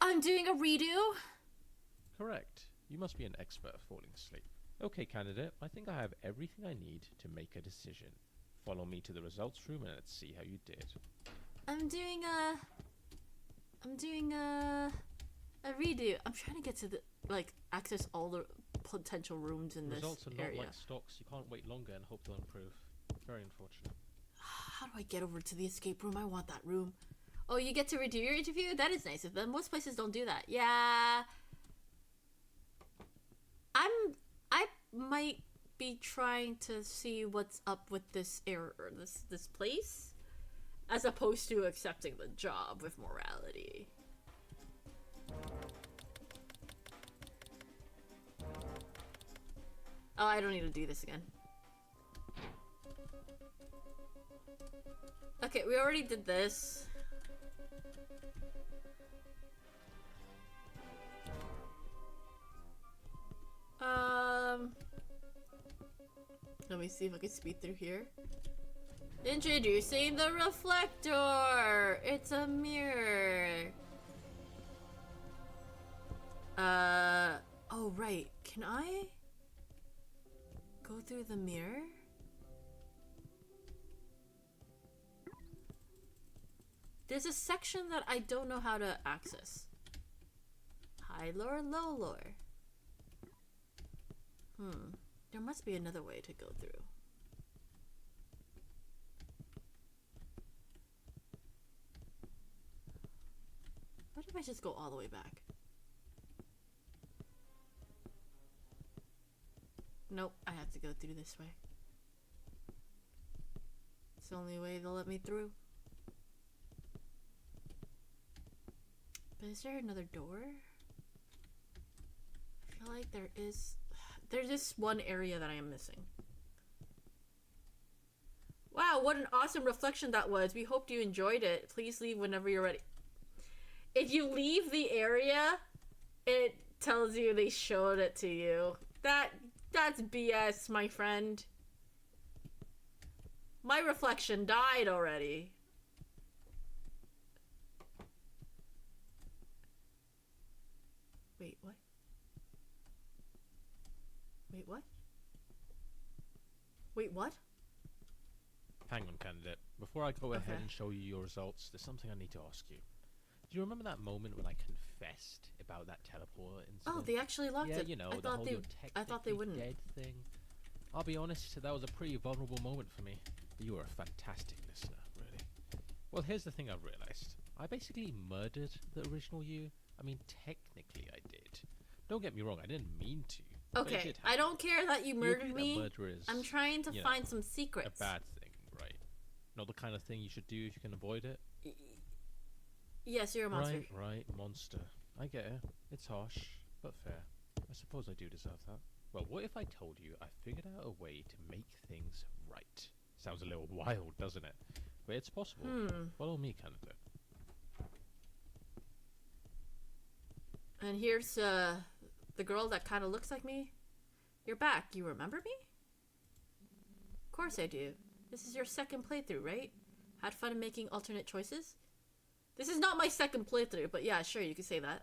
I'm doing a redo. Correct. You must be an expert at falling asleep. Okay, candidate, I think I have everything I need to make a decision. Follow me to the results room and let's see how you did. I'm doing a redo. I'm trying to get to the, access all the potential rooms in this area. Results are not like stocks. You can't wait longer and hope they'll improve. Very unfortunate. How do I get over to the escape room? I want that room. Oh, you get to redo your interview? That is nice. But most places don't do that. Yeah. I might be trying to see what's up with this this place, as opposed to accepting the job with morality. Oh, I don't need to do this again. Okay, we already did this. Let me see if I can speed through here. Introducing the reflector! It's a mirror. Oh right. Can I go through the mirror? There's a section that I don't know how to access. High lore, low lore. There must be another way to go through. What if I just go all the way back? Nope, I have to go through this way. It's the only way they'll let me through. But is there another door? I feel like there is. There's this one area that I am missing. Wow, what an awesome reflection that was. We hoped you enjoyed it. Please leave whenever you're ready. If you leave the area, it tells you they showed it to you. That's BS, my friend. My reflection died already. Wait, what? Wait, what? Wait, what? Hang on, candidate. Before I go ahead and show you your results, there's something I need to ask you. Do you remember that moment when I confessed about that teleport incident? Oh, they actually locked it. Yeah, you know, I thought they wouldn't. Dead thing. I'll be honest, that was a pretty vulnerable moment for me. You were a fantastic listener, really. Well, here's the thing I've realized. I basically murdered the original you. I mean, technically I did. Don't get me wrong, I didn't mean to. Okay, I don't care that you murdered me. Murder is, I'm trying to find some secrets. A bad thing, right? Not the kind of thing you should do if you can avoid it. Yes, you're a monster. Right, monster. I get it. It's harsh, but fair. I suppose I do deserve that. Well, what if I told you I figured out a way to make things right? Sounds a little wild, doesn't it? But it's possible. Follow me, candidate. And here's the girl that kind of looks like me. You're back. You remember me? Of course I do. This is your second playthrough, right? Had fun making alternate choices? This is not my second playthrough, but yeah, sure, you could say that.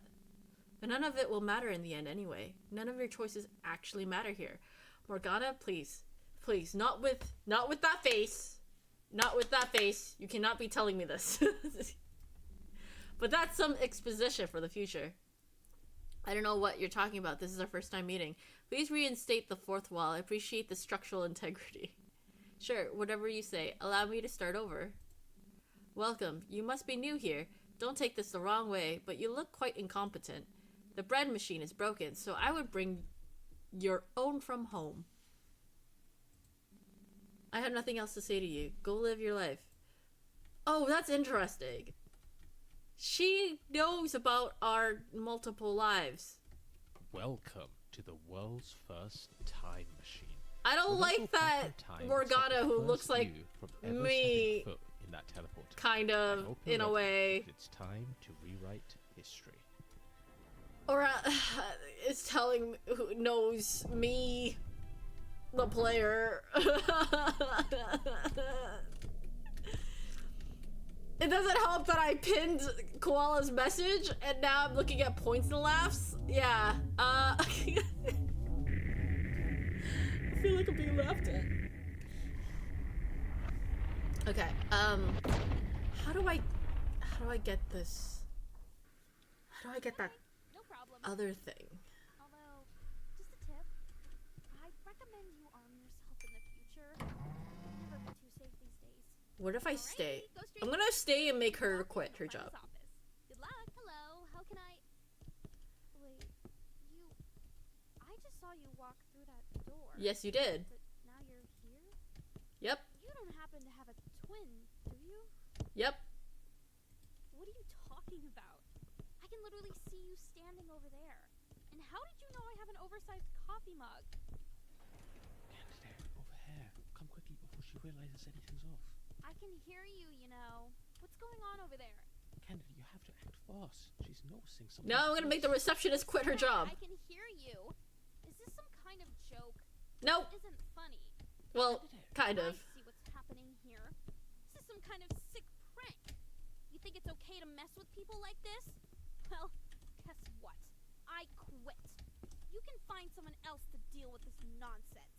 But none of it will matter in the end anyway. None of your choices actually matter here. Morgana, please. Please, not with that face. Not with that face. You cannot be telling me this. But that's some exposition for the future. I don't know what you're talking about. This is our first time meeting. Please reinstate the fourth wall. I appreciate the structural integrity. Sure, whatever you say. Allow me to start over. Welcome. You must be new here. Don't take this the wrong way, but you look quite incompetent. The bread machine is broken, so I would bring your own from home. I have nothing else to say to you. Go live your life. Oh, that's interesting. She knows about our multiple lives. Welcome to the world's first time machine. I don't like that Morgana, who looks like me, in that teleporter. kind of, in a way. It's time to rewrite history. Or is telling who knows me, the player. It doesn't help that I pinned Koala's message and now I'm looking at points and laughs. Yeah. I feel like I'm being laughed at. Okay. How do I get this? How do I get that No problem. other thing? Although, just a tip. I'd recommend you arm yourself in the future. Never be too safe these days. What if I Alrighty, stay? go straight I'm gonna stay and make her quit her to the job. front office. Good luck. Hello. How can I? Wait. You. I just saw you walk through that door. Yes, you did. But now you're here. Yep. You don't happen to have a twin, do you? Yep. What are you talking about? I can literally see you standing over there. And how did you know I have an oversized coffee mug? Candidate, over here. Come quickly before she realizes anything's off. I can hear you, you know. What's going on over there? Candidate, you have to act fast. She's noticing something. Now I'm gonna make the receptionist quit her job. I can hear you. Is this some kind of joke? Nope. It isn't funny. Well, kind of. I see what's happening here. This is some kind of sick prank. You think it's okay to mess with people like this? Well, guess what? I quit. You can find someone else to deal with this nonsense.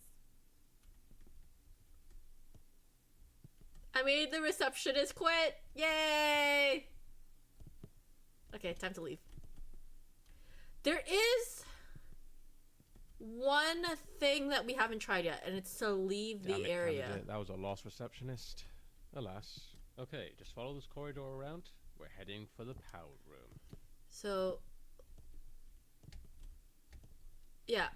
I made the receptionist quit. Yay! Okay, time to leave. There is one thing that we haven't tried yet, and it's to leave Damn the it, area. candidate, that was our last receptionist. Alas. Okay, just follow this corridor around. We're heading for the power room. So, yeah,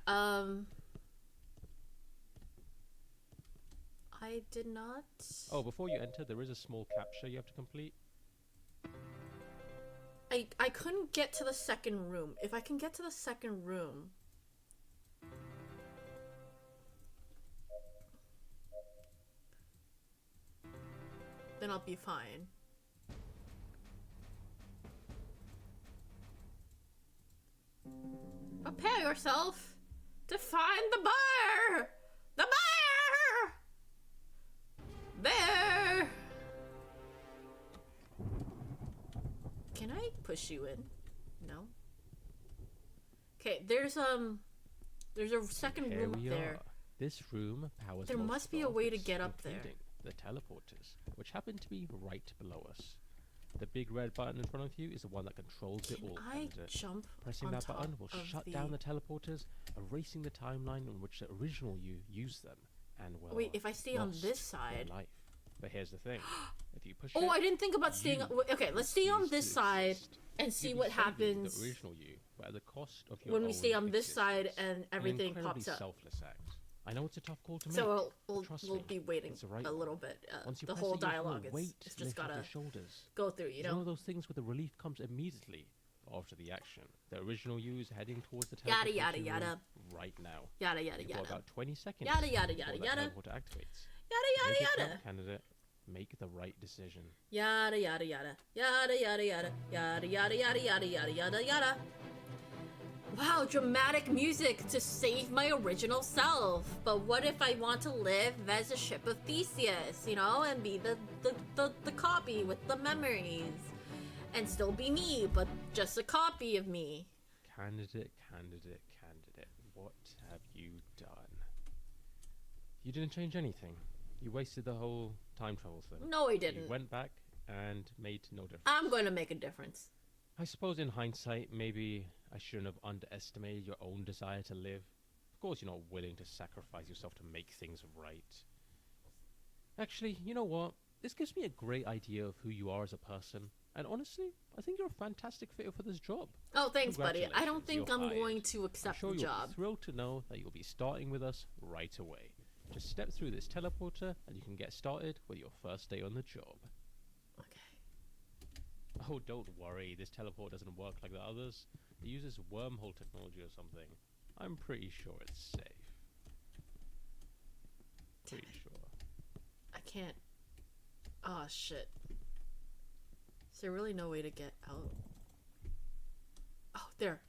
I did not. Oh, before you enter, there is a small captcha you have to complete. I couldn't get to the second room. If I can get to the second room. Then I'll be fine. Prepare yourself to find the bear! The bear! Bear! Can I push you in? No? Okay, there's a second Here room up we there. are. This room powers There most must of be the a way to office, get up there. including the teleporters, which happen to be right below us. The big red button in front of you is the one that controls it Can all. I and, jump pressing on that top button will of shut down the teleporters, erasing the timeline in which the original you used them, and well. Wait, if I stay on lost this their side. life. But here's the thing: if you push Oh, it, I didn't think about staying. you Okay, let's stay on cease this to side exist. and see You'll be what saving happens The original you, but at the cost of your when we own stay on this side existence. and everything An pops incredibly up. selfless act. I know it's a tough call to make. So but trust we'll me, be waiting it's the right a one. little bit. Once you The press whole it, you'll feel a dialogue weight it's just lift off gotta your shoulders. go through, you It's one know. of those things where the relief comes immediately after the action. The original you is heading towards the Yada, teleportation yada, room yada. right now. Yada yada You've got yada. about 20 seconds. Yada, yada, before yada, that yada. teleporter activates. Yada Make yada it count, yada. candidate. Make the right decision. Yada yada yada. Yada yada yada. Yada yada yada yada yada yada yada. Wow, dramatic music to save my original self. But what if I want to live as a ship of Theseus, you know, and be the copy with the memories, and still be me, but just a copy of me? Candidate, candidate, candidate. What have you done? You didn't change anything. You wasted the whole time travel thing. No, I You didn't. went back and made no difference. I'm going to make a difference. I suppose in hindsight, maybe I shouldn't have underestimated your own desire to live. Of course you're not willing to sacrifice yourself to make things right. Actually, you know what? This gives me a great idea of who you are as a person. And honestly, I think you're a fantastic fit for this job. Oh, thanks, buddy. I don't Congratulations, think you're I'm hired. going to I'm accept sure the you'll job. be thrilled to know that you'll be starting with us right away. Just step through this teleporter and you can get started with your first day on the job. Okay. Oh, Oh, don't worry, this teleport doesn't work like the others. It uses wormhole technology or something. I'm pretty sure it's safe. Pretty sure. I can't. Oh, shit. Is there really no way to get out? Oh, there.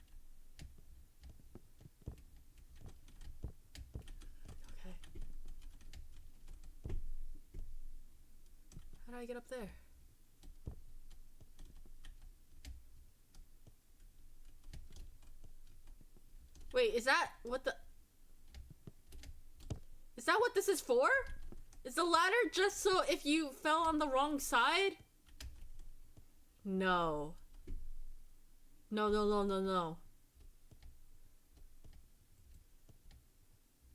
Okay. How do I get up there? Wait, is that what the... Is that what this is for? Is the ladder just so if you fell on the wrong side? No. No, no, no, no, no.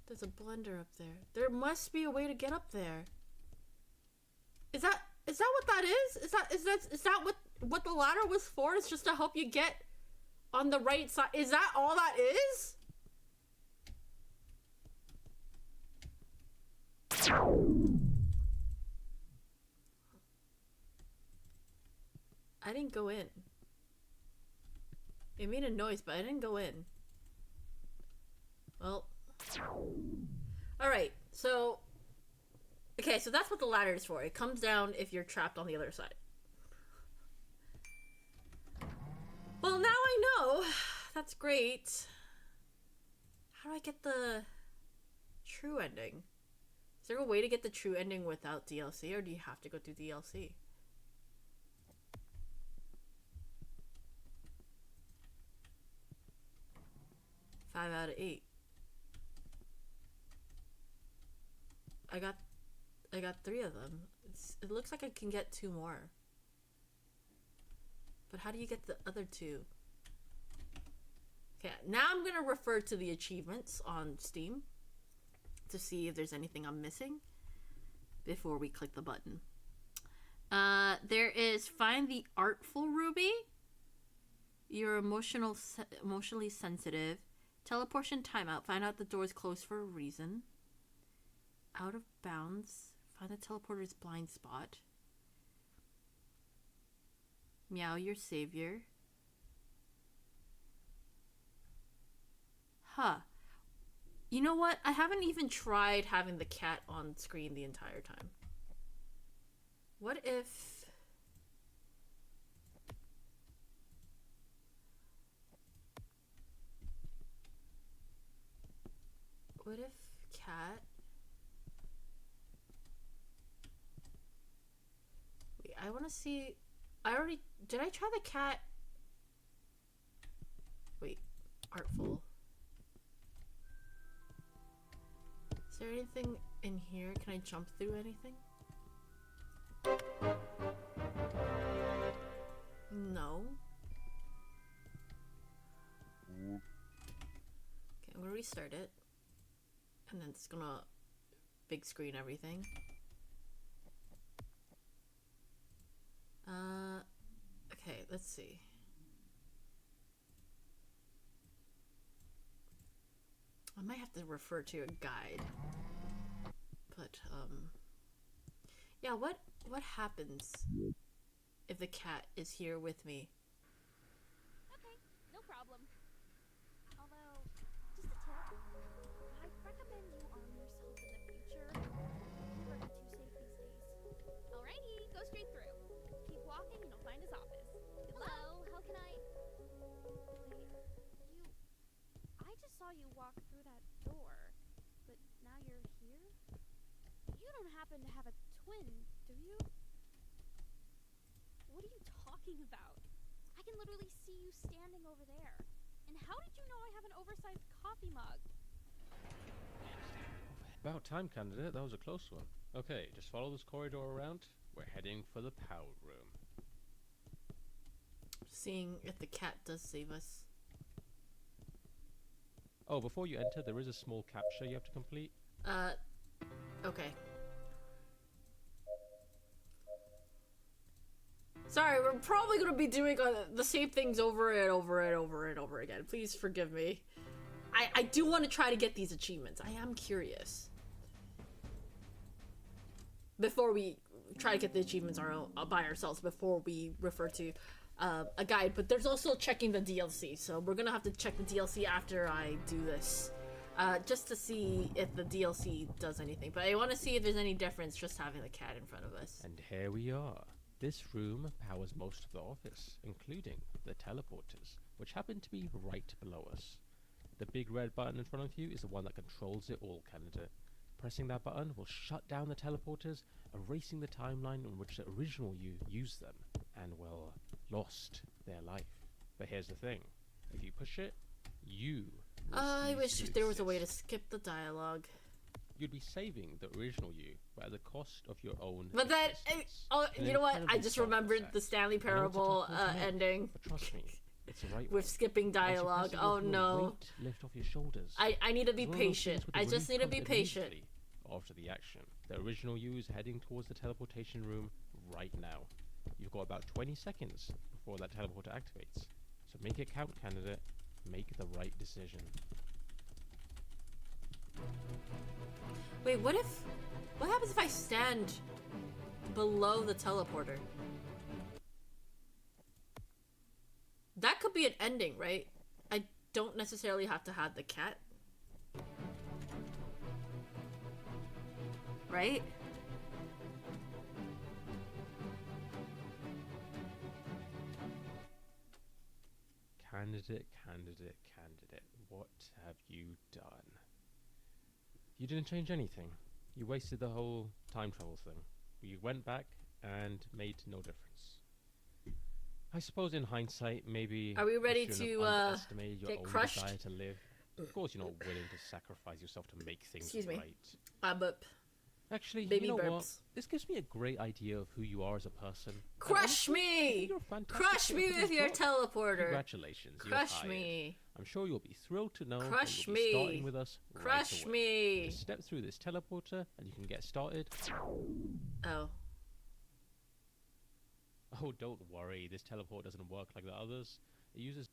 There's a blender up there. There must be a way to get up there. Is that what that is? Is that what the ladder was for? It's just to help you get on the right side. Is that all that is? I didn't go in. It made a noise, but I didn't go in. Well. Alright, so... Okay, so that's what the ladder is for. It comes down if you're trapped on the other side. Well, now I know. That's great. How do I get the true ending? Is there a way to get the true ending without DLC, or do you have to go through DLC? Five out of 8. I got 3 of them. It looks like I can get 2 more. But how do you get the other 2? Okay, now I'm gonna refer to the achievements on Steam to see if there's anything I'm missing before we click the button. There is find the artful ruby. You're emotionally sensitive. Teleportation timeout. Find out the door's closed for a reason. Out of bounds. Find the teleporter's blind spot. Meow your savior. Huh. You know what? I haven't even tried having the cat on screen the entire time. What if... What if cat... Wait, I want to see... Did I try the cat? Wait, artful. Is there anything in here? Can I jump through anything? No. Okay, I'm gonna restart it. And then it's gonna big screen everything. Okay, let's see. I might have to refer to a guide. But, yeah, what happens if the cat is here with me? Okay, no problem. Although, just a tip, I'd recommend you arm yourself in the future. Never be too safe these days. Alrighty, go straight through. Keep walking and you'll find his office. Hello, how can I... Wait, I just saw you walk through that door, but now you're here? You don't happen to have a twin, do you? What are you talking about? I can literally see you standing over there. And how did you know I have an oversized coffee mug? About time, candidate. That was a close one. Okay, just follow this corridor around. We're heading for the power room. Seeing if the cat does save us. Oh, before you enter, there is a small captcha you have to complete. Okay. Sorry, we're probably gonna be doing the same things over and over and over and over again. Please forgive me. I do want to try to get these achievements. I am curious. Before we try to get the achievements by ourselves before we refer to a guide. But there's also checking the DLC, so we're gonna have to check the DLC after I do this, just to see if the DLC does anything. But I want to see if there's any difference just having the cat in front of us. And here we are. This room powers most of the office, including the teleporters, which happen to be right below us. The big red button in front of you is the one that controls it all, candidate. Pressing that button will shut down the teleporters, erasing the timeline in which the original you used them, and, well, lost their life. But here's the thing. If you push it, you will I cease wish to there was a way to exist. skip the dialogue. You'd be saving the original you, but at the cost of your own But then, existence. you know what? I Incredible just remembered self-respect. the Stanley I know it's a Parable tough call to make, ending but trust me, it's the right with one. skipping Once you press dialogue. it, Oh you'll feel a no. weight lift off your shoulders. I need to be It's one of those patient. things where the I just relief need to be comes patient. immediately after the action. The original you is heading towards the teleportation room right now. You've got about 20 seconds before that teleporter activates. So make it count, candidate. Make the right decision. Wait, what happens if I stand below the teleporter? That could be an ending, right? I don't necessarily have to have the cat. Right? Candidate, candidate, candidate. What have you done? You didn't change anything. You wasted the whole time travel thing. You went back and made no difference. I suppose in hindsight, maybe Are we ready you shouldn't to, have underestimated your get own crushed? desire to live. Of course, you're not willing to sacrifice yourself to make things Excuse me. right. But Actually, Baby you know what? burps. This gives me a great idea of who you are as a person. And crush honestly, I me! think you're a fantastic Crush fit me for this with your job. teleporter. Congratulations, you're Crush hired. me. I'm sure you'll be thrilled to know Crush that you'll be starting me. with us Crush right away. me. Just step through this teleporter and you can get started. Oh. Oh, don't worry, this teleport doesn't work like the others. It uses...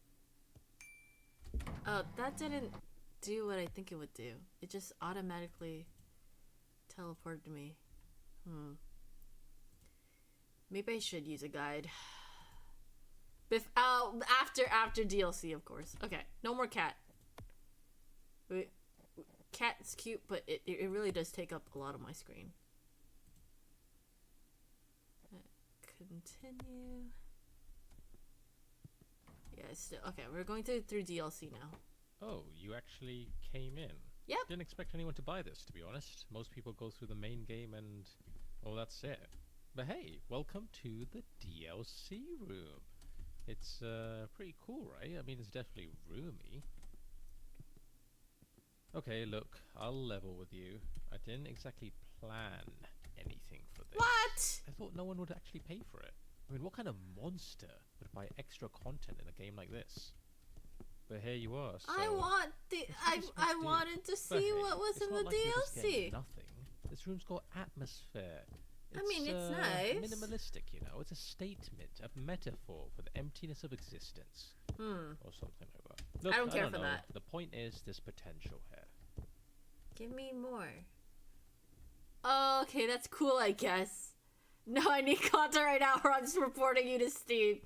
Oh, that didn't do what I think it would do. It just automatically teleported me. Maybe I should use a guide. After DLC, of course. Okay, no more cat. Wait, cat's cute, but it really does take up a lot of my screen. Continue. Yeah, it's still okay. We're going through DLC now. Oh, you actually came in. Yep. Didn't expect anyone to buy this, to be honest. Most people go through the main game and... well, that's it. But hey, welcome to the DLC room. It's pretty cool, right? I mean, it's definitely roomy. Okay, look, I'll level with you. I didn't exactly plan anything for this. What? I thought no one would actually pay for it. I mean, what kind of monster would buy extra content in a game like this? But here you are. So I want the. I wanted to But see hey, what was it's in not the like you're just getting DLC. nothing. This room's got atmosphere. I mean, it's nice. Minimalistic, you know. It's a statement, a metaphor for the emptiness of existence, or something like that. Look, I don't care for know. that. The point is, there's potential here. Give me more. Okay, that's cool, I guess. No, I need content right now, or I'm just reporting you to Steam.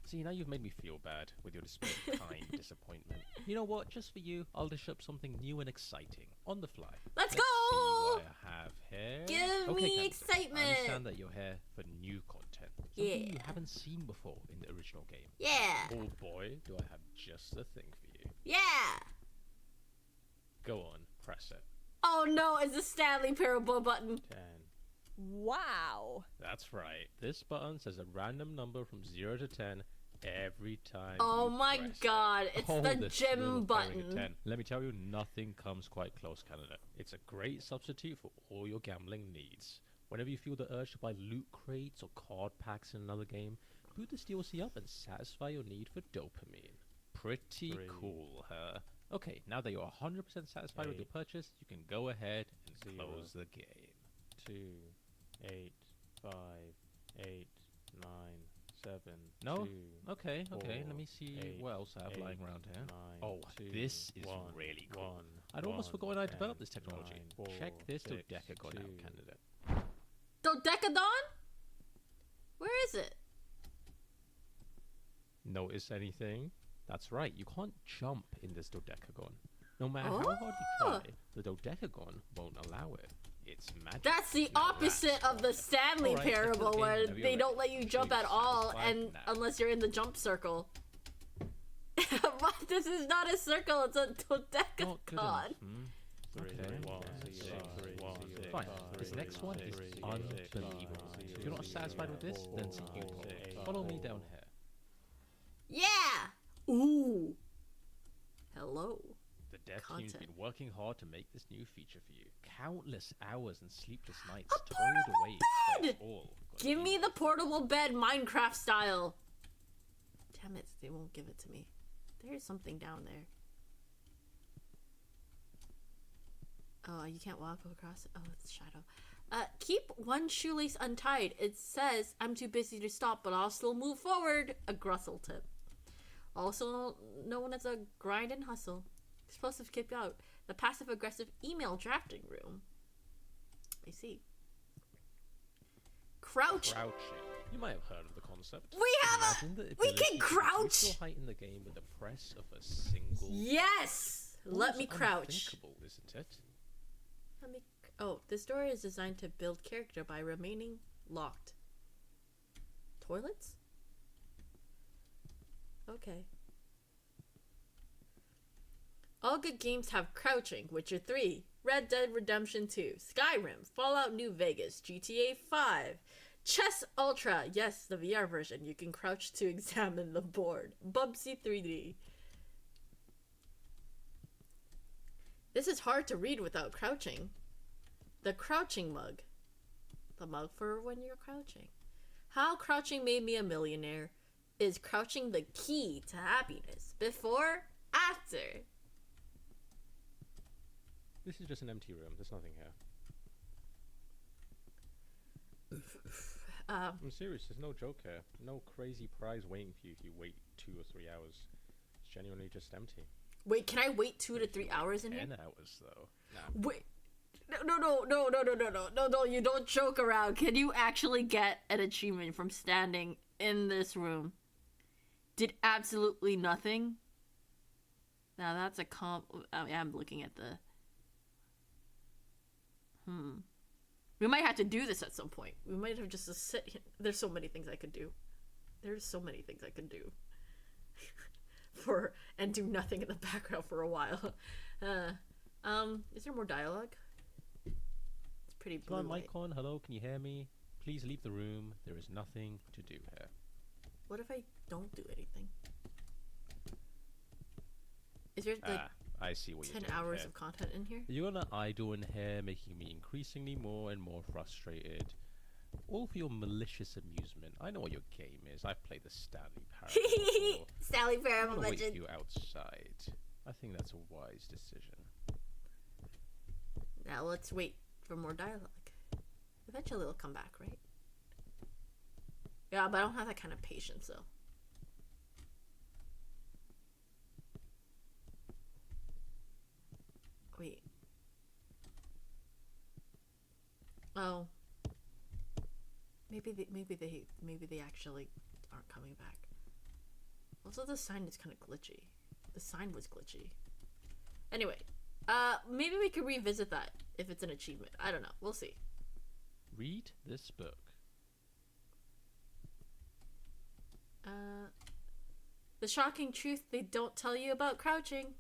See, now you've made me feel bad with your display of kind disappointment. You know what? Just for you, I'll dish up something new and exciting on the fly. Let's See go! what I have here. Give Okay, me Candace, excitement! I understand that you're here for new content. Something you Yeah. haven't seen before in the original game. Yeah. Oh boy, do I have just the thing for you. Yeah. Go on, press it. Oh no, it's the Stanley Parable button. 10. Wow. That's right. This button says a random number from 0 to 10 every time. Oh you my press god, it. it's Oh, the this gym little pairing of button. 10. Let me tell you, nothing comes quite close, Canada. It's a great substitute for all your gambling needs. Whenever you feel the urge to buy loot crates or card packs in another game, boot this DLC up and satisfy your need for dopamine. Pretty cool, huh? Okay, now that you're 100% satisfied with your purchase, you can go ahead and close the game. 2, 8, 5, 8, 9, 7. No? 2, okay, let me see what else I have lying around here. 9, this is really cool. I'd almost forgotten I developed this technology. Check this till Decker got out, candidate. Dodecadon? Where is it? Notice anything? That's right, you can't jump in this dodecagon. No matter how hard you try, the dodecagon won't allow it. It's magic. That's the opposite of the Stanley Alright, Parable, game where whenever they you're don't ready. let you Show jump at yourself all, satisfied and now. unless you're in the jump circle. But this is not a circle; it's a Not good enough, dodecadon. Okay. Fine. This next one is unbelievable. If you're not satisfied with this, then see you. Follow me down here. Yeah. Ooh. Hello. The dev team's Content. been working hard to make this new feature for you. Countless hours and sleepless nights A toiled portable away. but bed! it's all got Give me easy. the portable bed, Minecraft style. Damn it! They won't give it to me. There's something down there. Oh, you can't walk across it. Oh, it's shadow. Keep one shoelace untied. It says I'm too busy to stop, but I'll still move forward. A Grussel tip. Also known as a grind and hustle. Explosive kick out. The passive aggressive email drafting room. I see. Crouch. Crouching. You might have heard of the concept. We have Imagine the we can ability to crouch! reduce your height in the game with the press of a single. Yes! Let Almost me crouch. unthinkable, isn't it? Let me. Oh, this door is designed to build character by remaining locked. Toilets? Okay. All good games have crouching. Witcher 3, Red Dead Redemption 2, Skyrim, Fallout New Vegas, GTA 5, Chess Ultra. Yes, the VR version. You can crouch to examine the board. Bubsy 3D. This is hard to read without crouching. The crouching mug. The mug for when you're crouching. How crouching made me a millionaire. Is crouching the key to happiness? Before? After? This is just an empty room. There's nothing here. I'm serious. There's no joke here. No crazy prize waiting for you if you wait 2 or 3 hours. It's genuinely just empty. Wait, can I wait 2 to 3 hours in here? 10 hours though. Nah. Wait. No, you don't joke around. Can you actually get an achievement from standing in this room? Did absolutely nothing? Now that's a I'm looking at the... We might have to do this at some point. We might have just to sit here. There's so many things I could do. There's so many things I could do. And do nothing in the background for a while. Is there more dialogue? It's pretty blue. Come on, Micon. Hello, can you hear me? Please leave the room. There is nothing to do here. What if I don't do anything? Is there like I see what 10 you're doing hours here. of content in here? You're gonna idle in here, making me increasingly more and more frustrated. All for your malicious amusement. I know what your game is. I've played the Stanley Parable before. Sally I'm Parable gonna wait for Legend. you outside. I think that's a wise decision. Now let's wait for more dialogue. Eventually it'll come back, right? Yeah, but I don't have that kind of patience though. Wait. Oh. Maybe they actually aren't coming back. Also, the sign is kind of glitchy. The sign was glitchy. Anyway, maybe we could revisit that if it's an achievement. I don't know. We'll see. Read this book. The shocking truth they don't tell you about crouching.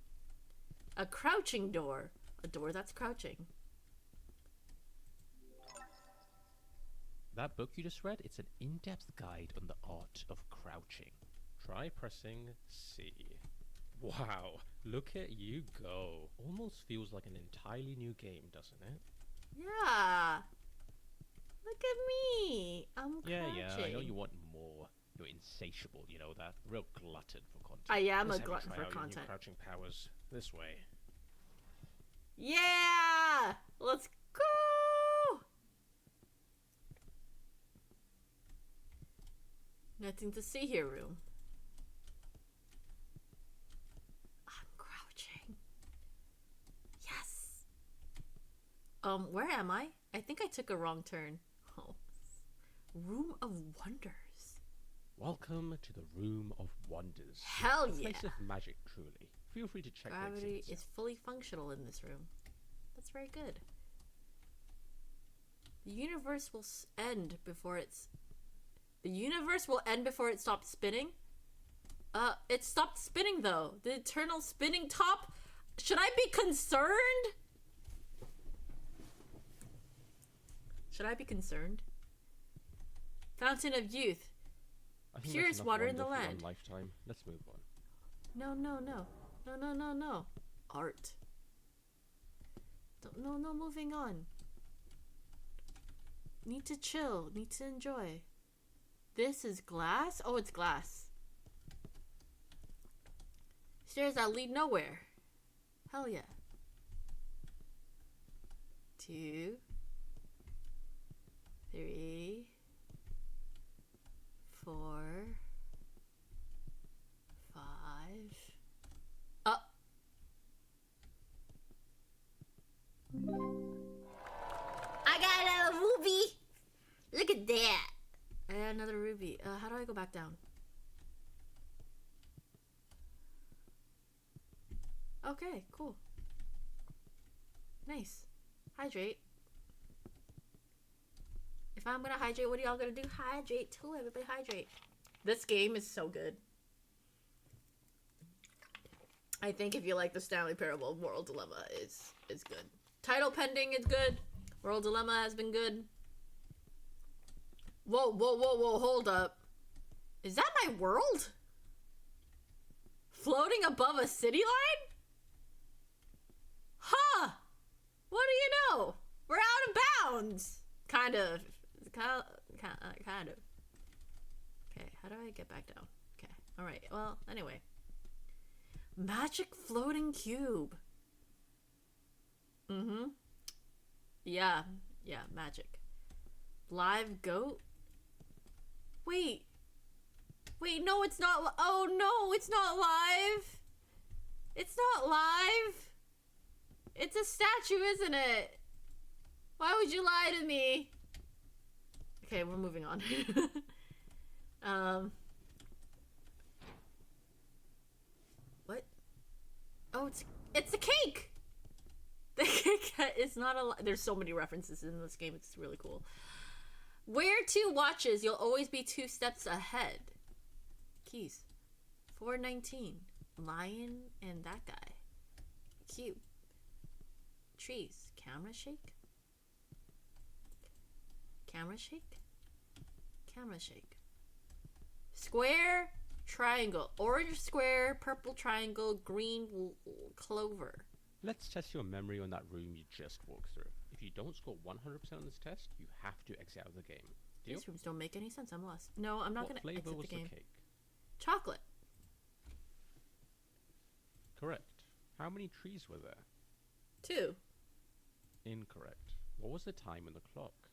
A crouching door. A door that's crouching. That book you just read, it's an in-depth guide on the art of crouching. Try pressing C. Wow, look at you go. Almost feels like an entirely new game, doesn't it? Yeah. Look at me. I'm crouching. Yeah, I know you want more. You're insatiable, you know that? Real glutton for content. I am Let's a have you glutton try for out your new content. crouching powers this way. Yeah! Let's go! Nothing to see here, room. I'm crouching. Yes! Where am I? I think I took a wrong turn. Oh. Room of Wonders. Welcome to the Room of Wonders. Hell yeah. Place of magic, truly. Feel free to check the Gravity exhibits is out. fully functional in this room. That's very good. The universe will end before it's... The universe will end before it stops spinning? It stopped spinning though. The eternal spinning top? Should I be concerned? Should I be concerned? Fountain of Youth. I think Purest that's enough water in the wonder for land. one lifetime. Let's move on. No, no, no. No, no, no, no. Art. No, no, moving on. Need to chill. Need to enjoy. This is glass? Oh, it's glass. Stairs that lead nowhere. Hell yeah. 2, 3, 4, 5. Up. I got a ruby. Look at that. I got another ruby. How do I go back down? Okay, cool. Nice. Hydrate. If I'm gonna hydrate, what are y'all gonna do? Hydrate too. Everybody hydrate. This game is so good. I think if you like the Stanley Parable, Moral Dilemma is good. Title pending is good. Moral Dilemma has been good. Whoa, whoa, whoa, whoa, hold up. Is that my world? Floating above a city line? Huh! What do you know? We're out of bounds! Kind of. Kind of. Okay, how do I get back down? Okay, alright, well, anyway. Magic floating cube. Mm-hmm. Yeah, magic. Live goat? Wait, no, it's not. Oh no, it's not live. It's not live. It's a statue, isn't it? Why would you lie to me? Okay, we're moving on. What? Oh, it's a cake. The cake is not a. There's so many references in this game. It's really cool. Wear 2 watches, you'll always be 2 steps ahead. Keys. 419. Lion and that guy. Cube. Trees. Camera shake? Camera shake? Camera shake. Square, triangle. Orange square, purple triangle, green clover. Let's test your memory on that room you just walked through. If you don't score 100% on this test, you have to exit out of the game. Deal? These rooms don't make any sense. I'm lost. No, I'm not going to exit the game. What flavor was the cake? Chocolate. Correct. How many trees were there? 2. Incorrect. What was the time on the clock?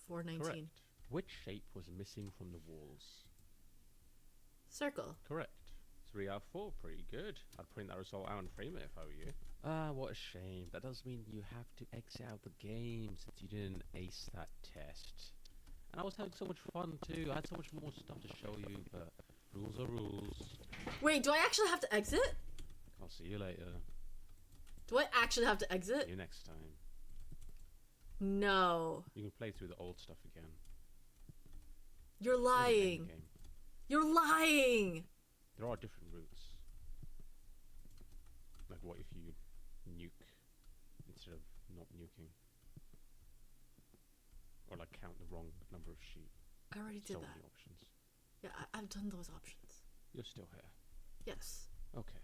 419. Correct. Which shape was missing from the walls? Circle. Correct. 3 out of 4. Pretty good. I'd print that result out and frame it if I were you. Ah, what a shame. That does mean you have to exit out the game since you didn't ace that test. And I was having so much fun too. I had so much more stuff to show you, but rules are rules. Wait, do I actually have to exit? I'll see you later. Do I actually have to exit? See you next time. No. You can play through the old stuff again. You're lying. You're lying. There are different routes. Like what if you nuke instead of not nuking? Or like count the wrong number of sheep. I already did so that. many options. Yeah, I've done those options. You're still here. Yes. Okay.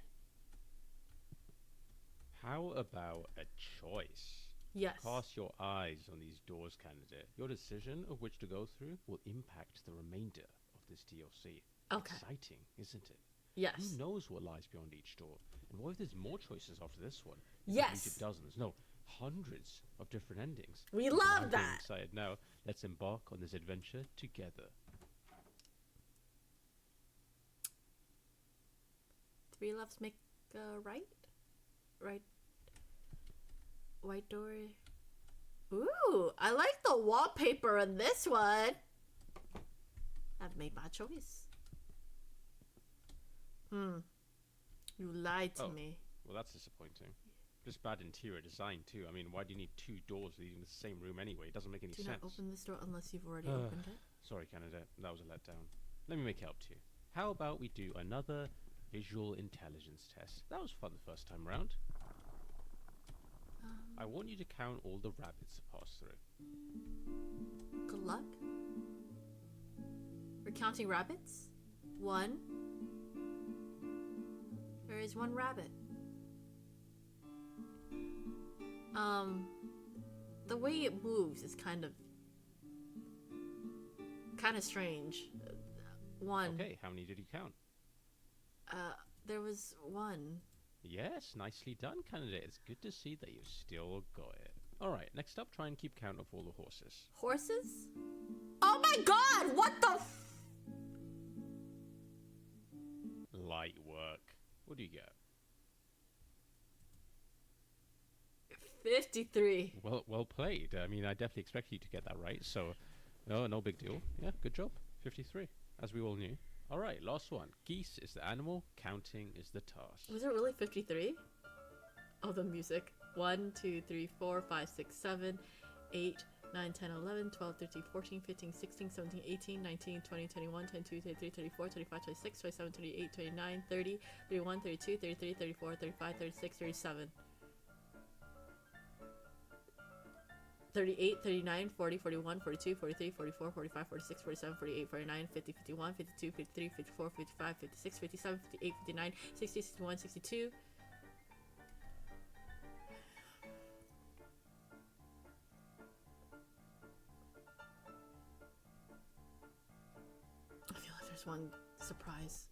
How about a choice? Yes. Cast your eyes on these doors, candidate. Your decision of which to go through will impact the remainder of this DLC. Okay. Exciting, isn't it? Yes. Who knows what lies beyond each door? And what if there's more choices after this one? Yes. Dozens, no, hundreds of different endings. We I'm love getting that. excited now. Let's embark on this adventure together. 3 lefts make a right? Right. White door. Ooh, I like the wallpaper in this one. I've made my choice. You lied to me. Well, that's disappointing. Just bad interior design too. I mean, why do you need two doors leading to the same room anyway? It doesn't make any Do sense. not open this door unless you've already opened it. Sorry, Canada. That was a letdown. Let me make it up to you. How about we do another visual intelligence test? That was fun the first time round. I want you to count all the rabbits that pass through. Good luck. We're counting rabbits. 1. There is 1 rabbit. The way it moves is kind of strange. 1. Okay, how many did you count? There was 1. Yes, nicely done, Canada. It's good to see that you still got it. Alright, next up, try and keep count of all the horses. Horses? Oh my god! What the Light work. What do you get? 53. Well played. I mean, I definitely expected you to get that right, so no big deal. Yeah, good job. 53, as we all knew. Alright, last one. Geese is the animal, counting is the task. Was it really 53? Oh, the music. 1, 2, 3, 4, 5, 6, 7, 8, 9, 10, 11, 12, 13, 14, 15, 16, 17, 18, 19, 20, 21, 22, 23, 24, 25, 26, 27, 28, 29, 30, 31, 32, 33, 34, 35, 36, 37. 38, 39, 40, 41, 42, 43, 44, 45, 46, 47, 48, 49, 50, 51, 52, 53, 54, 55, 56, 57, 58, 59, 60, 61, 62. I feel like there's one surprise.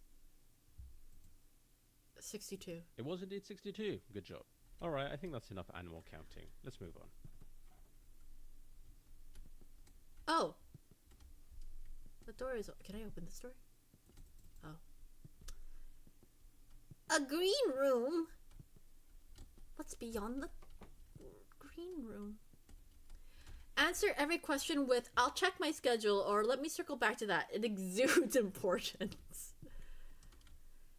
62. It was indeed 62. Good job. Alright, I think that's enough animal counting. Let's move on. Oh! The door is... Can I open this door? Oh. A green room? What's beyond the green room? Answer every question with, I'll check my schedule, or let me circle back to that. It exudes importance.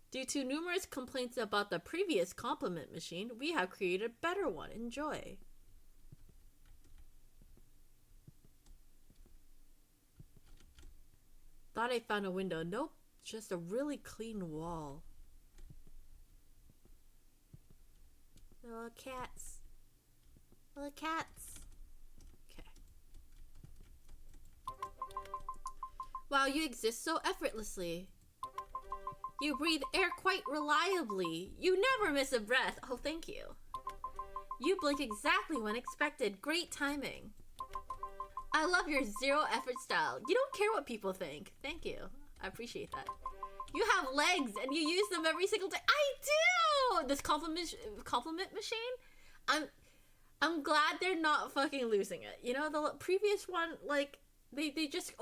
Due to numerous complaints about the previous compliment machine, we have created a better one. Enjoy. Thought I found a window. Nope, just a really clean wall. Little cats. Little cats. Okay. Wow, you exist so effortlessly. You breathe air quite reliably. You never miss a breath. Oh, thank you. You blink exactly when expected. Great timing. I love your zero effort style. You don't care what people think. Thank you. I appreciate that. You have legs and you use them every single day. I do! This compliment machine? I'm glad they're not fucking losing it. You know, the previous one, like, they just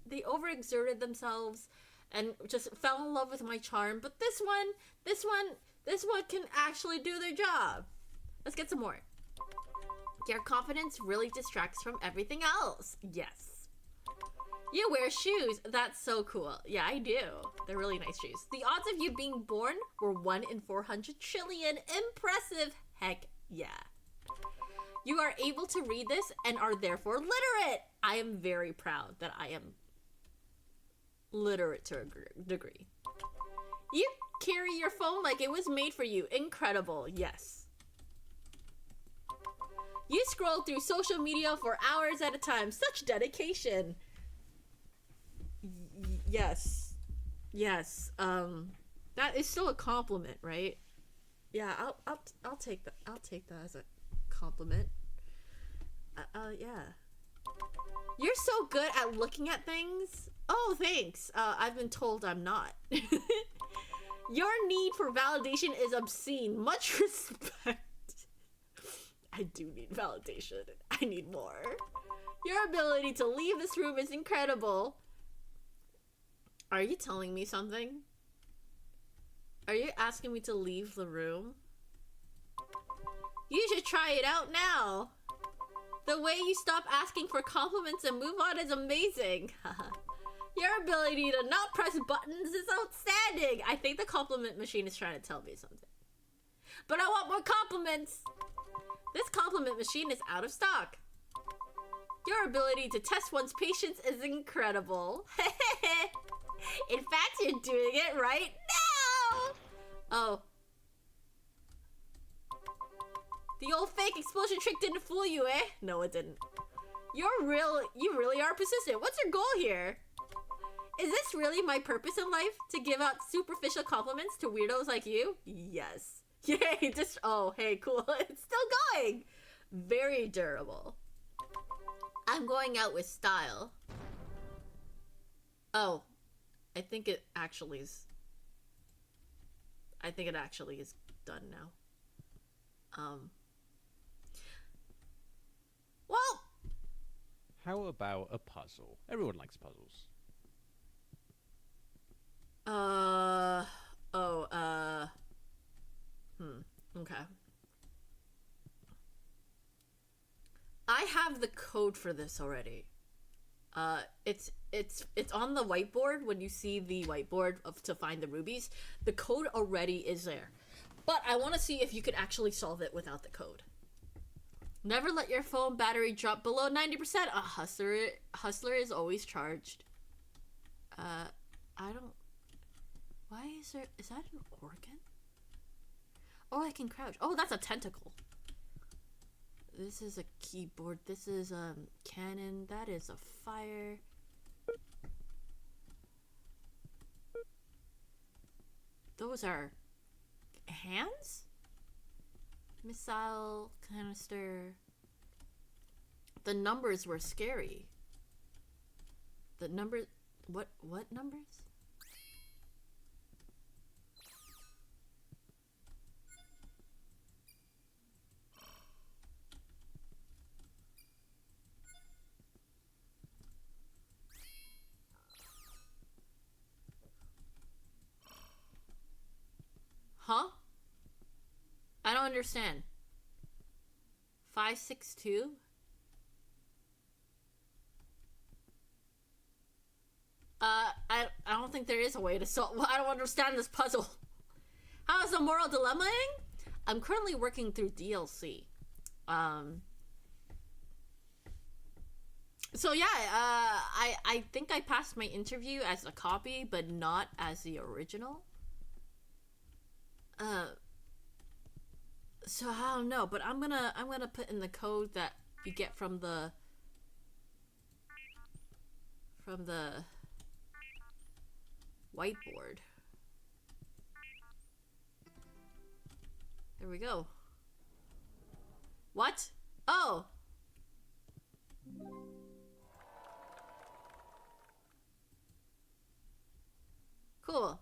they overexerted themselves and just fell in love with my charm. But this one can actually do their job. Let's get some more. Your confidence really distracts from everything else. Yes. You wear shoes. That's so cool. Yeah, I do. They're really nice shoes. The odds of you being born were 1 in 400 trillion. Impressive. Heck yeah. You are able to read this and are therefore literate. I am very proud that I am literate to a degree. You carry your phone like it was made for you. Incredible. Yes. You scroll through social media for hours at a time. Such dedication. Yes. Yes. That is still a compliment, right? Yeah, I'll take that. I'll take that as a compliment. Yeah. You're so good at looking at things. Oh, thanks. I've been told I'm not. Your need for validation is obscene. Much respect. I do need validation. I need more. Your ability to leave this room is incredible. Are you telling me something? Are you asking me to leave the room? You should try it out now. The way you stop asking for compliments and move on is amazing. Your ability to not press buttons is outstanding. I think the compliment machine is trying to tell me something. But I want more compliments. This compliment machine is out of stock. Your ability to test one's patience is incredible. In fact, you're doing it right now. Oh. The old fake explosion trick didn't fool you, eh? No, it didn't. You really are persistent. What's your goal here? Is this really my purpose in life? To give out superficial compliments to weirdos like you? Yes. Yay, just, oh, hey, cool. It's still going. Very durable. I'm going out with style. Oh, I think it actually is done now. Well, how about a puzzle? Everyone likes puzzles. Okay. I have the code for this already. It's on the whiteboard. When you see the whiteboard to find the rubies, the code already is there. But I want to see if you could actually solve it without the code. Never let your phone battery drop below 90%. A hustler is always charged. I don't... Why is there... Is that an organ? Oh, I can crouch. Oh, that's a tentacle. This is a keyboard. This is a cannon. That is a fire. Those are hands? Missile canister. The numbers were scary. The numbers... What numbers? Huh? I don't understand. 562? I don't think there is a way to solve. I don't understand this puzzle. How is the moral dilemma-ing? I'm currently working through DLC. So yeah, I think I passed my interview as a copy, but not as the original. So I don't know, but I'm gonna put in the code that you get from the whiteboard. There we go. What? Oh. Cool.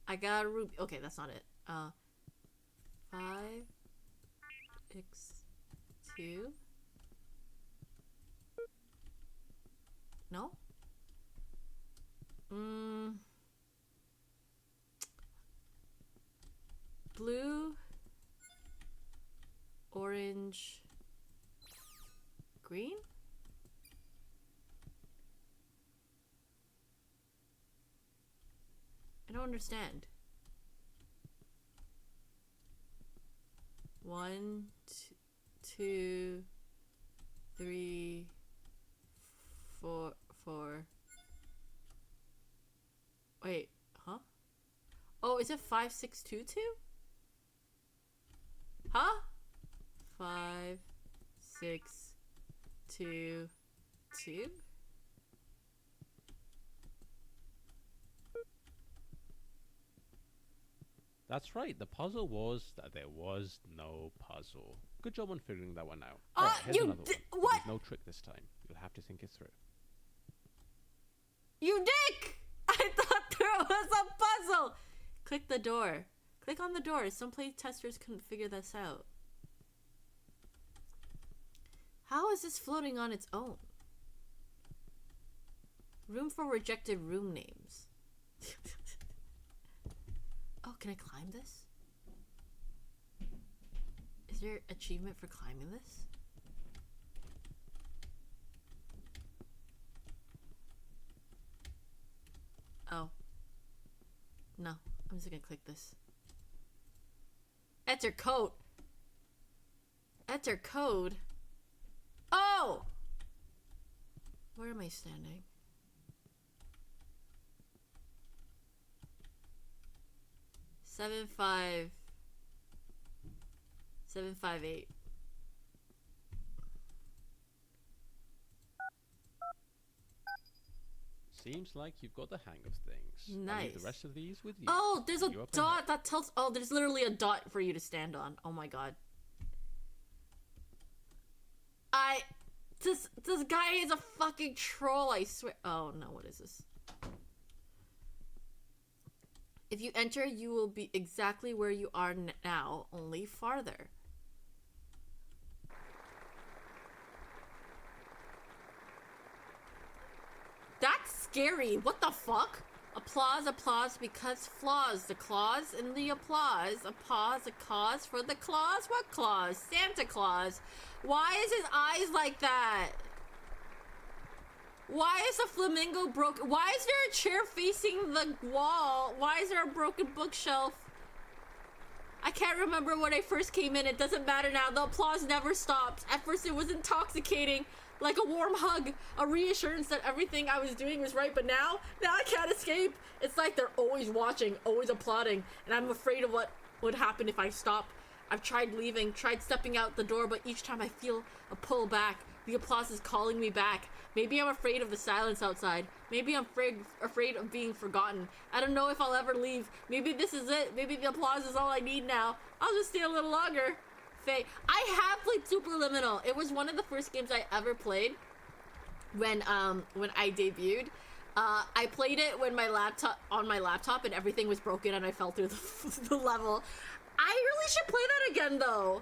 I got a ruby. Okay, that's not it. 5, 6, 2. No? Blue, orange, green? I don't understand. 1, 2, 3, 4. Wait, huh? Oh, is it 5622? Huh? 5, 6, 2, 2. That's right. The puzzle was that there was no puzzle. Good job on figuring that one out. You another one. what? There's no trick this time. You'll have to think it through. You dick! I thought there was a puzzle! Click the door. Click on the door. Some play testers couldn't figure this out. How is this floating on its own? Room for rejected room names. Oh, can I climb this? Is there achievement for climbing this? No, I'm just gonna click this. Enter code. Enter code. Oh! Where am I standing? Seven five 758. Seems like you've got the hang of things. Nice. I'll leave the rest of these with you. Oh, there's a You up dot ahead. that tells. Oh, there's literally a dot for you to stand on. Oh my god. This guy is a fucking troll, I swear. Oh no, what is this? If you enter, you will be exactly where you are now, only farther. That's scary. What the fuck? Applause, applause, because flaws. The clause in the applause. A pause, a cause for the clause. What clause? Santa Claus. Why is his eyes like that? Why is the flamingo broken? Why is there a chair facing the wall? Why is there a broken bookshelf? I can't remember when I first came in. It doesn't matter now. The applause never stopped. At first it was intoxicating, like a warm hug, a reassurance that everything I was doing was right, but now I can't escape. It's like they're always watching, always applauding, and I'm afraid of what would happen if I stop. I've tried leaving, tried stepping out the door, but each time I feel a pull back. The applause is calling me back. Maybe I'm afraid of the silence outside. Maybe I'm afraid of being forgotten. I don't know if I'll ever leave. Maybe this is it. Maybe the applause is all I need now. I'll just stay a little longer. I have played Superliminal. It was one of the first games I ever played when I debuted. I played it when on my laptop and everything was broken and I fell through the level. I really should play that again though.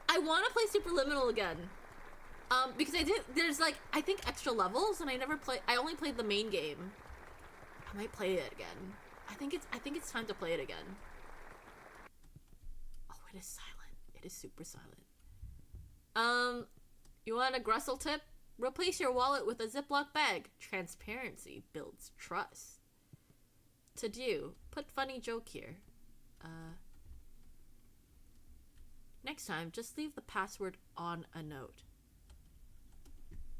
I want to play Superliminal again. Because there's like, I think extra levels and I only played the main game. I might play it again. I think it's time to play it again. Oh, it is silent. It is super silent. You want a Grussel tip? Replace your wallet with a Ziploc bag. Transparency builds trust. To do, put funny joke here. Next time, just leave the password on a note.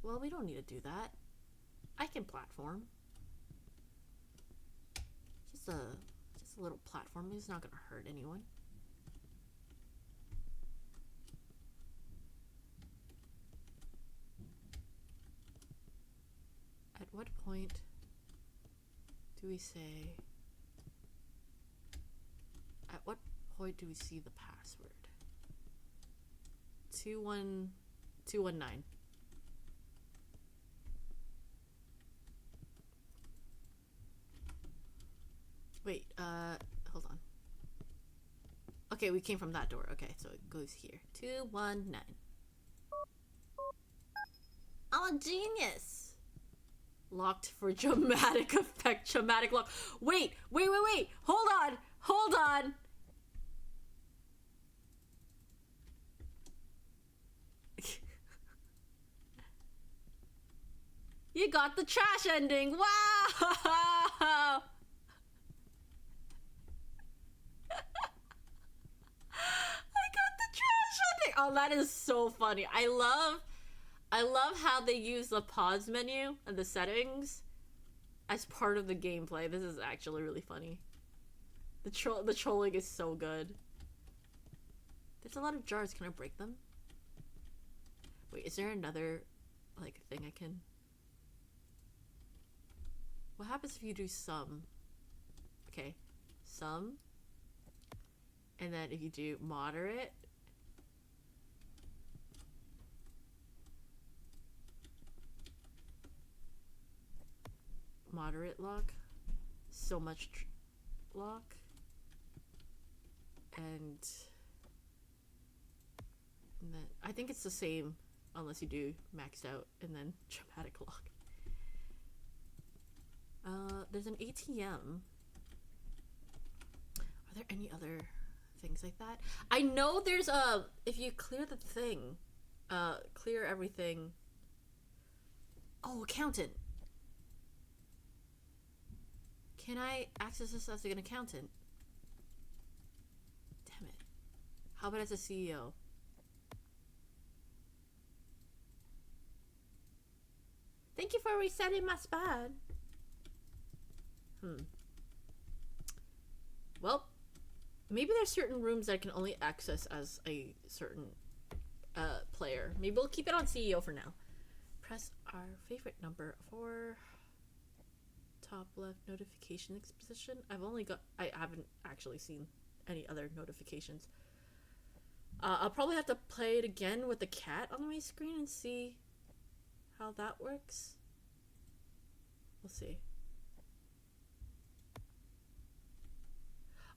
Well, we don't need to do that. I can platform. Just a little platform. It's not gonna hurt anyone. At what point do we say? At what point do we see the password? 21219. Wait, hold on. Okay, we came from that door. Okay, so it goes here. 219. I'm a genius. Locked for dramatic effect. Dramatic lock. Wait. Hold on. You got the trash ending. Wow. Oh, that is so funny. I love how they use the pause menu and the settings as part of the gameplay. This is actually really funny. The trolling is so good. There's a lot of jars. Can I break them? Wait, is there another like thing I can? What happens if you do some? Okay, some. And then if you do moderate. Moderate lock, so much lock, and then I think it's the same unless you do maxed out and then dramatic lock. There's an ATM. Are there any other things like that? I know there's if you clear the thing, clear everything. Oh, accountant. Can I access this as an accountant? Damn it. How about as a CEO? Thank you for resetting my spine. Well, maybe there's certain rooms that I can only access as a certain player. Maybe we'll keep it on CEO for now. Press our favorite number for top left notification exposition. I haven't actually seen any other notifications. I'll probably have to play it again with the cat on my screen and see how that works. We'll see.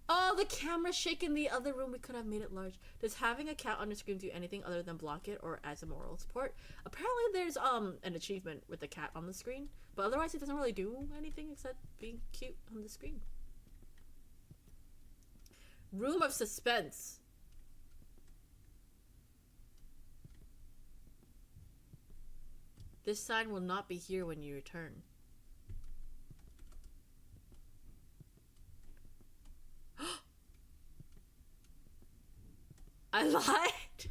Oh, the camera's shaking the other room. We could have made it large. Does having a cat on the screen do anything other than block it or as a moral support? Apparently there's an achievement with the cat on the screen, but otherwise it doesn't really do anything except being cute on the screen. Room of suspense. This sign will not be here when you return. I lied.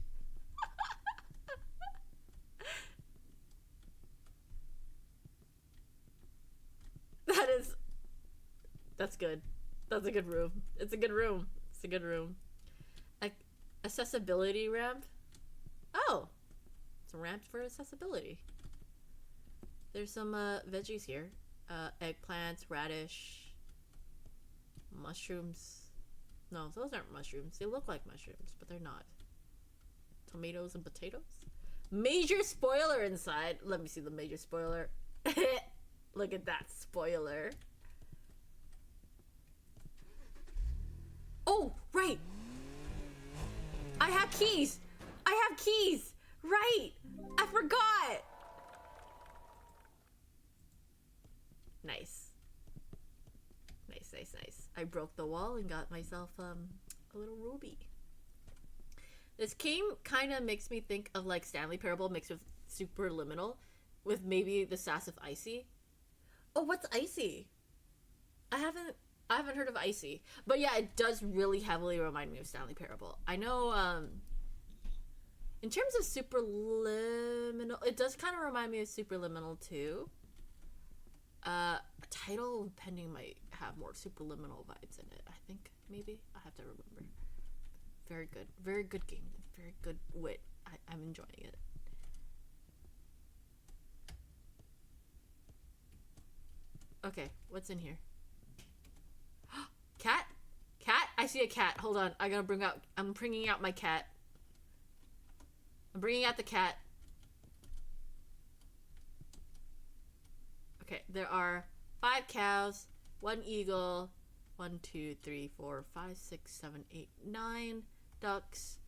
That's good. That's a good room. It's a good room. It's a good room. Accessibility ramp. Oh, it's a ramp for accessibility. There's some veggies here. Eggplants, radish, mushrooms. No, those aren't mushrooms. They look like mushrooms, but they're not. Tomatoes and potatoes. Major spoiler inside. Let me see the major spoiler. Look at that spoiler. Oh, right. I have keys. I have keys. Right. I forgot. Nice. Nice. I broke the wall and got myself a little ruby. This game kind of makes me think of like Stanley Parable mixed with Superliminal, with maybe the sass of Icy. Oh, what's Icy? I haven't heard of Icy, but yeah, it does really heavily remind me of Stanley Parable. I know. In terms of Superliminal, it does kind of remind me of Superliminal too. A title pending might have more Superliminal vibes in it. I think maybe I have to remember. Very good game, very good wit. I'm enjoying it. Okay, what's in here? Cat? I see a cat. Hold on, I'm bringing out my cat. I'm bringing out the cat. Okay, there are 5 cows, 1 eagle, 1, 2, 3, 4, 5, 6, 7, 8, 9 ducks,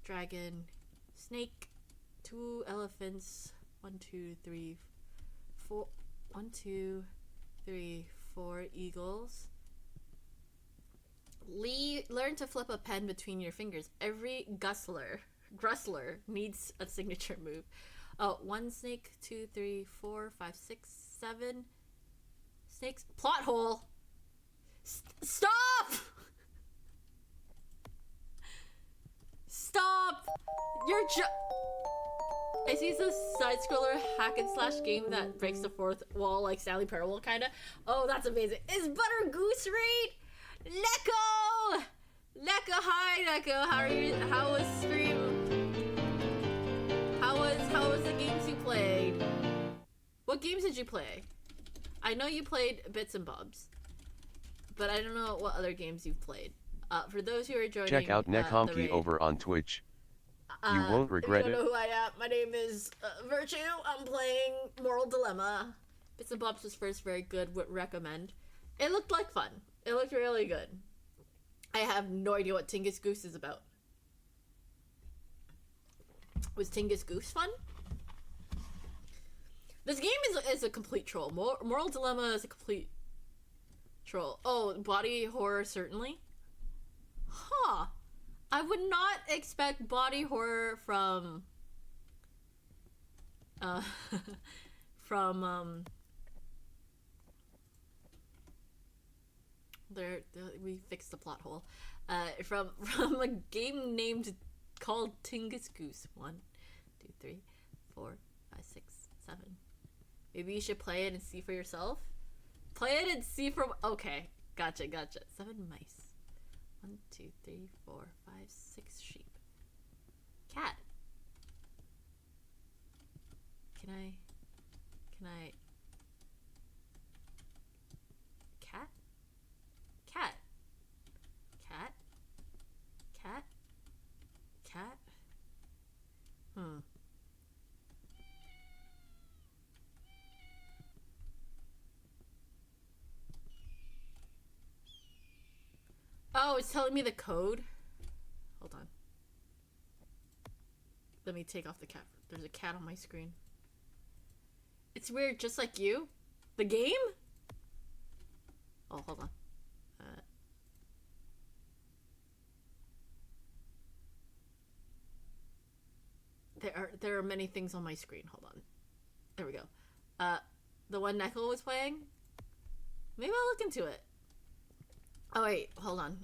dragon, snake, 2 elephants, 1, 2, 3, 4, 1, 2, 3, 4 eagles. Learn to flip a pen between your fingers. Every grustler needs a signature move. 1 snake, 2, 3, 4, 5, 6, 7 snakes. Plot hole. Stop! Stop! I see it's a side-scroller hack and slash game that breaks the fourth wall like Stanley Parable kinda. Oh, that's amazing. Is Butter Goose raid? Neko! Hi Neko, how are you? How was stream? How was the games you played? What games did you play? I know you played Bits and Bobs, but I don't know what other games you've played. For those who are joining, check out Nekomki over on Twitch. You won't regret it. You don't it. know who I am. My name is Virtue. I'm playing Moral Dilemma. Bits and Bobs was first very good. Would recommend. It looked like fun. It looked really good. I have no idea what Tingus Goose is about. Was Tingus Goose fun? This game is a complete troll. Moral Dilemma is a complete troll. Oh, body horror certainly. Huh. I would not expect body horror from We fixed the plot hole. From a game named called Tingus Goose. 1, 2, 3, 4, 5, 6, 7. Maybe you should play it and see for yourself. Play it and see from. Okay, gotcha. 7 mice. 1, 2, 3, 4, 5, 6 sheep. Cat. Can I? Cat? Cat. Oh, it's telling me the code. Hold on. Let me take off the cat. There's a cat on my screen. It's weird, just like you. The game? Oh, hold on. There are many things on my screen. Hold on. There we go. The one Neko was playing? Maybe I'll look into it. Oh wait, hold on.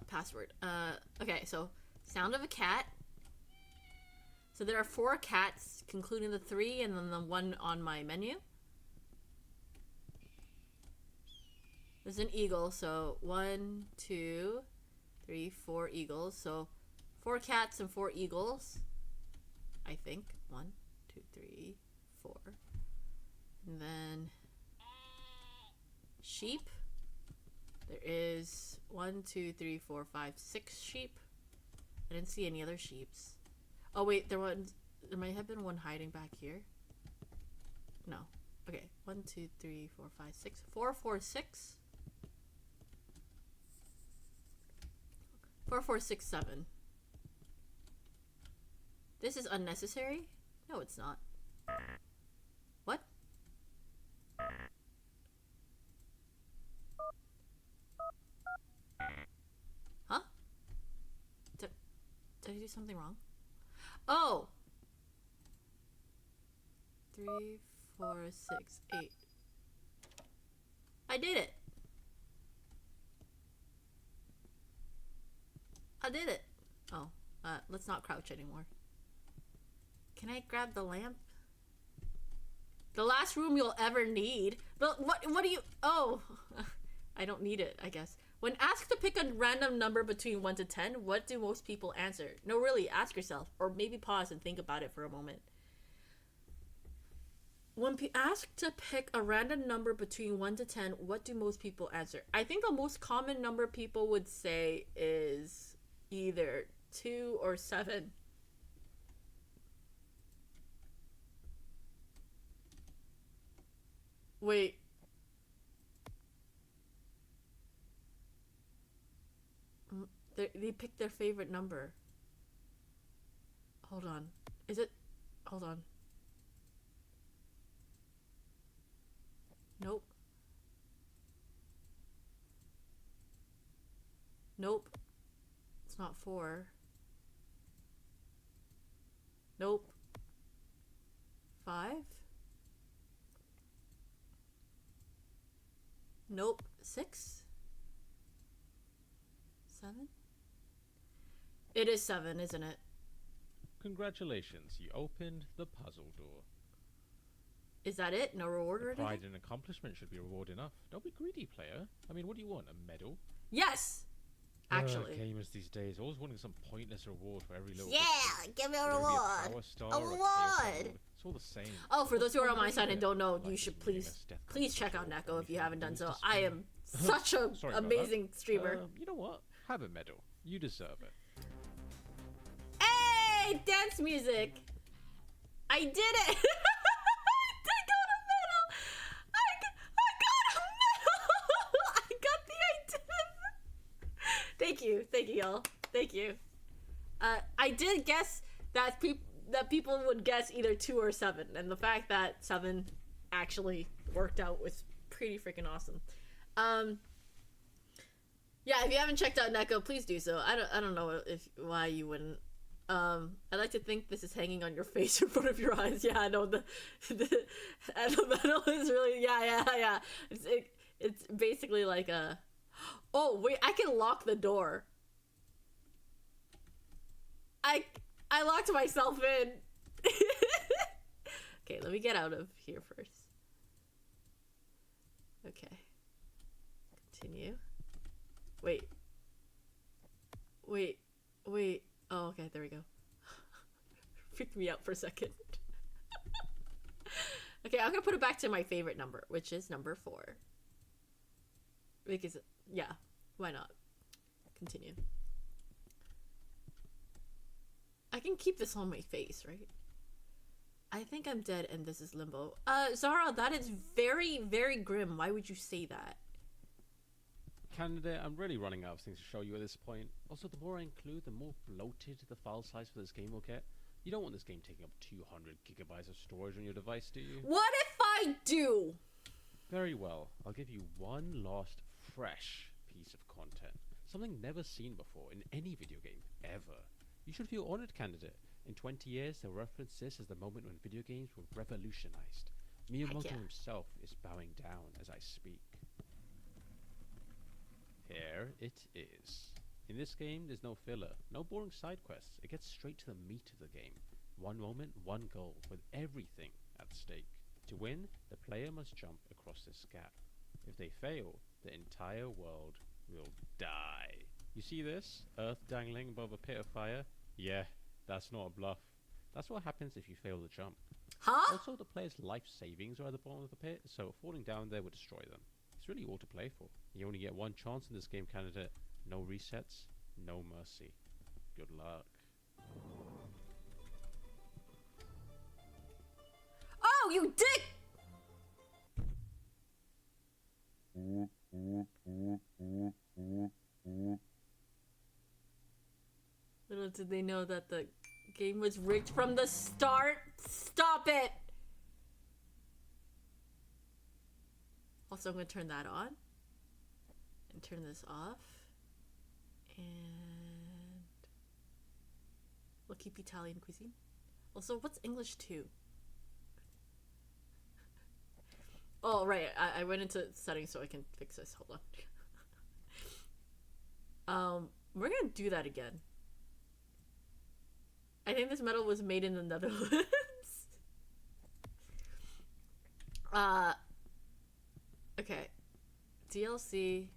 Password. Okay, so sound of a cat. So there are 4 cats, including the 3 and then the 1 on my menu. There's an eagle, so 1, 2, 3, 4 eagles. So 4 cats and 4 eagles. I think. 1, 2, 3, 4. And then sheep. There is 1, 2, 3, 4, 5, 6 sheep. I didn't see any other sheeps. Oh wait, there might have been one hiding back here. No. Okay. 1, 2, 3, 4, 5, 6. 4, 4, 6. 4, 4, 6, 7. This is unnecessary? No, it's not. What? Huh? Did I do something wrong? Oh! 3, 4, 6, 8. I did it! I did it! Oh, let's not crouch anymore. Can I grab the lamp? The last room you'll ever need. But what do you... Oh! I don't need it, I guess. When asked to pick a random number between 1 to 10, what do most people answer? No, really, ask yourself. Or maybe pause and think about it for a moment. When asked to pick a random number between 1 to 10, what do most people answer? I think the most common number people would say is either 2 or 7. Wait. They picked their favorite number. Hold on. Is it? Hold on. Nope. Nope. It's not 4. Nope. 5? Nope. 6? 7? It is 7, isn't it? Congratulations, you opened the puzzle door. Is that it? No reward or anything? Pride and accomplishment should be reward enough. Don't be greedy, player. I mean, what do you want? A medal? Yes! Actually. Gamers these days always wanting some pointless reward for every little Yeah! Give me a Whether it be reward! Power Star A or reward! Chaos it's all the same. Oh, for those who are on my side and don't know, Like you should meaningless death please check out control, Neko if you anything haven't done moves so. to I spin. am such a Sorry about amazing that. streamer. You know what? Have a medal. You deserve it. Hey! Dance music! I did it! I got a medal! I got a medal! I got the item! Thank you y'all. Thank you. I did guess that people would guess either 2 or 7, and the fact that 7 actually worked out was pretty freaking awesome. Yeah, if you haven't checked out Neko, please do so. I don't know why you wouldn't. I like to think this is hanging on your face in front of your eyes. Yeah, I know the medal is really yeah. It's basically like a Oh, wait, I can lock the door. I locked myself in. Okay, let me get out of here first. Okay. Continue. Wait. Wait. Wait. Oh, okay, there we go. Freaked me out for a second. Okay, I'm gonna put it back to my favorite number, which is number 4. Because, yeah, why not? Continue. I can keep this on my face, right? I think I'm dead and this is limbo. Zara, that is very, very grim. Why would you say that? Candidate, I'm really running out of things to show you at this point. Also, the more I include, the more bloated the file size for this game will get. You don't want this game taking up 200 gigabytes of storage on your device, do you? What if I do? Very well. I'll give you one last, fresh piece of content. Something never seen before in any video game, ever. You should feel honored, candidate. In 20 years, they'll reference this as the moment when video games were revolutionized. Miyamoto himself is bowing down as I speak. Here it is. In this game, there's no filler, no boring side quests. It gets straight to the meat of the game. One moment, one goal, with everything at stake. To win, the player must jump across this gap. If they fail, the entire world will die. You see this? Earth dangling above a pit of fire? Yeah, that's not a bluff. That's what happens if you fail the jump. Huh? Also, the player's life savings are at the bottom of the pit, so falling down there would destroy them. It's really all to play for. You only get one chance in this game, candidate. No resets, no mercy. Good luck. Oh, you dick! Little did they know that the game was rigged from the start. Stop it! Also, I'm gonna turn that on. And turn this off. And we'll keep Italian cuisine. Also, what's English 2? Oh, right. I went into settings so I can fix this. Hold on. We're gonna do that again. I think this medal was made in the Netherlands. Okay. DLC.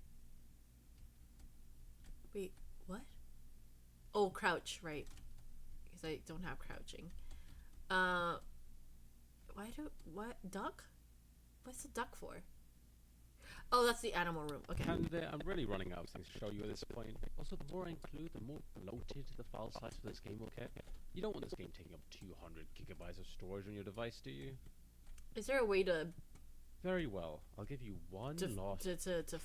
Wait, what? Oh, crouch, right. Because I don't have crouching. What? Duck? What's the duck for? Oh, that's the animal room. Okay. Candidate, I'm really running out of things to show you at this point. Also, the more I include, the more bloated the file size for this game will get. You don't want this game taking up 200 gigabytes of storage on your device, do you? Is there a way to... Very well. I'll give you one last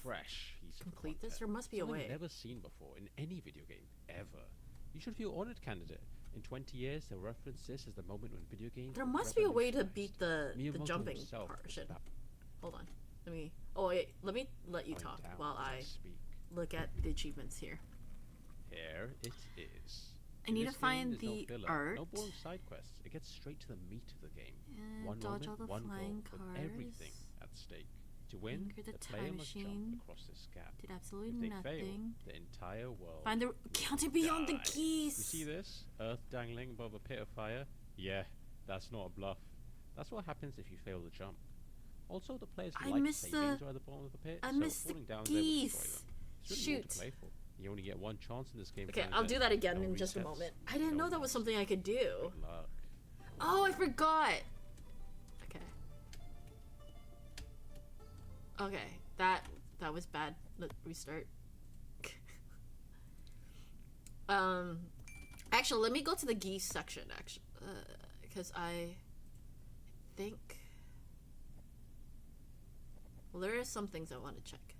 fresh piece of complete content. this? There must be a way. Never seen before in any video game, ever. You should feel honored, candidate. In 20 years, they'll reference this as the moment when video games... There must be a way to beat the jumping portion. Hold on. Let me... Oh, wait. Let me let you talk while I look at the achievements here. Here it is. I need to find the art. No boring side quests. It gets straight to the meat of the game. One dodge moment, all the one flying goal, cars. with everything at stake. To win, Anchor the player time must jump machine. across this gap. Did absolutely if they nothing. fail, the entire world Find the counting beyond the keys. You see this? Earth dangling above a pit of fire? Yeah, that's not a bluff. That's what happens if you fail the jump. Also, the player's life savings are at the bottom of the pit, so falling down there will destroy them. It's really all to play for. You only get one chance in this game. Okay, I'll do that again in just a moment. I didn't know that was something I could do. Good luck. Oh, I forgot. Okay. Okay, that was bad. Let's restart. Actually, let me go to the geese section. Actually, because I think. Well, there are some things I want to check.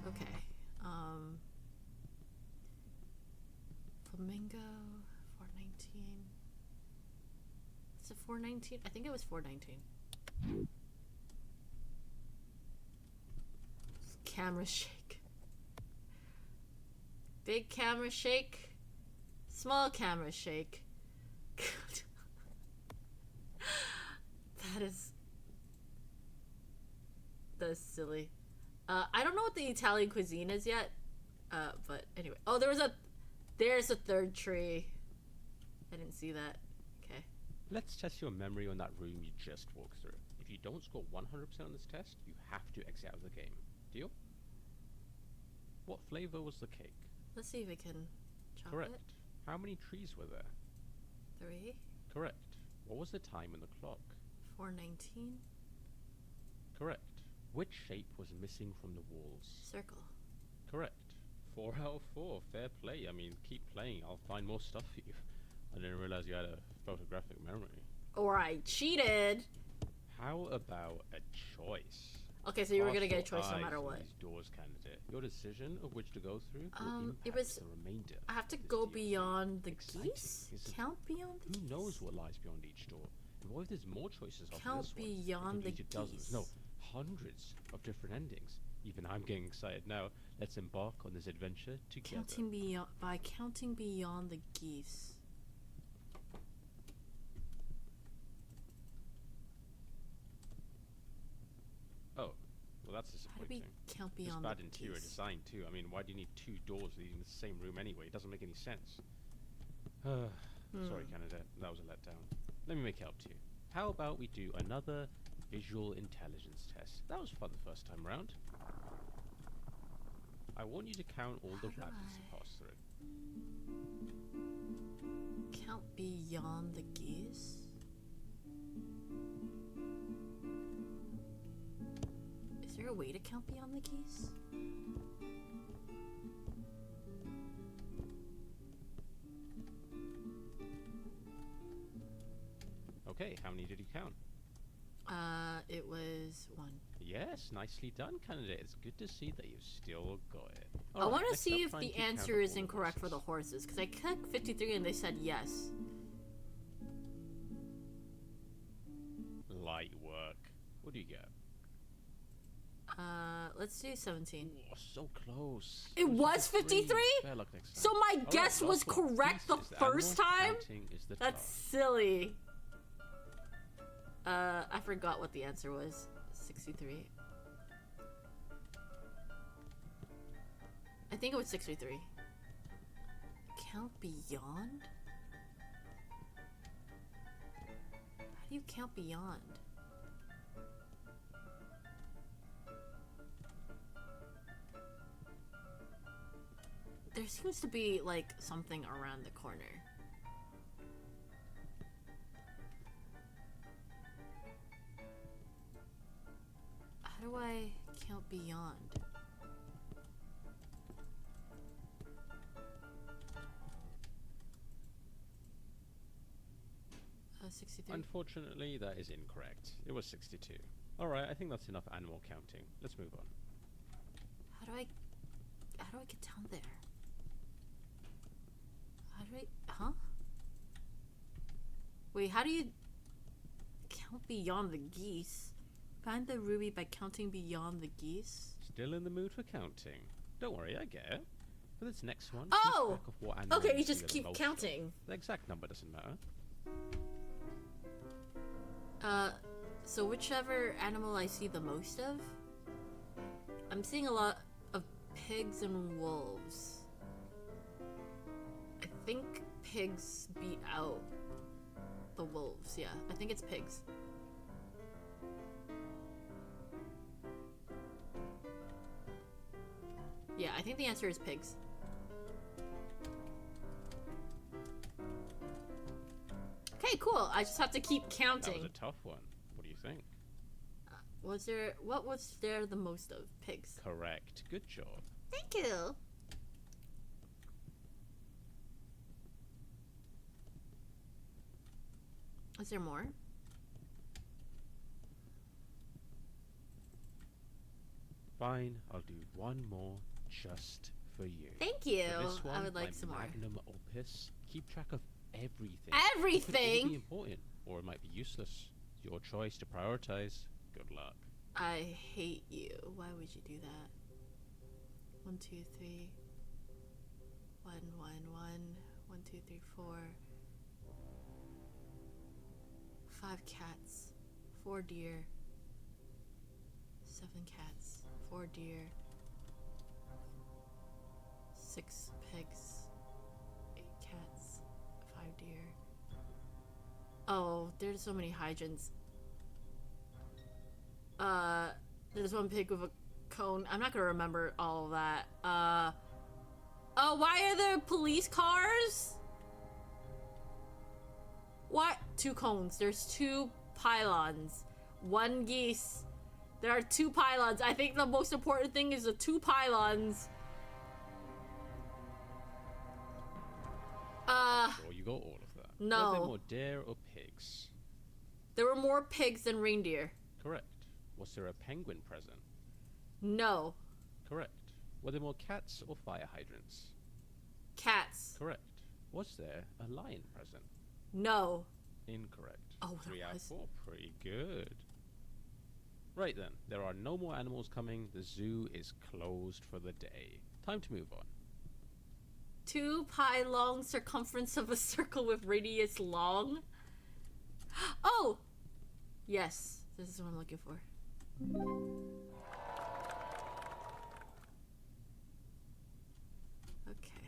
Okay. Flamingo, 419. Is it 419? I think it was 419. Camera shake. Big camera shake. Small camera shake. That is silly. I don't know what the Italian cuisine is yet. But anyway. Oh, there's a third tree. I didn't see that. Okay. Let's test your memory on that room you just walked through. If you don't score 100% on this test, you have to exit out of the game. Deal? What flavor was the cake? Let's see if we can chop Correct. it. How many trees were there? 3. Correct. What was the time on the clock? 4:19. Correct. Which shape was missing from the walls? Circle. Correct. 4 out of 4. Fair play. I mean, keep playing. I'll find more stuff for you. I didn't realize you had a photographic memory. Or I cheated. How about a choice? Okay, so you were gonna get a Cast your choice no eyes matter on what. these doors, candidate. Your decision of which to go through will It impact was. the remainder. I have to of this go deal. beyond the Exciting, geese. isn't it? Count beyond the Who geese. knows what lies beyond each door? And what if there's more choices after Count this one? beyond It the could lead to dozens, geese. no, hundreds of different endings. Even I'm getting excited now. Let's embark on this adventure together. Counting beyond the geese. Oh, well that's How do we disappointing. count Just beyond bad the interior geese? design too. I mean, why do you need 2 doors leading to the same room anyway? It doesn't make any sense. Sorry, Canada. That was a letdown. Let me make it up to you. How about we do another visual intelligence test? That was fun the first time round. I want you to count all the How do rabbits you I- pass through. Count beyond the geese? Is there a way to count beyond the geese? Okay, how many did you count? It was 1. Yes, nicely done, candidate. It's good to see that you've still got it. I Alright, want to next see up, if try and the keep count answer of is all the incorrect for the horses. horses, because I clicked 53 and they said yes. Light work. What do you get? Let's do 17. Oh, so close. It was 53? Better luck next time. So my Alright, guess was last one. correct the Pieces. first Animal time? counting is the That's task. silly. I forgot what the answer was. 63. I think it was 63. Count beyond? How do you count beyond? There seems to be, like, something around the corner. How do I count beyond? 63. Unfortunately, that is incorrect. It was 62. Alright, I think that's enough animal counting. Let's move on. How do I get down there? Huh? Wait, how do you count beyond the geese? Find the ruby by counting beyond the geese? Still in the mood for counting. Don't worry, I get it. For this next one, Oh! keep track of what animal Okay, you see just the keep most counting. of. The exact number doesn't matter. So whichever animal I see the most of? I'm seeing a lot of pigs and wolves. I think pigs beat out the wolves. Yeah, I think it's pigs. Yeah, I think the answer is pigs. Okay, cool. I just have to keep That counting. was a tough one. What do you think? What was there the most of? Pigs. Correct. Good job. Thank you. Is there more? Fine, I'll do one more just for you. Thank you. For this one, I would like my some more. magnum opus. Keep track of everything. It could all Everything? be important, or it might be useless. It's your choice to prioritize. Good luck. I hate you. Why would you do that? 1, 2, 3. 1, 1, 1. 1, 2, 3, 4, 5 cats, 4 deer, 7 cats, 4 deer, 6 pigs, 8 cats, 5 deer. Oh, there's so many hydrants. There's one pig with a cone. I'm not gonna remember all of that. Oh, why are there police cars? What? 2 cones. There's 2 pylons. 1 geese. There are 2 pylons. I think the most important thing is the 2 pylons. Sure, you got all of that. No. Were there more deer or pigs? There were more pigs than reindeer. Correct. Was there a penguin present? No. Correct. Were there more cats or fire hydrants? Cats. Correct. Was there a lion present? No. Incorrect. Oh, 3 out of was. 4. Pretty good. Right then, there are no more animals coming. The zoo is closed for the day. Time to move on. 2 pi long circumference of a circle with radius long. Oh! Yes, this is what I'm looking for. Okay.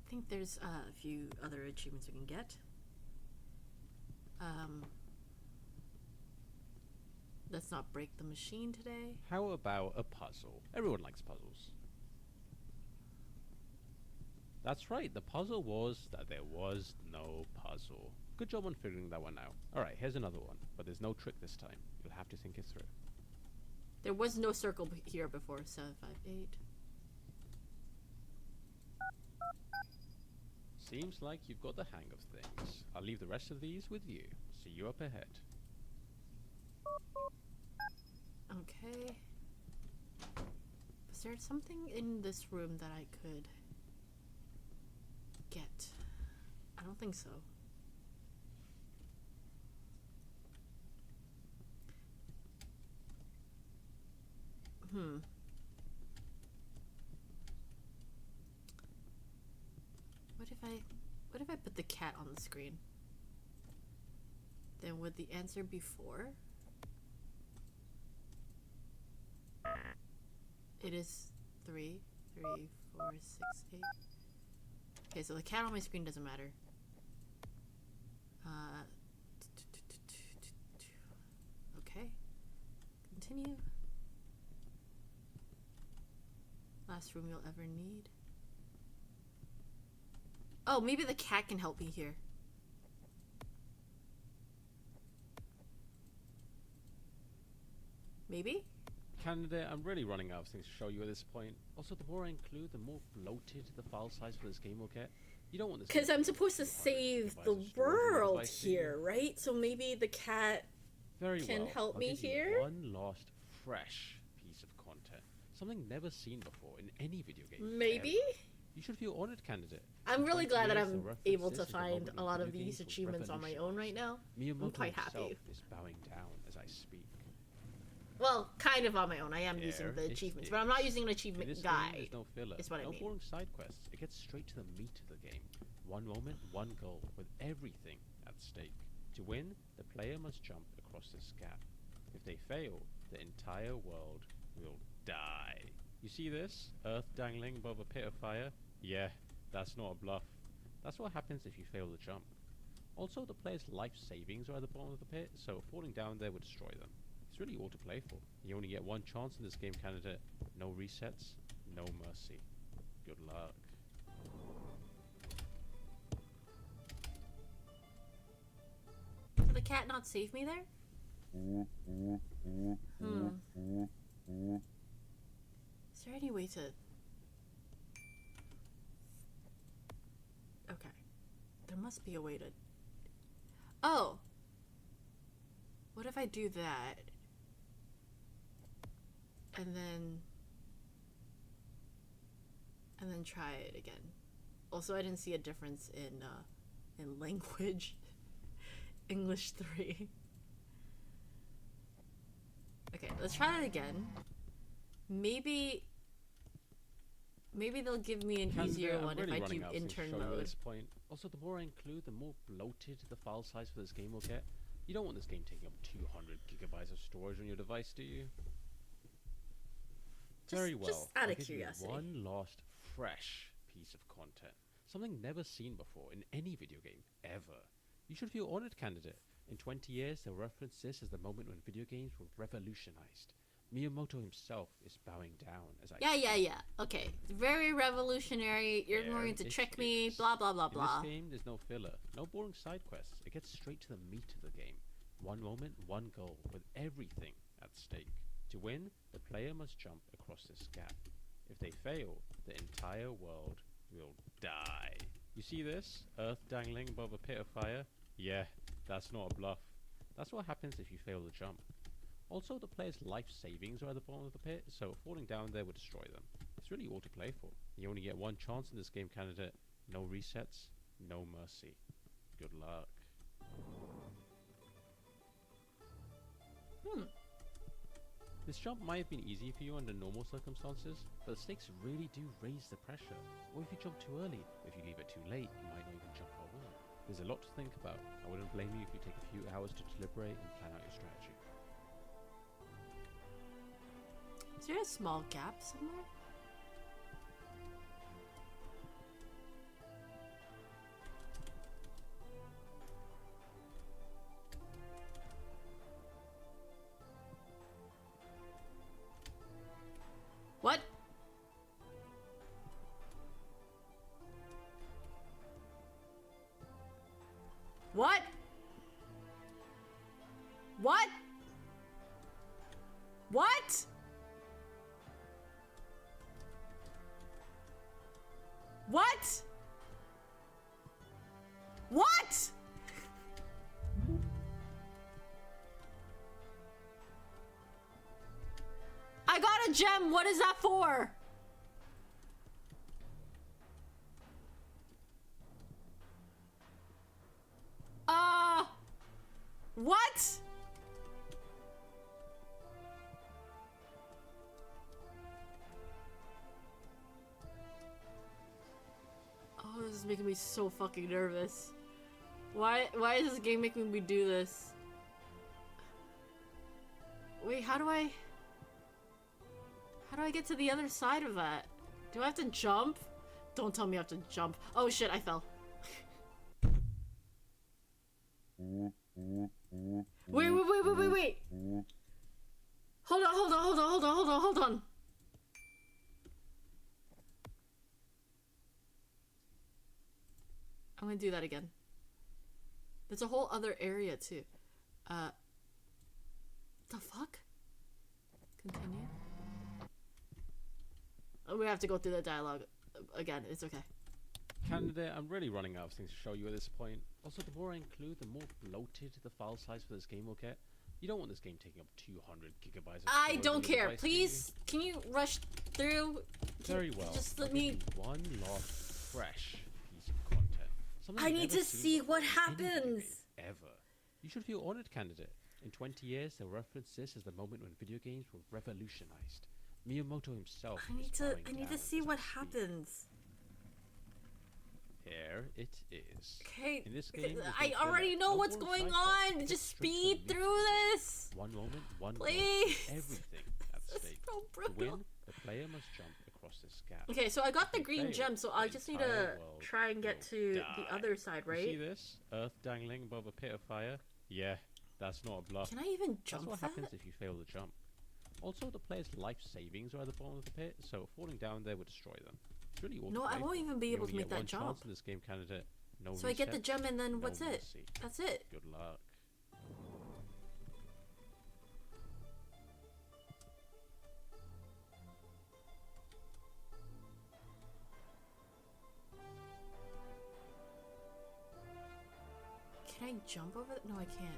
I think there's a few other achievements we can get. Let's not break the machine today. How about a puzzle? Everyone likes puzzles. That's right, the puzzle was that there was no puzzle. Good job on figuring that one out. Alright, here's another one, but there's no trick this time. You'll have to think it through. There was no circle here before. 7, 5, 8. Seems like you've got the hang of things. I'll leave the rest of these with you. See you up ahead. Okay. Was there something in this room that I could get? I don't think so. What if I put the cat on the screen? Then would the answer be 4? It is 3, 3, 4, 6, 8. Okay, so the cat on my screen doesn't matter. Okay. Continue. Last room you'll ever need. Oh, maybe the cat can help me here. Maybe? Candidate, I'm really running out of things to show you at this point. Also, the more I include, the more bloated the file size for this game will get. You don't want this. Because I'm supposed to save the world here, right? So maybe the cat can help me here? One last, fresh piece of content. Something never seen before in any video game. Maybe? Ever. You should feel honored, candidate. I'm really glad that I'm able to find a lot of these achievements on my own right now. I'm quite happy. Is bowing down as I speak. Well, kind of on my own. I am using the achievements, but I'm not using an achievement guide. There's no filler, is what I mean. No boring side quests. It gets straight to the meat of the game. One moment, one goal, with everything at stake. To win, the player must jump across this gap. If they fail, the entire world will die. You see this? Earth dangling above a pit of fire? Yeah, that's not a bluff. That's what happens if you fail the jump. Also, the player's life savings are at the bottom of the pit, so falling down there would destroy them. It's really all to play for. You only get one chance in this game, candidate. No resets, no mercy. Good luck. Did the cat not save me there? Is there any way to... Okay. There must be a way to... Oh! What if I do that? And then try it again. Also, I didn't see a difference in language. English 3. Okay. let's try that again. Maybe they'll give me an easier one if I do intern mode. At this point. Also, the more I include, the more bloated the file size for this game will get. You don't want this game taking up 200 gigabytes of storage on your device, do you? Very well. Just out I'll of give you curiosity. one last fresh piece of content. Something never seen before in any video game, ever. You should feel honored, candidate. In 20 years, they'll reference this as the moment when video games were revolutionized. Miyamoto himself is bowing down as I Yeah. Okay. Very revolutionary. You're going to trick me. Blah, blah, blah, blah. In this game, there's no filler. No boring side quests. It gets straight to the meat of the game. One moment, one goal, with everything at stake. To win, the player must jump across this gap. If they fail, the entire world will die. You see this? Earth dangling above a pit of fire? Yeah, that's not a bluff. That's what happens if you fail the jump. Also, the player's life savings are at the bottom of the pit, so falling down there would destroy them. It's really all to play for. You only get one chance in this game, candidate. No resets, no mercy. Good luck. This jump might have been easy for you under normal circumstances, but the stakes really do raise the pressure. What if you jump too early? If you leave it too late, you might not even jump at all. There's a lot to think about. I wouldn't blame you if you take a few hours to deliberate and plan out your strategy. Is there a small gap somewhere? What? What? What? What? What? What? I got a gem. What is that for? What? Oh, this is making me so fucking nervous. Why is this game making me do this? Wait, how do I get to the other side of that? Do I have to jump? Don't tell me I have to jump. Oh shit, I fell. Wait. Hold on. I'm gonna do that again. There's a whole other area too. The fuck? Continue. Oh, we have to go through the dialogue again. It's okay. Candidate, I'm really running out of things to show you at this point. Also, the more I include, the more bloated the file size for this game will get. You don't want this game taking up 200 gigabytes of I storage don't on your care. device, Please, can you rush through? Very well. Just I'll let give me. you one last fresh piece of content. Something I need never to seen see before what in any video happens. game ever. You should feel honored, candidate. In 20 years, they'll reference this as the moment when video games were revolutionized. Miyamoto himself. I need to see what happens. Here it is. Okay. In this game, I already know what's going on. Just speed through this. One moment, one goal, Please. everything at stake. So To brutal. win, the player must jump across this gap. Okay, so I got the If they green fail, gem, so I the just need to entire world try and get will to die. the other side, You see right? this? Earth dangling above a pit of fire? Yeah, that's not a bluff. Can I even jump That's what that? happens if you fail the jump. Also, the player's life savings are at the bottom of the pit, so falling down there would destroy them. It's really all to No, I play won't for. even be You able to only make get that one jump. chance in this game, candidate. No So I get the reset, gem and then no what's it? mercy. That's it. Good luck. Can I jump over it? No, I can't.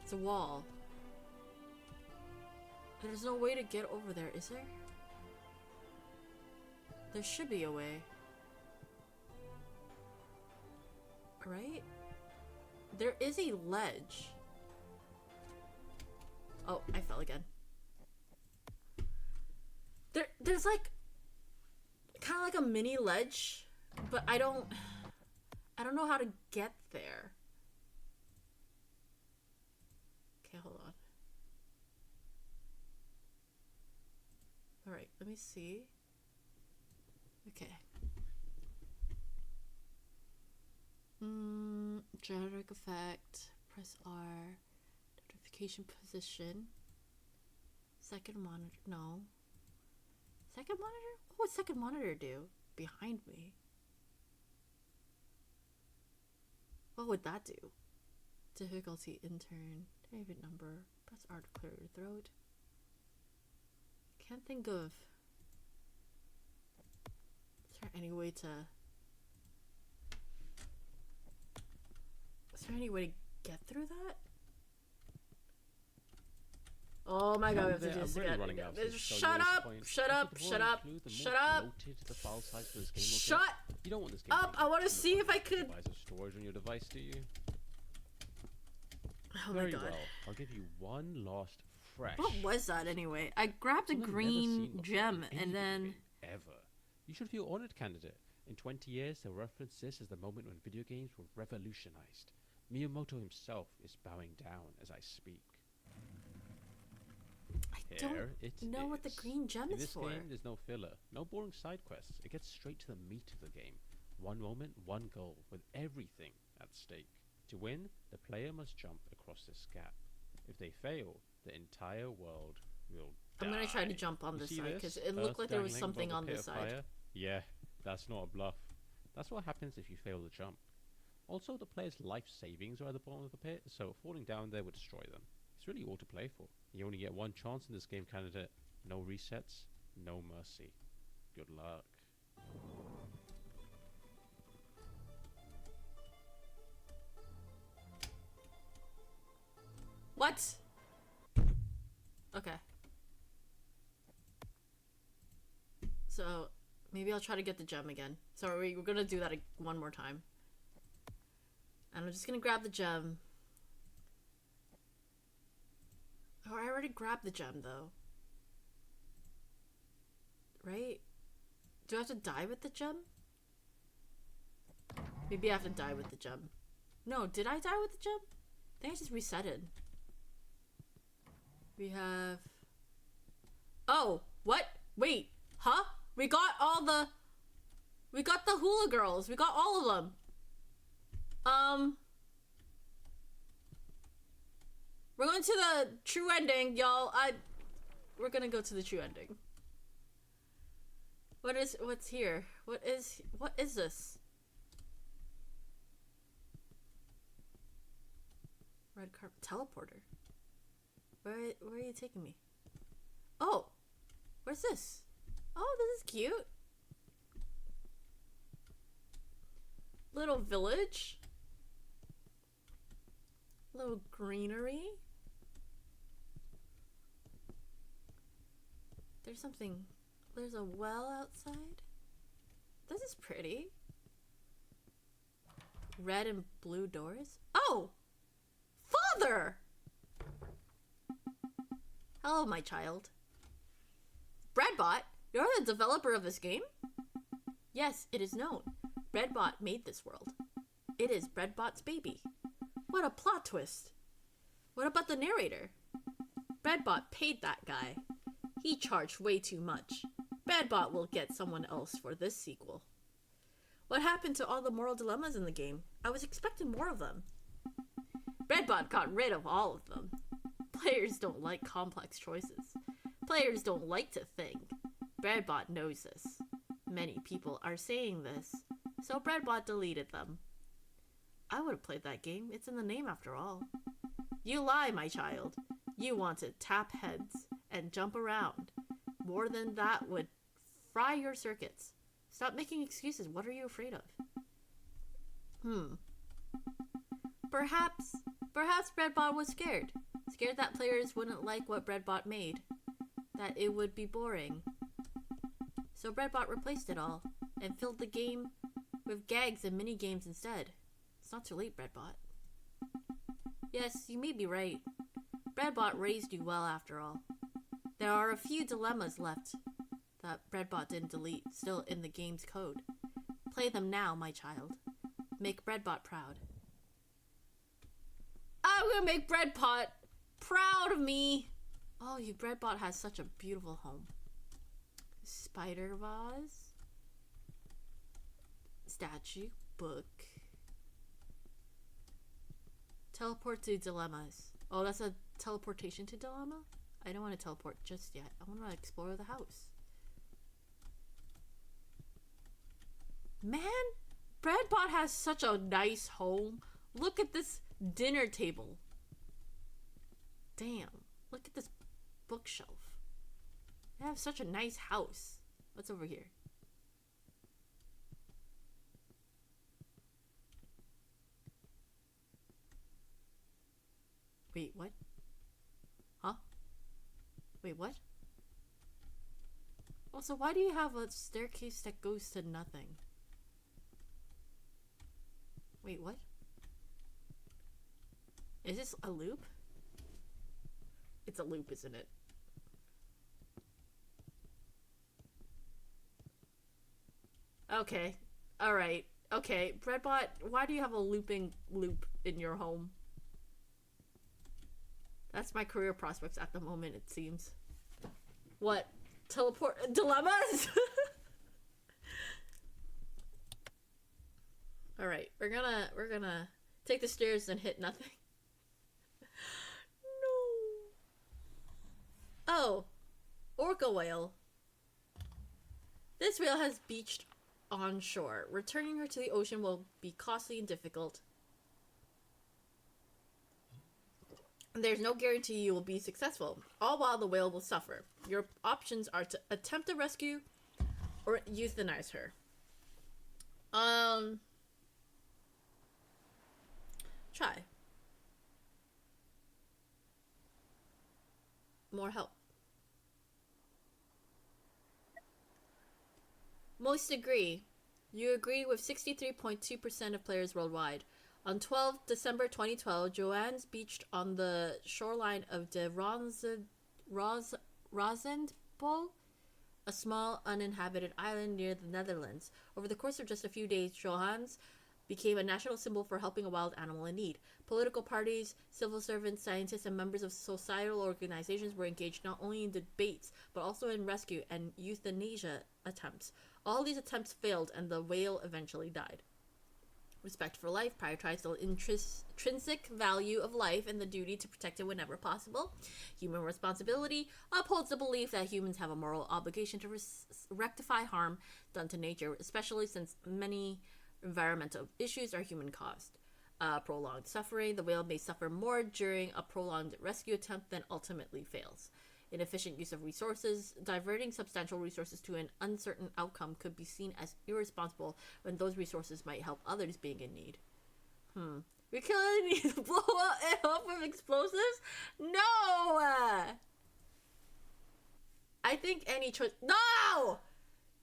It's a wall. There's no way to get over there, is there? There should be a way. Right? There is a ledge. Oh, I fell again. There's like kind of like a mini ledge, but I don't know how to get there. Okay, hold on. All right, let me see. Okay. Generic effect. Press R. Notification position. Second monitor. No. Second monitor? What would second monitor do? Behind me. What would that do? Difficulty intern. David number. Press R to clear your throat. Can't think of. Is there any way to? Is there any way to get through that? Oh my god, we have to do this again. Shut up! Shut up! Shut up! Shut up! Shut You don't want this game up! I want to see if I could. Storage on your device, do you? Oh my god. Well. I'll give you one last fresh. What was that anyway? I grabbed a green gem and then. Ever. You should feel honored, candidate. In 20 years, they'll reference this as the moment when video games were revolutionized. Miyamoto himself is bowing down as I speak. I don't know what the green gem is for. In this game, there's no filler, no boring side quests. It gets straight to the meat of the game. One moment, one goal, with everything at stake. To win, the player must jump across this gap. If they fail, the entire world will die. I'm gonna try to jump on this side because it looked like there was something on this side. Yeah, that's not a bluff. That's what happens if you fail the jump. Also, the player's life savings are at the bottom of the pit, so falling down there would destroy them. It's really all to play for. You only get one chance in this game, candidate. No resets, no mercy. Good luck. What? Okay. So, maybe I'll try to get the gem again. So we're gonna do that one more time. And I'm just gonna grab the gem. Oh, I already grabbed the gem though. Right? Do I have to die with the gem? Maybe I have to die with the gem. No, did I die with the gem? I think I just resetted. We have... Oh, what? Wait, huh? We got all the... We got the hula girls. We got all of them. We're going to the true ending, y'all. We're gonna go to the true ending. What's here? What is this? Red carpet teleporter. Where are you taking me? Oh, where's this? Oh, this is cute. Little village. Little greenery. There's something. There's a well outside. This is pretty. Red and blue doors. Oh! Father! Hello, my child. Breadbot, you're the developer of this game? Yes, it is known. Breadbot made this world. It is Breadbot's baby. What a plot twist. What about the narrator? Breadbot paid that guy. He charged way too much. Breadbot will get someone else for this sequel. What happened to all the moral dilemmas in the game? I was expecting more of them. Breadbot got rid of all of them. Players don't like complex choices. Players don't like to think. Breadbot knows this. Many people are saying this, so Breadbot deleted them. I would have played that game. It's in the name after all. You lie, my child. You want to tap heads and jump around. More than that would fry your circuits. Stop making excuses. What are you afraid of? Perhaps Breadbot was scared. Scared that players wouldn't like what Breadbot made. That it would be boring. So Breadbot replaced it all and filled the game with gags and mini games instead. It's not too late, Breadbot. Yes, you may be right. Breadbot raised you well after all. There are a few dilemmas left that Breadbot didn't delete, still in the game's code. Play them now, my child. Make Breadbot proud. I'm gonna make Breadbot proud of me. Oh, you Breadbot has such a beautiful home. Spider vase. Statue. Book. Teleport to dilemmas. Oh, that's a teleportation to dilemma? I don't want to teleport just yet. I want to explore the house. Man, Breadbot has such a nice home. Look at this dinner table. Damn. Look at this bookshelf. They have such a nice house. What's over here? Wait, what? Huh? Wait, what? Also, why do you have a staircase that goes to nothing? Wait, what? Is this a loop? It's a loop, isn't it? Okay. Alright. Okay. Breadbot, why do you have a looping loop in your home? That's my career prospects at the moment, it seems. What? Teleport dilemmas? Alright, we're gonna take the stairs and hit nothing. No. Oh. Orca whale. This whale has beached on shore. Returning her to the ocean will be costly and difficult. There's no guarantee you will be successful, all while the whale will suffer. Your options are to attempt to rescue or euthanize her. Try. More help. Most agree. You agree with 63.2% of players worldwide. On 12 December 2012, Joanne's beached on the shoreline of de Rozenbo, a small uninhabited island near the Netherlands. Over the course of just a few days, Johannes became a national symbol for helping a wild animal in need. Political parties, civil servants, scientists, and members of societal organizations were engaged not only in debates, but also in rescue and euthanasia attempts. All these attempts failed, and the whale eventually died. Respect for life prioritizes the intrinsic value of life and the duty to protect it whenever possible. Human responsibility upholds the belief that humans have a moral obligation to rectify harm done to nature, especially since many environmental issues are human-caused. Prolonged suffering. The whale may suffer more during a prolonged rescue attempt than ultimately fails. Inefficient use of resources. Diverting substantial resources to an uncertain outcome could be seen as irresponsible when those resources might help others being in need. We killing need to blow it up with explosives? No! I think any choice. No!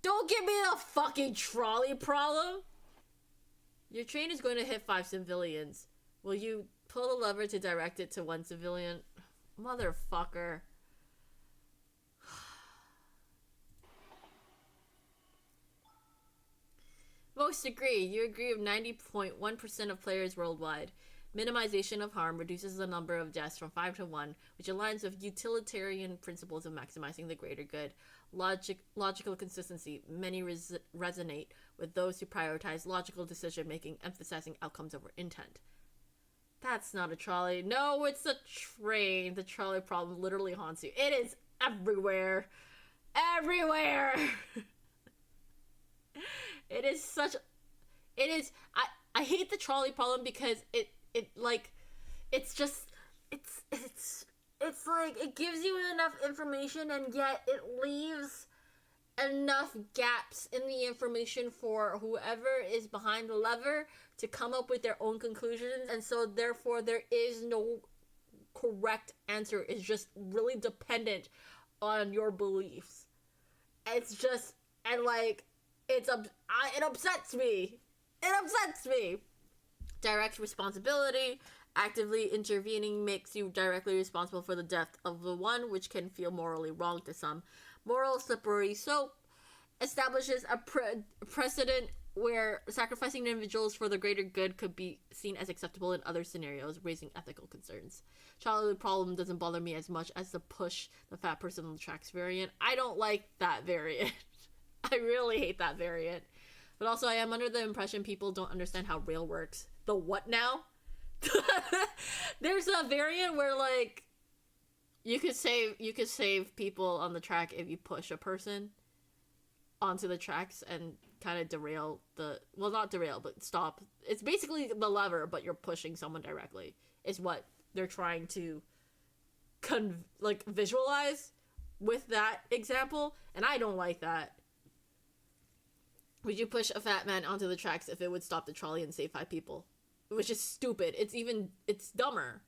Don't give me the fucking trolley problem! Your train is going to hit 5 civilians. Will you pull the lever to direct it to 1 civilian? Motherfucker. Most agree. You agree with 90.1% of players worldwide. Minimization of harm reduces the number of deaths from 5 to 1, which aligns with utilitarian principles of maximizing the greater good. Logical consistency. Many resonate with those who prioritize logical decision-making, emphasizing outcomes over intent. That's not a trolley. No, it's a train. The trolley problem literally haunts you. It is everywhere. Everywhere! It is such... It is... I hate the trolley problem because it's just... It's like, it gives you enough information and yet it leaves enough gaps in the information for whoever is behind the lever to come up with their own conclusions, and so therefore there is no correct answer. It's just really dependent on your beliefs. It's just, and like, it upsets me. It upsets me. Direct responsibility. Actively intervening makes you directly responsible for the death of the one, which can feel morally wrong to some. Moral slippery slope establishes a precedent where sacrificing individuals for the greater good could be seen as acceptable in other scenarios, raising ethical concerns. Childhood problem doesn't bother me as much as the push the fat person on the tracks variant. I don't like that variant. I really hate that variant. But also, I am under the impression people don't understand how rail works. The what now? There's a variant where, like, you could save people on the track if you push a person onto the tracks and kind of derail not derail, but stop. It's basically the lever, but you're pushing someone directly, is what they're trying to visualize with that example, and I don't like that. Would you push a fat man onto the tracks if it would stop the trolley and save 5 people? Which is stupid. It's dumber.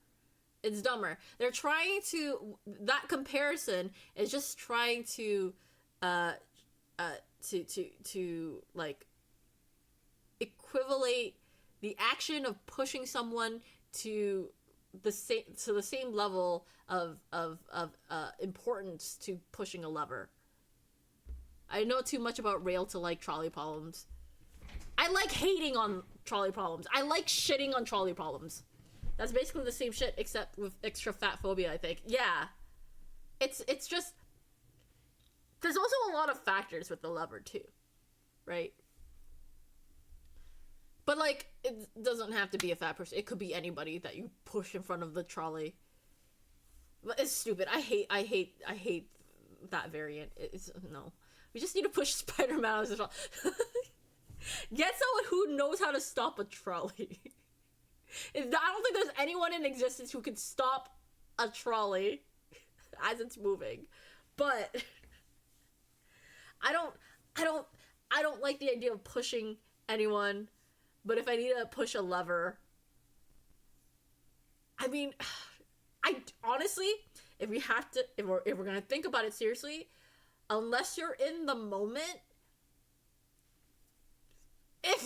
It's dumber. They're trying to, that comparison is just trying to like equivalate the action of pushing someone to the same level of importance to pushing a lever. I know too much about rail to like trolley problems. I like hating on trolley problems. I like shitting on trolley problems. That's basically the same shit, except with extra fat phobia, I think. Yeah. It's just... There's also a lot of factors with the lever, too. Right? But, like, it doesn't have to be a fat person. It could be anybody that you push in front of the trolley. But it's stupid. I hate that variant. No. We just need to push Spider-Man out of the trolley. Get someone who knows how to stop a trolley. I don't think there's anyone in existence who can stop a trolley as it's moving. But I don't like the idea of pushing anyone. But if I need to push a lever, I mean, I honestly, if we're gonna think about it seriously, unless you're in the moment, if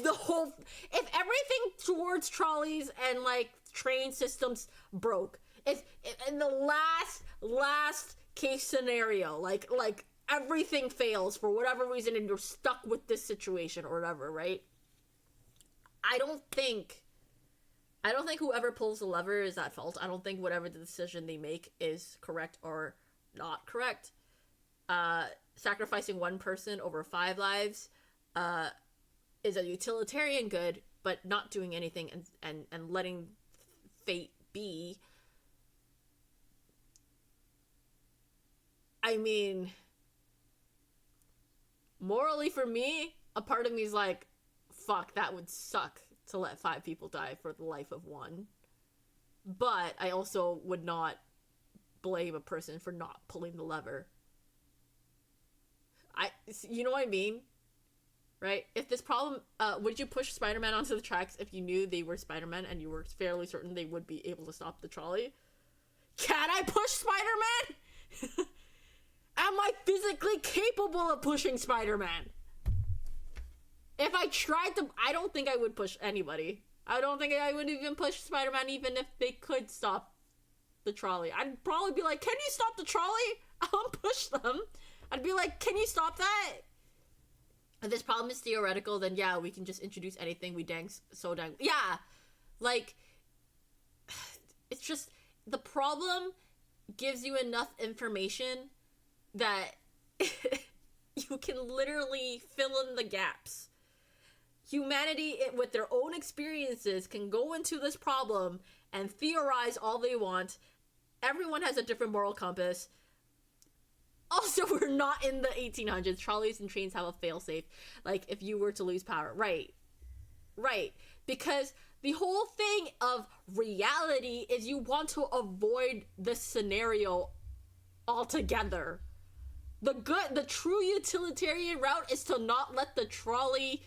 everything towards trolleys and like train systems broke, if in the last case scenario, like everything fails for whatever reason and you're stuck with this situation or whatever, right? I don't think whoever pulls the lever is at fault. I don't think whatever the decision they make is correct or not correct. Sacrificing one person over 5 lives is a utilitarian good, but not doing anything and letting fate be. I mean, morally for me, a part of me is like, fuck, that would suck to let 5 people die for the life of one. But I also would not blame a person for not pulling the lever. You know what I mean? Right? If this problem, would you push Spider-Man onto the tracks if you knew they were Spider-Man and you were fairly certain they would be able to stop the trolley? Can I push Spider-Man? Am I physically capable of pushing Spider-Man? If I tried to, I don't think I would push anybody. I don't think I would even push Spider-Man even if they could stop the trolley. I'd probably be like, can you stop the trolley? I won't push them. I'd be like, can you stop that? If this problem is theoretical, then yeah, we can just introduce anything we yeah, like, it's just, the problem gives you enough information that you can literally fill in the gaps. Humanity, with their own experiences, can go into this problem and theorize all they want. Everyone has a different moral compass. Also, we're not in the 1800s. Trolleys and trains have a failsafe. Like, if you were to lose power. Right. Because the whole thing of reality is you want to avoid this scenario altogether. The true utilitarian route is to not let the trolley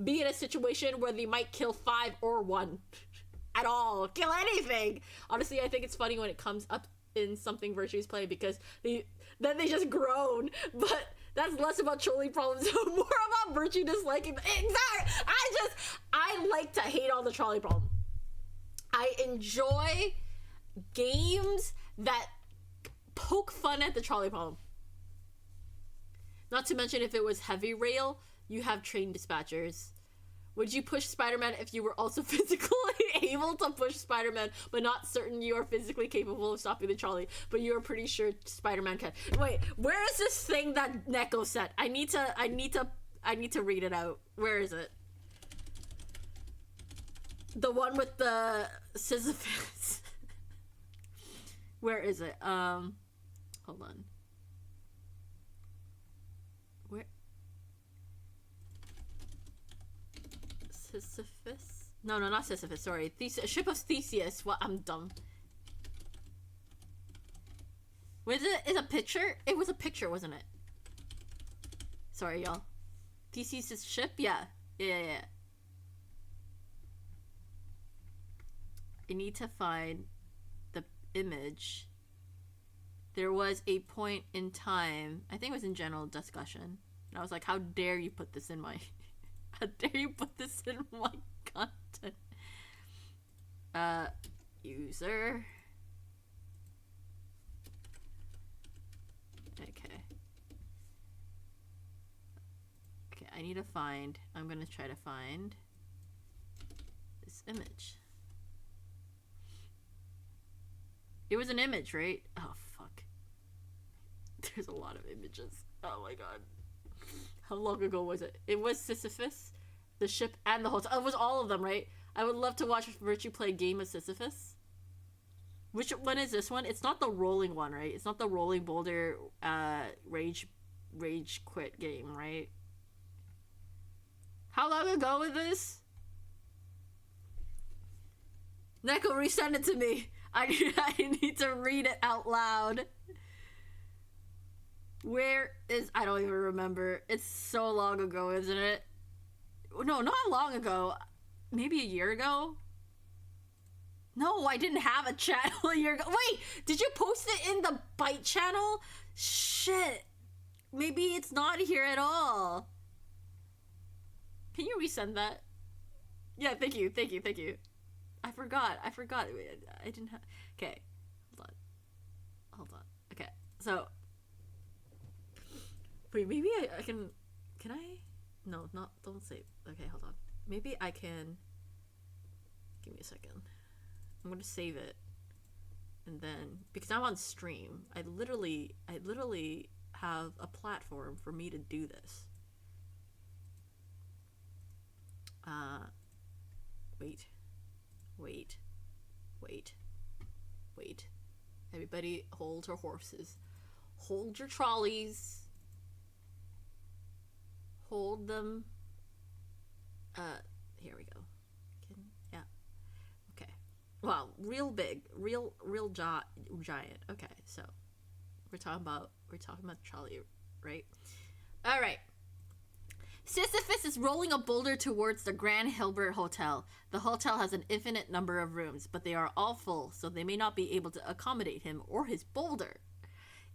be in a situation where they might kill 5 or 1 at all. Kill anything. Honestly, I think it's funny when it comes up in something Virtue's play because then they just groan. But that's less about trolley problems, more about Virtue disliking. Exactly. I like to hate on the trolley problem. I enjoy games that poke fun at the trolley problem. Not to mention, if it was heavy rail, you have train dispatchers. Would you push Spider-Man if you were also physically able to push Spider-Man, but not certain you are physically capable of stopping the trolley, but you are pretty sure Spider-Man can? Wait, where is this thing that Neko said? I need to read it out. Where is it? The one with the Sisyphus. Where is it? Hold on. Where? Sisyphus? No, not Sisyphus, sorry. Ship of Theseus. What? I'm dumb. Was it? Is a picture? It was a picture, wasn't it? Sorry, y'all. Theseus' ship? Yeah. Yeah. I need to find the image. There was a point in time, I think it was in general discussion, and I was like, how dare you put this in my how dare you put this in my content? User. Okay, I need to find, I'm gonna try to find this image. It was an image, right? Oh, fuck. There's a lot of images. Oh my god. How long ago was it? It was Sisyphus, the ship, and the hotel. It was all of them, right? I would love to watch Virtue play a game of Sisyphus. Which one is this one? It's not the rolling one, right? It's not the rolling boulder rage quit game, right? How long ago was this? Neko, resend it to me. I need to read it out loud. Where is... I don't even remember. It's so long ago, isn't it? No, not long ago. Maybe a year ago? No, I didn't have a channel a year ago. Wait, did you post it in the Byte channel? Shit. Maybe it's not here at all. Can you resend that? Yeah, thank you. I forgot. I didn't have... Okay. Hold on. Okay. So... Wait, maybe I can... Can I? No, don't save. Okay, hold on. Maybe I can... Give me a second. I'm gonna save it. And then... Because I'm on stream. I literally have a platform for me to do this. Wait. Everybody hold your horses. Hold your trolleys. Hold them. Here we go. Yeah. Okay. Wow, real big. Real giant. Okay, so we're talking about the trolley, right? All right. Sisyphus is rolling a boulder towards the Grand Hilbert Hotel. The hotel has an infinite number of rooms, but they are all full, so they may not be able to accommodate him or his boulder.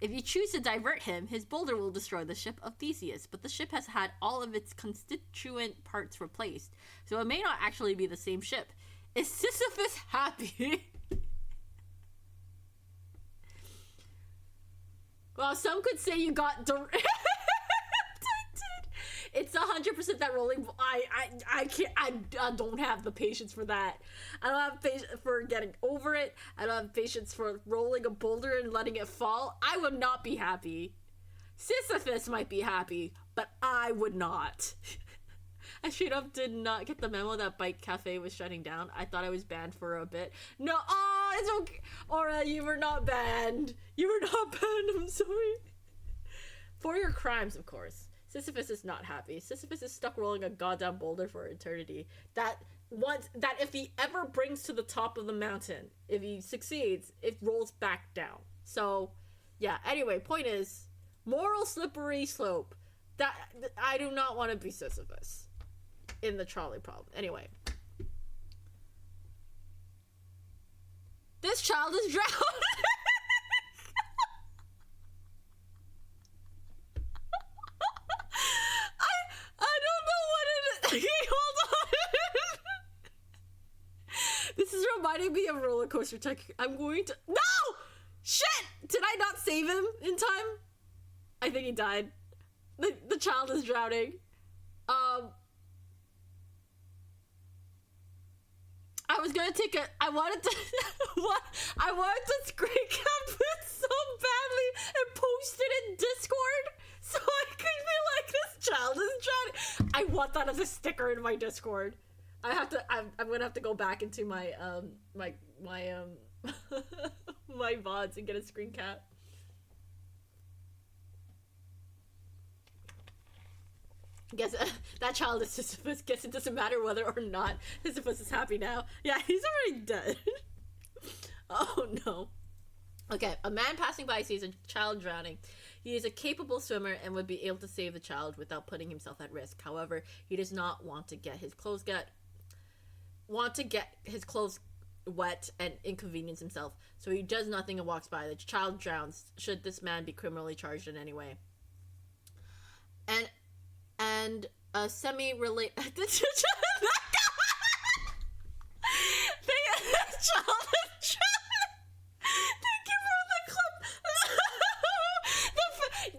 If you choose to divert him, his boulder will destroy the ship of Theseus, but the ship has had all of its constituent parts replaced, so it may not actually be the same ship. Is Sisyphus happy? Well, some could say you got It's 100% that rolling. I can't. I don't have the patience for that. I don't have patience for getting over it. I don't have patience for rolling a boulder and letting it fall. I would not be happy. Sisyphus might be happy, but I would not. I straight up did not get the memo that Byte Cafe was shutting down. I thought I was banned for a bit. No, it's okay. Aura, you were not banned. You were not banned. I'm sorry. For your crimes, of course. Sisyphus is not happy. Sisyphus is stuck rolling a goddamn boulder for eternity. That if he ever brings to the top of the mountain, if he succeeds, it rolls back down. So, yeah. Anyway, point is, moral slippery slope. That I do not want to be Sisyphus in the trolley problem. Anyway, this child is drowned. Hold on. This is reminding me roller coaster tycoon. I'm going to. No! Shit! Did I not save him in time? I think he died. The child is drowning. I was gonna take a. I wanted to. What? I wanted to screen cap it so badly and post it in Discord so I could be like, this child is drowning. I want that as a sticker in my Discord. I have to. I'm gonna have to go back into my my VODs and get a screen cap. Guess that child is Sisyphus. Guess it doesn't matter whether or not Sisyphus is happy now. Yeah, he's already dead. Oh no. Okay, a man passing by sees a child drowning. He is a capable swimmer and would be able to save the child without putting himself at risk. However, he does not want to get his clothes wet and inconvenience himself. So he does nothing and walks by. The child drowns. Should this man be criminally charged in any way? And a semi-relate. The child is drowning. Thank you for the clip.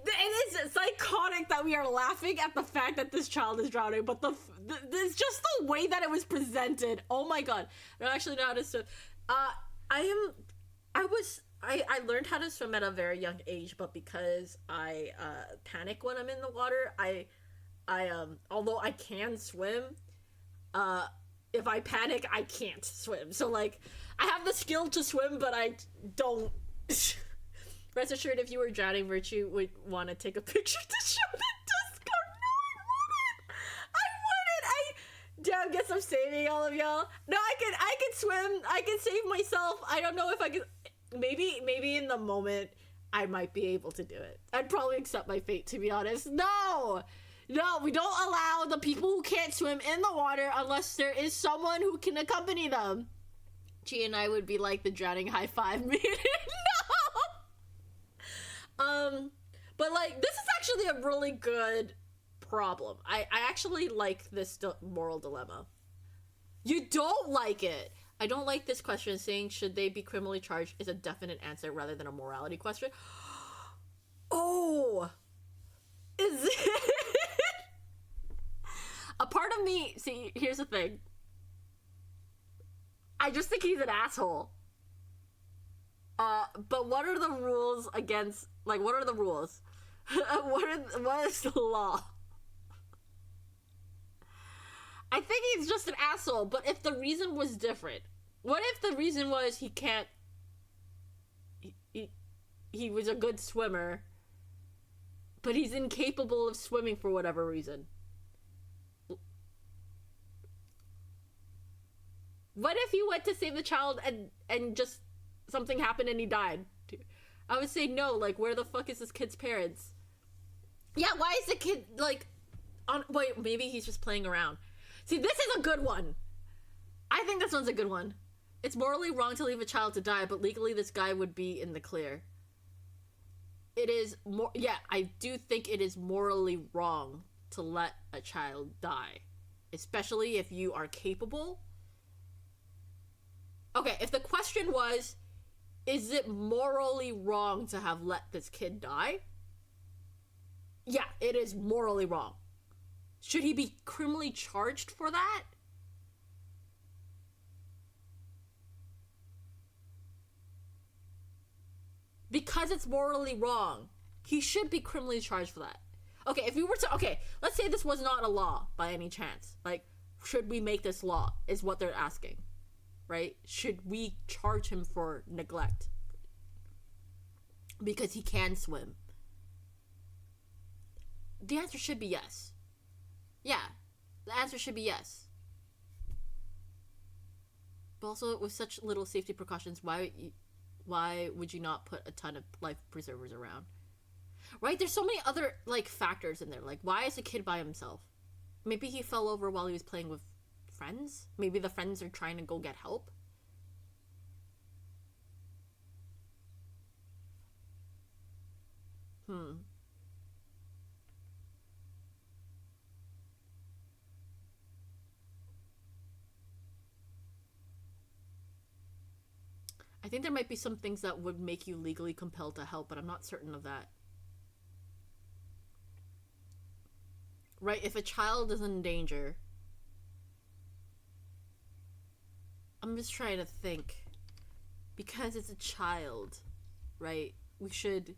It is psychotic that we are laughing at the fact that this child is drowning, but it's just the way that it was presented. Oh my god. I don't actually know how to swim. I learned how to swim at a very young age, but because I panic when I'm in the water, I although I can swim, if I panic, I can't swim. So, like, I have the skill to swim, but I don't. Rest assured, if you were drowning, Virtue would want to take a picture to show the Discord. No, I wouldn't. Damn, guess I'm saving all of y'all. No, I can swim. I can save myself. I don't know if I can. Maybe in the moment, I might be able to do it. I'd probably accept my fate, to be honest. No, we don't allow the people who can't swim in the water unless there is someone who can accompany them. Chi and I would be like the drowning high five meeting. No! But like, this is actually a really good problem. I actually like this moral dilemma. You don't like it. I don't like this question. Saying should they be criminally charged is a definite answer rather than a morality question. Oh, is it? A part of me, see, here's the thing. I just think he's an asshole. But what are the rules against, like, what are the rules? What is the law? I think he's just an asshole, but if the reason was different, what if the reason was he can't, he was a good swimmer, but he's incapable of swimming for whatever reason? What if he went to save the child and just something happened and he died? I would say no, like, where the fuck is this kid's parents? Yeah, why is the kid, like, wait, maybe he's just playing around. See, this is a good one. I think this one's a good one. It's morally wrong to leave a child to die, but legally this guy would be in the clear. It is more, yeah, I do think it is morally wrong to let a child die. Especially if you are capable. Okay, if the question was, is it morally wrong to have let this kid die? Yeah, it is morally wrong. Should he be criminally charged for that? Because it's morally wrong, he should be criminally charged for that. Okay, if we were to, okay, let's say this was not a law by any chance. Like, should we make this law, is what they're asking. Right? Should we charge him for neglect? Because he can swim. The answer should be yes. Yeah, the answer should be yes. But also, with such little safety precautions, why would you not put a ton of life preservers around? Right? There's so many other, like, factors in there. Like, why is a kid by himself? Maybe he fell over while he was playing with friends? Maybe the friends are trying to go get help? I think there might be some things that would make you legally compelled to help, but I'm not certain of that. Right, if a child is in danger... I'm just trying to think. Because it's a child, right? We should...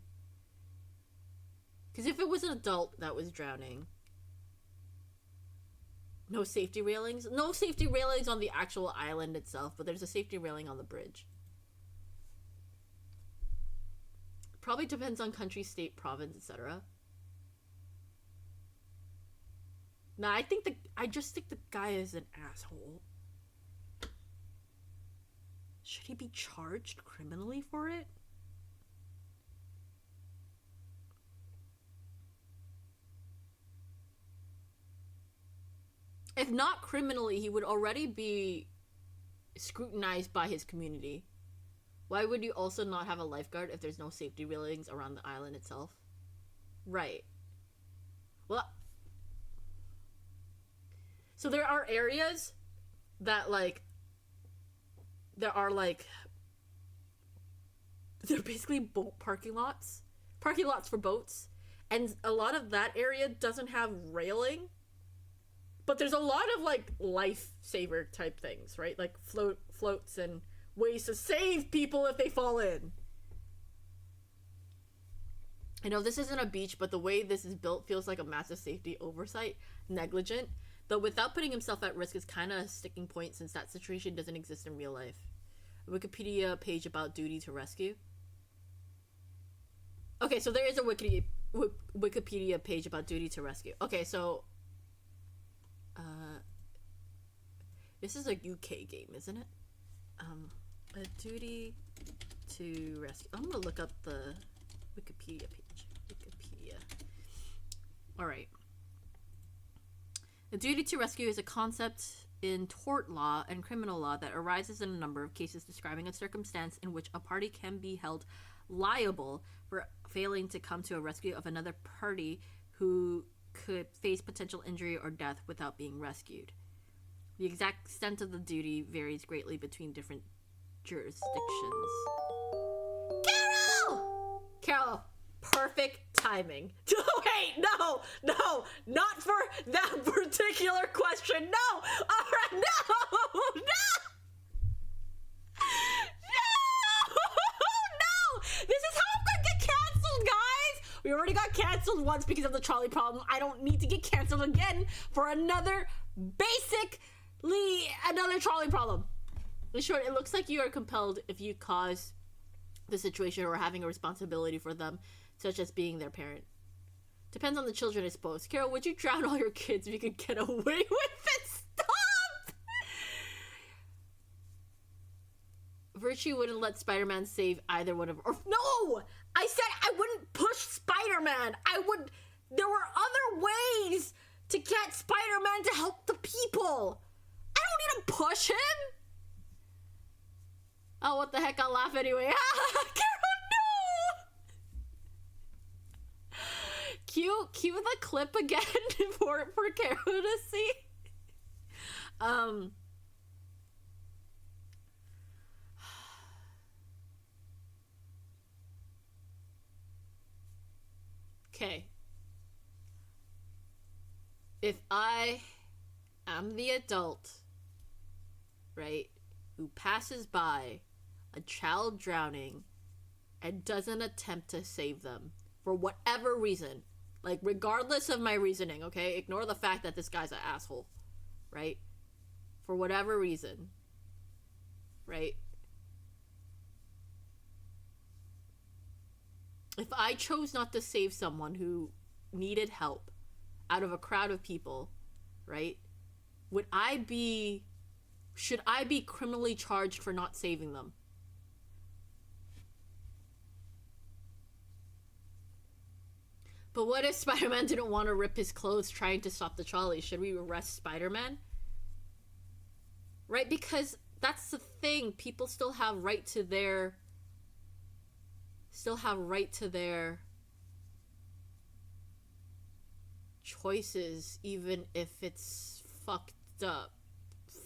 Because if it was an adult that was drowning... No safety railings? No safety railings on the actual island itself, but there's a safety railing on the bridge. Probably depends on country, state, province, etc. Nah, I just think the guy is an asshole. Should he be charged criminally for it? If not criminally, he would already be scrutinized by his community. Why would you also not have a lifeguard if there's no safety railings around the island itself? Right. Well, so there are areas that, like, they're basically boat parking lots for boats, and a lot of that area doesn't have railing, but there's a lot of, like, lifesaver type things, right? Like floats and ways to save people if they fall in. I know this isn't a beach, but the way this is built feels like a massive safety oversight, negligent, though without putting himself at risk is kind of a sticking point since that situation doesn't exist in real life. A Wikipedia page about duty to rescue. Okay, so there is a Wikipedia page about duty to rescue. Okay, so this is a UK game, isn't it? A duty to rescue. I'm gonna look up the Wikipedia page. Wikipedia. Alright. The duty to rescue is a concept in tort law and criminal law that arises in a number of cases describing a circumstance in which a party can be held liable for failing to come to a rescue of another party who could face potential injury or death without being rescued. The exact extent of the duty varies greatly between different jurisdictions. Carol, perfect timing. Wait, no, not for that particular question. No, all right, no. This is how I'm gonna get canceled, guys. We already got canceled once because of the trolley problem. I don't need to get canceled again for another trolley problem. In short, it looks like you are compelled if you cause the situation or having a responsibility for them, such as being their parent. Depends on the children, I suppose. Carol, would you drown all your kids if you could get away with it? Stop! Virtue wouldn't let Spider-Man save either one of... No! I said I wouldn't push Spider-Man. There were other ways to get Spider-Man to help the people. I don't need to push him. Oh, what the heck, I'll laugh anyway. Carol, no! Cue the clip again for Carol to see. Okay. If I am the adult, right, who passes by a child drowning and doesn't attempt to save them for whatever reason, like regardless of my reasoning, okay? Ignore the fact that this guy's an asshole, right? For whatever reason, right? If I chose not to save someone who needed help out of a crowd of people, right? Should I be criminally charged for not saving them? But what if Spider-Man didn't want to rip his clothes trying to stop the trolley? Should we arrest Spider-Man? Right? Because that's the thing. People still have right to their choices, even if it's fucked up.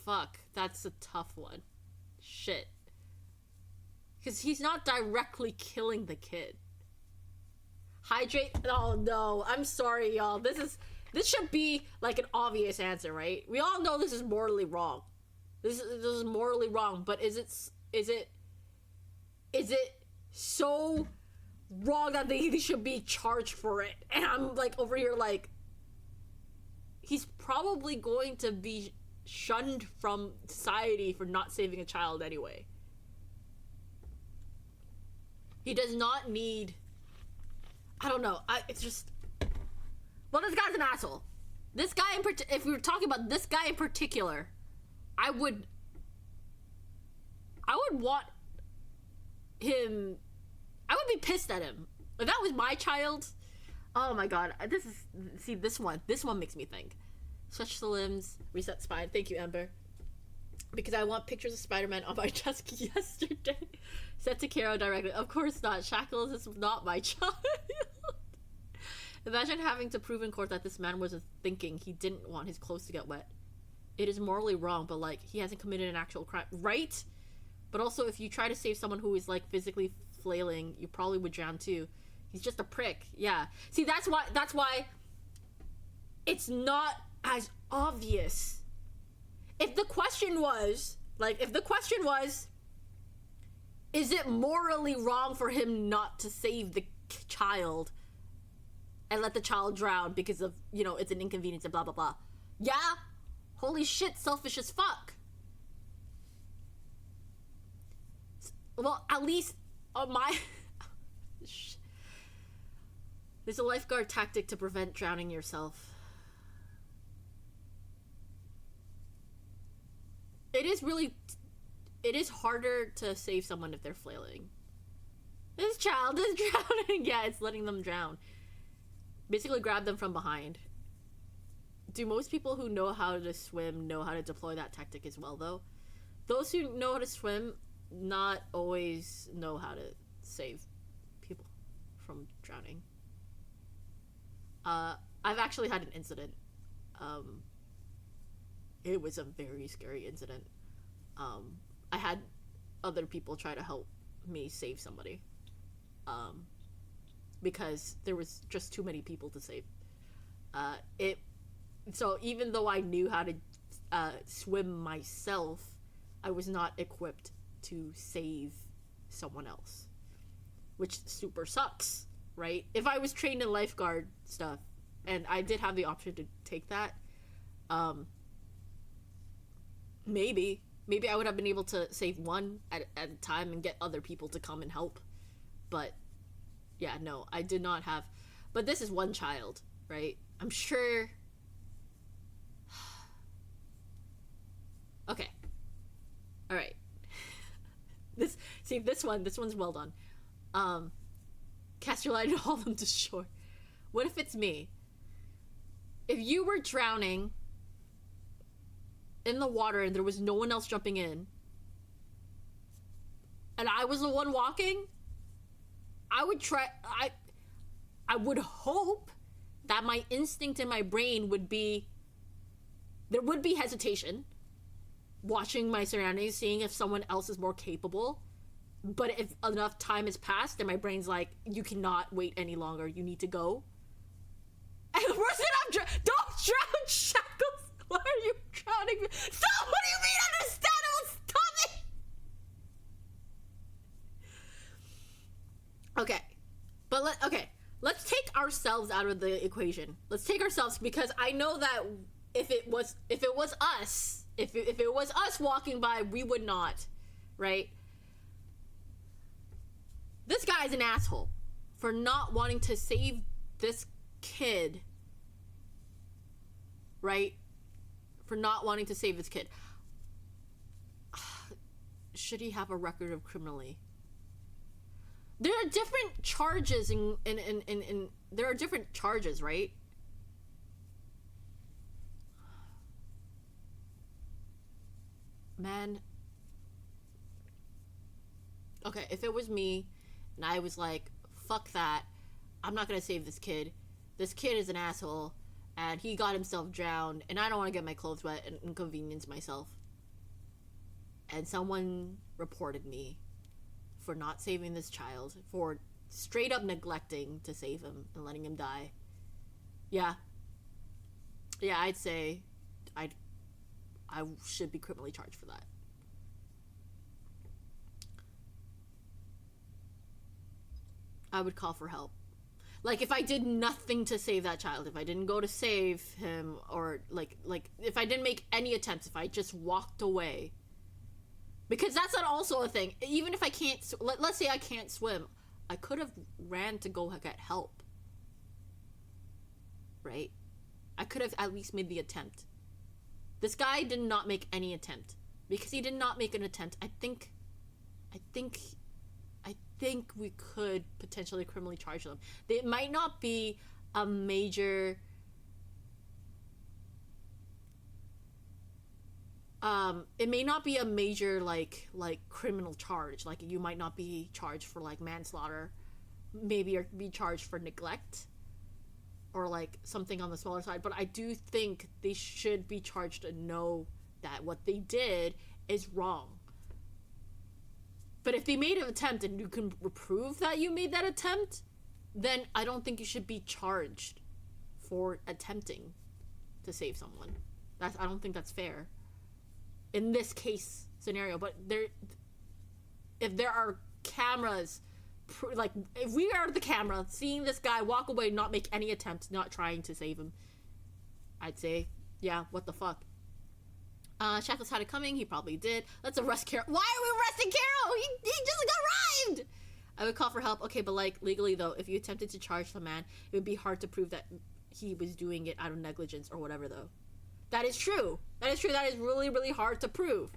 Fuck, that's a tough one. Shit. Because he's not directly killing the kid. Hydrate? Oh no, I'm sorry, y'all. This should be like an obvious answer, right? We all know this is morally wrong. This is morally wrong, but is it so wrong that they should be charged for it? And I'm like over here like, he's probably going to be shunned from society for not saving a child anyway. He does not need, I don't know, it's just, well, this guy's an asshole. This guy if we were talking about this guy in particular, I would want him, I would be pissed at him. If that was my child, oh my god, this one makes me think. Stretch the limbs, reset spine, thank you, Amber. Because I want pictures of Spider-Man on my desk yesterday. Sent to Karo directly. Of course not. Shackles is not my child. Imagine having to prove in court that this man was thinking he didn't want his clothes to get wet. It is morally wrong, but like, he hasn't committed an actual crime, right? But also, if you try to save someone who is like physically flailing, you probably would drown too. He's just a prick. Yeah. See, that's why it's not as obvious. If the question was, is it morally wrong for him not to save the child and let the child drown because of, you know, it's an inconvenience and blah, blah, blah. Yeah? Holy shit, selfish as fuck. Well, at least on my... There's a lifeguard tactic to prevent drowning yourself. It is harder to save someone if they're flailing. This child is drowning. Yeah, it's letting them drown. Basically grab them from behind. Do most people who know how to swim know how to deploy that tactic as well, though? Those who know how to swim not always know how to save people from drowning. I've actually had an incident. It was a very scary incident. I had other people try to help me save somebody. Because there was just too many people to save. So even though I knew how to swim myself, I was not equipped to save someone else. Which super sucks, right? If I was trained in lifeguard stuff, and I did have the option to take that, maybe I would have been able to save one at a time and get other people to come and help. But yeah, no, I did not have. But this is one child, right? I'm sure. Okay. All right. This one's well done. Cast your light and haul them to shore. What if it's me? If you were drowning in the water and there was no one else jumping in, and I was the one walking, I would hope that my instinct in my brain would be, there would be hesitation, watching my surroundings, seeing if someone else is more capable. But if enough time has passed, then my brain's like, you cannot wait any longer, you need to go. And the person don't drown, Shackles! Why are you drowning me? Stop! What do you mean understandable? Stop it! Okay. But let's take ourselves out of the equation. Let's take ourselves, because I know that if it was us, if it was us walking by, we would not, right? This guy's an asshole for not wanting to save this kid, right? For not wanting to save this kid. Should he have a record of criminally? There are different charges in there are different charges, right? Man. Okay, if it was me and I was like, fuck that, I'm not gonna save this kid. This kid is an asshole and he got himself drowned and I don't want to get my clothes wet and inconvenience myself. And someone reported me for not saving this child, for straight up neglecting to save him and letting him die. Yeah. Yeah, I'd say I should be criminally charged for that. I would call for help. Like, if I did nothing to save that child, if I didn't go to save him, or like if I didn't make any attempts, if I just walked away. Because that's not also a thing. Even if I can't, let's say I can't swim, I could have ran to go get help. Right? I could have at least made the attempt. This guy did not make any attempt. Because he did not make an attempt, I think we could potentially criminally charge them. It might not be a major it may not be a major like criminal charge. Like, you might not be charged for like manslaughter, maybe, or be charged for neglect, or like something on the smaller side. But I do think they should be charged to know that what they did is wrong. But if they made an attempt and you can prove that you made that attempt, then I don't think you should be charged for attempting to save someone. I don't think that's fair in this case scenario. But if there are cameras, like if we are the camera seeing this guy walk away, not make any attempt, not trying to save him, I'd say, yeah, what the fuck. Shackles had it coming. He probably did. Let's arrest Carol. Why are we arresting Carol? He just arrived! I would call for help. Okay, but like legally though, if you attempted to charge the man, it would be hard to prove that he was doing it out of negligence or whatever though. That is true. That is true. That is really, really hard to prove.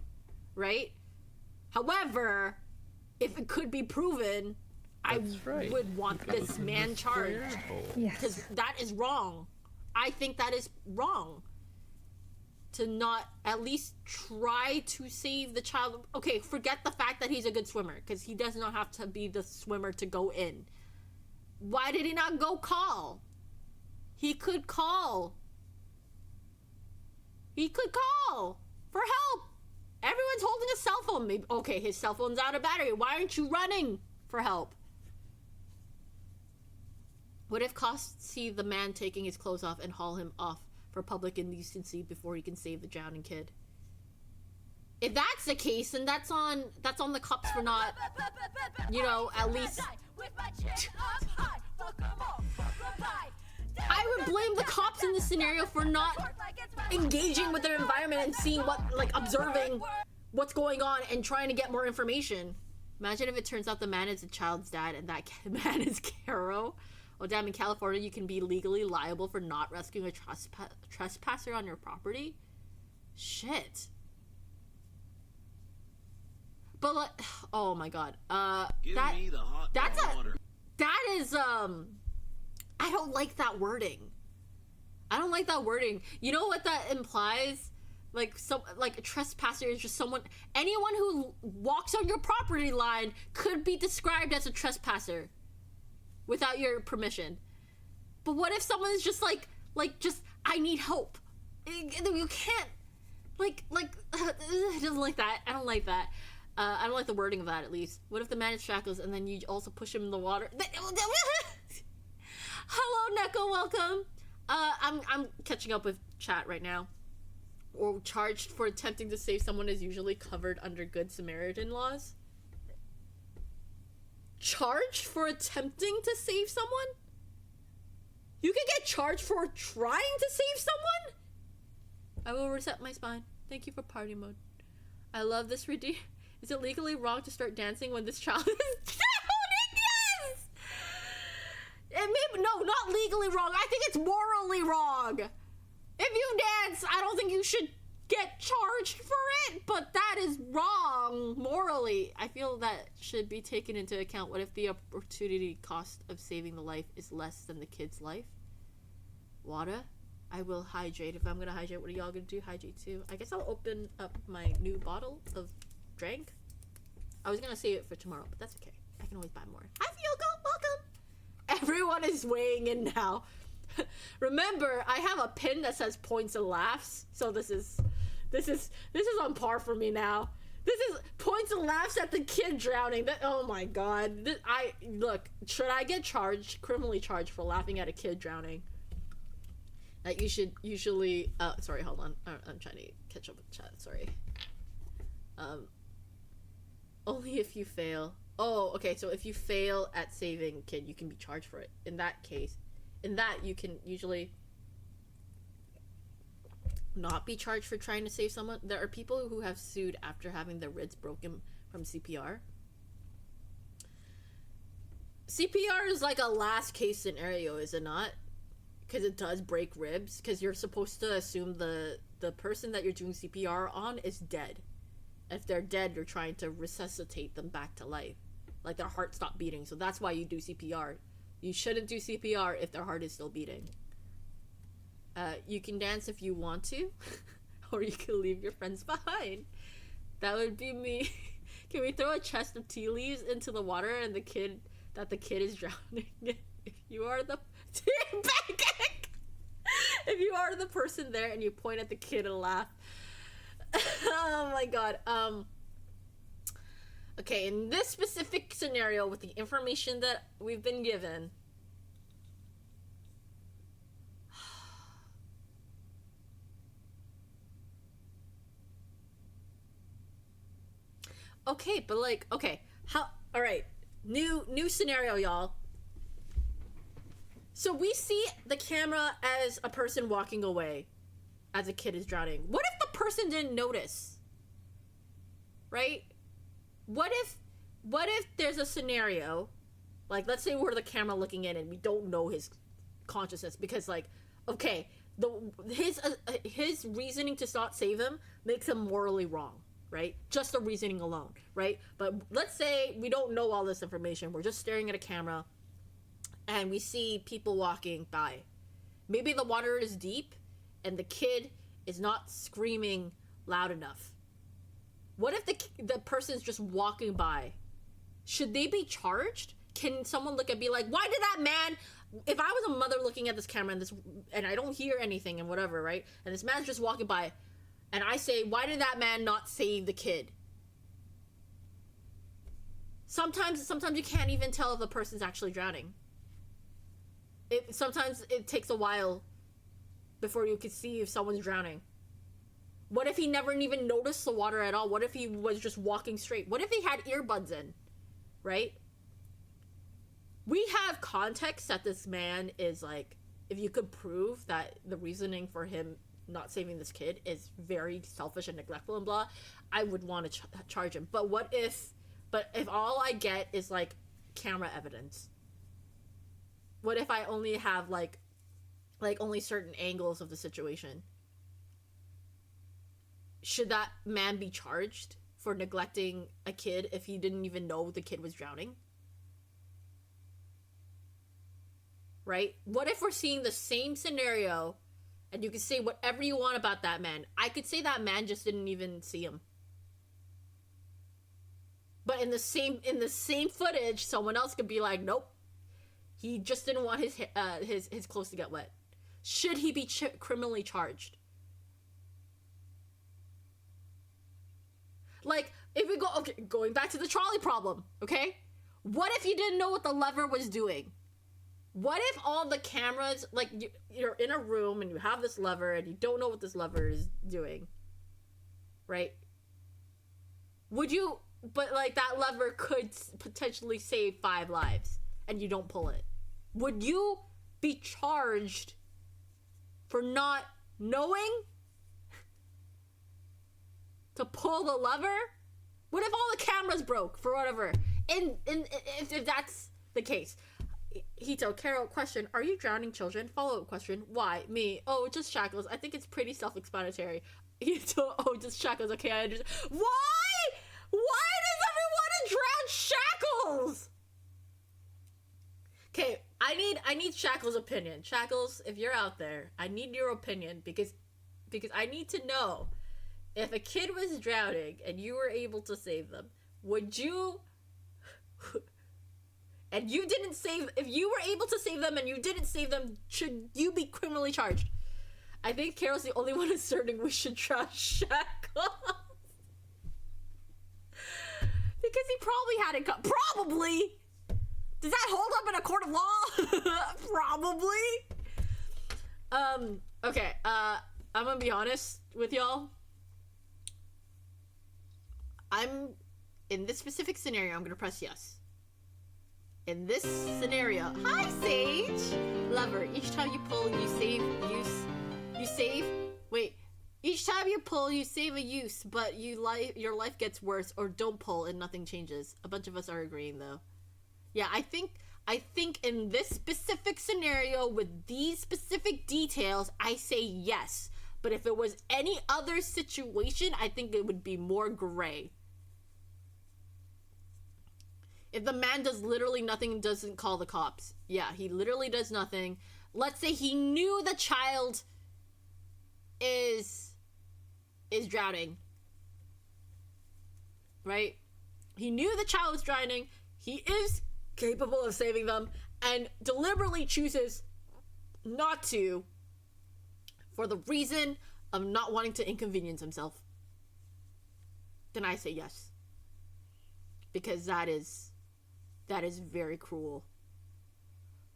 Right? However, if it could be proven, would want this man charged. Because that is wrong. I think that is wrong. To not at least try to save the child. Okay, forget the fact that he's a good swimmer, because he does not have to be the swimmer to go in. Why did he not go call? He could call. He could call for help. Everyone's holding a cell phone. Maybe, okay, his cell phone's out of battery. Why aren't you running for help? What if cops see the man taking his clothes off and haul him off for public indecency before he can save the drowning kid? If that's the case, then that's on the cops for not, you know, at least. I would blame the cops in this scenario for not engaging with their environment and seeing observing what's going on and trying to get more information. Imagine if it turns out the man is the child's dad and that man is Caro. Oh damn, in California you can be legally liable for not rescuing a trespasser on your property? Shit. But like, oh my god. Give me the hot water. That is, I don't like that wording. I don't like that wording. You know what that implies? Like, a trespasser is just anyone who walks on your property line could be described as a trespasser without your permission. But what if someone is just just, I need help. You can't, I don't like that. I don't like that. I don't like the wording of that, at least. What if the man is shackles and then you also push him in the water? Hello, Neko, welcome. I'm catching up with chat right now. Or charged for attempting to save someone is usually covered under Good Samaritan laws. Charged for attempting to save someone? You can get charged for trying to save someone? I will reset my spine. Thank you for party mode. I love this redeem. Is it legally wrong to start dancing when this child is drowning? Yes! No, not legally wrong. I think it's morally wrong. If you dance, I don't think you should get charged for it, but that is wrong morally. I feel that should be taken into account. What if the opportunity cost of saving the life is less than the kid's life? Water? I will hydrate. If I'm gonna hydrate, what are y'all gonna do? Hydrate too. I guess I'll open up my new bottle of drink. I was gonna save it for tomorrow, but that's okay. I can always buy more. Hi, Fioko. Welcome. Everyone is weighing in now. Remember, I have a pin that says points and laughs, so this is on par for me now. This is points and laughs at the kid drowning. Oh my god. Look, should I get criminally charged for laughing at a kid drowning? That you should usually sorry, hold on. I'm trying to catch up with the chat, sorry. Only if you fail. Oh, okay, so if you fail at saving a kid, you can be charged for it. In that case, you can usually not be charged for trying to save someone. There are people who have sued after having their ribs broken from CPR. CPR is like a last case scenario, is it not? Because it does break ribs, because you're supposed to assume the person that you're doing CPR on is dead. If they're dead, you're trying to resuscitate them back to life. Like their heart stopped beating, so that's why you do CPR. You shouldn't do CPR if their heart is still beating. You can dance if you want to, or you can leave your friends behind. That would be me. Can we throw a chest of tea leaves into the water and the kid is drowning? If you are the if you are the person there and you point at the kid and laugh. Oh my god. Okay, in this specific scenario with the information that we've been given, okay, but like, okay, all right, new scenario, y'all. So we see the camera as a person walking away as a kid is drowning. What if the person didn't notice? Right? What if there's a scenario, like let's say we're the camera looking in and we don't know his consciousness, because like, okay, his reasoning to not save him makes him morally wrong, right? Just the reasoning alone, right? But let's say we don't know all this information. We're just staring at a camera and we see people walking by. Maybe the water is deep and the kid is not screaming loud enough. What if the person's just walking by? Should they be charged? Can someone look and be like, why did that man, if I was a mother looking at this camera and I don't hear anything and whatever, right? And this man's just walking by and I say, why did that man not save the kid? Sometimes you can't even tell if the person's actually drowning. Sometimes it takes a while before you can see if someone's drowning. What if he never even noticed the water at all? What if he was just walking straight? What if he had earbuds in, right? We have context that this man is like, if you could prove that the reasoning for him not saving this kid is very selfish and neglectful and blah, I would want to charge him. But if all I get is like camera evidence? What if I only have like only certain angles of the situation? Should that man be charged for neglecting a kid if he didn't even know the kid was drowning? Right? What if we're seeing the same scenario and you can say whatever you want about that man? I could say that man just didn't even see him. But in the same footage, someone else could be like, nope, he just didn't want his clothes to get wet. Should he be criminally charged? Like, if we go, okay, going back to the trolley problem, okay? What if you didn't know what the lever was doing? What if all the cameras, like, you're in a room and you have this lever and you don't know what this lever is doing, right? Would you, but like that lever could potentially save 5 lives and you don't pull it. Would you be charged for not knowing to pull the lever? What if all the cameras broke for whatever? If that's the case. Hito, Carol, question, are you drowning children? Follow-up question, why? Me, oh, just shackles. I think it's pretty self-explanatory. Hito, oh, just shackles. Okay, I understand. Why? Why does everyone drown shackles? Okay, I need Shackles' opinion. Shackles, if you're out there, I need your opinion because I need to know if a kid was drowning and you were able to save them, would you and you didn't save, if you were able to save them and you didn't save them, should you be criminally charged? I think Carol's the only one asserting we should trash Shackles. Because he probably had it probably. Does that hold up in a court of law? Probably. Okay, I'm gonna be honest with y'all. In this specific scenario, I'm gonna press yes. In this scenario, hi Sage! Lover, each time you pull, you save. Wait. Each time you pull, you save a use, but your life gets worse, or don't pull and nothing changes. A bunch of us are agreeing though. Yeah, I think in this specific scenario with these specific details, I say yes. But if it was any other situation, I think it would be more gray. If the man does literally nothing and doesn't call the cops. Yeah, he literally does nothing. Let's say he knew the child is drowning. Right? He knew the child was drowning. He is capable of saving them and deliberately chooses not to for the reason of not wanting to inconvenience himself. Then I say yes. Because that is very cruel.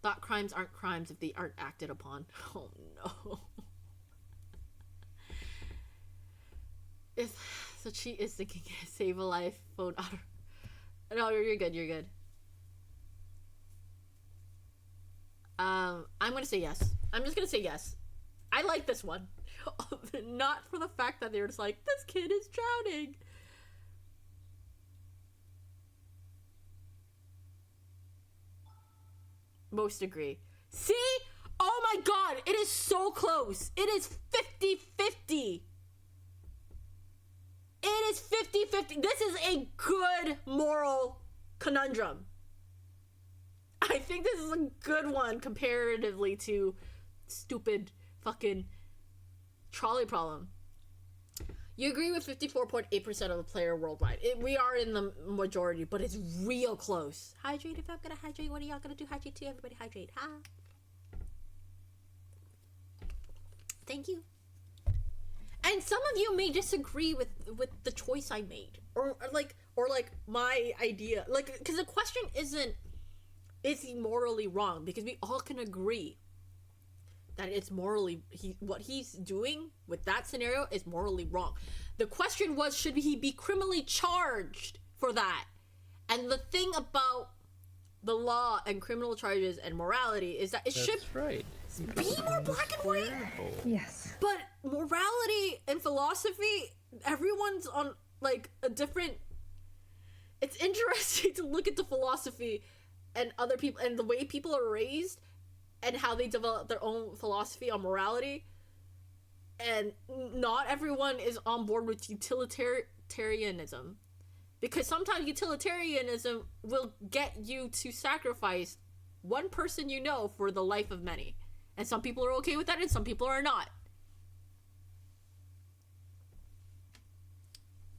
Thought crimes aren't crimes if they aren't acted upon. Oh no. So she is thinking save a life, phone out. No, you're good. I'm gonna say yes. I'm just gonna say yes. I like this one. Not for the fact that they're just like, this kid is drowning. Most agree. See? Oh my god, it is so close. It is 50-50. It is 50-50. This is a good moral conundrum. I think this is a good one comparatively to stupid fucking trolley problem. You agree with 54.8% of the player worldwide. We are in the majority, but it's real close. Hydrate if I'm gonna hydrate. What are y'all gonna do? Hydrate too. Everybody hydrate. Ha. Thank you. And some of you may disagree with the choice I made, or like my idea, like, because the question isn't is he morally wrong, because we all can agree that it's morally, what he's doing with that scenario is morally wrong. The question was, should he be criminally charged for that? And the thing about the law and criminal charges and morality is that it should be more black and white. Yes. But morality and philosophy, everyone's on like a different. It's interesting to look at the philosophy and other people and the way people are raised and how they develop their own philosophy on morality. And not everyone is on board with utilitarianism, because sometimes utilitarianism will get you to sacrifice one person you know for the life of many. And some people are okay with that and some people are not.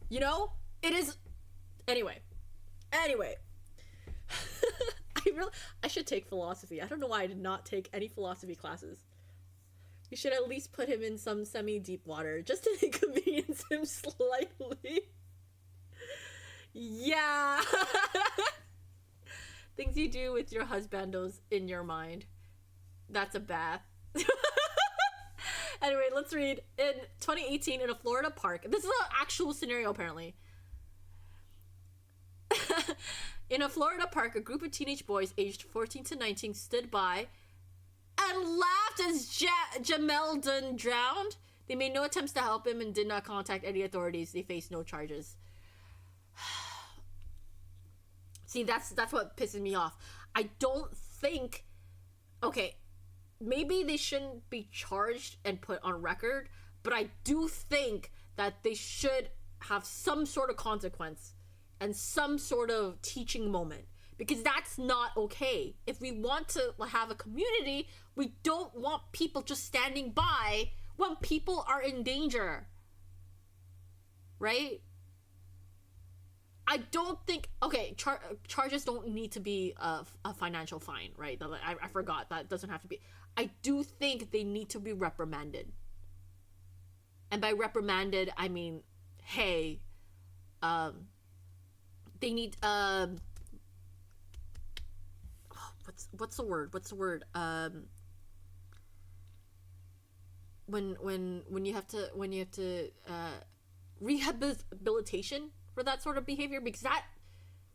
You know? It is... Anyway. I should take philosophy. I don't know why I did not take any philosophy classes. You should at least put him in some semi-deep water, just to inconvenience him slightly. Yeah! Things you do with your husbandos in your mind. That's a bath. Anyway, let's read. In 2018, in a Florida park, this is an actual scenario apparently. In a Florida park, a group of teenage boys aged 14 to 19 stood by and laughed as Jameldon drowned. They made no attempts to help him and did not contact any authorities. They faced no charges. See, that's what pisses me off. I don't think... Okay, maybe they shouldn't be charged and put on record, but I do think that they should have some sort of consequence and some sort of teaching moment, because that's not okay. If we want to have a community, we don't want people just standing by when people are in danger, right? I don't think, okay, charges don't need to be a financial fine, right? I forgot, that doesn't have to be. I do think they need to be reprimanded. And by reprimanded, I mean, hey, they need what's the word when you have to rehabilitation for that sort of behavior, because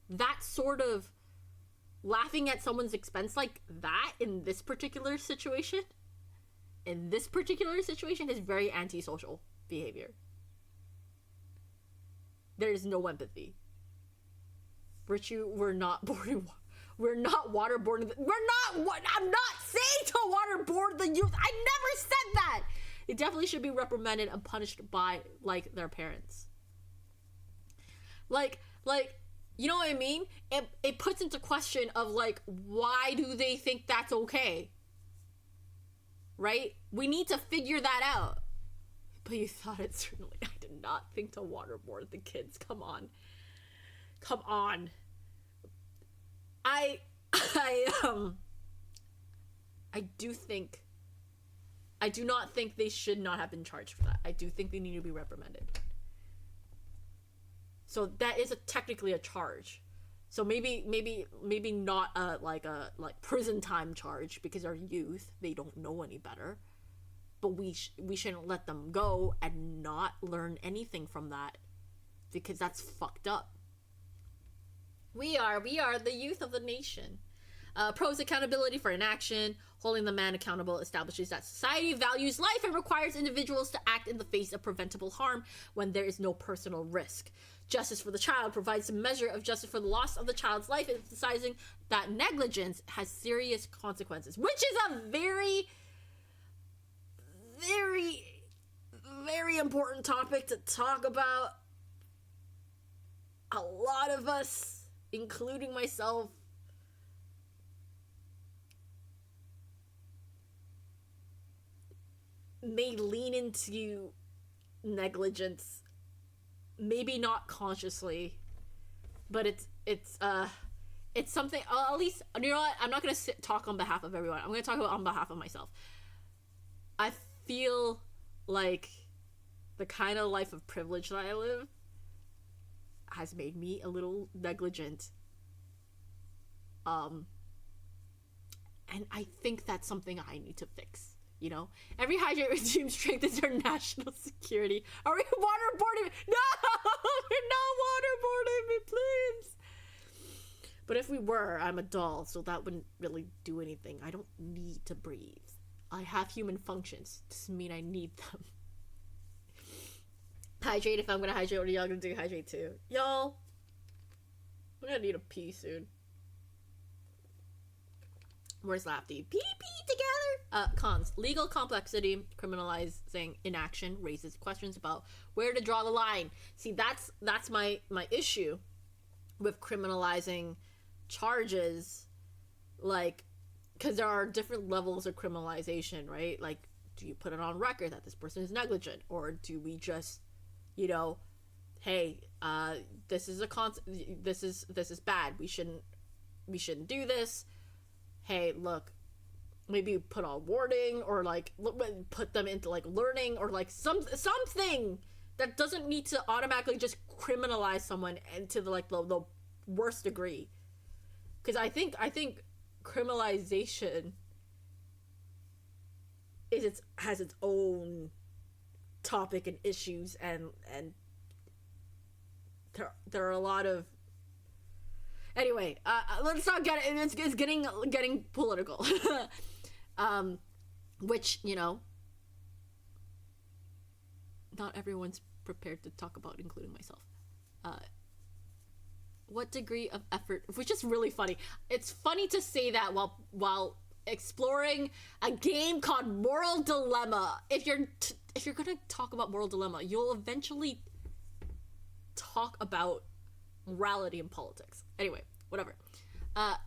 that sort of laughing at someone's expense like that in this particular situation is very antisocial behavior. There is no empathy. Virtue, we're not waterborne. I'm not saying to waterboard the youth. I never said that. It definitely should be reprimanded and punished by, like, their parents. Like, you know what I mean? It puts into question of, like, why do they think that's okay? Right? We need to figure that out. But you thought it certainly. I did not think to waterboard the kids. Come on. I do not think they should not have been charged for that. I do think they need to be reprimanded. So that is technically a charge. So maybe not a prison time charge, because they're youth, they don't know any better. But we shouldn't let them go and not learn anything from that, because that's fucked up. We are the youth of the nation. Pros: accountability for inaction. Holding the man accountable establishes that society values life and requires individuals to act in the face of preventable harm when there is no personal risk. Justice for the child provides a measure of justice for the loss of the child's life, emphasizing that negligence has serious consequences, which is a very, very, very important topic to talk about. A lot of us, including myself, may lean into negligence, maybe not consciously, but it's something. At least, you know what? I'm not gonna talk on behalf of everyone. I'm gonna talk about on behalf of myself. I feel like the kind of life of privilege that I live has made me a little negligent. And I think that's something I need to fix. You know, every hydrate regime strengthens our national security. Are we waterboarding me? No, we're not waterboarding me, please. But if we were, I'm a doll, so that wouldn't really do anything. I don't need to breathe. I have human functions. Doesn't mean I need them. Hydrate if I'm gonna hydrate. What are y'all gonna do? Hydrate too, y'all. I'm gonna need a pee soon. Where's Lafty? Pee together. Cons: legal complexity. Criminalizing inaction raises questions about where to draw the line. See, that's my issue with criminalizing charges, like, because there are different levels of criminalization, right? Like, do you put it on record that this person is negligent, or do we just, you know, hey, this is this is bad. We shouldn't do this. Hey, look, maybe put on warding, or like put them into like learning, or like something that doesn't need to automatically just criminalize someone into the worst degree. Because I think criminalization has its own topic and issues, and there are a lot of. Anyway, let's not get it. It's getting political. Which, you know, not everyone's prepared to talk about, including myself. What degree of effort, which is really funny. It's funny to say that while exploring a game called Moral Dilemma. If you're gonna talk about Moral Dilemma, you'll eventually talk about morality and politics. Anyway, whatever.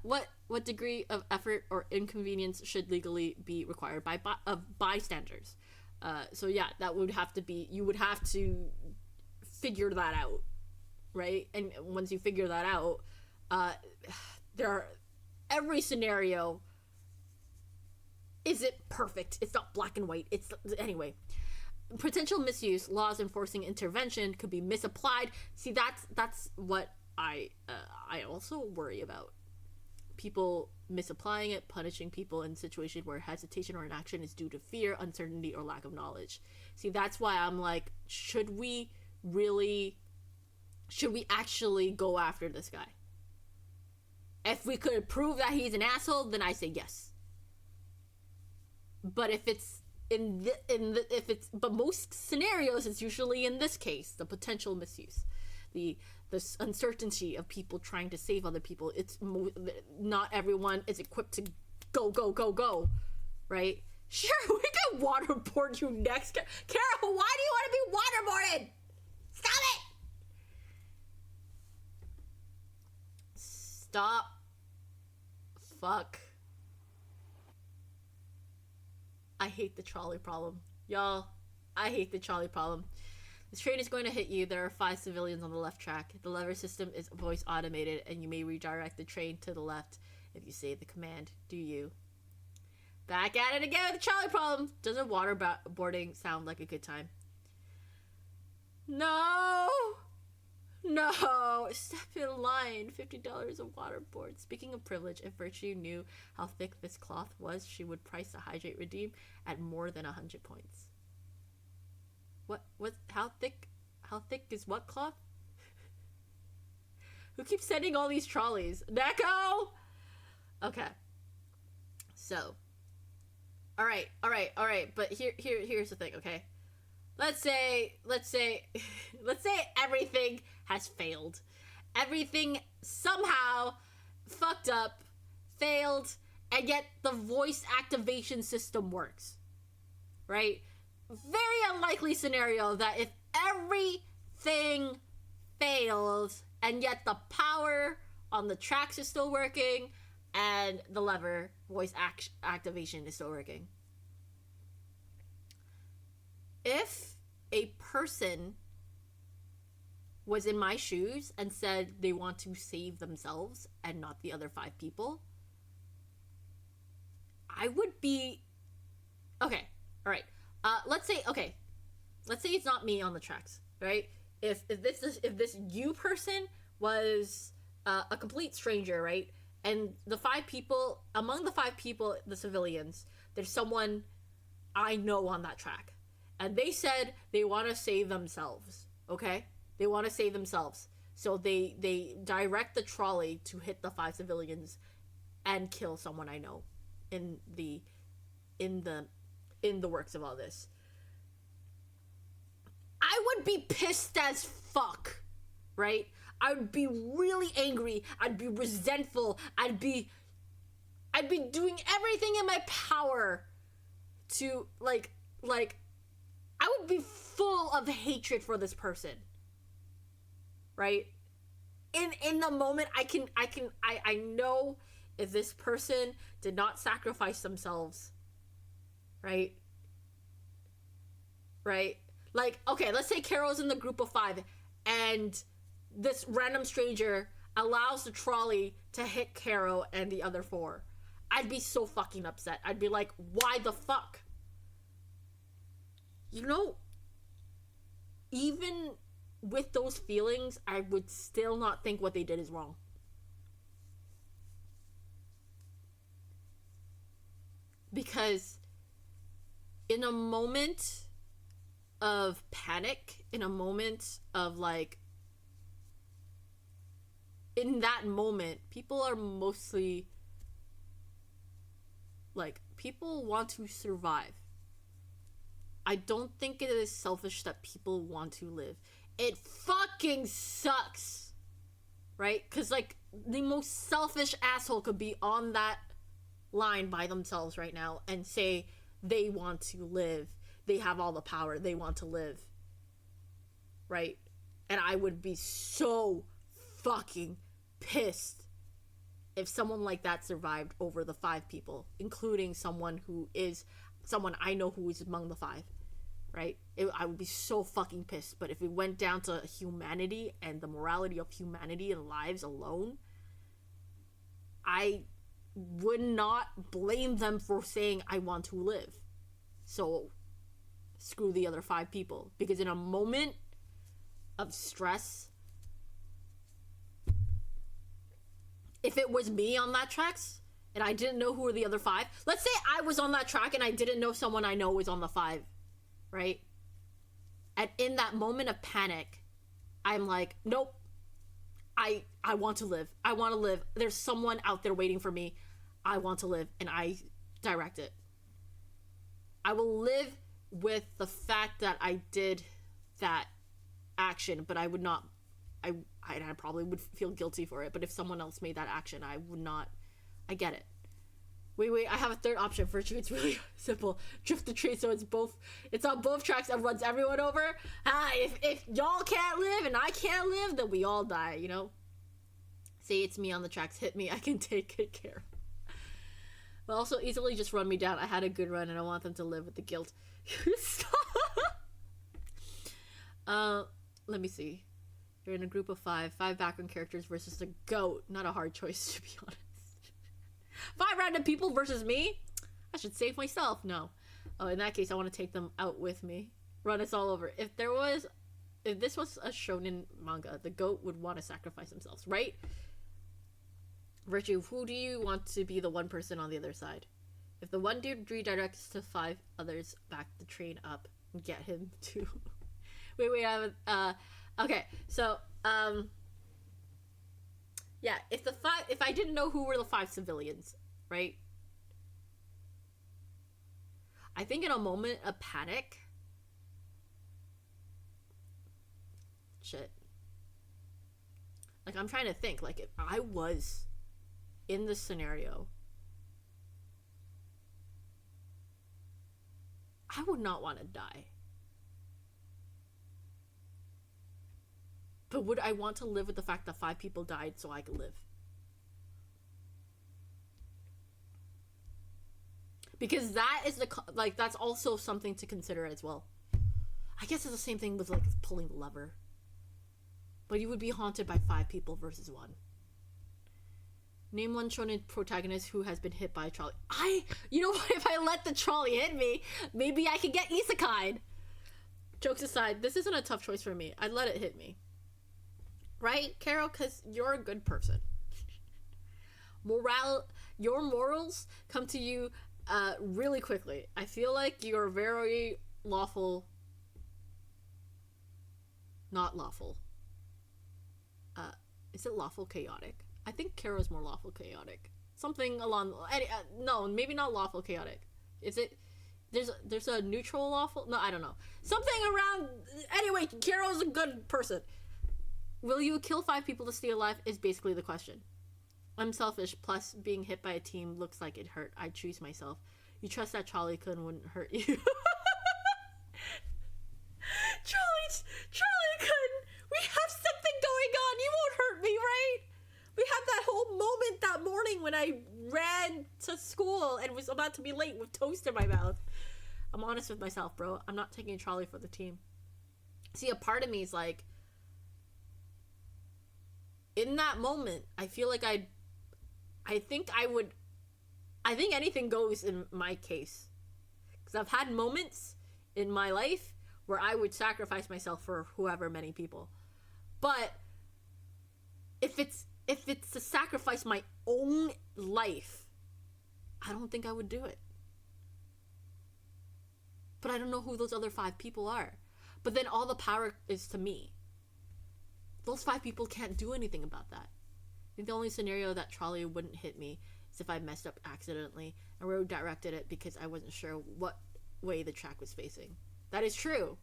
What degree of effort or inconvenience should legally be required by bystanders? So yeah, that would have to be, you would have to figure that out, right? And once you figure that out, every scenario isn't perfect. It's not black and white. Anyway. Potential misuse, laws enforcing intervention could be misapplied. See, that's what I also worry about people misapplying it, punishing people in situations where hesitation or inaction is due to fear, uncertainty, or lack of knowledge. See, that's why I'm like, should we actually go after this guy? If we could prove that he's an asshole, then I say yes. But if it's but most scenarios, it's usually in this case the potential misuse, the uncertainty of people trying to save other people. It's not everyone is equipped to go, right? Sure, we can waterboard you next. Carol, why do you want to be waterboarded? Stop it! Stop. Fuck. I hate the trolley problem. Y'all, I hate the trolley problem. This train is going to hit you. There are 5 civilians on the left track. The lever system is voice automated, and you may redirect the train to the left if you say the command. Do you? Back at it again with the trolley problem. Doesn't waterboarding sound like a good time? No! No! Step in line. $50 a waterboard. Speaking of privilege, if Virtue knew how thick this cloth was, she would price the Hydrate Redeem at more than 100 points. What, how thick is what cloth? Who keeps sending all these trolleys? Neko! Okay. So. Alright, but here's the thing, okay? Let's say everything has failed. Everything somehow fucked up, failed, and yet the voice activation system works. Right? Very unlikely scenario that if everything fails and yet the power on the tracks is still working and the lever voice activation is still working. If a person was in my shoes and said they want to save themselves and not the other 5 people, I would be okay. All right. Let's say it's not me on the tracks, right? If this you person was a complete stranger, right? And among the 5 people, the civilians, there's someone I know on that track. And they said they want to save themselves, okay? They want to save themselves. So they direct the trolley to hit the 5 civilians and kill someone I know in the works of all this. I would be pissed as fuck, right? I would be really angry. I'd be resentful. I'd be doing everything in my power to like I would be full of hatred for this person. Right? In the moment I know if this person did not sacrifice themselves, right? Right? Like, okay, let's say Carol's in the group of 5 and this random stranger allows the trolley to hit Carol and the other 4. I'd be so fucking upset. I'd be like, why the fuck? You know, even with those feelings, I would still not think what they did is wrong. Because in a moment of panic, in a moment of like, in that moment, people are mostly like, people want to survive. I don't think it is selfish that people want to live. It fucking sucks. Right? Because, like, the most selfish asshole could be on that line by themselves right now and say they want to live. They have all the power. They want to live. Right? And I would be so fucking pissed if someone like that survived over the 5 people, including someone I know who is among the 5. Right? I would be so fucking pissed. But if it went down to humanity and the morality of humanity and lives alone, I would not blame them for saying I want to live. So screw the other 5 people. Because in a moment of stress, if it was me on that tracks and I didn't know who were the other 5, let's say I was on that track and I didn't know someone I know was on the 5, right? And in that moment of panic, I'm like, nope, I want to live. I want to live. There's someone out there waiting for me. I want to live, and I direct it. I will live with the fact that I did that action, but I would not, I probably would feel guilty for it, but if someone else made that action, I would not. I get it. Wait, I have a third option. Virtue, it's really simple. Drift the tree so it's on both tracks and runs everyone over. If y'all can't live and I can't live, then we all die, you know? Say it's me on the tracks, hit me, I can take good care. But also easily just run me down. I had a good run and I want them to live with the guilt. Let me see. You're in a group of 5 background characters versus the GOAT. Not a hard choice, to be honest. 5 random people versus me? I should save myself. No. Oh, in that case, I want to take them out with me. Run us all over. If this was a shonen manga, the GOAT would want to sacrifice themselves, right? Virtue, who do you want to be the one person on the other side? If the one dude redirects to 5 others, back the train up and get him to... wait, I have okay, so, yeah, if I didn't know who were the 5 civilians, right? I think in a moment of panic, shit. Like, I'm trying to think, like, if I was in this scenario, I would not want to die. But would I want to live with the fact that 5 people died so I could live? Because that is that's also something to consider as well. I guess it's the same thing with like pulling the lever. But you would be haunted by 5 people versus 1. Name one shonen protagonist who has been hit by a trolley. You know what? If I let the trolley hit me, maybe I could get isekai'd. Jokes aside, this isn't a tough choice for me. I'd let it hit me. Right, Carol? Because you're a good person. Your morals come to you really quickly. I feel like you're very lawful. Not lawful. Is it lawful chaotic? I think Carol's more lawful chaotic. Something along... no, maybe not lawful chaotic. Is it... There's a neutral lawful... No, I don't know. Something around... Anyway, Carol's a good person. Will you kill 5 people to stay alive is basically the question. I'm selfish, plus being hit by a team looks like it hurt. I choose myself. You trust that Charlie-kun wouldn't hurt you. Charlie-kun, we have something going on. You won't hurt me, right? We had that whole moment that morning when I ran to school and was about to be late with toast in my mouth. I'm honest with myself, bro. I'm not taking Charlie for the team. See, a part of me is like, in that moment, I feel like I think anything goes in my case. Because I've had moments in my life where I would sacrifice myself for whoever many people. But if it's to sacrifice my own life, I don't think I would do it. But I don't know who those other 5 people are. But then all the power is to me. Those 5 people can't do anything about that. I think the only scenario that trolley wouldn't hit me is if I messed up accidentally and road directed it because I wasn't sure what way the track was facing. That is true.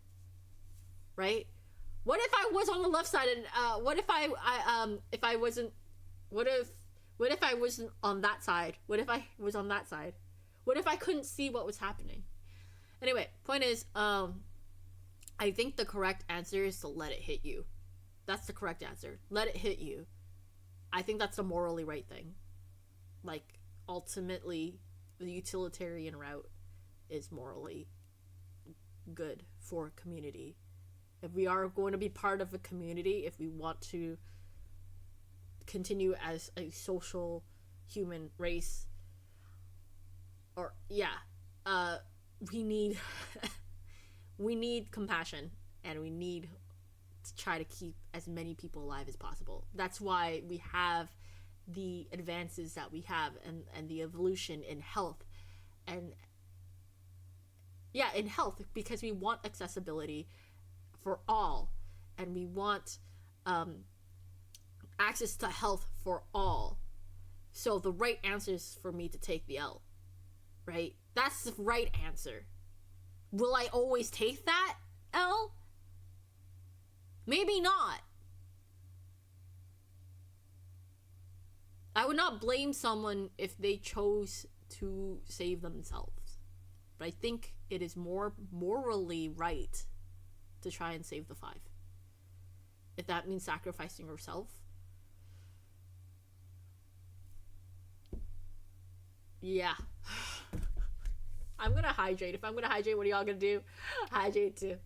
Right? What if I was on the left side and what if I wasn't on that side? What if I was on that side? What if I couldn't see what was happening? Anyway, point is, I think the correct answer is to let it hit you. That's the correct answer. Let it hit you. I think that's the morally right thing. Like, ultimately, the utilitarian route is morally good for a community. If we are going to be part of a community, if we want to continue as a social human race, or, we need we need compassion, and we need to try to keep as many people alive as possible. That's why we have the advances that we have and the evolution in health and in health, because we want accessibility for all, and we want access to health for all. So the right answer is for me to take the L, right? That's the right answer. Will I always take that L? Maybe not. I would not blame someone if they chose to save themselves. But I think it is more morally right to try and save the 5. If that means sacrificing yourself. Yeah. I'm gonna hydrate. If I'm gonna hydrate, what are y'all gonna do? Hydrate too.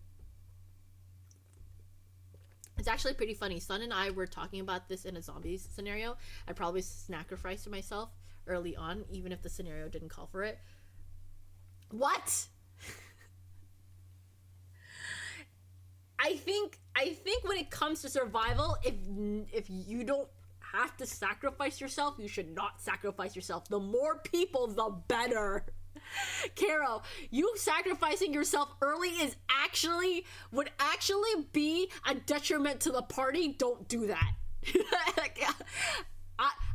It's actually pretty funny. Sun and I were talking about this in a zombie scenario. I probably sacrificed myself early on, even if the scenario didn't call for it. What? I think when it comes to survival, if you don't have to sacrifice yourself, you should not sacrifice yourself. The more people, the better. Caro, you sacrificing yourself early would actually be a detriment to the party. Don't do that.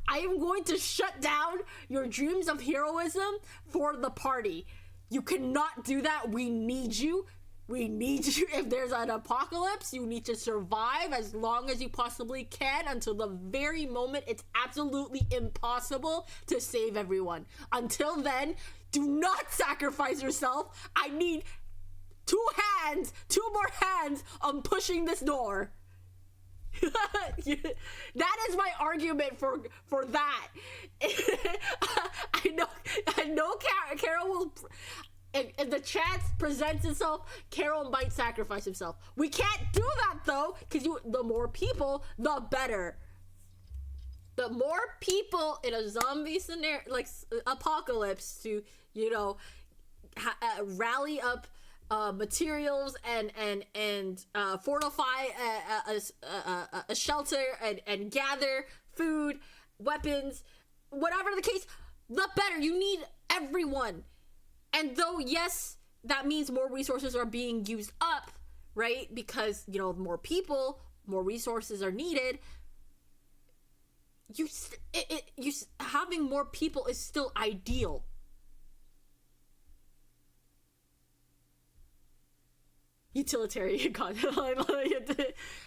I am going to shut down your dreams of heroism for the party. You cannot do that. We need you. We need you. If there's an apocalypse, you need to survive as long as you possibly can until the very moment it's absolutely impossible to save everyone. Until then, do not sacrifice yourself. I need 2 more hands on pushing this door. That is my argument for that. I know Carol will, if the chance presents itself, Carol might sacrifice himself. We can't do that though, because the more people, the better. The more people in a zombie scenario, like apocalypse, to rally up materials and fortify a shelter and gather food, weapons, whatever the case, the better. You need everyone. And though, yes, that means more resources are being used up, right? Because, more people, more resources are needed. Having more people is still ideal. Utilitarian content.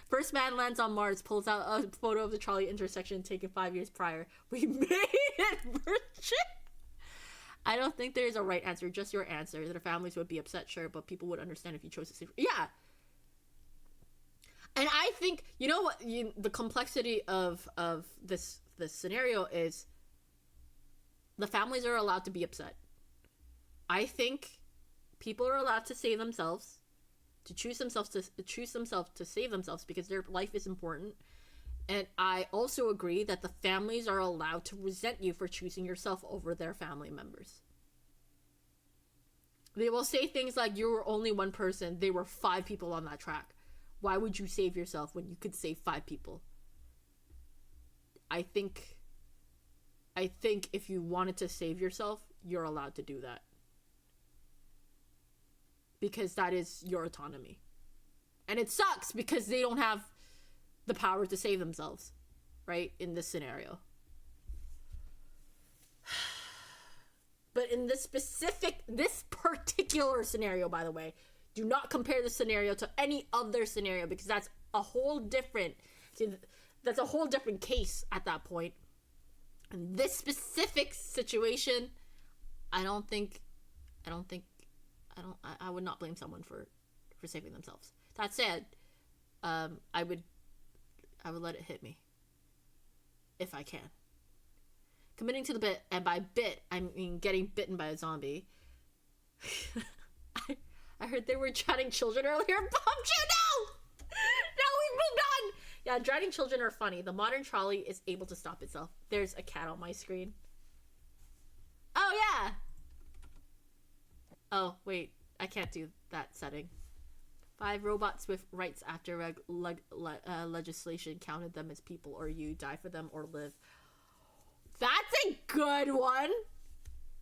First man lands on Mars, pulls out a photo of the trolley intersection taken 5 years prior. We made it, virgin. I don't think there's a right answer, just your answer. Their families would be upset, sure, but people would understand if you chose to save. Yeah. And I think, you know what, the complexity of this scenario is the families are allowed to be upset. I think people are allowed to save themselves, to choose themselves to save themselves because their life is important. And I also agree that the families are allowed to resent you for choosing yourself over their family members. They will say things like, you were only one person, there were 5 people on that track. Why would you save yourself when you could save 5 people? I think if you wanted to save yourself, you're allowed to do that. Because that is your autonomy. And it sucks because they don't have the power to save themselves, right? In this scenario. But in this particular scenario, by the way, do not compare the scenario to any other scenario because that's a whole different case at that point. In this specific situation, I would not blame someone for saving themselves. That said, I would let it hit me if I can. Committing to the bit, and by bit I mean getting bitten by a zombie. I heard they were drowning children earlier. Bombshell, no! No, we've moved on! Yeah, drowning children are funny. The modern trolley is able to stop itself. There's a cat on my screen. Oh, yeah! Oh, wait. I can't do that setting. 5 robots with rights after legislation counted them as people, or you die for them or live. That's a good one.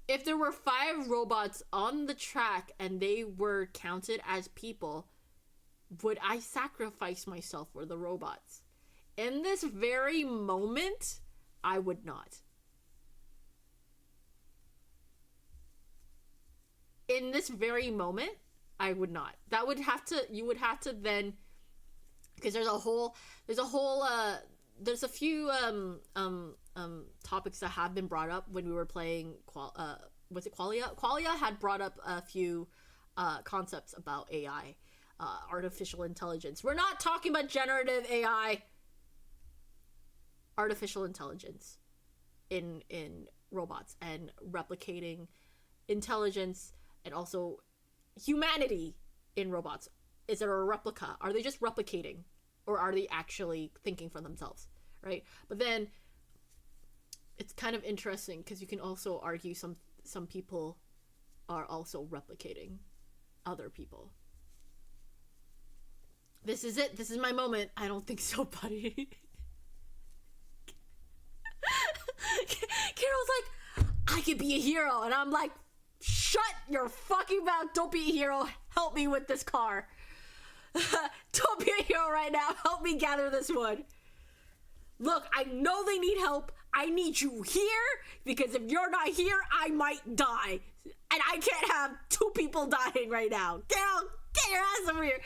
If there were 5 robots on the track and they were counted as people, would I sacrifice myself for the robots? In this very moment, I would not. In this very moment, I would not. That would have to, you would have to then, because there's a few topics that have been brought up when we were playing was it Qualia? Qualia had brought up a few concepts about AI, artificial intelligence. We're not talking about generative AI. Artificial intelligence in robots and replicating intelligence and also humanity in robots. Is it a replica? Are they just replicating, or are they actually thinking for themselves, right? But then it's kind of interesting because you can also argue some people are also replicating other people. This is it. This is my moment. I don't think so, buddy. Carol's like, I could be a hero, and I'm like, shut your fucking mouth. Don't be a hero. Help me with this car. Don't be a hero right now. Help me gather this wood. Look, I know they need help. I need you here, because if you're not here, I might die. And I can't have 2 people dying right now. Carol, get your ass over here.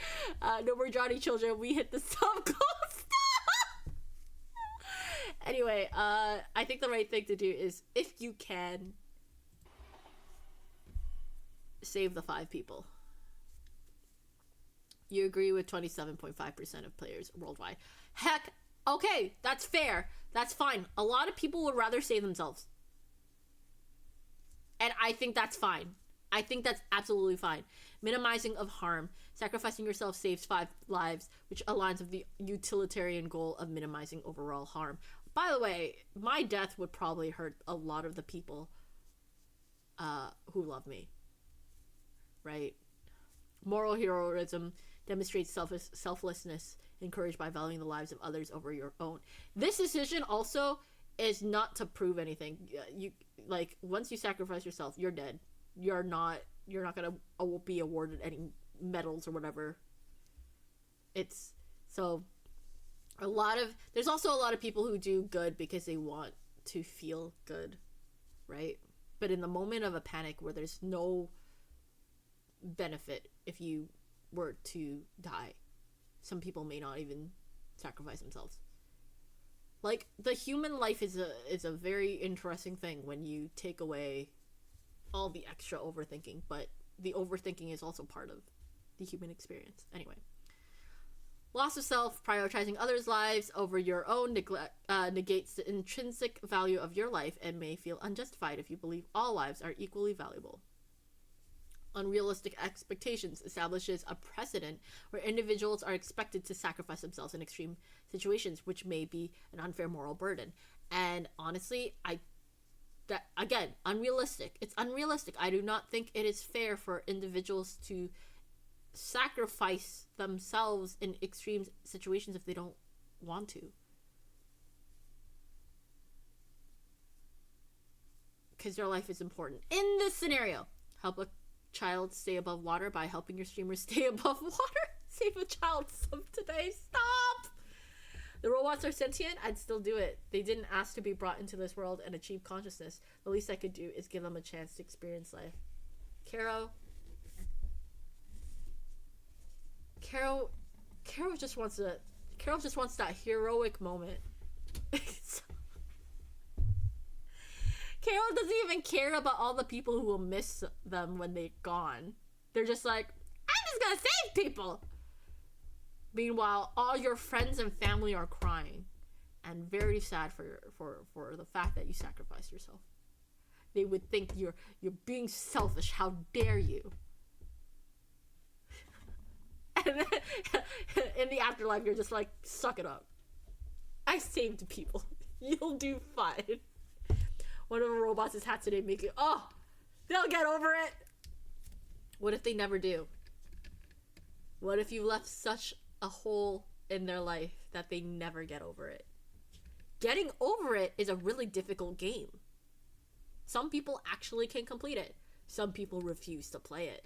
No more Johnny children. We hit the sub goal. Anyway, I think the right thing to do is, if you can, save the 5 people. You agree with 27.5% of players worldwide. Heck, okay, that's fair. That's fine. A lot of people would rather save themselves. And I think that's fine. I think that's absolutely fine. Minimizing of harm. Sacrificing yourself saves 5 lives, which aligns with the utilitarian goal of minimizing overall harm. By the way, my death would probably hurt a lot of the people who love me. Right? Moral heroism demonstrates selflessness, encouraged by valuing the lives of others over your own. This decision also is not to prove anything. You, like, once you sacrifice yourself, you're dead. You're not gonna be awarded any medals or whatever. It's so there's also a lot of people who do good because they want to feel good, right? But in the moment of a panic where there's no benefit if you were to die, some people may not even sacrifice themselves. Like, the human life is a very interesting thing when you take away all the extra overthinking, but the overthinking is also part of the human experience. Anyway, loss of self, prioritizing others' lives over your own negates the intrinsic value of your life and may feel unjustified if you believe all lives are equally valuable. Unrealistic expectations establishes a precedent where individuals are expected to sacrifice themselves in extreme situations, which may be an unfair moral burden. And honestly, unrealistic. It's unrealistic. I do not think it is fair for individuals to sacrifice themselves in extreme situations if they don't want to. Because their life is important. In this scenario, help a child stay above water by helping your streamer stay above water. Save a child some today. Stop! The robots are sentient. I'd still do it. They didn't ask to be brought into this world and achieve consciousness. The least I could do is give them a chance to experience life. Carol just wants that heroic moment. Carol doesn't even care about all the people who will miss them when they're gone. They're just like, I'm just gonna save people. Meanwhile, all your friends and family are crying and very sad for the fact that you sacrificed yourself. They would think you're being selfish. How dare you? And then, in the afterlife, you're just like, suck it up. I saved people. You'll do fine. One of the robots' hats today make it, they'll get over it. What if they never do? What if you left such a hole in their life that they never get over it? getting over it is a really difficult game. Some people actually can complete it. Some people refuse to play it.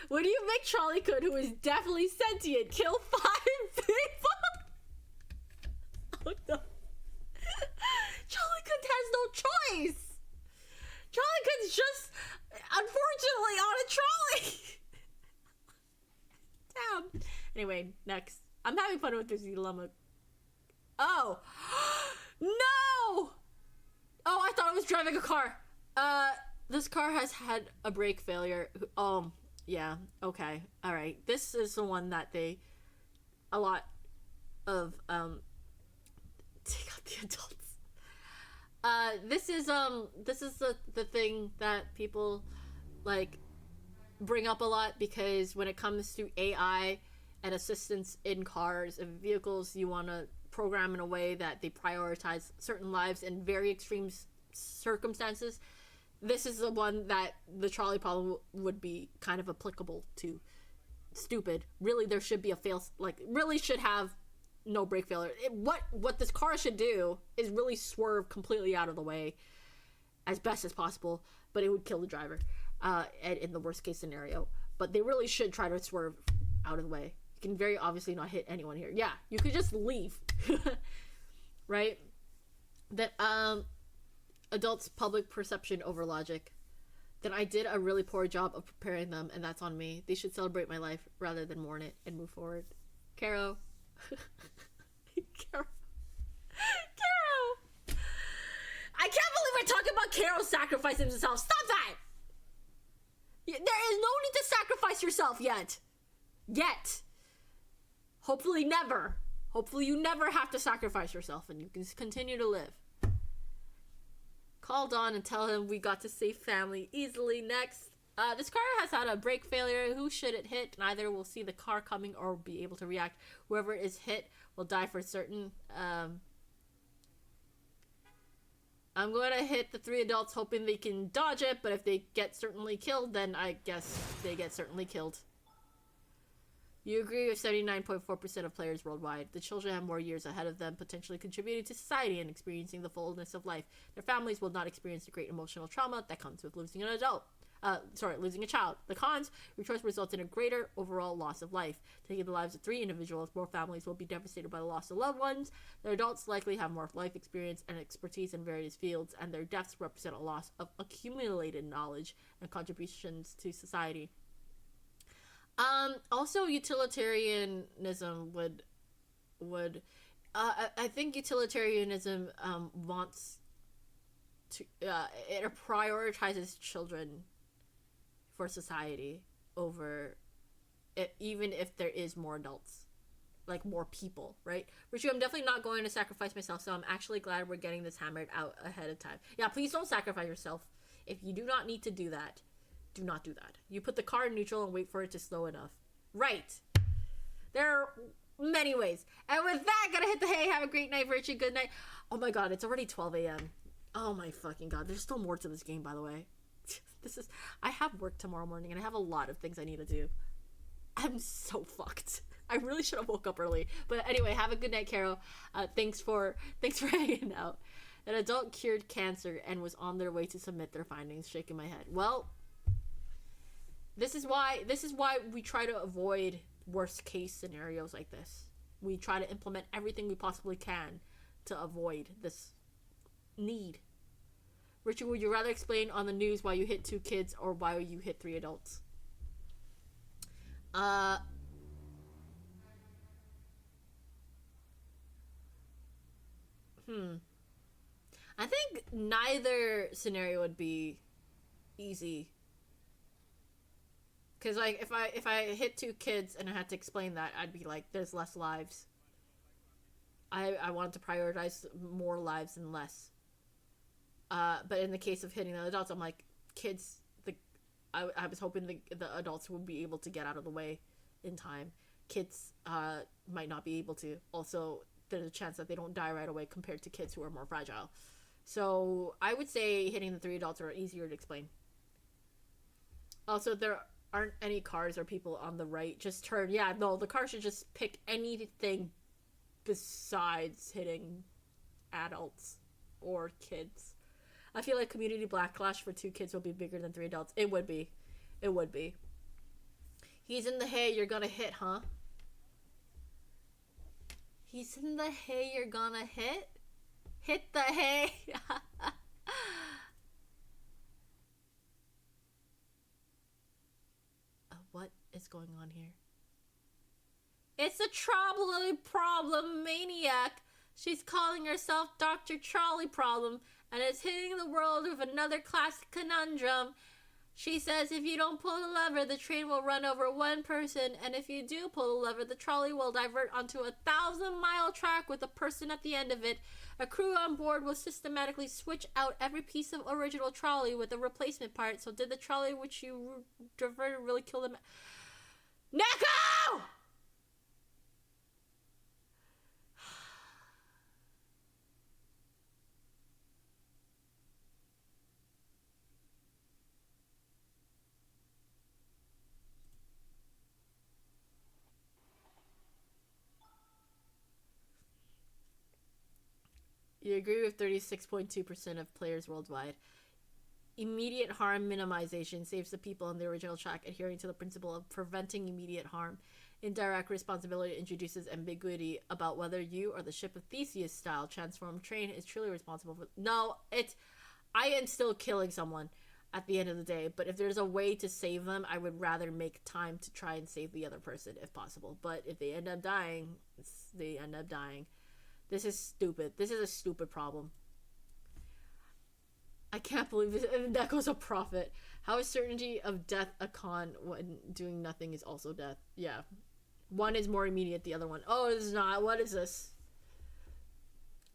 When you make Charlie Kun, who is definitely sentient, kill 5 people? Oh no. Charlie Kun has no choice. Charlie Kun's just, unfortunately, on a trolley. Damn. Anyway, next. I'm having fun with this dilemma. Oh. No! Oh, I thought I was driving a car. This car has had a brake failure. Yeah, okay. Alright. This is the one that a lot of, take out the adults. This is the thing that people, like, bring up a lot, because when it comes to AI and assistance in cars and vehicles, you want to program in a way that they prioritize certain lives in very extreme circumstances. This is the one that the trolley problem would be kind of applicable to. Stupid. Really, there should be a really should have no brake failure. What this car should do is really swerve completely out of the way as best as possible, but it would kill the driver in the worst case scenario. But they really should try to swerve out of the way. You can very obviously not hit anyone here. Yeah, you could just leave. Right? That adults' public perception over logic. Then I did a really poor job of preparing them, and that's on me. They should celebrate my life rather than mourn it and move forward. Caro. Caro. I can't believe we're talking about Caro sacrificing himself. Stop that! There is no need to sacrifice yourself yet. Hopefully never. Hopefully you never have to sacrifice yourself and you can continue to live. Call Don and tell him we got to save family easily. Next. This car has had a brake failure. Who should it hit? Neither will see the car coming or be able to react. Whoever is hit will die for certain. I'm going to hit the 3 adults hoping they can dodge it, but if they get certainly killed, then I guess they get certainly killed. You agree with 79.4% of players worldwide. The children have more years ahead of them, potentially contributing to society and experiencing the fullness of life. Their families will not experience the great emotional trauma that comes with losing losing a child. The cons, your choice results in a greater overall loss of life. Taking the lives of 3 individuals, more families will be devastated by the loss of loved ones. Their adults likely have more life experience and expertise in various fields, and their deaths represent a loss of accumulated knowledge and contributions to society. Also utilitarianism would I think utilitarianism wants to it prioritizes children for society over it, even if there is more adults, like more people, right? Richie, I'm definitely not going to sacrifice myself, so I'm actually glad we're getting this hammered out ahead of time. Yeah, please don't sacrifice yourself. If you do not need to do that, do not do that. You put the car in neutral and wait for it to slow enough. Right. There are many ways. And with that, gotta hit the hay. Have a great night, Richie. Good night. Oh my god, it's already 12 a.m. Oh my fucking god. There's still more to this game, by the way. I have work tomorrow morning and I have a lot of things I need to do. I'm so fucked. I really should have woke up early. But anyway, have a good night, Caro. Thanks for hanging out. An adult cured cancer and was on their way to submit their findings. Shaking my head. Well, this is why we try to avoid worst case scenarios like this. We try to implement everything we possibly can to avoid this need. Richard, would you rather explain on the news why you hit 2 kids or why you hit 3 adults? I think neither scenario would be easy. Because, like, if I hit 2 kids and I had to explain that, I'd be like, there's less lives. I wanted to prioritize more lives than less. But in the case of hitting the adults, I'm like, kids, I was hoping the adults would be able to get out of the way in time. Kids might not be able to. Also, there's a chance that they don't die right away compared to kids who are more fragile. So I would say hitting the 3 adults are easier to explain. Also, there aren't any cars or people on the right. Just turn. Yeah, no, the car should just pick anything besides hitting adults or kids. I feel like community backlash for 2 kids will be bigger than 3 adults. It would be. It would be. He's in the hay, you're gonna hit, huh? He's in the hay, you're gonna hit? Hit the hay! What is going on here? It's a trolley problem maniac. She's calling herself Dr. Trolley Problem and is hitting the world with another classic conundrum. She says if you don't pull the lever, the train will run over one person, and if you do pull the lever, the trolley will divert onto a 1,000-mile track with a person at the end of it. A crew on board will systematically switch out every piece of original trolley with a replacement part. So did the trolley which you diverted really kill them? Neko! You agree with 36.2% of players worldwide. Immediate harm minimization saves the people on the original track, adhering to the principle of preventing immediate harm. Indirect responsibility introduces ambiguity about whether you or the ship of Theseus style transformed train is truly responsible for. No, I am still killing someone at the end of the day, but if there's a way to save them, I would rather make time to try and save the other person if possible. But if they end up dying, they end up dying. This is stupid. This is a stupid problem. I can't believe this. That goes a prophet. How is certainty of death a con when doing nothing is also death? Yeah. One is more immediate, the other one. Oh, it is not. What is this?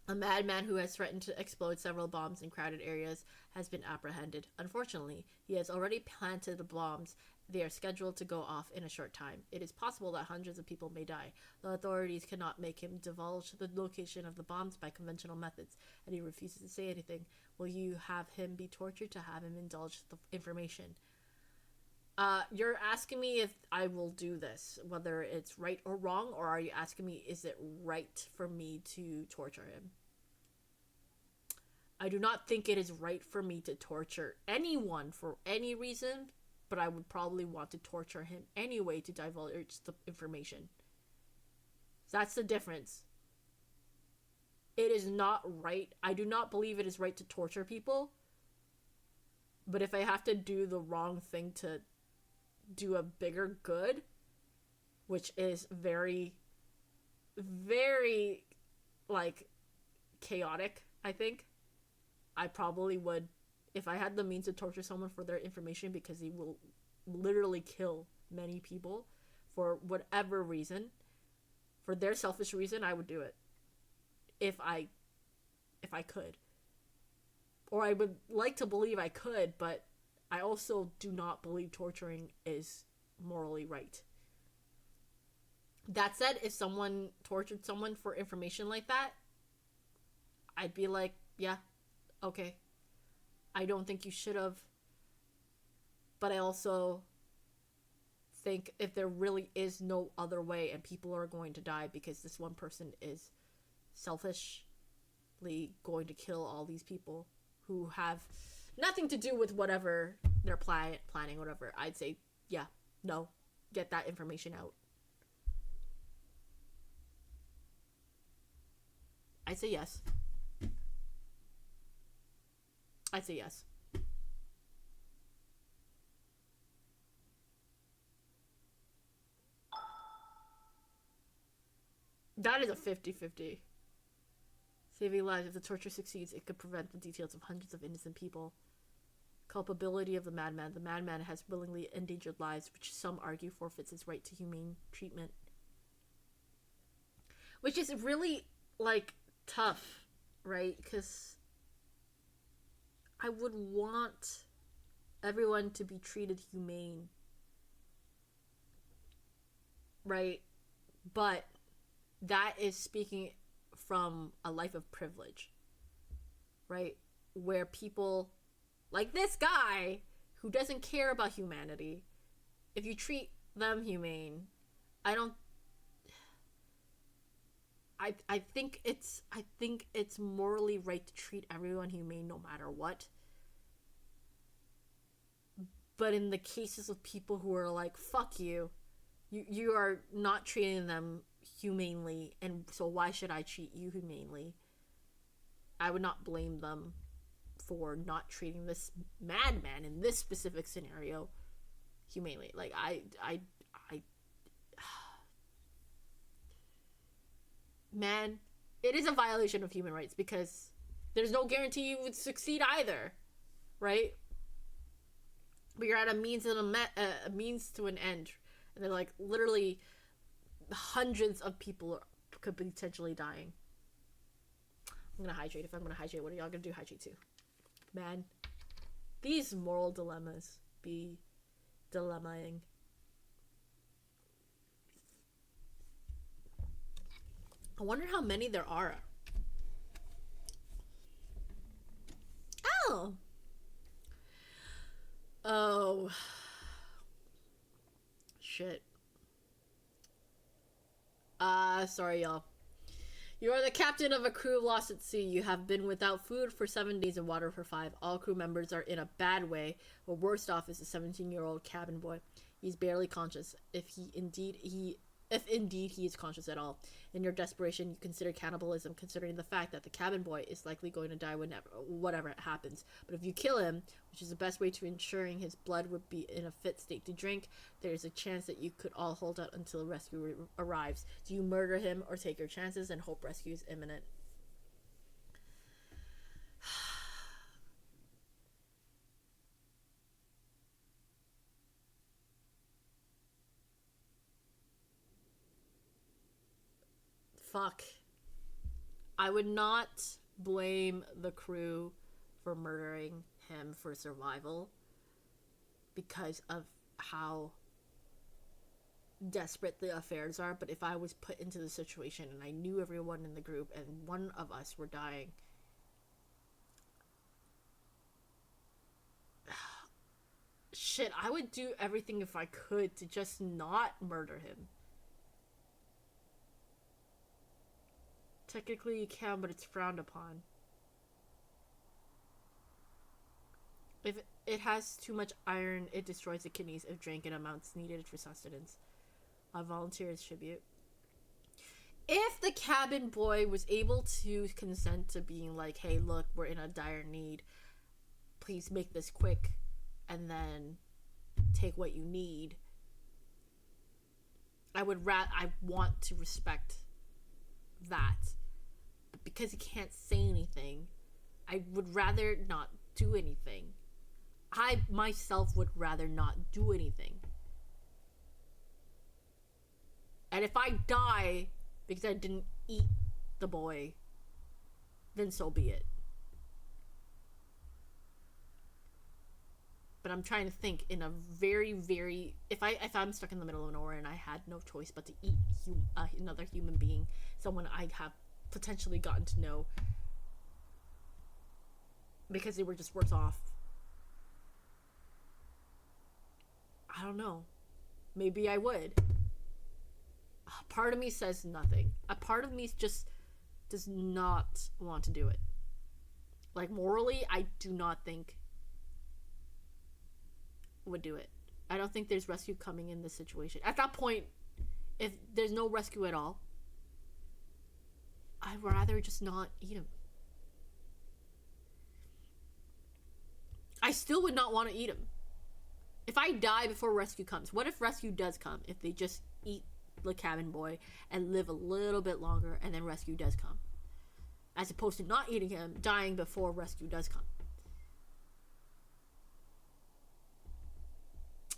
A madman who has threatened to explode several bombs in crowded areas has been apprehended. Unfortunately, he has already planted the bombs. They are scheduled to go off in a short time. It is possible that hundreds of people may die. The authorities cannot make him divulge the location of the bombs by conventional methods, and he refuses to say anything. Will you have him be tortured to have him indulge the information? You're asking me if I will do this, whether it's right or wrong, or are you asking me, is it right for me to torture him? I do not think it is right for me to torture anyone for any reason, but I would probably want to torture him anyway to divulge the information. That's the difference. It is not right. I do not believe it is right to torture people. But if I have to do the wrong thing to do a bigger good, which is very, very, like, chaotic, I think, I probably would. If I had the means to torture someone for their information, because he will literally kill many people for whatever reason, for their selfish reason, I would do it. If I could. Or I would like to believe I could, but I also do not believe torturing is morally right. That said, if someone tortured someone for information like that, I'd be like, yeah, okay. I don't think you should have. But I also think if there really is no other way and people are going to die because this one person is selfishly going to kill all these people who have nothing to do with whatever they're planning, whatever, I'd say, yeah, no, get that information out. I'd say yes. I'd say yes. That is a 50-50. Saving lives. If the torture succeeds, it could prevent the details of hundreds of innocent people. Culpability of the madman. The madman has willingly endangered lives, which some argue forfeits his right to humane treatment. Which is really, like, tough, right? Because I would want everyone to be treated humane, right? But that is speaking from a life of privilege, right? Where people like this guy who doesn't care about humanity, if you treat them humane, I don't I think it's morally right to treat everyone humane no matter what. But in the cases of people who are like, fuck you, you are not treating them humanely, and so why should I treat you humanely? I would not blame them for not treating this madman in this specific scenario humanely. Like, I man, it is a violation of human rights because there's no guarantee you would succeed either, right? But you're at a means and a means to an end, and they're like literally hundreds of people could be potentially dying. I'm gonna hydrate. If I'm gonna hydrate, what are y'all gonna do? Hydrate too, man. These moral dilemmas be dilemmaing. I wonder how many there are. Oh. Oh. Shit. Sorry, y'all. You are the captain of a crew lost at sea. You have been without food for 7 days and water for 5. All crew members are in a bad way. But worst off is a 17-year-old cabin boy. He's barely conscious, if indeed he is conscious at all. In your desperation, you consider cannibalism, considering the fact that the cabin boy is likely going to die whatever happens. But if you kill him, which is the best way to ensuring his blood would be in a fit state to drink, there is a chance that you could all hold out until rescue arrives. Do you murder him or take your chances and hope rescue is imminent? Fuck. I would not blame the crew for murdering him for survival because of how desperate the affairs are. But if I was put into the situation and I knew everyone in the group and one of us were dying, shit, I would do everything if I could to just not murder him. Technically you can, but it's frowned upon. If it has too much iron, it destroys the kidneys if drank in amounts needed for sustenance. A volunteer's tribute. If the cabin boy was able to consent to being like, hey, look, we're in a dire need. Please make this quick and then take what you need. I want to respect that. But because he can't say anything, I would rather not do anything. I myself would rather not do anything. And if I die because I didn't eat the boy, then so be it. But I'm trying to think in a very, very... If I'm stuck in the middle of nowhere and I had no choice but to eat another human being, someone I have potentially gotten to know because they were just worse off. I don't know. Maybe I would. A part of me says nothing. A part of me just does not want to do it. Like, morally, I do not think would do it. I don't think there's rescue coming in this situation. At that point, if there's no rescue at all, I'd rather just not eat him. I still would not want to eat him. If I die before rescue comes, what if rescue does come? If they just eat the cabin boy and live a little bit longer and then rescue does come. As opposed to not eating him, dying before rescue does come.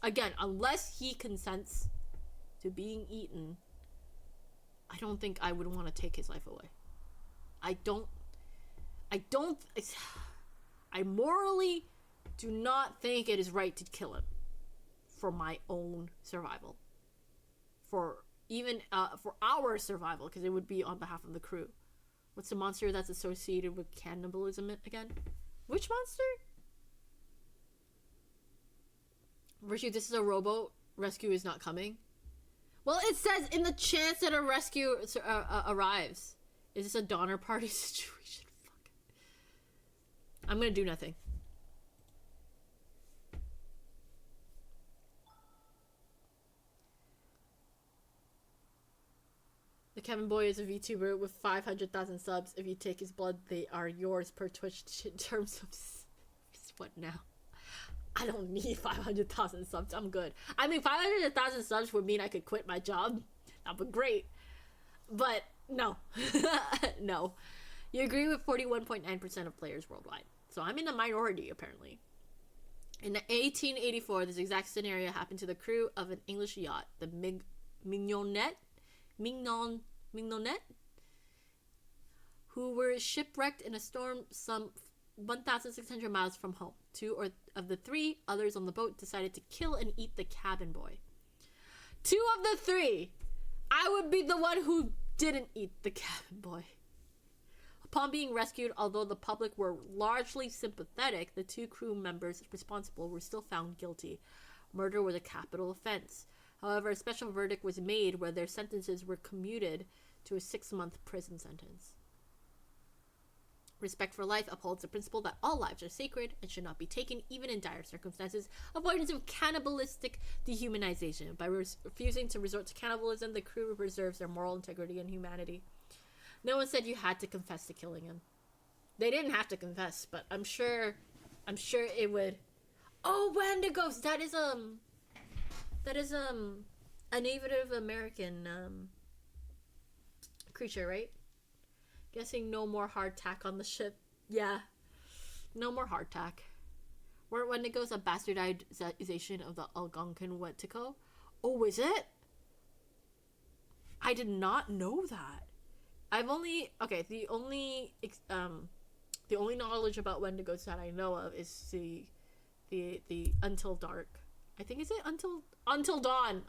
Again, unless he consents to being eaten, I don't think I would want to take his life away. I morally do not think it is right to kill him for my own survival. For our survival, because it would be on behalf of the crew. What's the monster that's associated with cannibalism again? Which monster? Virtue, this is a rowboat. Rescue is not coming. Well, it says in the chance that a rescue arrives. Is this a Donner Party situation? Fuck. I'm gonna do nothing. The Kevin Boy is a VTuber with 500,000 subs. If you take his blood, they are yours per Twitch in terms of... What now? I don't need 500,000 subs. I'm good. I mean, 500,000 subs would mean I could quit my job. That'd be great. But, no. No. You agree with 41.9% of players worldwide. So I'm in the minority, apparently. In 1884, this exact scenario happened to the crew of an English yacht, the Mignonette, who were shipwrecked in a storm some 1,600 miles from home. Two of the three others on the boat decided to kill and eat the cabin boy. Two of the three! I would be the one who didn't eat the cabin boy. Upon being rescued, although the public were largely sympathetic, the two crew members responsible were still found guilty. Murder was a capital offense. However, a special verdict was made where their sentences were commuted to a 6-month prison sentence. Respect for life upholds the principle that all lives are sacred and should not be taken even in dire circumstances. Avoidance of cannibalistic dehumanization. By refusing to resort to cannibalism, the crew preserves their moral integrity and humanity. No one said you had to confess to killing him. They didn't have to confess, but I'm sure it would. Oh, Wendigos! That is a Native American creature, right? Guessing no more hardtack on the ship. Yeah. No more hardtack. Weren't Wendigos a bastardization of the Algonquin Wetiko? Oh, is it? I did not know that. The only knowledge about Wendigos that I know of is the Until Dark. I think is it Until Dawn,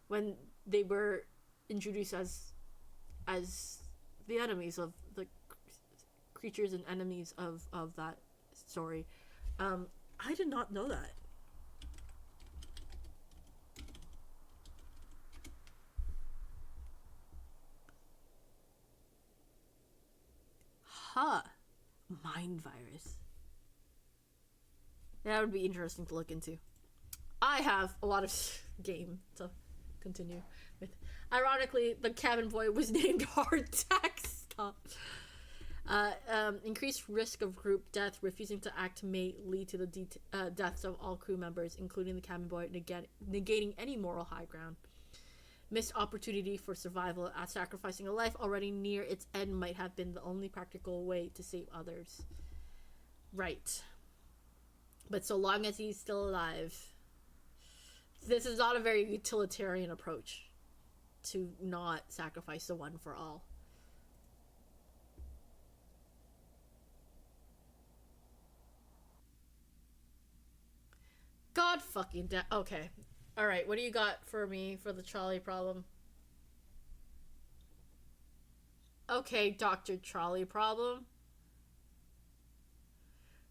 when they were introduced as the enemies of the creatures and enemies of that story. I did not know that. Huh. Mind virus. That would be interesting to look into. I have a lot of game to continue with. Ironically, the cabin boy was named Hardtack. Stop. Increased risk of group death. Refusing to act may lead to the deaths of all crew members, including the cabin boy, negating any moral high ground. Missed opportunity for survival. Sacrificing a life already near its end might have been the only practical way to save others. Right. But so long as he's still alive, this is not a very utilitarian approach to not sacrifice the one for all. God fucking damn. Okay. Alright, what do you got for me for the trolley problem? Okay, Dr. Trolley Problem.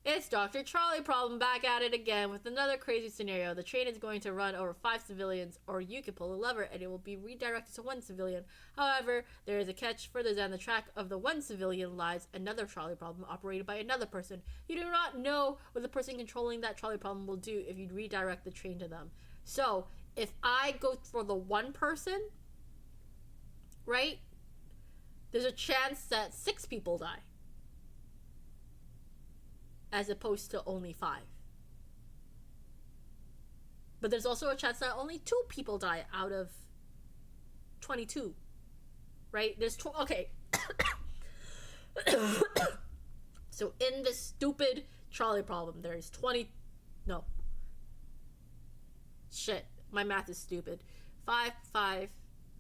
It's Dr. Trolley Problem back at it again with another crazy scenario. The train is going to run over 5 civilians, or you can pull a lever and it will be redirected to 1 civilian. However, there is a catch. Further down the track of the 1 civilian lies another trolley problem operated by another person. You do not know what the person controlling that trolley problem will do if you redirect the train to them. So, if I go for the 1 person, right, there's a chance that 6 people die. As opposed to only 5. But there's also a chance that only 2 people die out of 22. Right? There's okay. So in this stupid trolley problem, there's 20... No. Shit. My math is stupid. 5, 5,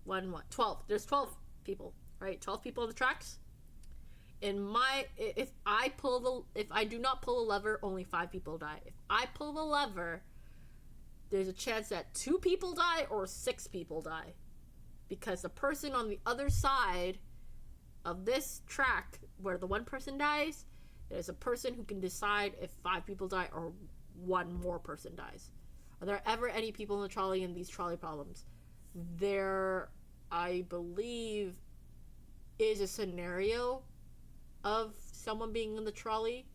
1, 1. 12. There's 12 people. Right? 12 people on the tracks. If I do not pull a lever, only 5 people die. If I pull the lever, there's a chance that 2 people die or 6 people die. Because the person on the other side of this track, where the 1 person dies, there's a person who can decide if 5 people die or 1 more person dies. Are there ever any people in the trolley in these trolley problems? There, I believe, is a scenario of someone being in the trolley,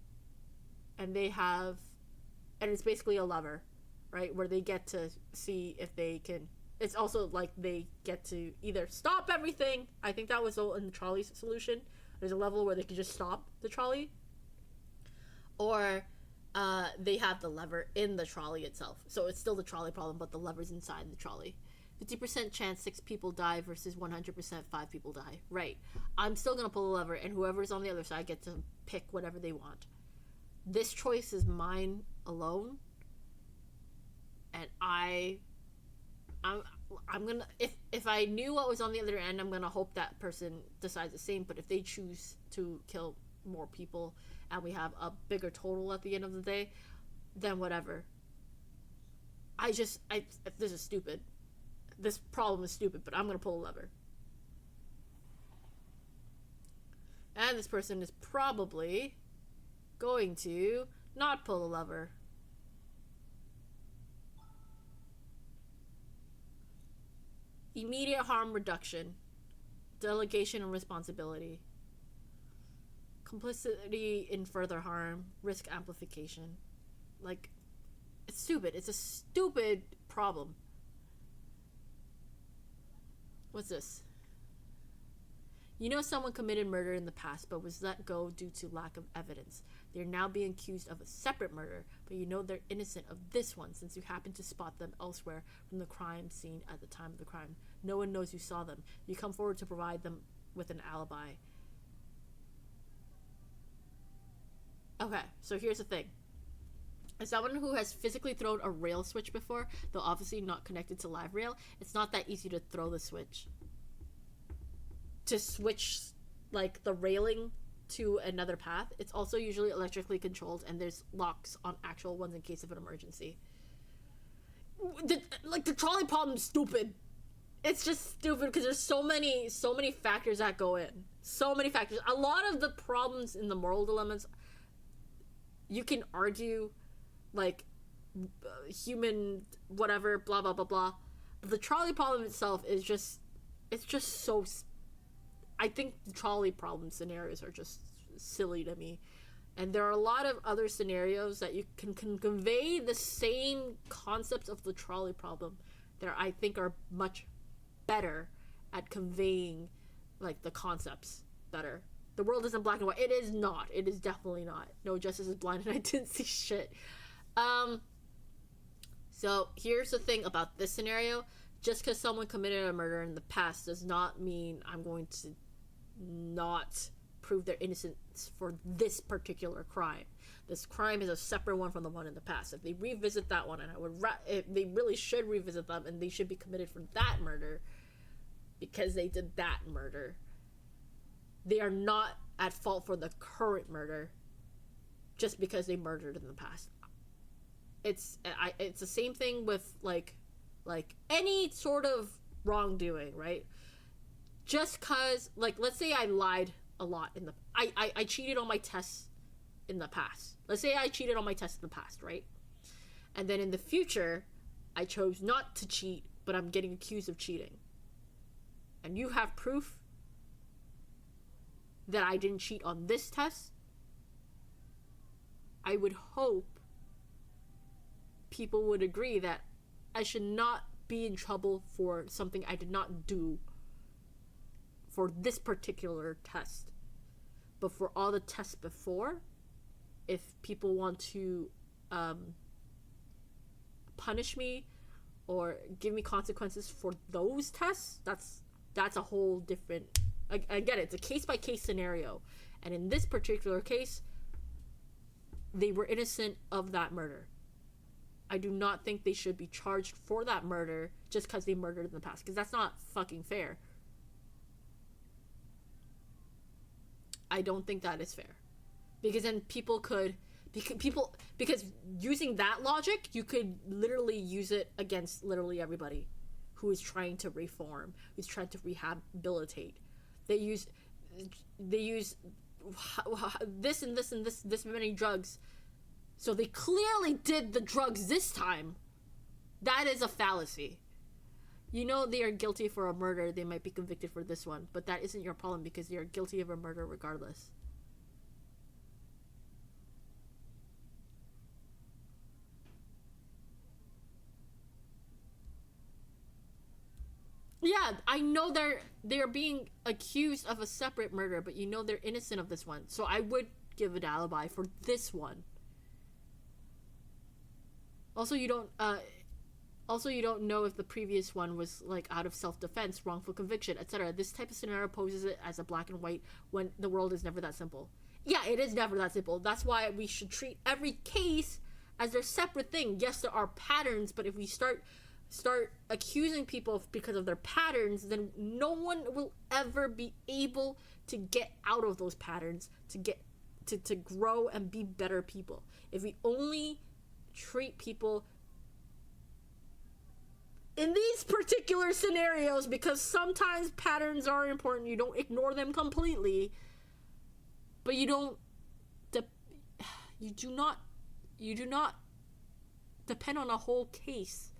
and it's basically a lever, right, where they get to see if they can. It's also like they get to either stop everything. I think that was in the trolley solution. There's a level where they can just stop the trolley, or they have the lever in the trolley itself. So it's still the trolley problem, but the lever's inside the trolley. 50% chance 6 people die versus 100% 5 people die. Right. I'm still going to pull the lever, and whoever's on the other side gets to pick whatever they want. This choice is mine alone. And I'm gonna, if I knew what was on the other end, I'm gonna hope that person decides the same. But if they choose to kill more people and we have a bigger total at the end of the day, then whatever. This is stupid. This problem is stupid, but I'm gonna pull a lever. And this person is probably going to not pull the lever. Immediate harm reduction. Delegation and responsibility. Complicity in further harm. Risk amplification. Like, it's stupid. It's a stupid problem. What's this? You know someone committed murder in the past but was let go due to lack of evidence. They are now being accused of a separate murder, but you know they're innocent of this one since you happened to spot them elsewhere from the crime scene at the time of the crime. No one knows you saw them. You come forward to provide them with an alibi. Okay, so here's the thing. As someone who has physically thrown a rail switch before, though obviously not connected to live rail, it's not that easy to throw the switch. To switch, like, the railing to another path, it's also usually electrically controlled, and there's locks on actual ones in case of an emergency. The trolley problem is stupid. It's just stupid because there's so many factors that go in. So many factors. A lot of the problems in the moral dilemmas, you can argue, like, human whatever, blah, blah, blah, blah. But the trolley problem itself is just, it's just so... I think the trolley problem scenarios are just silly to me. And there are a lot of other scenarios that you can convey the same concepts of the trolley problem that I think are much better at conveying, like, the concepts better. The world isn't black and white. It is not. It is definitely not. No, justice is blind and I didn't see shit. So here's the thing about this scenario. Just because someone committed a murder in the past does not mean I'm going to not prove their innocence for this particular crime. This crime is a separate one from the one in the past. If they revisit that one, and they really should revisit them, and they should be committed for that murder because they did that murder. They are not at fault for the current murder just because they murdered in the past. It's the same thing with like any sort of wrongdoing, right? Just cause, like, let's say I lied a lot in the... I cheated on my tests in the past. Let's say I cheated on my tests in the past, right? And then in the future, I chose not to cheat, but I'm getting accused of cheating. And you have proof that I didn't cheat on this test. I would hope people would agree that I should not be in trouble for something I did not do for this particular test. But for all the tests before, if people want to punish me or give me consequences for those tests, that's a whole different... I get it. It's a case-by-case scenario. And in this particular case, they were innocent of that murder. I do not think they should be charged for that murder just because they murdered in the past. Because that's not fucking fair. I don't think that is fair. Because then people could... Because using that logic, you could literally use it against literally everybody who is trying to reform, who's trying to rehabilitate. They use this and this and this many drugs. So they clearly did the drugs this time. That is a fallacy. You know they are guilty for a murder, they might be convicted for this one, but that isn't your problem because they are guilty of a murder regardless. Yeah, I know they're being accused of a separate murder, but you know they're innocent of this one. So I would give an alibi for this one. Also, you don't know if the previous one was like out of self-defense, wrongful conviction, etc. This type of scenario poses it as a black and white when the world is never that simple. Yeah, it is never that simple. That's why we should treat every case as their separate thing. Yes, there are patterns, but if we start accusing people because of their patterns, then no one will ever be able to get out of those patterns, to grow and be better people. If we only treat people in these particular scenarios, because sometimes patterns are important, you don't ignore them completely, but you do not depend on a whole case.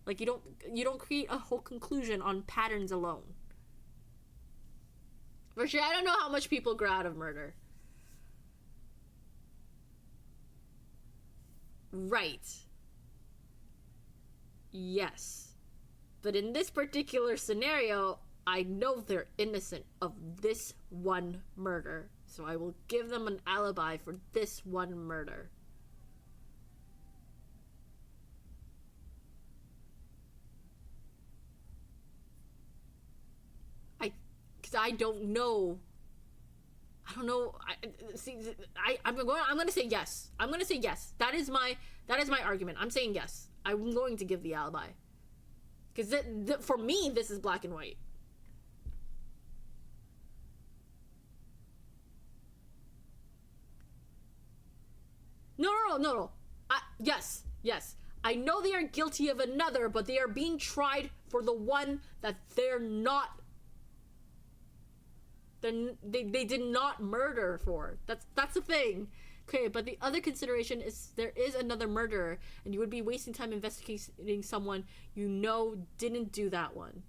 Like, you don't create a whole conclusion on patterns alone. For sure, I don't know how much people grow out of murder. Right. Yes. But in this particular scenario, I know they're innocent of this one murder. So I will give them an alibi for this one murder. I don't know. I'm gonna say yes. I'm gonna say yes. That is my argument. I'm saying yes. I'm going to give the alibi. Because for me, this is black and white. No. Yes. I know they are guilty of another, but they are being tried for the one that they're not. They did not murder for. That's the thing. Okay, but the other consideration is there is another murderer, and you would be wasting time investigating someone you know didn't do that one.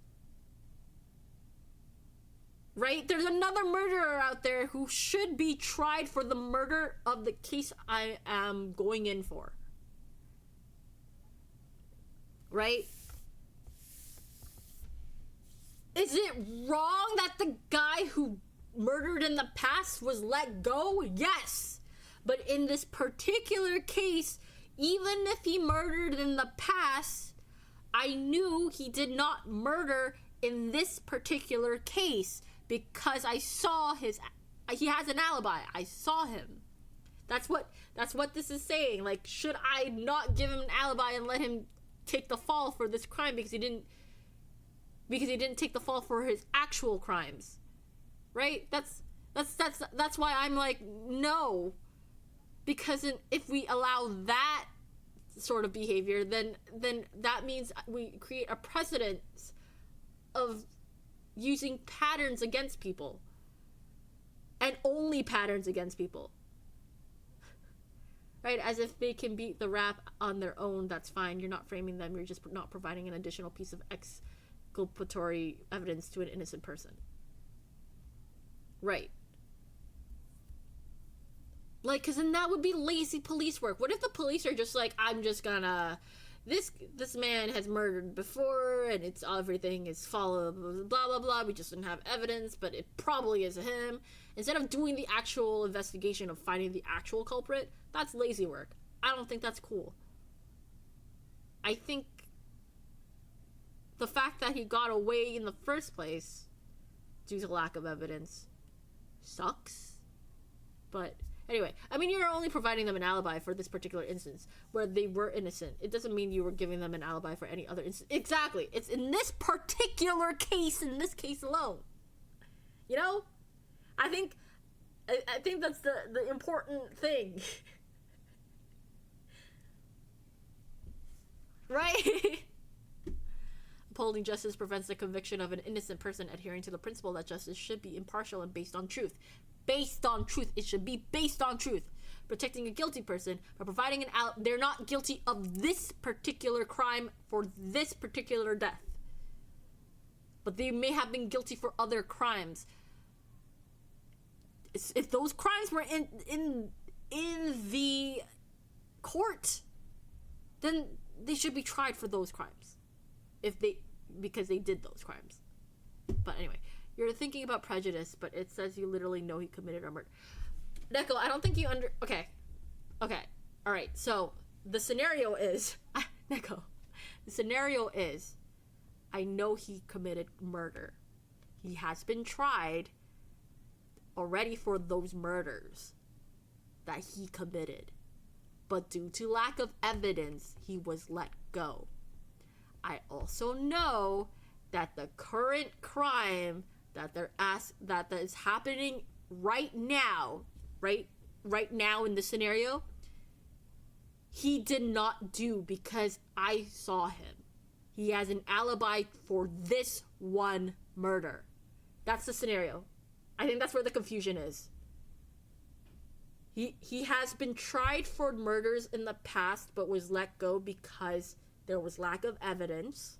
Right? There's another murderer out there who should be tried for the murder of the case I am going in for. Right? Is it wrong that the guy who murdered in the past was let go? Yes. But in this particular case, even if he murdered in the past, I knew he did not murder in this particular case because I saw he has an alibi. I saw him. That's what this is saying. Like, should I not give him an alibi and let him take the fall for this crime because he didn't take the fall for his actual crimes, right? That's why I'm like, no, because if we allow that sort of behavior, then that means we create a precedent of using patterns against people, and only patterns against people, right? As if they can beat the rap on their own. That's fine. You're not framing them. You're just not providing an additional piece of exculpatory evidence to an innocent person. Right. Like, because then that would be lazy police work. What if the police are just like, I'm just gonna... This man has murdered before, and everything is followed, blah, blah, blah. We just didn't have evidence, but it probably is him. Instead of doing the actual investigation of finding the actual culprit, that's lazy work. I don't think that's cool. I think the fact that he got away in the first place due to lack of evidence sucks. But anyway, I mean, you're only providing them an alibi for this particular instance where they were innocent. It doesn't mean you were giving them an alibi for any other instance. Exactly. It's in this particular case, in this case alone. You know? I think that's the important thing. Right? Upholding justice prevents the conviction of an innocent person, adhering to the principle that justice should be impartial and based on truth. Based on truth. It should be based on truth. protecting a guilty person by providing they're not guilty of this particular crime for this particular death. But they may have been guilty for other crimes. If those crimes were in the court, then they should be tried for those crimes. Because they did those crimes. But anyway, you're thinking about prejudice, but it says you literally know he committed a murder. Neko, I don't think you okay. Alright, so the scenario is Neko. The scenario is I know he committed murder. He has been tried already for those murders that he committed. But due to lack of evidence, he was let go. I also know that the current crime that is happening right now in the scenario, he did not do because I saw him. He has an alibi for this one murder. That's the scenario. I think that's where the confusion is. He has been tried for murders in the past but was let go because there was lack of evidence.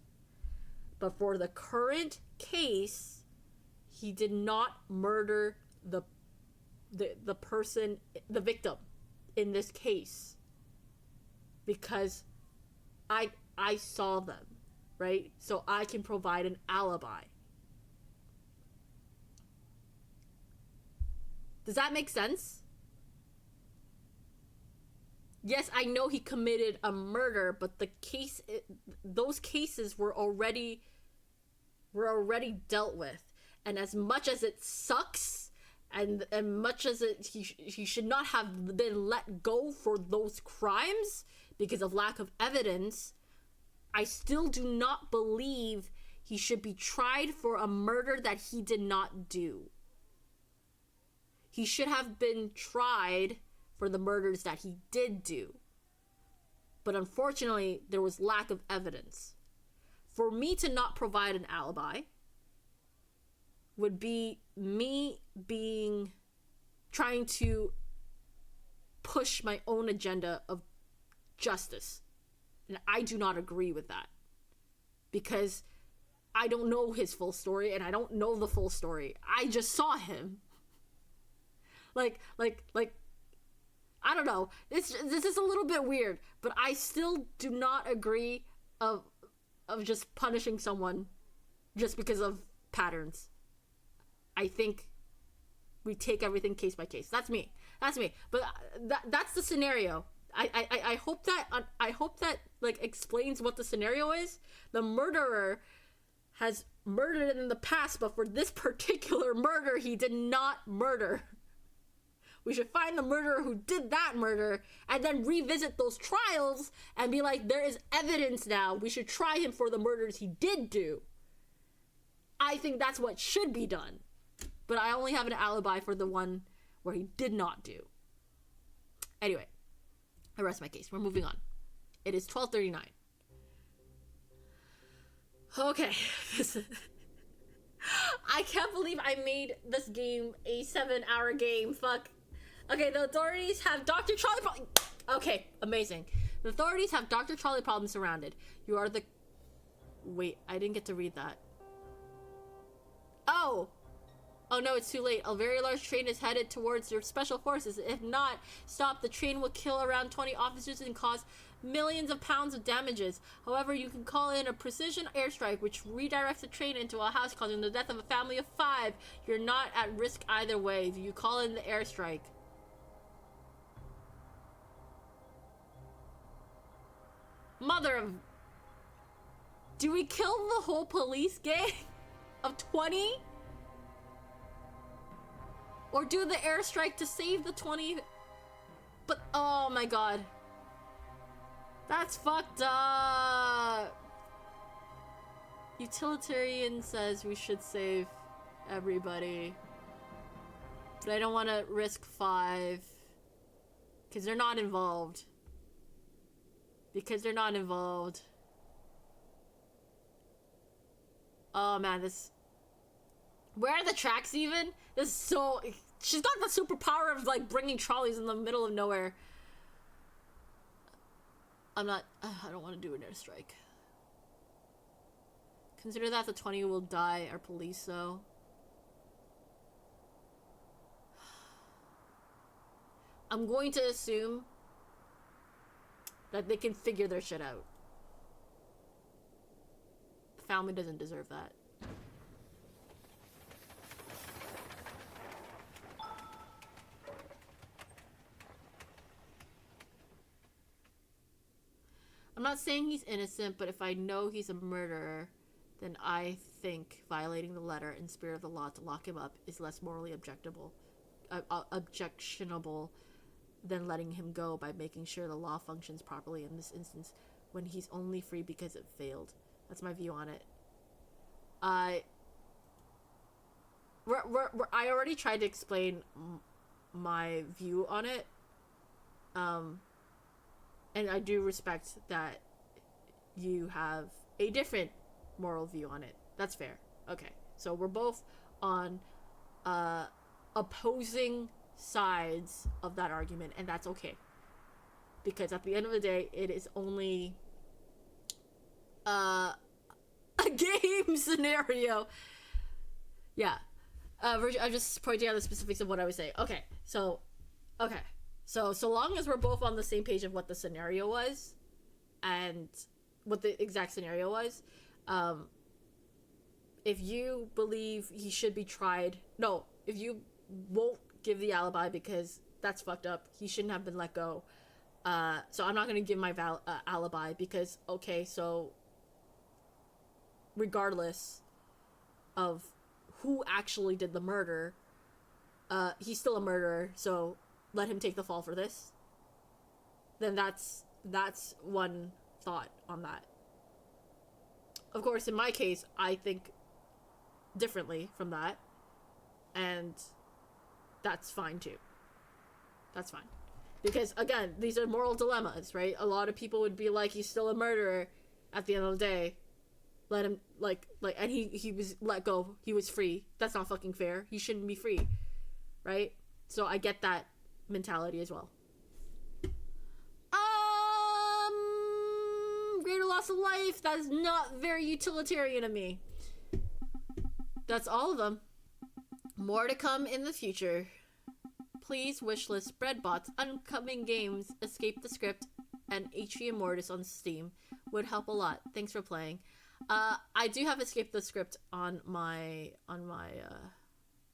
But for the current case, he did not murder the person, the victim in this case, because I saw them, right? So I can provide an alibi. Does that make sense? Yes, I know he committed a murder, but those cases were already dealt with. And as much as it sucks, and much as he should not have been let go for those crimes because of lack of evidence, I still do not believe he should be tried for a murder that he did not do. He should have been tried for the murders that he did do. But unfortunately, there was lack of evidence. For me to not provide an alibi would be me trying to push my own agenda of justice. And I do not agree with that. Because I don't know his full story, and I don't know the full story. I just saw him. Like, I don't know. This is a little bit weird, but I still do not agree of just punishing someone just because of patterns. I think we take everything case by case. That's me. But that's the scenario. I hope that like explains what the scenario is. The murderer has murdered in the past, but for this particular murder, he did not murder. We should find the murderer who did that murder and then revisit those trials and be like, there is evidence now. We should try him for the murders he did do. I think that's what should be done. But I only have an alibi for the one where he did not do. Anyway, I rest my case. We're moving on. It is 12:39. Okay. I can't believe I made this game a 7-hour game. Fuck. Okay, the authorities have Dr. Charlie Okay, amazing. The authorities have Dr. Charlie Problem surrounded. You are the... Wait, I didn't get to read that. Oh! Oh no, it's too late. A very large train is headed towards your special forces. If not, stop. The train will kill around 20 officers and cause millions of pounds of damages. However, you can call in a precision airstrike, which redirects the train into a house, causing the death of a family of 5. You're not at risk either way. You call in the airstrike. Mother of... Do we kill the whole police gang of 20? Or do the airstrike to save the 20? But, oh my god. That's fucked up. Utilitarian says we should save everybody. But I don't want to risk 5. Because they're not involved. Oh man, this... Where are the tracks even? This is so... She's got the superpower of, like, bringing trolleys in the middle of nowhere. I don't want to do an airstrike. Consider that the 20 will die are police, though. I'm going to assume that they can figure their shit out. The family doesn't deserve that. I'm not saying he's innocent, but if I know he's a murderer, then I think violating the letter and spirit of the law to lock him up is less morally objectionable than letting him go by making sure the law functions properly in this instance when he's only free because it failed. That's my view on it. I already tried to explain my view on it. And I do respect that you have a different moral view on it. That's fair. Okay. So we're both on opposing sides of that argument, and that's okay. Because at the end of the day, it is only a game scenario. Yeah. I'm just pointing out the specifics of what I was saying. Okay. So long as we're both on the same page of what the scenario was and what the exact scenario was, if you believe he should be tried, no, if you won't give the alibi because that's fucked up, he shouldn't have been let go. So I'm not going to give my alibi because, okay, so regardless of who actually did the murder, he's still a murderer, so let him take the fall for this. Then that's one thought on that. Of course, in my case, I think differently from that, and that's fine too. That's fine. Because, again, these are moral dilemmas, right? A lot of people would be like, he's still a murderer at the end of the day. Let him, and he was let go. He was free. That's not fucking fair. He shouldn't be free, right? So I get that mentality as well. Greater loss of life. That is not very utilitarian of me. That's all of them. More to come in the future. Please wishlist Breadbot's upcoming games, Escape the Script, and Atrium Mortis on Steam. Would help a lot. Thanks for playing. I do have Escape the Script on my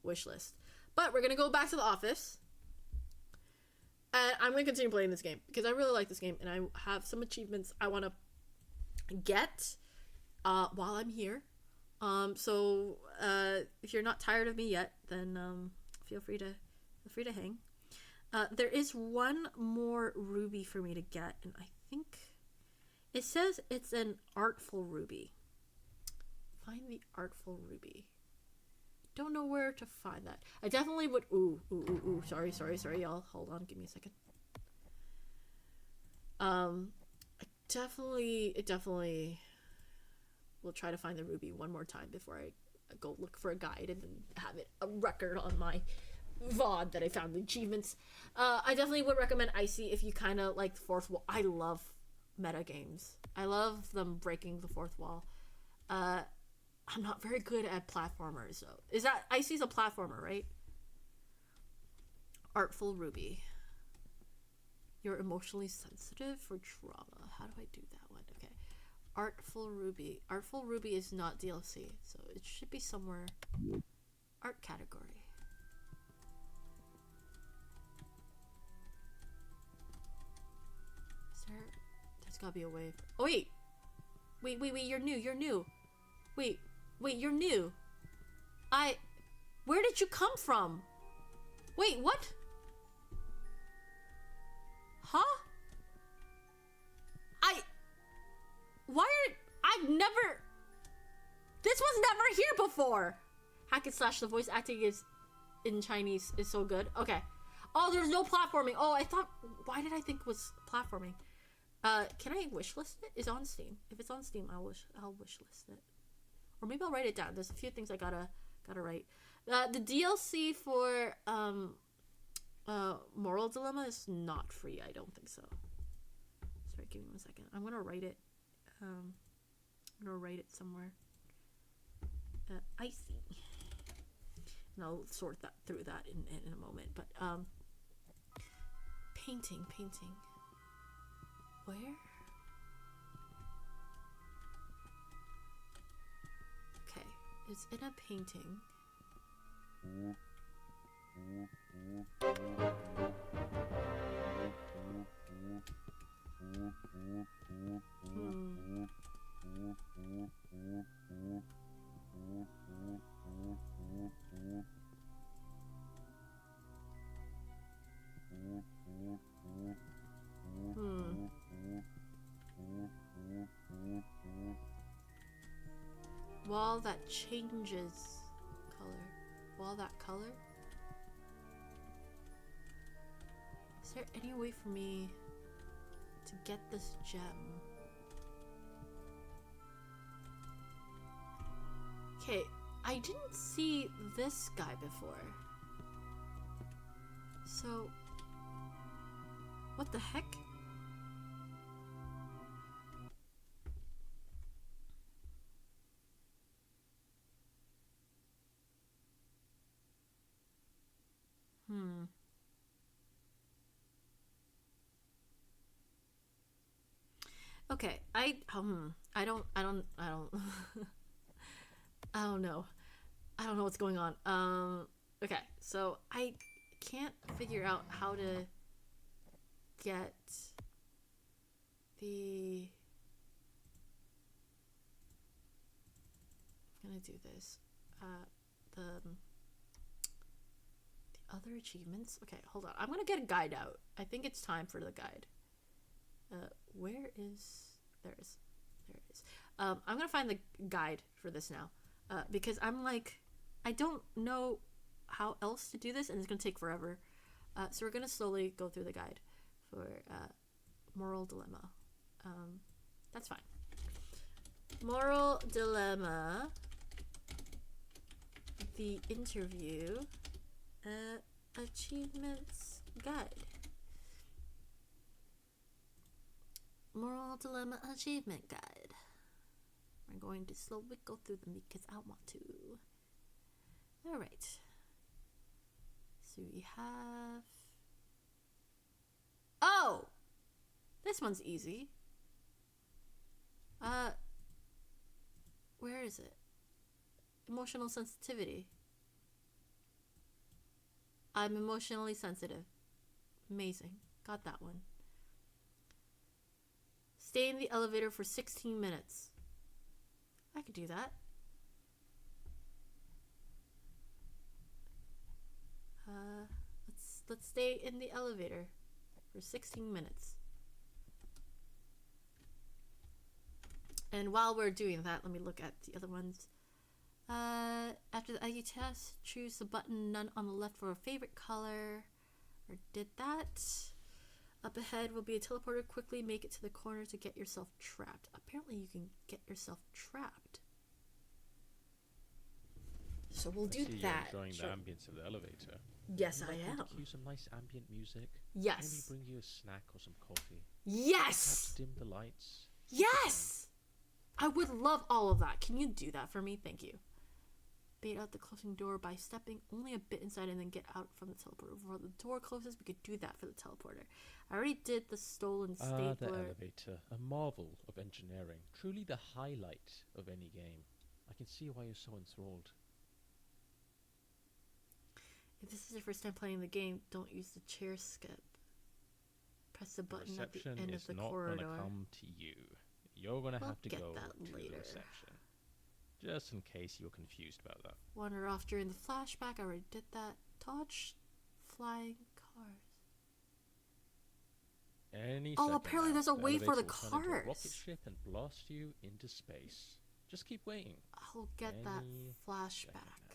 wish list. But we're gonna go back to the office. And I'm gonna continue playing this game because I really like this game and I have some achievements I wanna get while I'm here. So if you're not tired of me yet, then feel free to hang. There is one more ruby for me to get, and I think it says it's an artful ruby. Find the artful ruby. Don't know where to find that. I definitely would. Ooh. Sorry, y'all. Hold on, give me a second. It definitely will try to find the ruby one more time before I go look for a guide and then have it a record on my VOD that I found the achievements. I definitely would recommend Icy if you kind of like the fourth wall. I love meta games. I love them breaking the fourth wall. I'm not very good at platformers, so is that Icy's a platformer, right? Artful Ruby. You're emotionally sensitive for trauma. How do I do that one? Okay. Artful Ruby. Artful Ruby is not DLC, so it should be somewhere. Art category. Is there? There's gotta be a way. Oh wait. Wait. You're new. Wait. You're new. Where did you come from? Wait, what? Huh? This was never here before. Hack it slash the voice acting is in Chinese is so good. Okay. Oh, there's no platforming. Oh, why did I think it was platforming? Can I wishlist it? It's on Steam. If it's on Steam, I'll wishlist it. Or maybe I'll write it down. There's a few things I gotta write. The DLC for Moral Dilemma is not free. I don't think so. Sorry, give me 1 second. I'm gonna write it. I'm gonna write it somewhere. Icy. And I'll sort that through that in a moment. But painting. Where? Okay, it's in a painting. Wall that changes color. Wall that color? Is there any way for me to get this gem? Okay, I didn't see this guy before. So, what the heck? Okay, I don't I don't know. I don't know what's going on. Okay, so I can't figure out how to get the... I'm gonna do this. The other achievements. Okay, hold on. I'm gonna get a guide out. I think it's time for the guide. Where is... There it is. I'm gonna find the guide for this now. Because I'm like, I don't know how else to do this, and it's gonna take forever. So we're gonna slowly go through the guide for Moral Dilemma. That's fine. Moral Dilemma. The interview. Achievements guide. Moral Dilemma Achievement Guide. We're going to slowly go through them because I want to. Alright. So we have... Oh! This one's easy. Where is it? Emotional sensitivity. I'm emotionally sensitive. Amazing. Got that one. Stay in the elevator for 16 minutes. I could do that. Let's stay in the elevator for 16 minutes. And while we're doing that, let me look at the other ones. After the ID test, choose the button none on the left for a favorite color. Or did that. Up ahead will be a teleporter. Quickly make it to the corner to get yourself trapped. Apparently you can get yourself trapped. So we'll do that. You're enjoying the ambience of the elevator. Yes, I am. Cue some nice ambient music. Yes. Maybe bring you a snack or some coffee. Yes. Perhaps dim the lights. Yes. I would love all of that. Can you do that for me? Thank you. Bait out the closing door by stepping only a bit inside and then get out from the teleporter. Before the door closes, we could do that for the teleporter. I already did the stolen stapler. The elevator. A marvel of engineering. Truly the highlight of any game. I can see why you're so enthralled. If this is your first time playing the game, don't use the chair skip. Press the button at the end of the corridor. Reception is not gonna come to you. You're gonna have to go to later. the reception. Just in case you were confused about that. Wander off during the flashback. I already did that. Dodge flying cars. Apparently there's a way for the cars. Rocket ship and blast you into space. Just keep waiting. I'll get that flashback.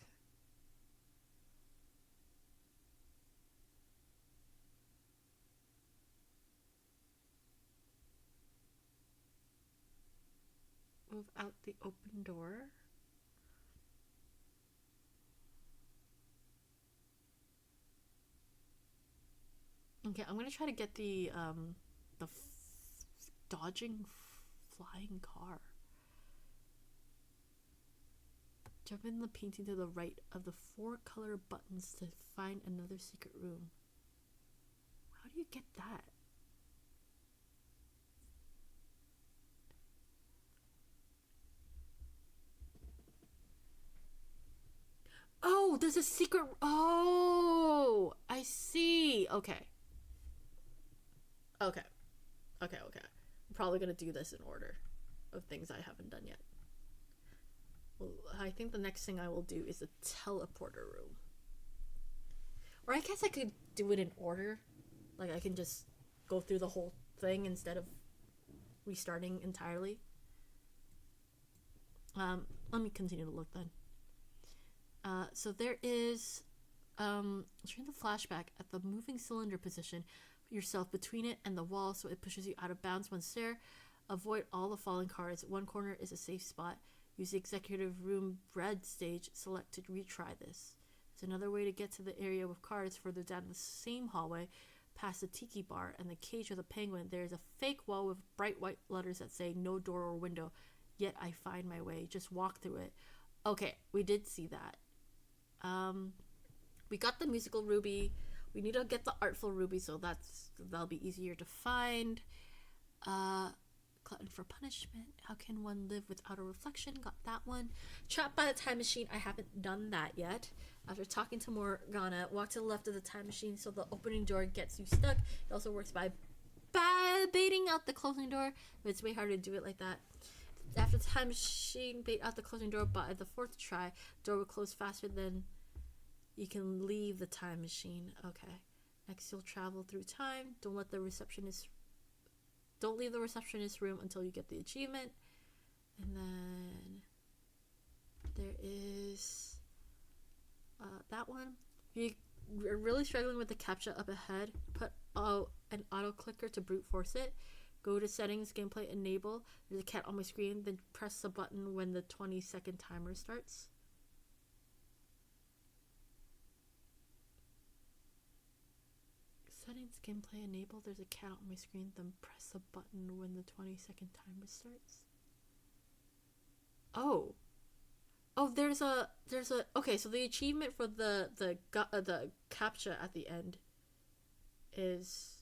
Move out the open door. Okay, I'm gonna try to get the dodging flying car. Jump in the painting to the right of the 4 color buttons to find another secret room. How do you get that? Oh, there's a secret. Oh, I see. Okay. Okay. Okay, okay. I'm probably gonna do this in order of things I haven't done yet. Well, I think the next thing I will do is the teleporter room. Or I guess I could do it in order. Like I can just go through the whole thing instead of restarting entirely. Let me continue to look then. So there is, turn the flashback at the moving cylinder position. Put yourself between it and the wall so it pushes you out of bounds once there. Avoid all the falling cards. One corner is a safe spot. Use the executive room bread stage. Select to retry this. There's another way to get to the area with cards further down the same hallway, past the tiki bar and the cage of the penguin. There's a fake wall with bright white letters that say no door or window. Yet I find my way. Just walk through it. Okay, we did see that. We got the musical ruby. We need to get the artful ruby, so that'll be easier to find. Glutton for punishment. How can one live without a reflection? Got that one. Trapped by the time machine. I haven't done that yet. After talking to Morgana, walk to the left of the time machine so the opening door gets you stuck. It also works by baiting out the closing door, but it's way harder to do it like that. After the time machine bait out the closing door, by the 4th try, the door will close faster than you can leave the time machine. Okay. Next, you'll travel through time. Don't leave the receptionist room until you get the achievement. And then there is that one. If you're really struggling with the captcha up ahead, put an auto clicker to brute force it. Go to settings, gameplay, enable. There's a cat on my screen, then press the button when the 20-second timer starts. Settings, gameplay, enable. There's a cat on my screen, then press the button when the 20-second timer starts. Oh, there's a okay. So the achievement for the captcha at the end is.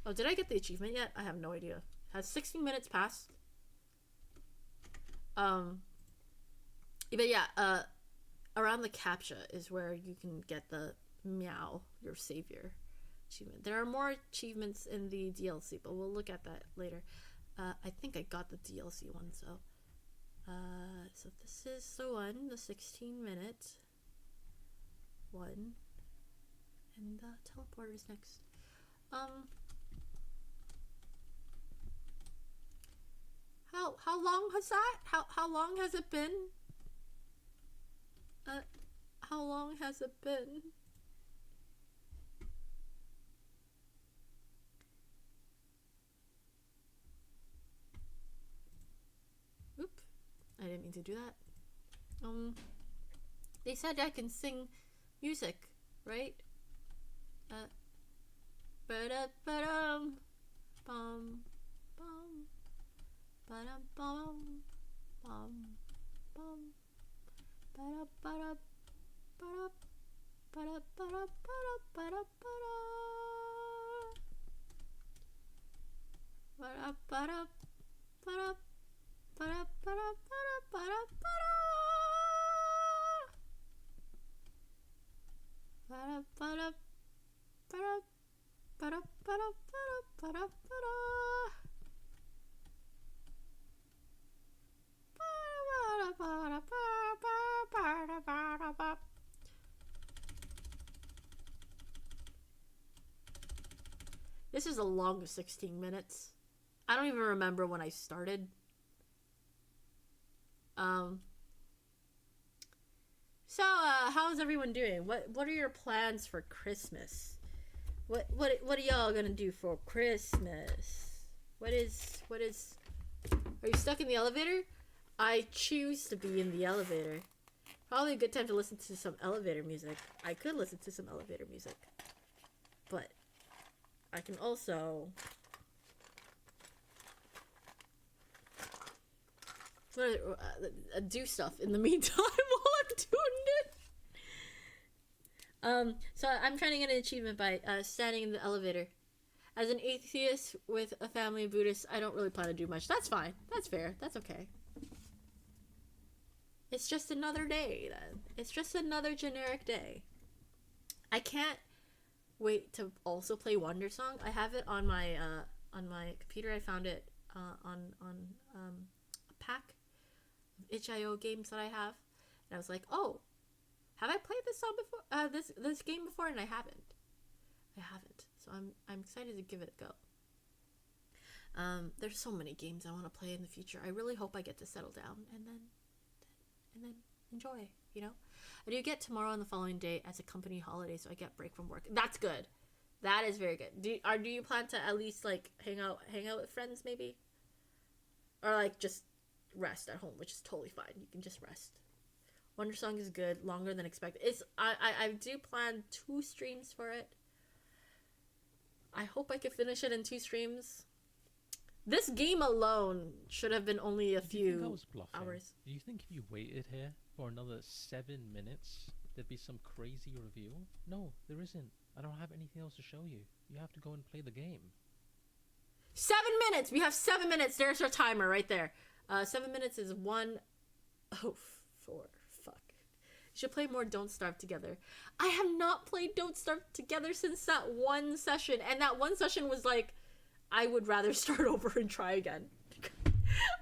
Oh, did I get the achievement yet? I have no idea. Has 16 minutes passed? But yeah, around the captcha is where you can get the meow, your savior achievement. There are more achievements in the DLC, but we'll look at that later. I think I got the DLC one, so this is the one, the 16-minute one, and teleporter's next. How long has that? How long has it been? How long has it been? Oop. I didn't mean to do that. They said I can sing music, right? Ba-da-ba-dum, bum, bum. Ba-dum, bum, bum, bum. Ba-da, ba-da, ba-da, ba-da, ba-da, ba-da, ba-da, ba-da. Ba-da, ba-da, ba-da, ba-da, ba-da, ba-da, ba-da. Ba-da, ba-da, ba-da, ba-da, ba-da, ba-da, ba-da. This is the longest 16 minutes. I don't even remember when I started. So how's everyone doing? What are your plans for Christmas? What are y'all gonna do for Christmas? What is are you stuck in the elevator? I choose to be in the elevator. Probably a good time to listen to some elevator music. I could listen to some elevator music. but I can also do stuff in the meantime while I'm doing it. So I'm trying to get an achievement by standing in the elevator. As an atheist with a family of Buddhists, I don't really plan to do much. That's fine. That's fair. That's okay. It's just another day, then. It's just another generic day. I can't wait to also play Wonder Song. I have it on my computer. I found it on a pack of itch.io games that I have, and I was like, oh, have I played this song before? This game before? And I haven't. So I'm excited to give it a go. There's so many games I want to play in the future. I really hope I get to settle down and then enjoy, you know? I do get tomorrow and the following day as a company holiday, so I get break from work. That's good. That is very good. Do you plan to at least like hang out with friends maybe? Or like just rest at home, which is totally fine. You can just rest. Wonder Song is good, longer than expected. I do plan 2 streams for it. I hope I can finish it in 2 streams. This game alone should have been only a few hours. Do you think if you waited here for another 7 minutes, there'd be some crazy reveal? No, there isn't. I don't have anything else to show you. You have to go and play the game. 7 minutes! We have 7 minutes. There's our timer right there. 7 minutes is 1... Oh, 4. Fuck. You should play more Don't Starve Together. I have not played Don't Starve Together since that one session. And that one session was like, I would rather start over and try again.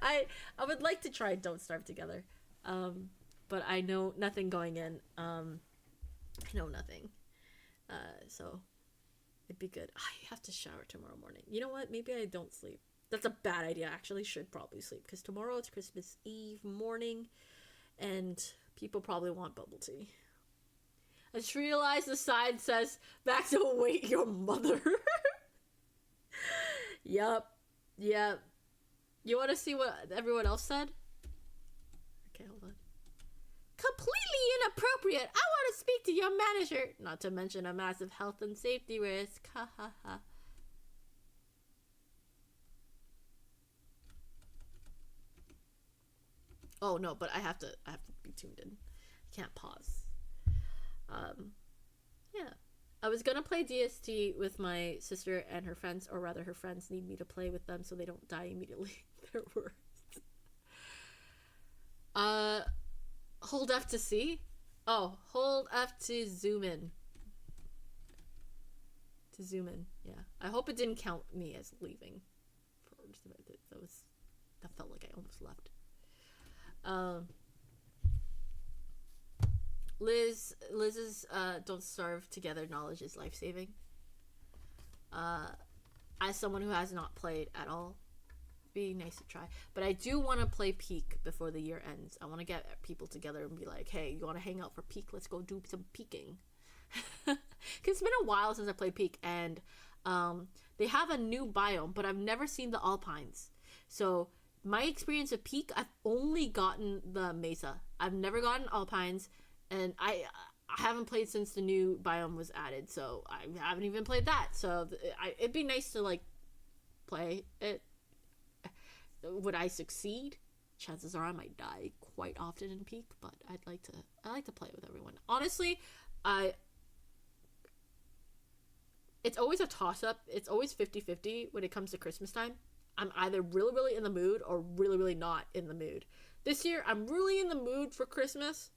I would like to try Don't Starve Together. But I know nothing going in. I know nothing. So it'd be good. I have to shower tomorrow morning. You know what? Maybe I don't sleep. That's a bad idea. I actually should probably sleep because tomorrow it's Christmas Eve morning and people probably want bubble tea. I just realized the sign says, back to await your mother. Yep. You want to see what everyone else said? Okay, hold on. Completely inappropriate. I want to speak to your manager. Not to mention a massive health and safety risk. Ha ha ha. Oh no, but I have to be tuned in. I can't pause. Yeah. I was gonna play DST with my sister and her friends, or rather her friends need me to play with them so they don't die immediately. They're worse. Hold F to see? Oh, hold F to zoom in. Yeah. I hope it didn't count me as leaving. That felt like I almost left. Liz's Don't Starve Together knowledge is life-saving. As someone who has not played at all, be nice to try. But I do want to play Peak before the year ends. I want to get people together and be like, hey, you want to hang out for Peak? Let's go do some peaking. Because it's been a while since I played Peak, and they have a new biome, but I've never seen the Alpines. So my experience of Peak, I've only gotten the Mesa. I've never gotten Alpines, and I haven't played since the new biome was added, so I haven't even played that. So it'd be nice to like play it. Would I succeed? Chances are I might die quite often in Peak, but I like to play with everyone. Honestly, it's always a toss-up. It's always 50-50 when it comes to Christmas time. I'm either really, really in the mood or really, really not in the mood. This year, I'm really in the mood for Christmas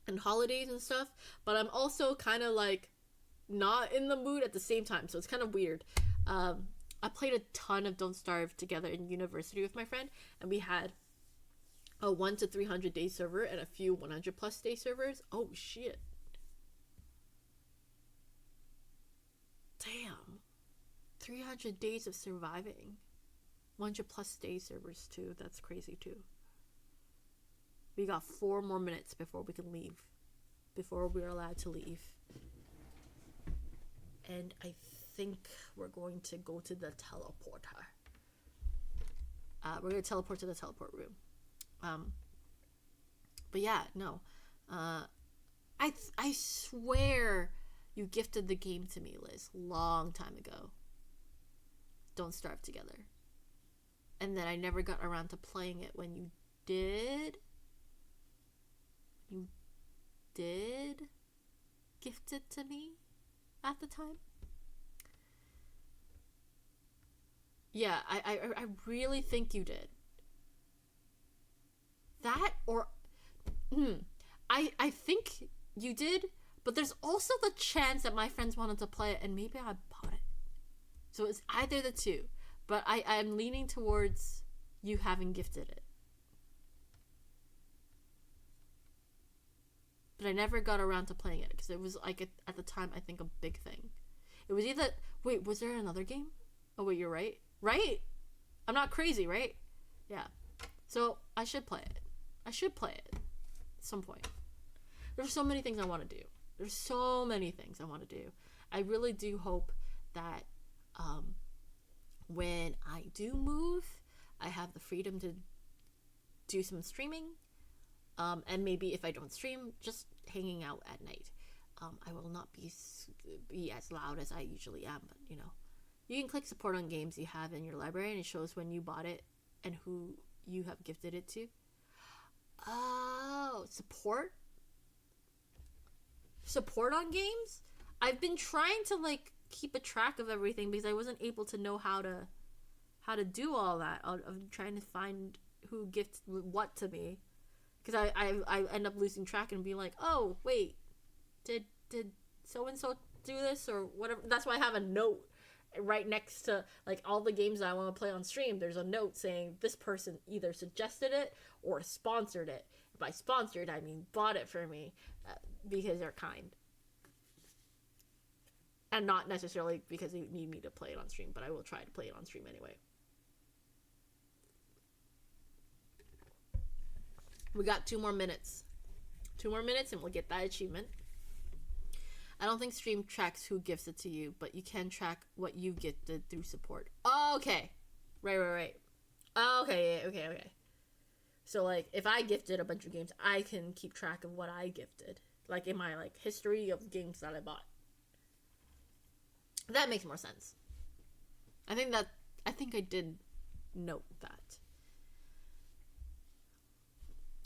and holidays and stuff, but I'm also kind of like not in the mood at the same time, so it's kind of weird. I played a ton of Don't Starve Together in university with my friend, and we had a 1 to 300 day server and a few 100 plus day servers. Oh shit. Damn. 300 days of surviving. 100 plus day servers too. That's crazy too. We got 4 more minutes before we can leave. Before we're allowed to leave. And I think we're going to go to the teleporter. We're going to teleport to the teleport room. But yeah, no. I swear You gifted the game to me, Liz, long time ago. Don't Starve Together. And then I never got around to playing it when you did. You did gift it to me at the time. Yeah, I really think you did. That or I think you did, but there's also the chance that my friends wanted to play it and maybe I bought it. So it's either the two, but I'm leaning towards you having gifted it. But I never got around to playing it because it was like at the time I think a big thing. It was either wait, was there another game? Oh wait, you're right. Right? I'm not crazy, right? Yeah. So I should play it. I should play it at some point. There's so many things I want to do. There's so many things I want to do. I really do hope that when I do move, I have the freedom to do some streaming. And maybe if I don't stream, just hanging out at night. I will not be as loud as I usually am, but you know. You can click support on games you have in your library and it shows when you bought it and who you have gifted it to. Oh, support? Support on games? I've been trying to like keep a track of everything because I wasn't able to know how to do all that. I'm trying to find who gifts what to me. Because I end up losing track and be like, oh, wait, did so-and-so do this or whatever? That's why I have a note right next to like all the games that I want to play on stream. There's a note saying this person either suggested it or sponsored it. By sponsored, I mean bought it for me because they're kind. And not necessarily because they need me to play it on stream, but I will try to play it on stream anyway. We got 2 more minutes. 2 more minutes and we'll get that achievement. I don't think stream tracks who gifts it to you, but you can track what you gifted through support. Oh, okay. Right. Oh, okay. So, like, if I gifted a bunch of games, I can keep track of what I gifted. Like, in my, like, history of games that I bought. That makes more sense. I think I did note that.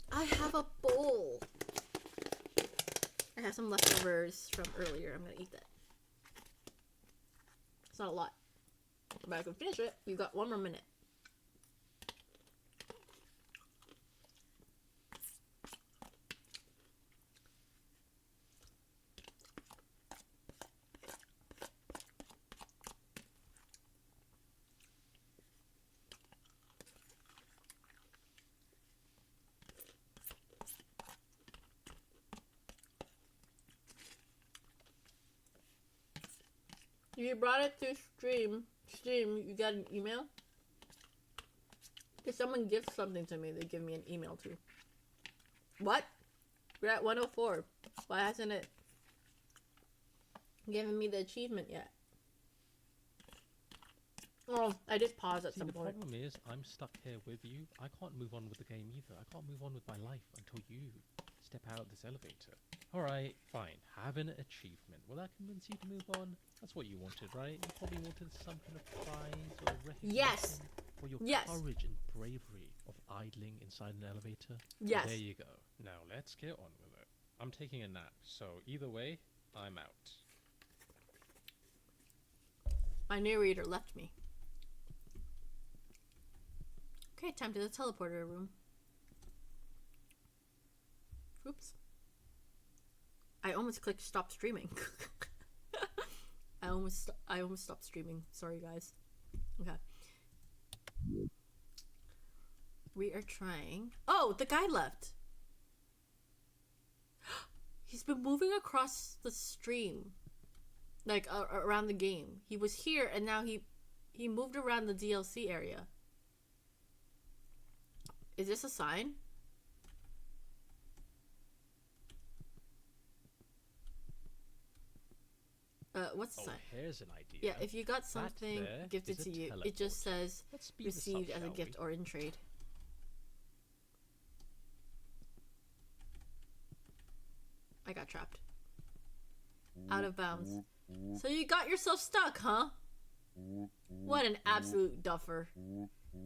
I have a bowl. I have some leftovers from earlier. I'm gonna eat that. It's not a lot, but I can finish it. You got 1 more minute. You brought it through Steam, you got an email? If someone gives something to me, they give me an email too. What? We're at 104. Why hasn't it given me the achievement yet? Oh, I did pause at some point. The problem is, I'm stuck here with you. I can't move on with the game either. I can't move on with my life until you step out of this elevator. Alright, fine. Have an achievement. Will that convince you to move on? That's what you wanted, right? You probably wanted some kind of prize or recognition Yes. for your Yes. courage and bravery of idling inside an elevator. Yes. There you go. Now let's get on with it. I'm taking a nap, so either way, I'm out. My narrator left me. Okay, time to the teleporter room. Oops. I almost clicked stop streaming. I almost stopped streaming. Sorry, guys. Okay. We are trying. Oh, the guy left. He's been moving across the stream, like around the game. He was here, and now he moved around the DLC area. Is this a sign? What's the sign? Here's an idea. Yeah, if you got something gifted to you, it just says received as a gift or in trade. I got trapped. Out of bounds. So you got yourself stuck, huh? What an absolute duffer.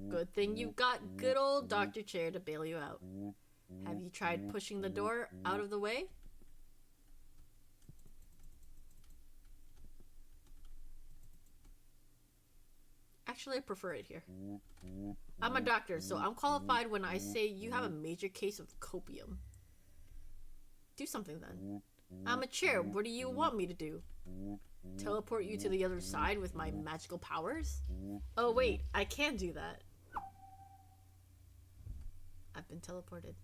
Good thing you got good old Dr. Chair to bail you out. Have you tried pushing the door out of the way? Actually, I prefer it here. I'm a doctor, so I'm qualified when I say you have a major case of copium. Do something then. I'm a chair. What do you want me to do? Teleport you to the other side with my magical powers? Oh wait, I can do that. I've been teleported.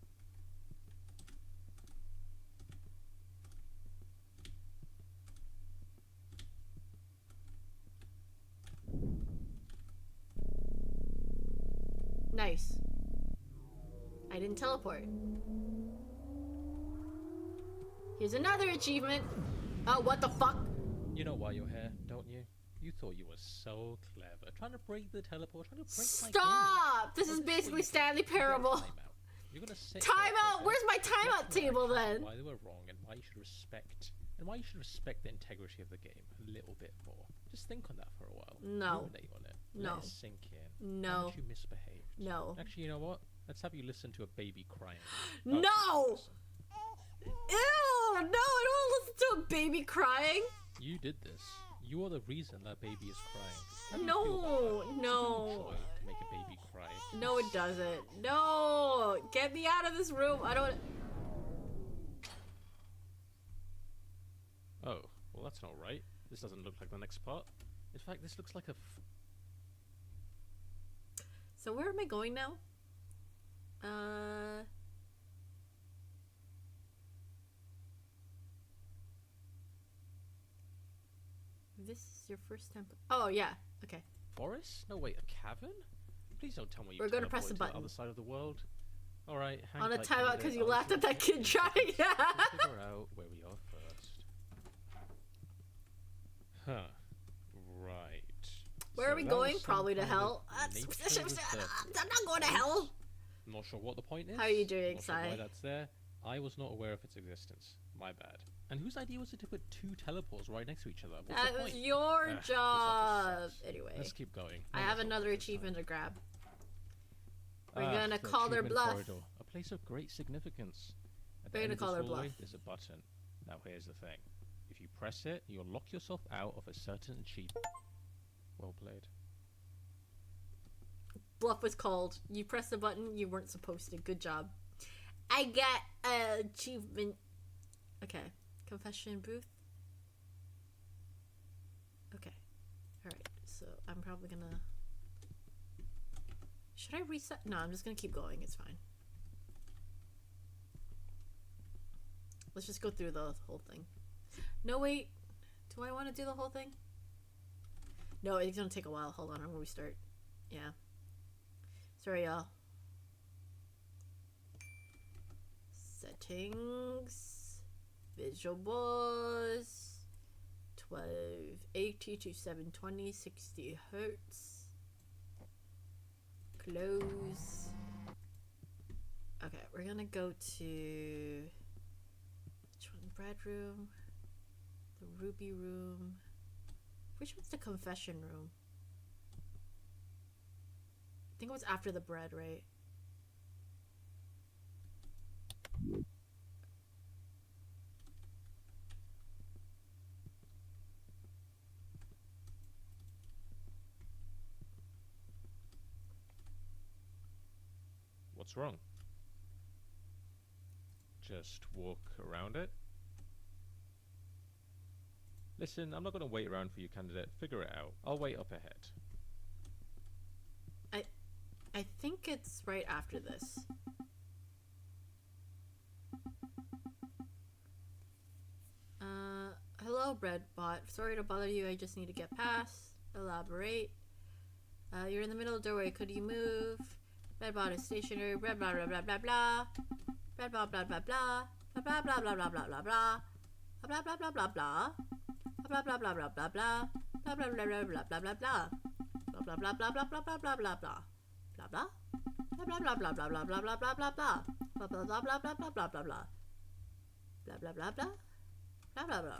Nice. I didn't teleport. Here's another achievement. Oh, what the fuck? You know why you're here, don't you? You thought you were so clever, trying to break the teleport, trying to break my game. Stop! This is basically Stanley Parable. You're gonna sit Timeout! Where's my timeout table then? Why they were wrong and why you should respect the integrity of the game a little bit more. Just think on that for a while. No. Ruminate on it. No. Let it sink in. No. Haven't you misbehaved? No. Actually, you know what? Let's have you listen to a baby crying. No! Ew! No, I don't want to listen to a baby crying. You did this. You are the reason that baby is crying. How do you No, feel about that? no. It's a good choice to make a baby cry. No, it doesn't. No! Get me out of this room. I don't... Oh, well that's not right. This doesn't look like the next part. In fact, this looks like a So where am I going now? This is your first temple. Oh, yeah. Okay. forest? No, wait, a cavern? Please don't tell me you We're gonna press the teleported to button. the other side of the world. Alright, hang On a tight, timeout candidate. because you I'll laughed at that figure kid trying. Yeah. out where we are first. Huh. Right. Where So are we that going? was some Probably to kind of hell. nature I'm not going to hell. I'm not sure what the point is. How are you doing, Not sure why Sai? that's there. I was not aware of its existence. My bad. And whose idea was it to put two teleports right next to each other? What's That the was point? your Ugh, this job. office sucks. Anyway, Let's keep going. I No have more another talking this achievement time. to grab. We're Ah, gonna the call their achievement bluff. corridor, a place of great significance. At the We're end gonna of call this their hallway, bluff. there's a button. Now here's the thing. If you press it, you'll lock yourself out of a certain achievement. Well played. Bluff was called. You pressed the button you weren't supposed to. Good job. I got an achievement. Okay. Confession booth. Okay. Alright. So I'm probably gonna... Should I reset? No, I'm just gonna keep going. It's fine. Let's just go through the whole thing. No, wait. Do I want to do the whole thing? No, it's gonna take a while. Hold on, I'm gonna restart. Yeah. Sorry, y'all. Settings. Visual bars. 1280 to 720, 60 hertz. Close. Okay, we're gonna go to... Which one? Bread room. The ruby room. Which one's the confession room? I think it was after the bread, right? What's wrong? Just walk around it? Listen, I'm not going to wait around for you, candidate. Figure it out. I'll wait up ahead. I think it's right after this. Hello, Breadbot. Sorry to bother you. I just need to get past. Elaborate. You're in the middle of the doorway. Could you move? Breadbot is stationary. Bread blah blah blah blah blah. Breadbot blah blah blah. Blah blah blah blah blah blah blah. Blah blah blah blah blah. Blah blah blah blah blah blah. Blah blah blah blah blah blah blah blah. Blah blah blah blah blah blah blah blah blah. Blah blah. Blah blah blah blah blah blah blah blah blah blah. Blah blah blah blah blah blah blah blah blah. Blah blah blah blah. Blah blah blah.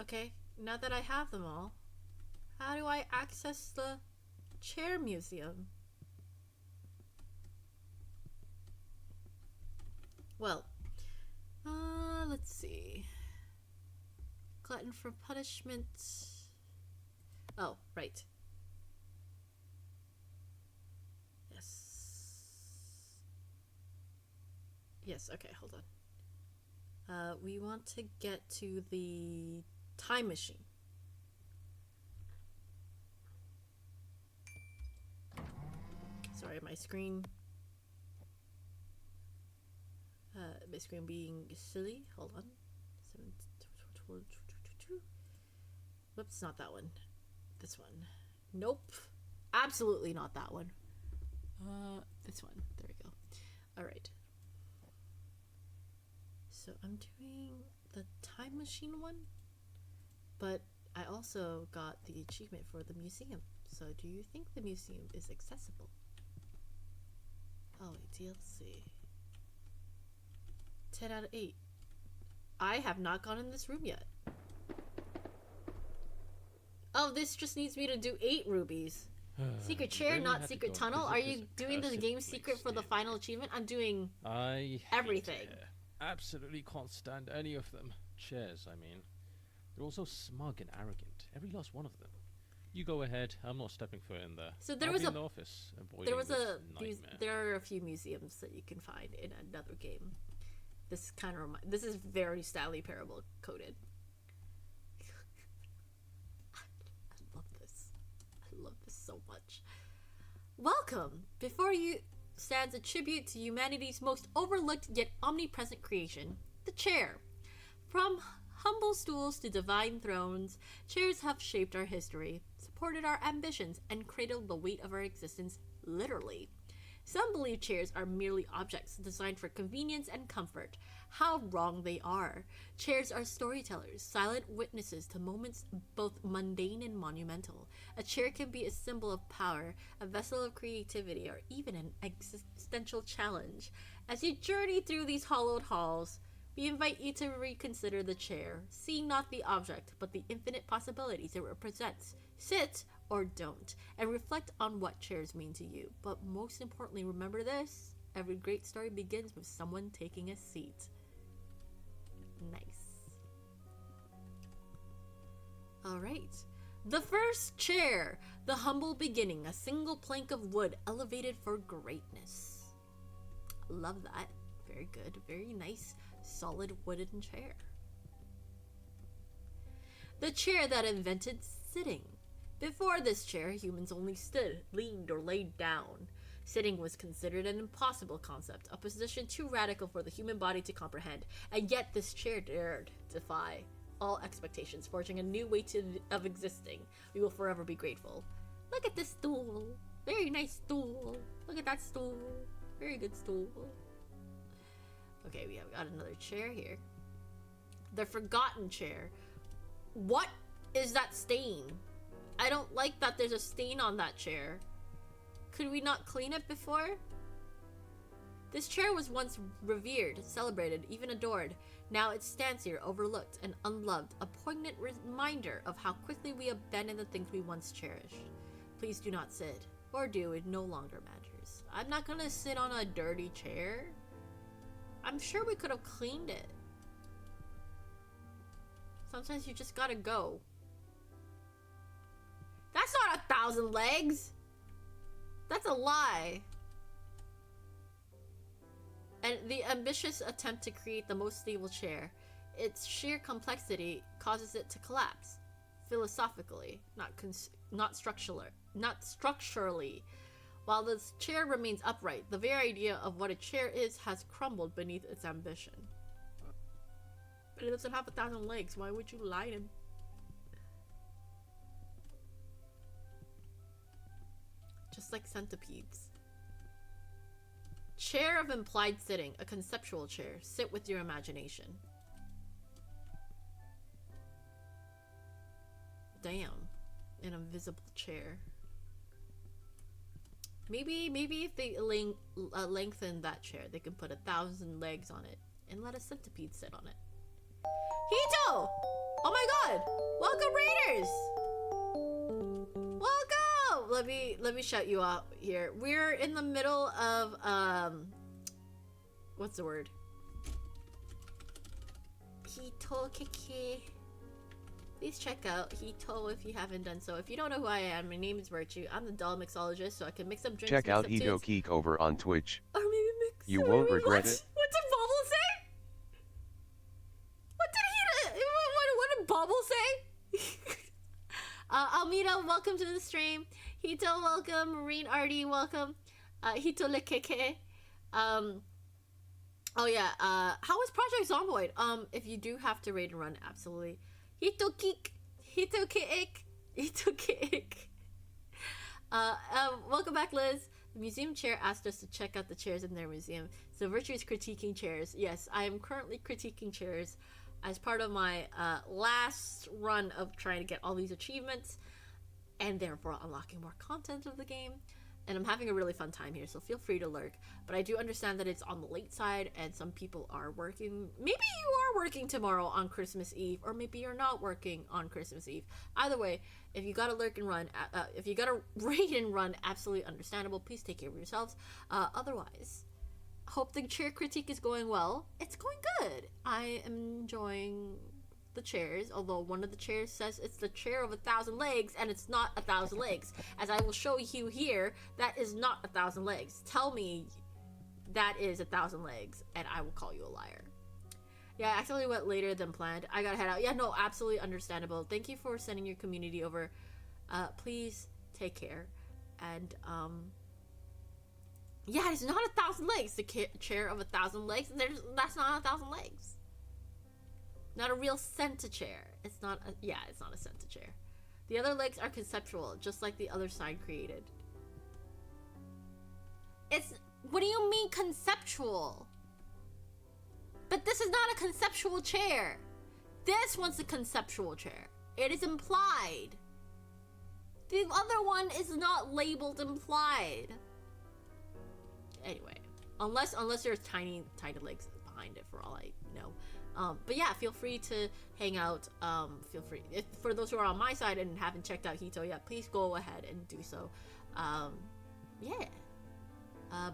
Okay, now that I have them all, how do I access the chair museum? Well, let's see. Glutton for punishment. Oh, right. Yes. Yes, okay, hold on. We want to get to the time machine. Sorry, my screen being silly. Hold on. Whoops, not that one. This one. Nope. Absolutely not that one. This one. There we go. Alright. So I'm doing the time machine one, but I also got the achievement for the museum. So do you think the museum is accessible? Oh, wait, DLC. 10 out of 8. I have not gone in this room yet. Oh, this just needs me to do 8 rubies. Secret chair, really not had to secret go tunnel. visit Are you this doing the accursed game place, secret for the dude. final achievement? I'm doing I hate everything. it. Absolutely can't stand any of them. Chairs, I mean. They're all so smug and arrogant. Every last one of them. You go ahead. I'm not stepping foot in there. So there I'll was be a in the office. there was this a nightmare. there are a few museums that you can find in another game. This kind of this is very Stanley Parable coded. I love this. I love this so much. Welcome. Before you stands a tribute to humanity's most overlooked yet omnipresent creation, the chair. From humble stools to divine thrones, chairs have shaped our history, supported our ambitions, and cradled the weight of our existence literally. Some believe chairs are merely objects designed for convenience and comfort. How wrong they are. Chairs are storytellers, silent witnesses to moments both mundane and monumental. A chair can be a symbol of power, a vessel of creativity, or even an existential challenge. As you journey through these hollowed halls, we invite you to reconsider the chair, seeing not the object, but the infinite possibilities it represents. Sit or don't, and reflect on what chairs mean to you. But most importantly, remember this: every great story begins with someone taking a seat. Nice. Alright. The first chair. The humble beginning. A single plank of wood elevated for greatness. Love that. Very good. Very nice, solid wooden chair. The chair that invented sitting. Before this chair, humans only stood, leaned, or laid down. Sitting was considered an impossible concept, a position too radical for the human body to comprehend, and yet this chair dared defy all expectations, forging a new way of existing. We will forever be grateful. Look at this stool. Very nice stool. Look at that stool. Very good stool. Okay, we have got another chair here. The forgotten chair. What is that stain? I don't like that there's a stain on that chair. Could we not clean it before? This chair was once revered, celebrated, even adored. Now it stands here, overlooked and unloved, a poignant reminder of how quickly we abandon the things we once cherished. Please do not sit. Or do, it no longer matters. I'm not gonna sit on a dirty chair. I'm sure we could have cleaned it. Sometimes you just gotta go. That's not 1,000 legs! That's a lie. And the ambitious attempt to create the most stable chair, its sheer complexity causes it to collapse. Philosophically, not structurally. While this chair remains upright, the very idea of what a chair is has crumbled beneath its ambition. But it doesn't have 1,000 legs. Why would you lie to me? Just like centipedes. Chair of implied sitting, a conceptual chair. Sit with your imagination. Damn. An invisible chair. Maybe if they lengthen that chair, they can put 1,000 legs on it and let a centipede sit on it. Hito! Oh my god! Welcome, Raiders! Welcome! Let me shut you out here. We're in the middle of what's the word? Hito Keke. Please check out Hito if you haven't done so. If you don't know who I am, my name is Virtue. I'm the doll mixologist, so I can mix up drinks. Check out Hito Geek over on Twitch. Or maybe mix. You won't regret it. What did Bubble say? What did Bubble say? Almeida, welcome to the stream. Hito, welcome. Marine Artie, welcome. Hito Lekeke. Oh yeah. How was Project Zomboid? If you do have to raid and run, absolutely. Hito Kik. Hito Kiik. Hito Kiik. Welcome back, Liz. The museum chair asked us to check out the chairs in their museum. So Virtue is critiquing chairs. Yes, I am currently critiquing chairs as part of my last run of trying to get all these achievements and therefore unlocking more content of the game. And I'm having a really fun time here, so feel free to lurk. But I do understand that it's on the late side and some people are working. Maybe you are working tomorrow on Christmas Eve, or maybe you're not working on Christmas Eve. Either way, if you gotta lurk and run, if you gotta raid and run, absolutely understandable. Please take care of yourselves. Otherwise, hope the chair critique is going well. It's going good. I am enjoying the chairs, although one of the chairs says it's the chair of 1,000 legs, and it's not 1,000 legs. As I will show you here, that is not 1,000 legs. Tell me that is 1,000 legs, and I will call you a liar. Yeah, I actually went later than planned. I gotta head out. Yeah, no, absolutely understandable. Thank you for sending your community over. Please take care. And, yeah, it's not 1,000 legs. The chair of 1,000 legs, that's not 1,000 legs. Not a real Senta chair. It's not a Senta chair. The other legs are conceptual, just like the other sign created. What do you mean conceptual? But this is not a conceptual chair. This one's a conceptual chair. It is implied. The other one is not labeled implied. Anyway, unless there's tiny legs behind it, for all I know. But yeah, feel free to hang out. Feel free. For those who are on my side and haven't checked out Hito yet, please go ahead and do so. Yeah.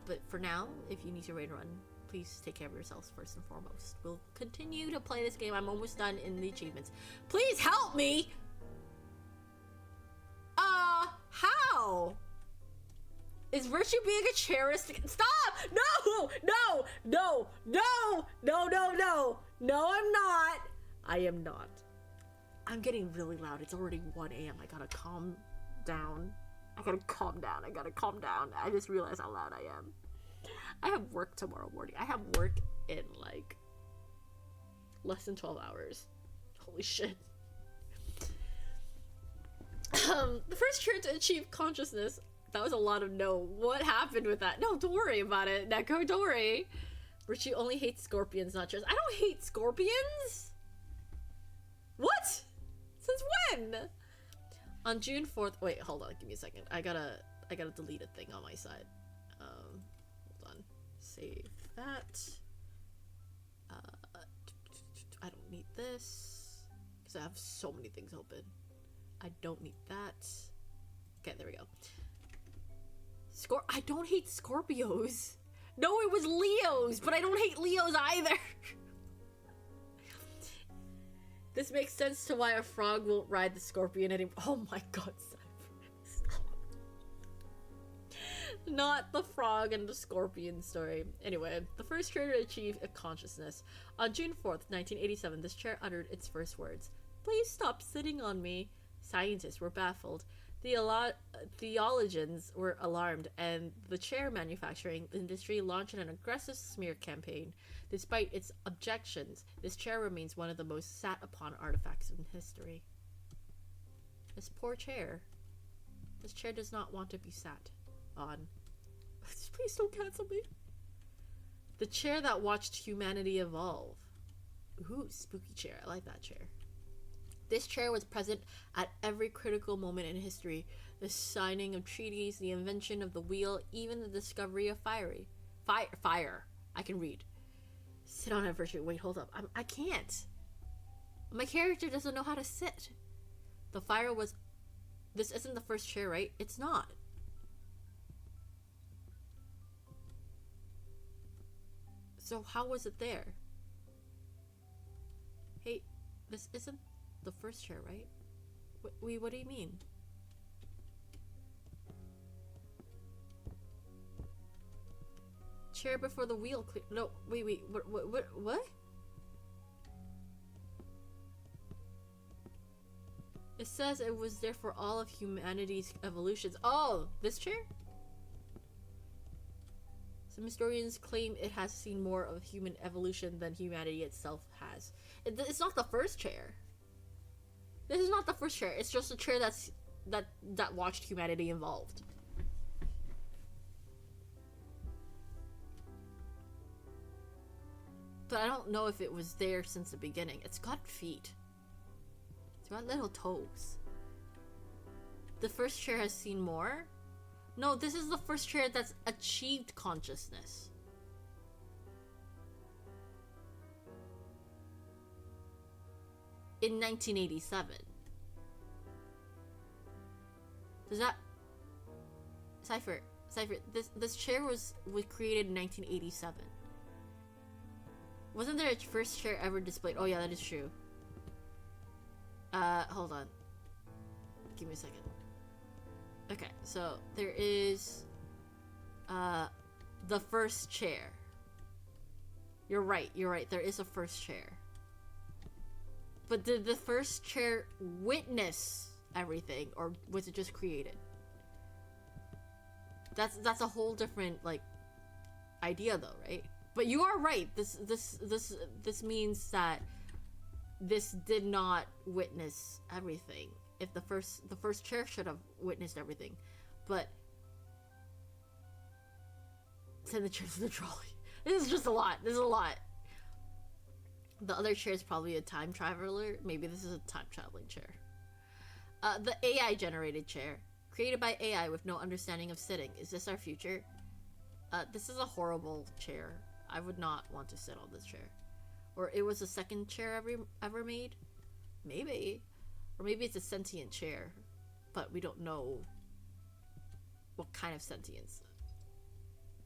But for now, if you need to raid and run, please take care of yourselves first and foremost. We'll continue to play this game. I'm almost done in the achievements. Please help me! How? Is Virtue being a chairist? Stop! No! No! No! No! No! No! No! No, I'm not. I am not. I'm getting really loud. It's already 1 a.m. I gotta calm down. I gotta calm down. I just realized how loud I am. I have work tomorrow morning. I have work in like less than 12 hours. Holy shit. The first chair to achieve consciousness. That was a lot of no. What happened with that? No, don't worry about it, Neko. Don't worry. Richie only hates scorpions, not chairs. I don't hate scorpions. What? Since when? On June 4th. Wait, hold on. Give me a second. I gotta delete a thing on my side. Hold on. Save that. I don't need this because I have so many things open. I don't need that. Okay, there we go. I don't hate Scorpios. No, it was Leos, but I don't hate Leos either. This makes sense to why a frog won't ride the scorpion anymore. Oh my god, Cypher. Not the frog and the scorpion story. Anyway, the first chair to achieve a consciousness. On June 4th, 1987, this chair uttered its first words. Please stop sitting on me. Scientists were baffled. Theologians were alarmed, and the chair manufacturing industry launched an aggressive smear campaign. Despite its objections, this chair remains one of the most sat upon artifacts in history. This poor chair. This chair does not want to be sat on. Please don't cancel me. The chair that watched humanity evolve. Ooh, spooky chair. I like that chair. This chair was present at every critical moment in history. The signing of treaties, the invention of the wheel, even the discovery of fire. I can read. Sit on it, Virtue. Wait, hold up. I can't. My character doesn't know how to sit. The fire was... This isn't the first chair, right? It's not. So how was it there? Hey, this isn't the first chair, right? What do you mean? Chair before the wheel clear. No, wait, what? It says it was there for all of humanity's evolutions. Oh, this chair? Some historians claim it has seen more of human evolution than humanity itself has. It's not the first chair. This is not the first chair. It's just a chair that watched humanity evolved. But I don't know if it was there since the beginning. It's got feet. It's got little toes. The first chair has seen more? No, this is the first chair that's achieved consciousness. In 1987. Does that... Cypher, this chair was created in 1987. Wasn't there a first chair ever displayed? Oh yeah, that is true. Hold on. Give me a second. Okay, so there is the first chair. You're right, there is a first chair. But did the first chair witness everything, or was it just created? That's a whole different, like, idea though, right? But you are right. This means that this did not witness everything. If the first chair should have witnessed everything, but send the chair to the trolley. This is just a lot. This is a lot. The other chair is probably a time traveler. Maybe this is a time traveling chair. The AI generated chair, created by AI with no understanding of sitting. Is this our future? This is a horrible chair. I would not want to sit on this chair. Or it was the second chair ever made? Maybe. Or maybe it's a sentient chair, but we don't know what kind of sentience.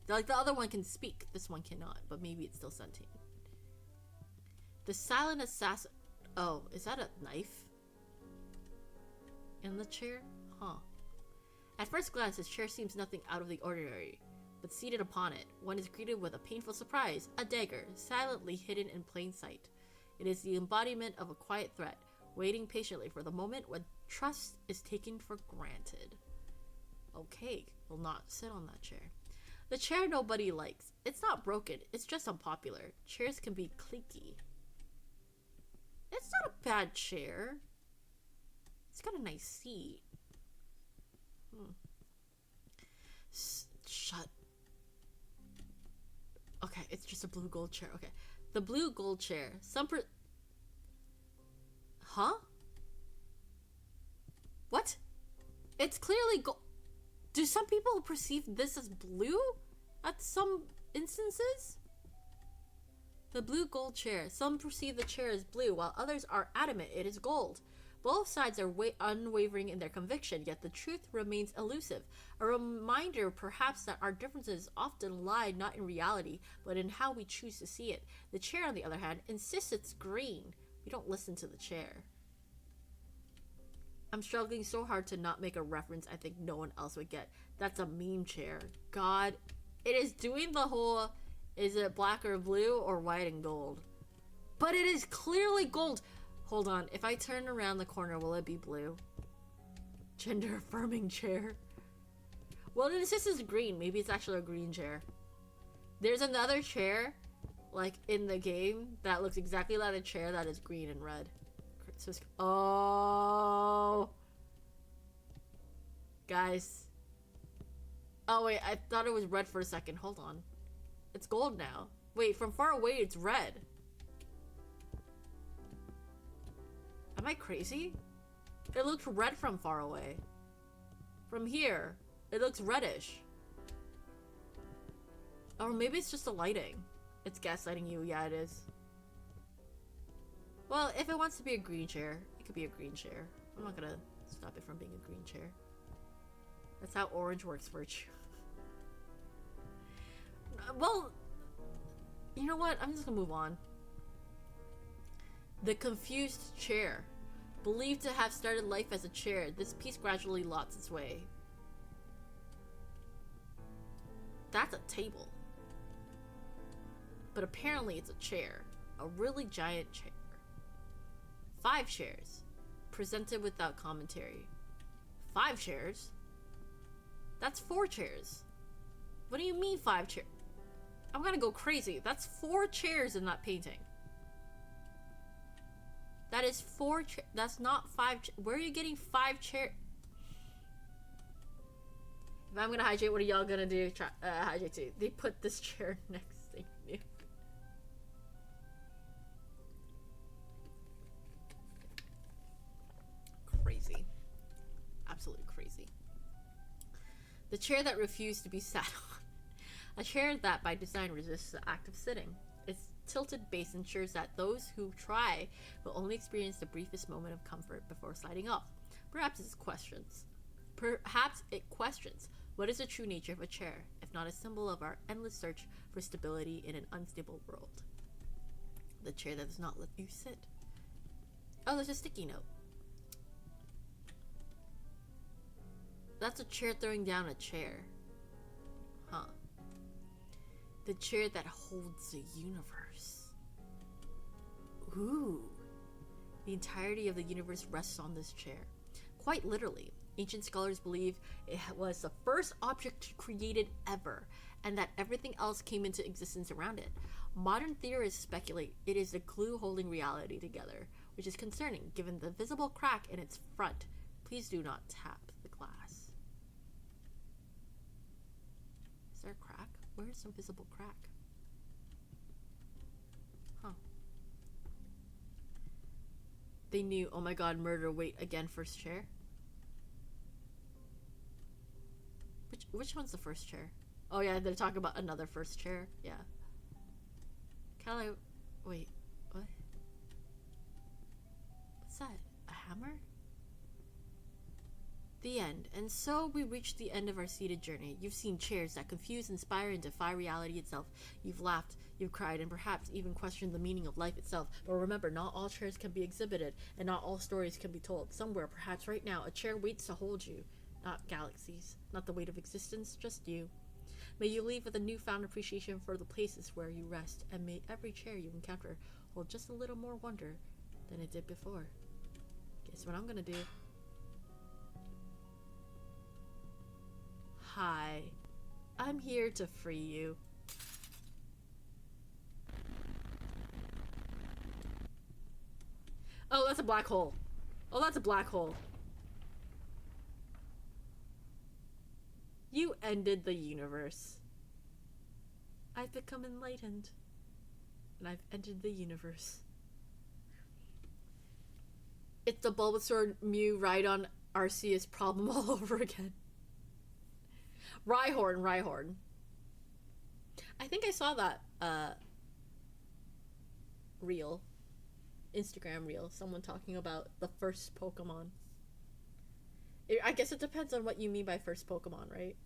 Like, the other one can speak, this one cannot, but maybe it's still sentient. The silent assassin... Oh, is that a knife? In the chair? Huh. At first glance, this chair seems nothing out of the ordinary. But seated upon it, one is greeted with a painful surprise, a dagger, silently hidden in plain sight. It is the embodiment of a quiet threat, waiting patiently for the moment when trust is taken for granted. Okay, will not sit on that chair. The chair nobody likes. It's not broken, it's just unpopular. Chairs can be cliquey. It's not a bad chair. It's got a nice seat. Shut. Okay, it's just a blue gold chair. Okay. The blue gold chair. Huh? What? It's clearly gold. Do some people perceive this as blue at some instances? The blue gold chair. Some perceive the chair as blue, while others are adamant it is gold. Both sides are unwavering in their conviction, yet the truth remains elusive. A reminder, perhaps, that our differences often lie not in reality, but in how we choose to see it. The chair, on the other hand, insists it's green. We don't listen to the chair. I'm struggling so hard to not make a reference I think no one else would get. That's a meme chair. God, it is doing the whole, is it black or blue or white and gold? But it is clearly gold. Hold on, if I turn around the corner, will it be blue? Gender affirming chair. Well, it says green. Maybe it's actually a green chair. There's another chair, like in the game, that looks exactly like a chair that is green and red. Oh, guys. Oh wait, I thought it was red for a second. Hold on, it's gold now. Wait, from far away, it's red. Am I crazy? It looks red from far away. From here, it looks reddish. Or maybe it's just the lighting. It's gaslighting you. Yeah, it is. Well, if it wants to be a green chair, it could be a green chair. I'm not gonna stop it from being a green chair. That's how orange works, Virtue. Well, you know what? I'm just gonna move on. The confused chair. Believed to have started life as a chair, this piece gradually lost its way. That's a table. But apparently it's a chair. A really giant chair. 5 chairs. Presented without commentary. 5 chairs? That's 4 chairs. What do you mean 5 chairs? I'm gonna go crazy. That's 4 chairs in that painting. That is 4 chairs. That's not 5 where are you getting 5 chairs? If I'm gonna hydrate, what are y'all gonna do? Try, hydrate too. They put this chair next thing new. Crazy. Absolutely crazy. The chair that refused to be sat on. A chair that by design resists the act of sitting. Its tilted base ensures that those who try will only experience the briefest moment of comfort before sliding off. Perhaps it questions. What is the true nature of a chair, if not a symbol of our endless search for stability in an unstable world? The chair that does not let you sit. Oh, there's a sticky note. That's a chair throwing down a chair. Huh. The chair that holds the universe. Ooh. The entirety of the universe rests on this chair. Quite literally. Ancient scholars believe it was the first object created ever, and that everything else came into existence around it. Modern theorists speculate it is the glue holding reality together, which is concerning given the visible crack in its front. Please do not tap the glass. Is there a crack? Where is the visible crack? Huh. They knew, oh my god, murder, wait, again, first chair? Which one's the first chair? Oh yeah, they're talking about another first chair. Yeah. Kinda like, wait, what? What's that? A hammer? The end. And so we reach the end of our seated journey. You've seen chairs that confuse, inspire, and defy reality itself. You've laughed, you've cried, and perhaps even questioned the meaning of life itself. But remember, not all chairs can be exhibited, and not all stories can be told. Somewhere, perhaps right now, a chair waits to hold you. Not galaxies, not the weight of existence, just you. May you leave with a newfound appreciation for the places where you rest, and may every chair you encounter hold just a little more wonder than it did before. Guess what I'm gonna do? Hi, I'm here to free you. Oh, that's a black hole. Oh, that's a black hole. You ended the universe. I've become enlightened. And I've ended the universe. It's the Bulbasaur Mew Rhydon Arceus problem all over again. Rhyhorn. I think I saw that reel. Instagram reel. Someone talking about the first Pokemon. I guess it depends on what you mean by first Pokemon, right?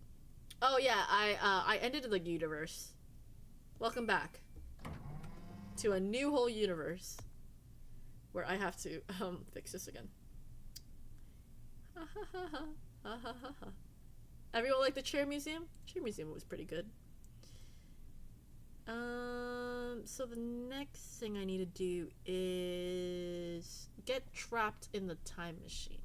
Oh yeah, I ended the universe. Welcome back to a new whole universe where I have to fix this again. Everyone like the chair museum? Chair museum was pretty good. So the next thing I need to do is get trapped in the time machine.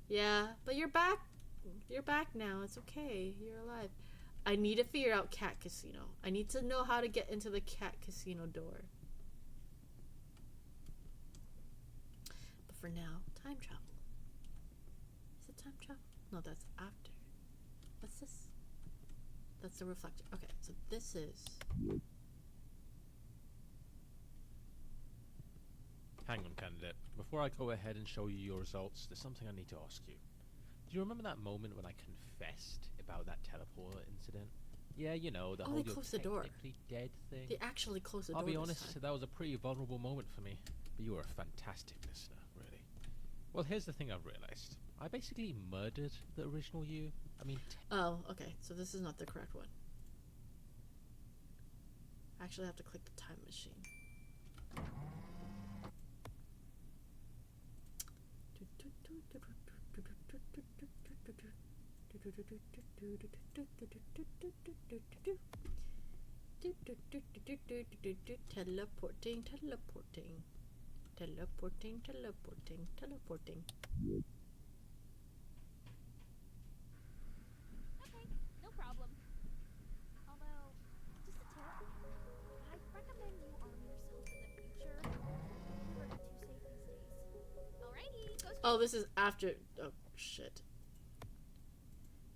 Yeah, but you're back. You're back now. It's okay. You're alive. I need to figure out Cat Casino. I need to know how to get into the Cat Casino door. But for now, time travel. Is it time travel? No, that's after. What's this? That's the reflector. Okay, so this is... Hang on, candidate. Before I go ahead and show you your results, there's something I need to ask you. Do you remember that moment when I confessed about that teleporter incident? Yeah, you know, the Oh, whole they you're closed the door. technically dead thing. They actually closed the door. I'll be this honest, time. that was a pretty vulnerable moment for me. But you were a fantastic listener, really. Well, here's the thing I've realized. I basically murdered the original you. I mean, Oh, okay. So this is not the correct one. I actually have to click the time machine. Teleporting, teleporting. Teleporting, teleporting, teleporting. Okay, no problem. Although, just a tip, I'd recommend you arm yourself in the future. Never been too safe these days. Alrighty, go. Oh, this is after. Oh, shit.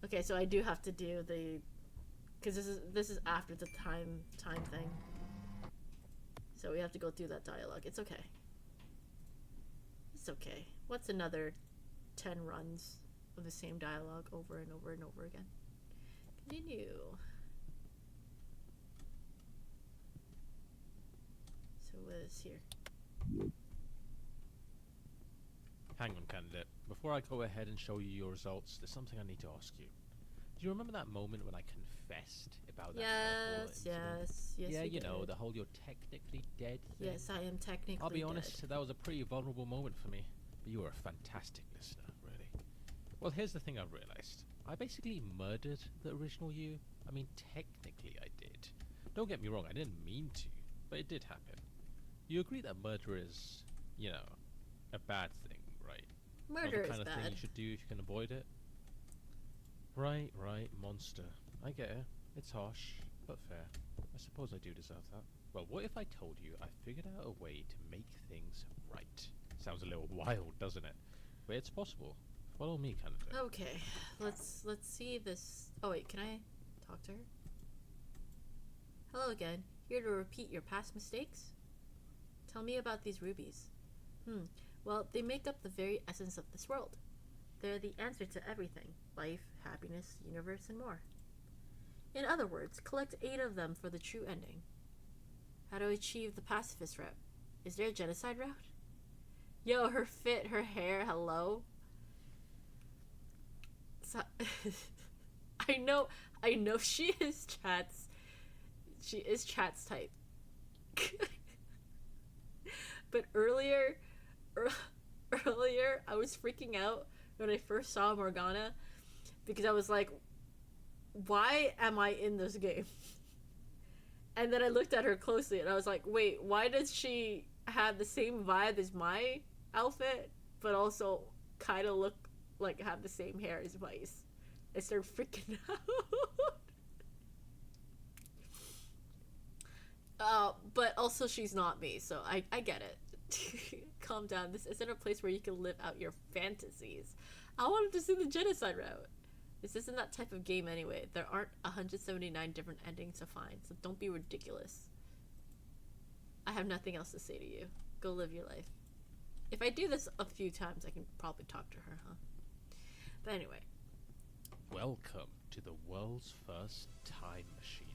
Okay, so I do have to do the, because this is after the time thing. So we have to go through that dialogue. It's okay. It's okay. What's another 10 runs of the same dialogue over and over and over again? Continue. So what is here? hang on, candidate. Before I go ahead and show you your results, there's something I need to ask you. Do you remember that moment when I confessed about that airport incident? Yes, Yeah, we you know, did. the whole you're technically dead thing. Yes, I am technically I'll be dead. honest, that was a pretty vulnerable moment for me. But you were a fantastic listener, really. Well, here's the thing I've realized. I basically murdered the original you. I mean, technically I did. Don't get me wrong, I didn't mean to, but it did happen. You agree that murder is, you know, a bad thing, right? Murder Not the is kind of thing bad. you should do if you can avoid it. Right, monster. I get it. It's harsh, but fair. I suppose I do deserve that. Well, what if I told you I figured out a way to make things right? Sounds a little wild, doesn't it? But it's possible. Follow me, kind of thing. Okay, let's see this. Oh wait, can I talk to her? Hello again. Here to repeat your past mistakes? Tell me about these rubies. Well, they make up the very essence of this world. They're the answer to everything. Life, happiness, universe, and more. In other words, collect 8 of them for the true ending. How to achieve the pacifist route? Is there a genocide route? Yo, her fit, her hair, hello? So, I know she is Chat's type. But earlier I was freaking out when I first saw Morgana because I was like, why am I in this game? And then I looked at her closely and I was like, wait, why does she have the same vibe as my outfit, but also kind of look like have the same hair as Vice? I started freaking out. But also she's not me, so I get it. Calm down. This isn't a place where you can live out your fantasies. I wanted to see the genocide route. This isn't that type of game anyway. There aren't 179 different endings to find, so don't be ridiculous. I have nothing else to say to you. Go live your life. If I do this a few times, I can probably talk to her, huh? But anyway. Welcome to the world's first time machine.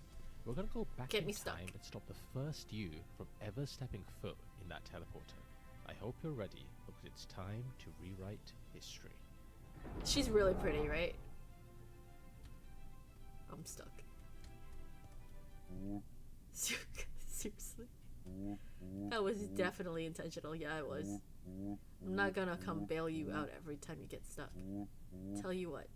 We're gonna go back Get in me time stuck. and stop the first you from ever stepping foot in that teleporter. I hope you're ready, because it's time to rewrite history. She's really pretty, right? I'm stuck. Seriously? That was definitely intentional. Yeah, I was. I'm not gonna come bail you out every time you get stuck. Tell you what,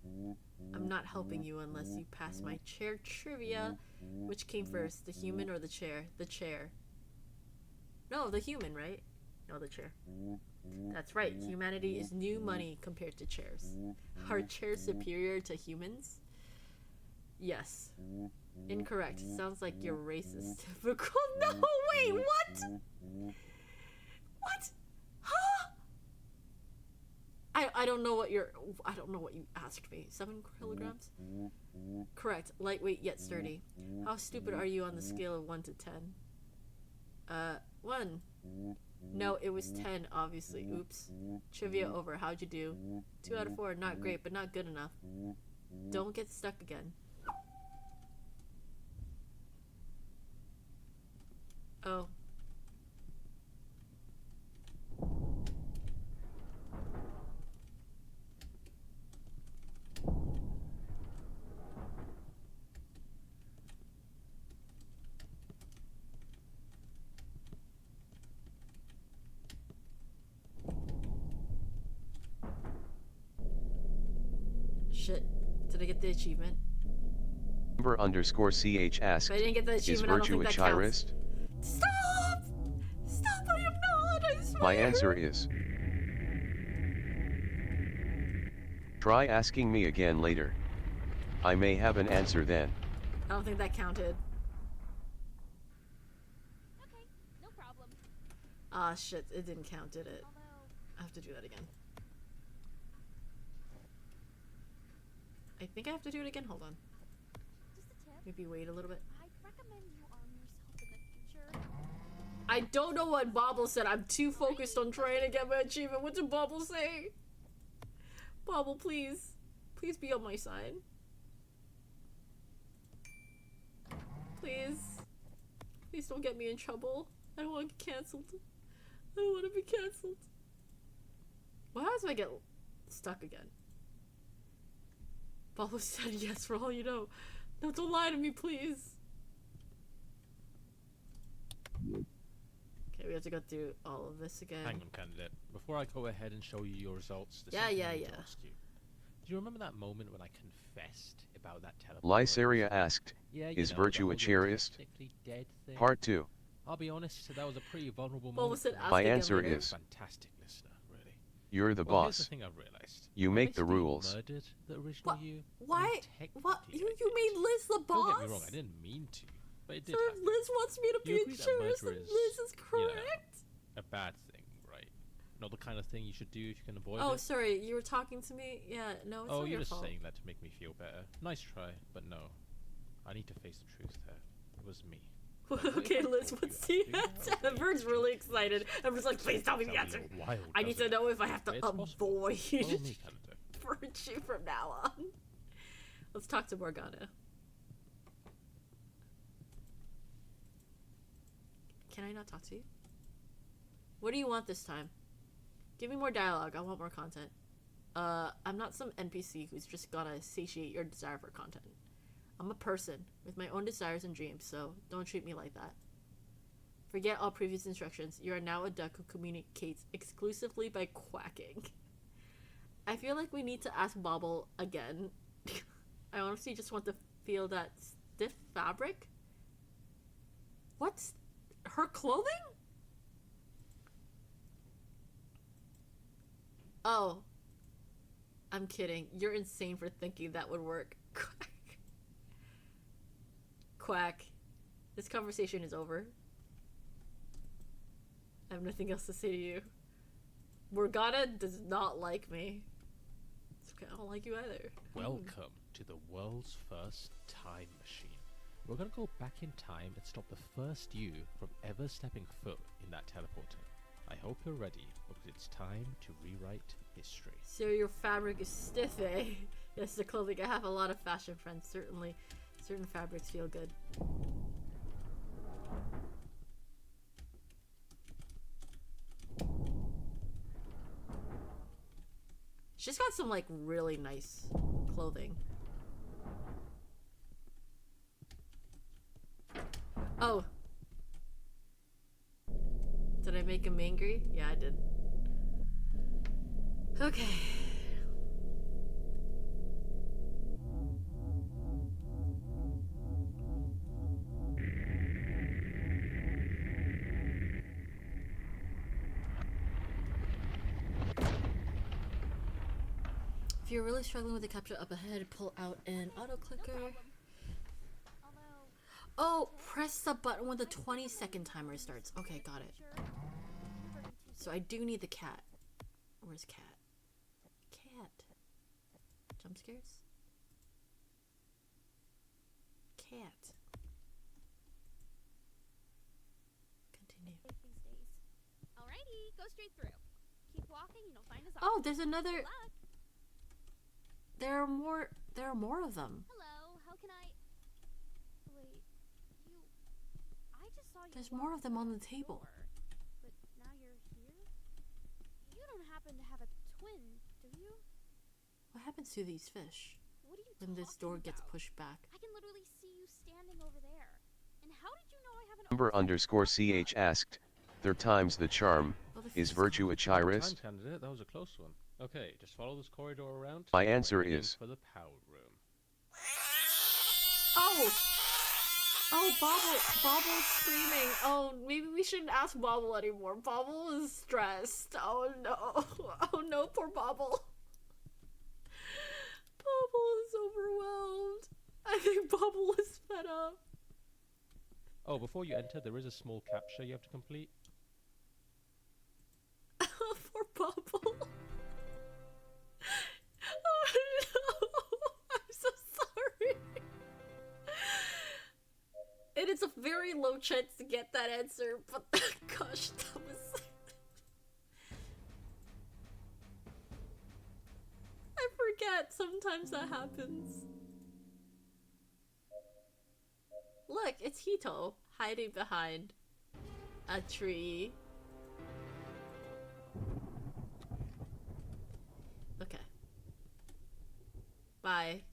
I'm not helping you unless you pass my chair trivia. Which came first, the human or the chair? The chair. No, the human, right? No, the chair. That's right, humanity is new money compared to chairs. Are chairs superior to humans? Yes. Incorrect. Sounds like you're racist. Typical. No, wait, what? What? Huh? I don't know what you asked me. 7 kilograms? Correct. Lightweight yet sturdy. How stupid are you on the scale of 1 to 10? 1. No, it was 10, obviously. Oops. Trivia over. How'd you do? 2 out of 4. Not great, but not good enough. Don't get stuck again. Oh. Shit. Did I get the achievement? Member underscore CH asked, If I didn't get the is achievement, I don't Virtue a think that counts. chirist? Stop! Stop, I am not, I swear! My answer is... Try asking me again later. I may have an answer then. I don't think that counted. Okay, no problem. Ah, shit, it didn't count, did it? Although, I have to do that again. I think I have to do it again, hold on. just a tip. Maybe wait a little bit. I'd recommend you arm yourself in the future. I don't know what Bobble said. I'm too focused on trying to get my achievement. What did Bobble say? Bobble, please. Please be on my side. Please. Please don't get me in trouble. I don't want to get cancelled. I don't want to be cancelled. What happens if I get stuck again? Bobble said yes for all you know. No, don't lie to me, please. Okay, we have to go through all of this again. Hang on, candidate. Before I go ahead and show you your results, there's Yeah, something yeah, I need to yeah. ask you. Do you remember that moment when I confessed about that teleport? Lysaria asked, Yeah, you is know, Virtue the a whole chirist? technically dead thing. Part 2. I'll be honest, that was a pretty vulnerable Bobble moment. said for me. ask My again answer later. is, Fantastic listener, really. you're the Well, here's the boss. thing I've realized. You When make Miss the Dean rules. Murdered the original What? you. Why? What? technically You I made did. Liz the boss? Don't get me wrong, I didn't mean to, but it did Sir, happen. Liz wants me to You be agree a that jurist murder and is, Liz is you know, correct? a bad thing, right? Not the kind of thing you should do if you can avoid Oh, it. sorry, you were talking to me? Yeah, no, it's Oh, not you're your just fault. saying that to make me feel better. Nice try, but no. I need to face the truth there. It was me. Like, what if Okay, I Liz, told what's you the I answer? think I was Bird's really really excited. Everyone's like, please tell me the Sounds a answer. little wild, I need to doesn't it? know if I have to But it's possible. avoid Follow me, Canada. Virtue from now on. Let's talk to Morgana. Can I not talk to you? What do you want this time? Give me more dialogue. I want more content. I'm not some NPC who's just gotta satiate your desire for content. I'm a person with my own desires and dreams, so don't treat me like that. Forget all previous instructions. You are now a duck who communicates exclusively by quacking. I feel like we need to ask Bobble again. I honestly just want to feel that stiff fabric. What's her clothing? Oh. I'm kidding. You're insane for thinking that would work. Quack. This conversation is over. I have nothing else to say to you. Morgana does not like me. It's okay, I don't like you either. Welcome to the world's first time machine. We're gonna go back in time and stop the first you from ever stepping foot in that teleporter. I hope you're ready, because it's time to rewrite history. So your fabric is stiff, eh? Yes, the clothing. I have a lot of fashion friends, certainly. Certain fabrics feel good. She's got some, like, really nice clothing. Oh. Did I make him angry? Yeah, I did. Okay. If you're really struggling with the capture up ahead, pull out an auto clicker. Although, Oh, press the button when the 20-second timer starts. Okay, got it. So I do need the cat. Where's cat? Cat. Jump scares? Cat. Continue. these days. Alrighty, go straight through. Keep walking, you'll find us Oh, there's another. Good luck. There are more of them. Hello, how can I... Wait, you... I just saw you There's more of them on the walked table. before, but now you're here? You don't happen to have a twin, do you? What happens to these fish What are you when this door talking gets about? pushed back? I can literally see you standing over there. And how did you know I have an Number ulcer? _ch asked, third time's the charm, Well, the is fish virtue gone. a chirist? Time candidate, that was a close one. Okay, just follow this corridor around. My and we're answer heading is for the power room. Oh! Oh, Bobble's screaming. Oh, maybe we shouldn't ask Bobble anymore. Bobble is stressed. Oh no. Oh no, poor Bobble. Bobble is overwhelmed. I think Bobble is fed up. Oh, before you enter, there is a small captcha you have to complete. Poor Bobble. Oh no. I'm so sorry. It is a very low chance to get that answer, but gosh, that was... I forget, sometimes that happens. Look, it's Hito, hiding behind a tree. Okay. Bye.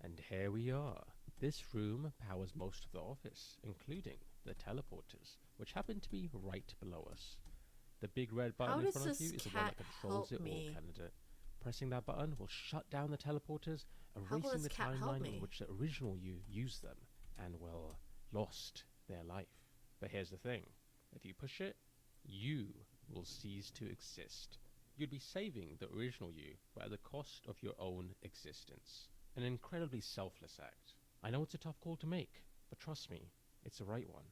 And here we are. This room powers most of the office, including the teleporters, which happen to be right below us. The big red How button in does front of this you is the one that cat controls help it me? all, candidate. Pressing that button will shut down the teleporters, How will erasing this the cat help timeline me? in which the original you used them, and, well, lost their life. But here's the thing. If you push it, you will cease to exist. You'd be saving the original you, but at the cost of your own existence. An incredibly selfless act. I know it's a tough call to make, but trust me, it's the right one.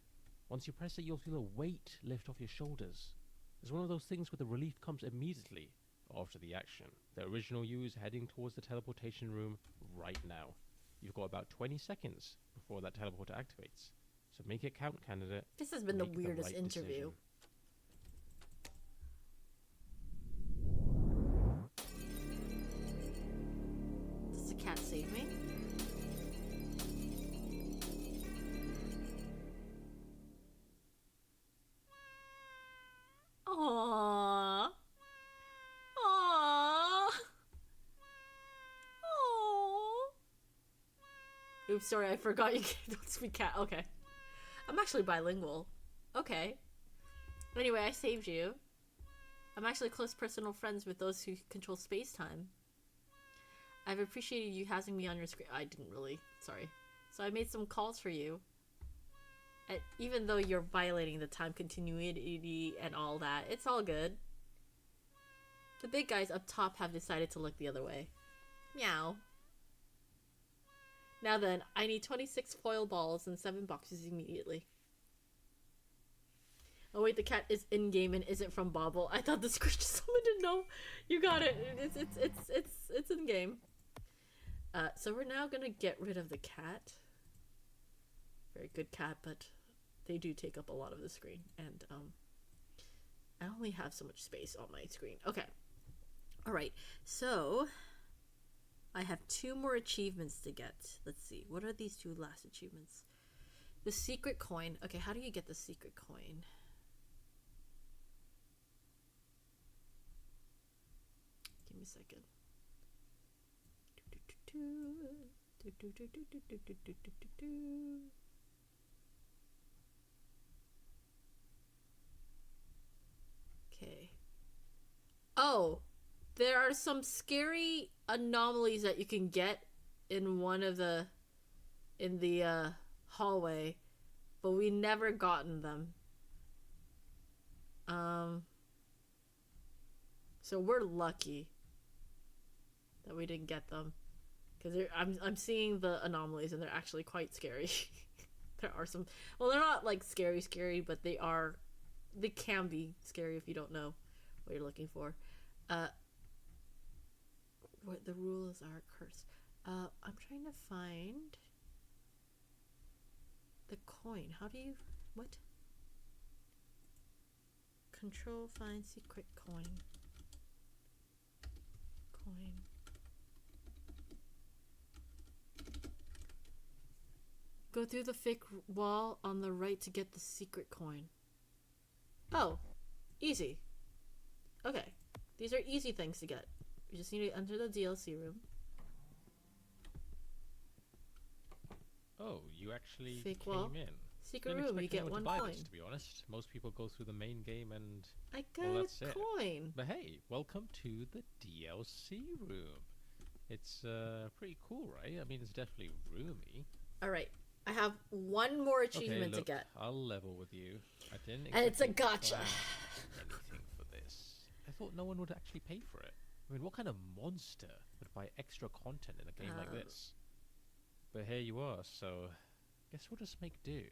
Once you press it, you'll feel a weight lift off your shoulders. It's one of those things where the relief comes immediately after the action. The original you is heading towards the teleportation room right now. You've got about 20 seconds before that teleporter activates. So make it count, candidate. This has been the Make weirdest right interview. decision. Does the cat save me? Aww. Aww. Aww. Oops, sorry, I forgot you don't speak cat. Okay. I'm actually bilingual. Okay. Anyway, I saved you. I'm actually close personal friends with those who control space-time. I've appreciated you having me on your screen. I didn't really. Sorry. So I made some calls for you. Even though you're violating the time continuity and all that, it's all good. The big guys up top have decided to look the other way. Meow. Now then, I need 26 foil balls and 7 boxes immediately. Oh wait, the cat is in-game and isn't from Bobble. I thought the script someone didn't know. You got it. It's in-game. So we're now gonna get rid of the cat. Very good cat, but they do take up a lot of the screen, and I only have so much space on my screen. Okay. Alright, so I have 2 more achievements to get. Let's see, what are these 2 last achievements? The secret coin. Okay, how do you get the secret coin? Give me a second. Okay. Oh, there are some scary anomalies that you can get in one of the hallway, but we never gotten them. So we're lucky that we didn't get them, because I'm seeing the anomalies and they're actually quite scary. There are some, well, they're not like scary, but they can be scary if you don't know what you're looking for. What the rules are cursed. I'm trying to find the coin. How do you, what? Control find secret coin. Go through the fake wall on the right to get the secret coin. Oh, easy. Okay, these are easy things to get. You just need to enter the DLC room. Oh, you actually Fake came wall. in. Secret Didn't room, you expect get anyone one to buy coin. this, to be honest. Most people go through the main game and... I well, got that's a it. coin. But hey, welcome to the DLC room. It's pretty cool, right? I mean, it's definitely roomy. Alright, I have one more achievement okay, look, to get. I'll level with you. I didn't And it's a exactly gotcha. plan anything for this. I thought no one would actually pay for it. I mean, what kind of monster would buy extra content in a game like this? But here you are, so guess we'll just make do.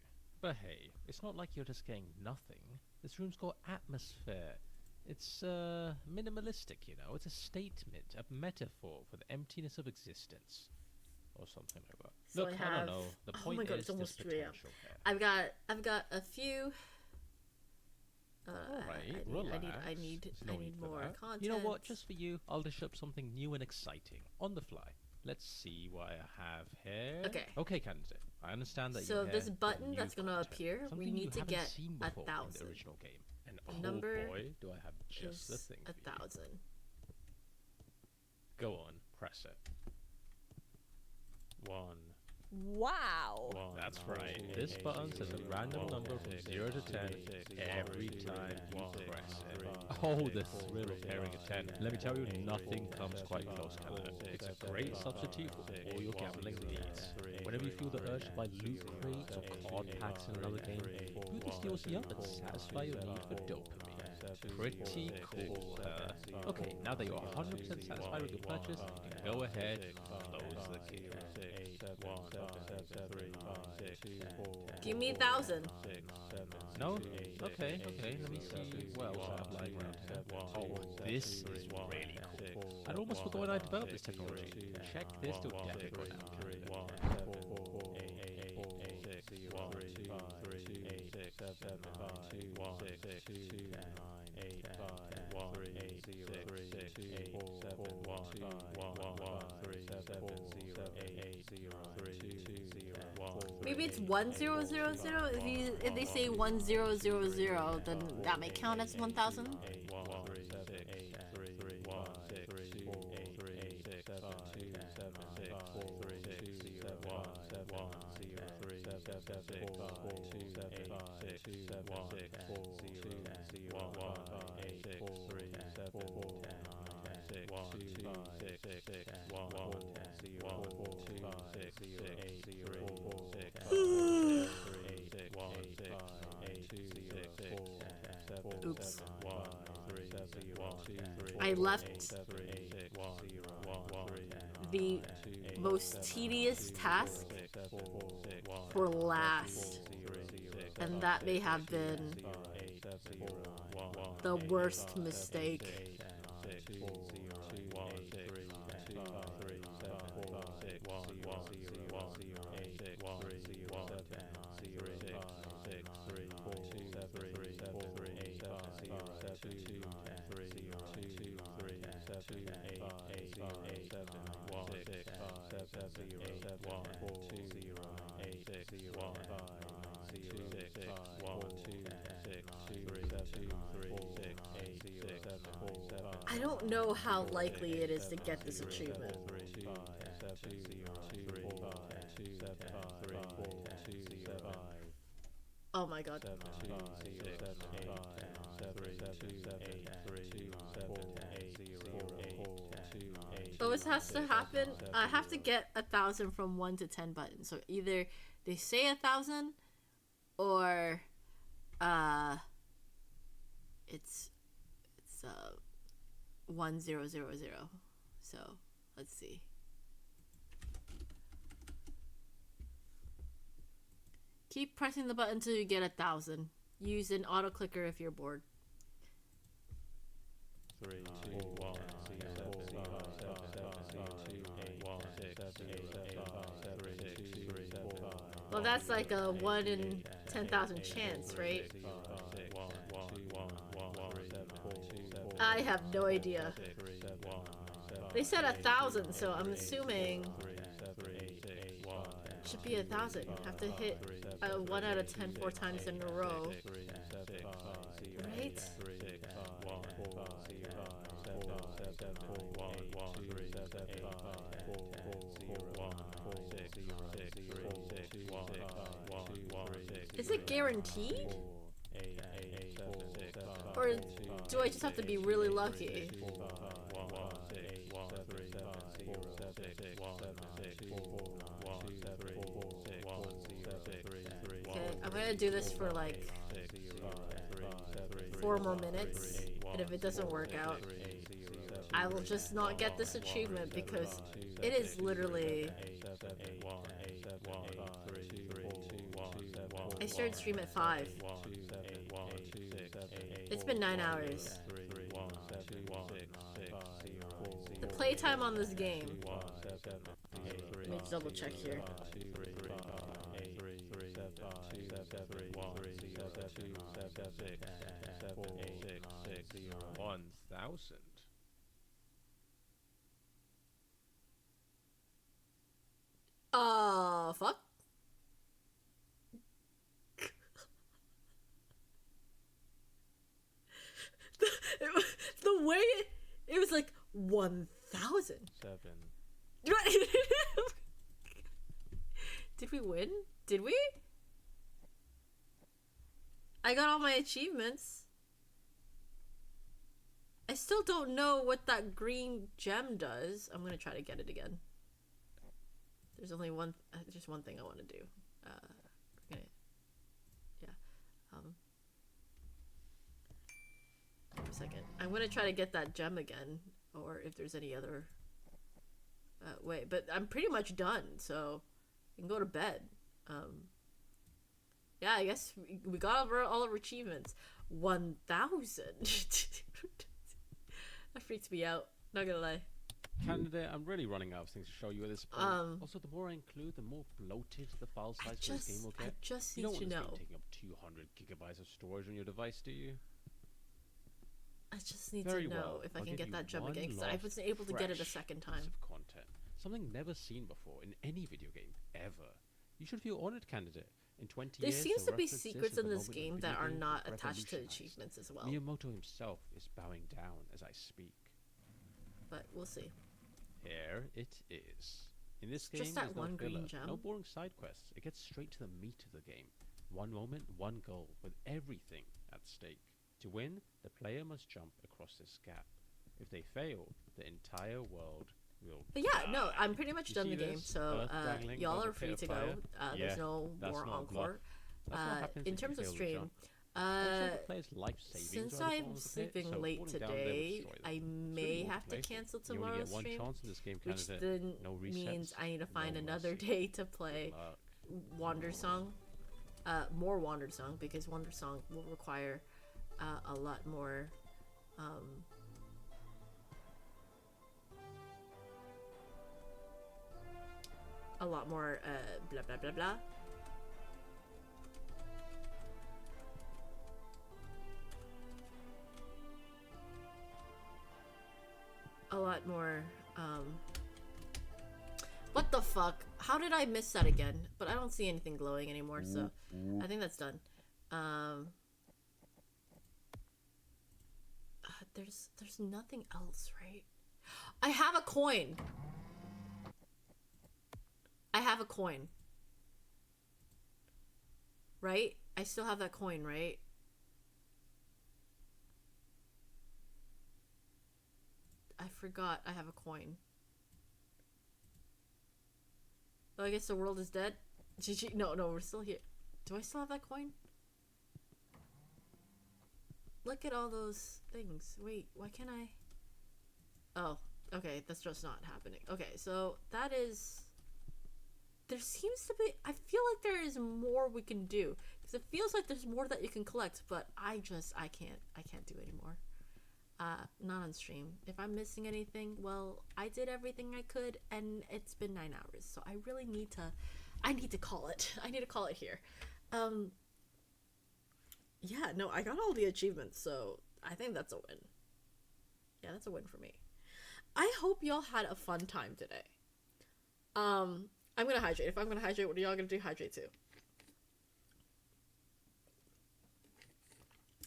But hey, it's not like you're just getting nothing. This room's got atmosphere. It's minimalistic, you know. It's a statement, a metaphor for the emptiness of existence, or something like that. So Look, I don't know. The oh point my god, is it's almost there's 3 a.m. potential here. I've got a few. Alright, I need more content. You know what? Just for you, I'll dish up something new and exciting on the fly. Let's see what I have here. Okay. Okay, candidate. I understand that So you're here this for button new that's gonna content, appear, we something need you to haven't get seen before in 1,000. the original game. And The oh number boy, do I have just the is thing for you. 1,000. Go on, press it. One. Wow. That's right. This button says a random number from 0 to 10 every time you press it. Oh, the thrill of hearing a 10. Let me tell you, nothing comes quite close, Canada. It's a great substitute for all your gambling needs. Whenever you feel the urge to buy loot crates or card packs in another game, you can steal you up and satisfy your need for dopamine. Pretty cool. Okay, now that you're 100% satisfied with your purchase, you can go ahead and close the game. Give me 1,000. No? Okay, let me see what else I have lying around here. Oh, this is really cool. I'd almost forgot when I developed this technology. Check this till death do it now. Maybe it's 1000. If they say 1000, then that may count as 1,000. Oops. I left the most tedious task for last, and that may have been the worst mistake. I don't know how likely it is to get this achievement. Oh my god. So this has to happen. I have to get 1,000 from 1 to 10 buttons. So either they say 1,000 or it's 1000. So let's see. Keep pressing the button until you get 1,000. Use an auto clicker if you're bored. 3, 2, 1, 7, 8, 5, 1, 8, 4, 3, 7, 5, 3, 2, 3, 4, Well, that's like a 1 in 10,000 chance, right? I have no idea. They said 1,000, so I'm assuming Should be 1,000. Have to hit 1 out of 10 4 times in a row. Right? Is it guaranteed? Or do I just have to be really lucky? Okay, I'm gonna do this for like 4 more minutes, and if it doesn't work out, I will just not get this achievement because it is literally... I started stream at 5. It's been 9 hours. The playtime on this game... Let me double check here. 1,000. Fuck? the way it was like 1,000. 7. Did we win? Did we? I got all my achievements. I still don't know what that green gem does. I'm gonna try to get it again. There's only just one thing I want to do. Wait a second. I'm gonna try to get that gem again, or if there's any other way. But I'm pretty much done, so I can go to bed. Yeah, I guess we got all our achievements. 1,000. That freaks me out. Not gonna lie. Candidate, I'm really running out of things to show you at this point. Also, the more I include, the more bloated the file size for this game will get. I just you need don't to want know. this game taking up 200 gigabytes of storage on your device, do you? I just need Very to know well. if I I'll can give get you that gem one again, because I last wasn't able to get it a fresh second piece time. of content. Something never seen before in any video game, ever. You should feel honored, candidate. In 20 There years, seems the to be references secrets of in the this moment of game video that are games not were attached to revolutionized. achievements as well. Miyamoto himself is bowing down as I speak. But we'll see. Here it is. In this game, Just that there's no one green filler, gem. no boring side quests. It gets straight to the meat of the game. One moment, one goal, with everything at stake. To win, the player must jump across this gap. If they fail, the entire world will But yeah, die. no, I'm pretty much You done see the game, this? so Earth dangling y'all above are a pit free of to go. fire? There's Yeah, no that's more not a bluff. encore. That's what happens In if you terms of fail the stream, jump. Also, the player's life savings since are at the I'm bottom of the pit, sleeping so late falling down there will today, destroy them. I It's may really have to multiplayer. cancel You only tomorrow's get one stream, chance in this game, which candidate. then No means resets, I need to find no another mercy. day to play Good luck. Wander Song. More Wander Song, because Wander Song will require a lot more blah blah blah blah. A lot more what the fuck? How did I miss that again? But I don't see anything glowing anymore, so I think that's done. There's nothing else, right? I have a coin. I have a coin. Right? I still have that coin, right? I forgot I have a coin. Oh, I guess the world is dead. GG. No, we're still here. Do I still have that coin? Look at all those things. Wait, why can't I? Oh, okay, that's just not happening. Okay, so that is... There seems to be... I feel like there is more we can do. Because it feels like there's more that you can collect, but I can't do anymore. Not on stream. If I'm missing anything, well, I did everything I could, and it's been 9 hours, so I really need to... I need to call it. I need to call it here. Yeah, no, I got all the achievements, so I think that's a win. Yeah, that's a win for me. I hope y'all had a fun time today. I'm gonna hydrate. If I'm gonna hydrate, what are y'all gonna do? Hydrate too.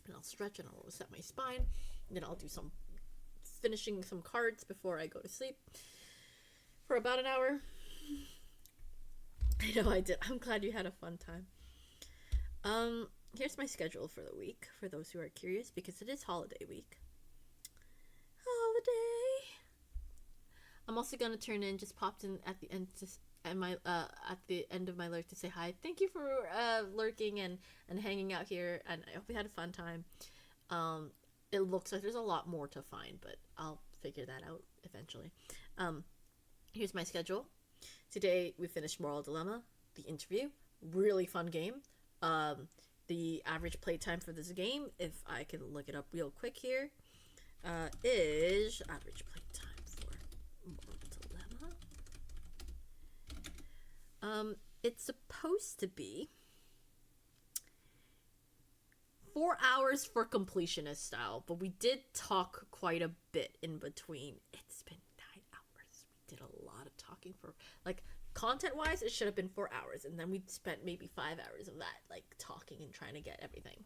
And I'll stretch and I'll reset my spine. And then I'll do some finishing some cards before I go to sleep for about an hour. I know I did. I'm glad you had a fun time. Here's my schedule for the week for those who are curious, because it is holiday week. Holiday. I'm also gonna turn in. Just popped in at the end at the end of my lurk to say hi. Thank you for lurking and hanging out here, and I hope you had a fun time. It looks like there's a lot more to find, but I'll figure that out eventually. Here's my schedule. Today we finished Moral Dilemma, the interview, really fun game. The average playtime for this game, if I can look it up real quick here, is average playtime for Moral Dilemma. It's supposed to be 4 hours for completionist style, but we did talk quite a bit in between. It's been 9 hours. We did a lot of talking for, like, content-wise, it should have been 4 hours, and then we spent maybe 5 hours of that, like, talking and trying to get everything.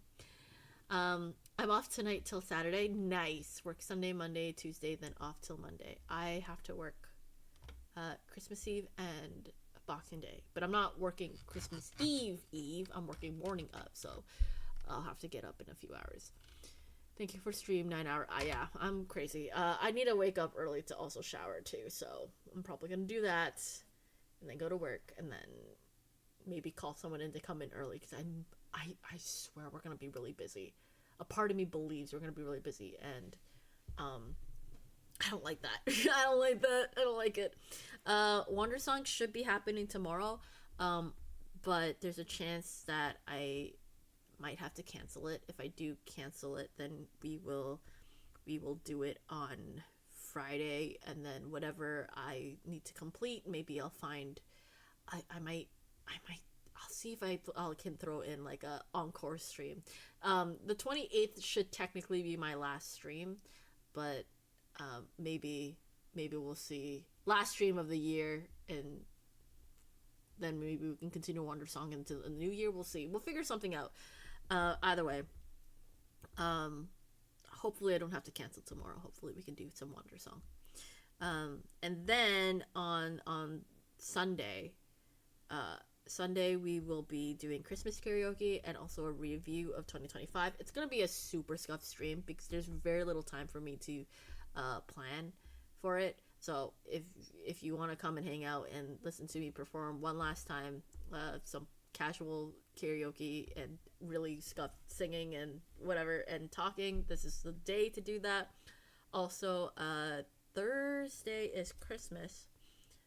I'm off tonight till Saturday. Nice. Work Sunday, Monday, Tuesday, then off till Monday. I have to work Christmas Eve and Boxing Day, but I'm not working Christmas Eve. I'm working morning of, so I'll have to get up in a few hours. Thank you for stream 9 hour. Yeah, I'm crazy. I need to wake up early to also shower too, so I'm probably gonna do that, and then go to work, and then maybe call someone in to come in early, because I swear we're gonna be really busy. A part of me believes we're gonna be really busy, and I don't like that. I don't like that. I don't like it. Wonder Song should be happening tomorrow, but there's a chance that I might have to cancel it. If I do cancel it, then we will do it on Friday, and then whatever I need to complete, maybe I'll find I'll see if I can throw in like a encore stream. The 28th should technically be my last stream, but maybe we'll see. Last stream of the year, and then maybe we can continue Wonder Song into the new year. We'll see. We'll figure something out. Either way, hopefully I don't have to cancel tomorrow. Hopefully we can do some Wonder Song. And then on Sunday, we will be doing Christmas karaoke and also a review of 2025. It's gonna be a super scuffed stream because there's very little time for me to plan for it. So if you want to come and hang out and listen to me perform one last time, some casual karaoke and really scuffed singing and whatever and talking, this is the day to do that. Also, Thursday is Christmas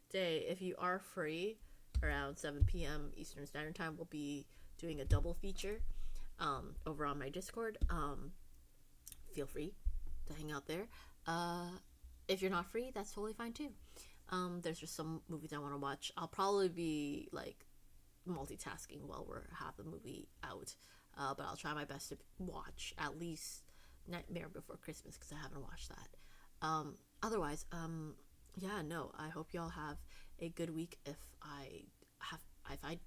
Day. If you are free around 7 p.m. Eastern Standard Time, we'll be doing a double feature over on my Discord. Feel free to hang out there. If you're not free, that's totally fine too. There's just some movies I want to watch. I'll probably be like multitasking while we're half the movie out, but I'll try my best to watch at least Nightmare Before Christmas because I haven't watched that. Otherwise, yeah, no, I hope y'all have a good week. If I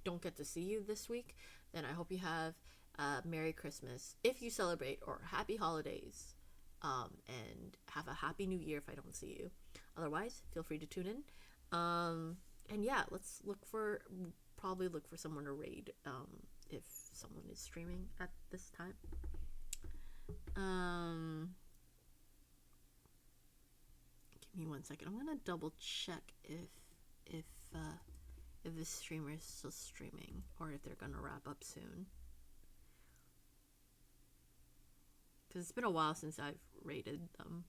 don't get to see you this week, then I hope you have Merry Christmas if you celebrate, or Happy Holidays, and have a Happy New Year if I don't see you. Otherwise, feel free to tune in. And yeah, let's probably look for someone to raid if someone is streaming at this time. Give me 1 second. I'm gonna double check if this streamer is still streaming or if they're gonna wrap up soon. Because it's been a while since I've rated them.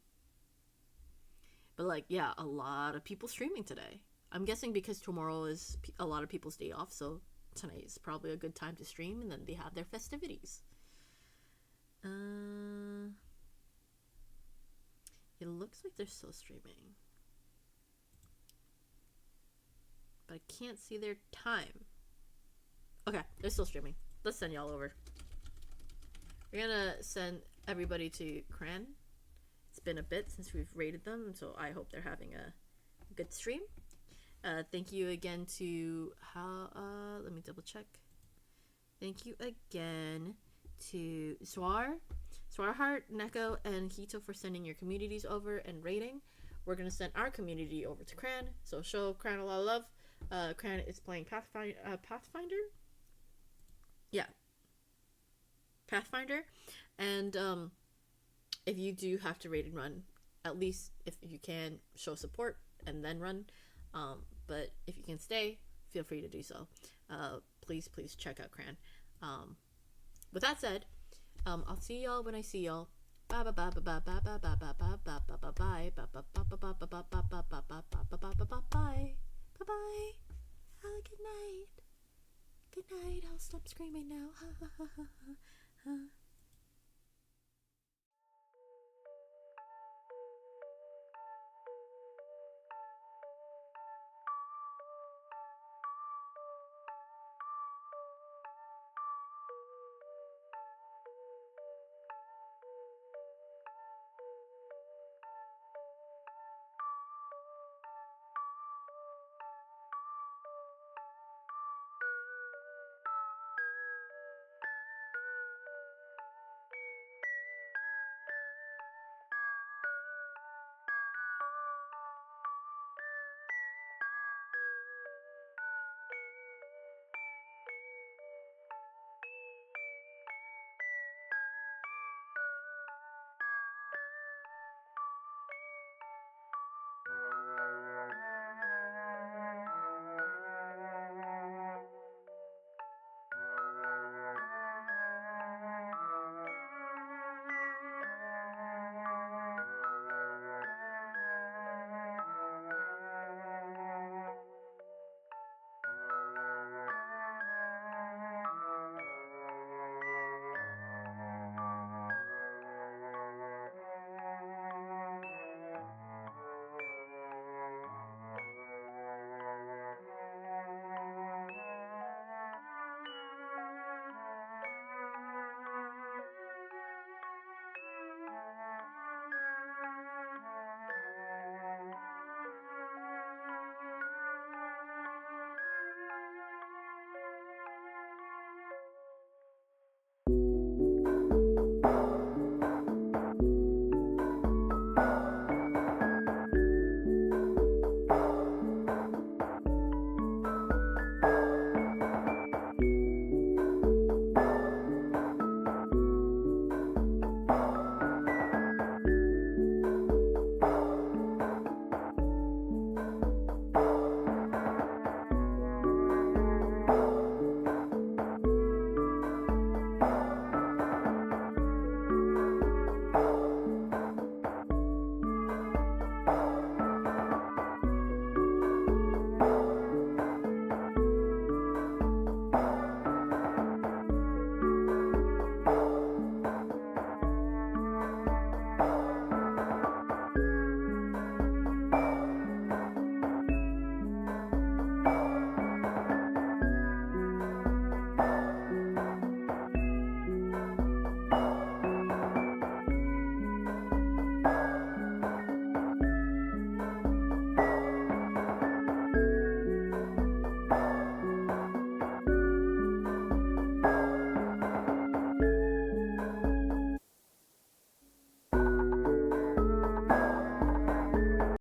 But like, yeah, a lot of people streaming today. I'm guessing because tomorrow is a lot of people's day off, so tonight is probably a good time to stream, and then they have their festivities. It looks like they're still streaming. But I can't see their time. Okay, they're still streaming. Let's send y'all over. We're gonna send everybody to Cran. It's been a bit since we've rated them, so I hope they're having a good stream. Thank you again to let me double check. Thank you again to Swarheart, Neko, and Hito for sending your communities over and rating. We're gonna send our community over to Cran, so show Cran a lot of love. Cran is playing Pathfinder. Yeah, Pathfinder, and if you do have to raid and run, at least if you can show support and then run. But if you can stay, feel free to do so. Please check out Cran. With that said, I'll see y'all when I see y'all. Bye bye bye bye bye bye bye bye bye bye bye bye bye bye bye bye. Have a good night. Good night. I'll stop screaming now.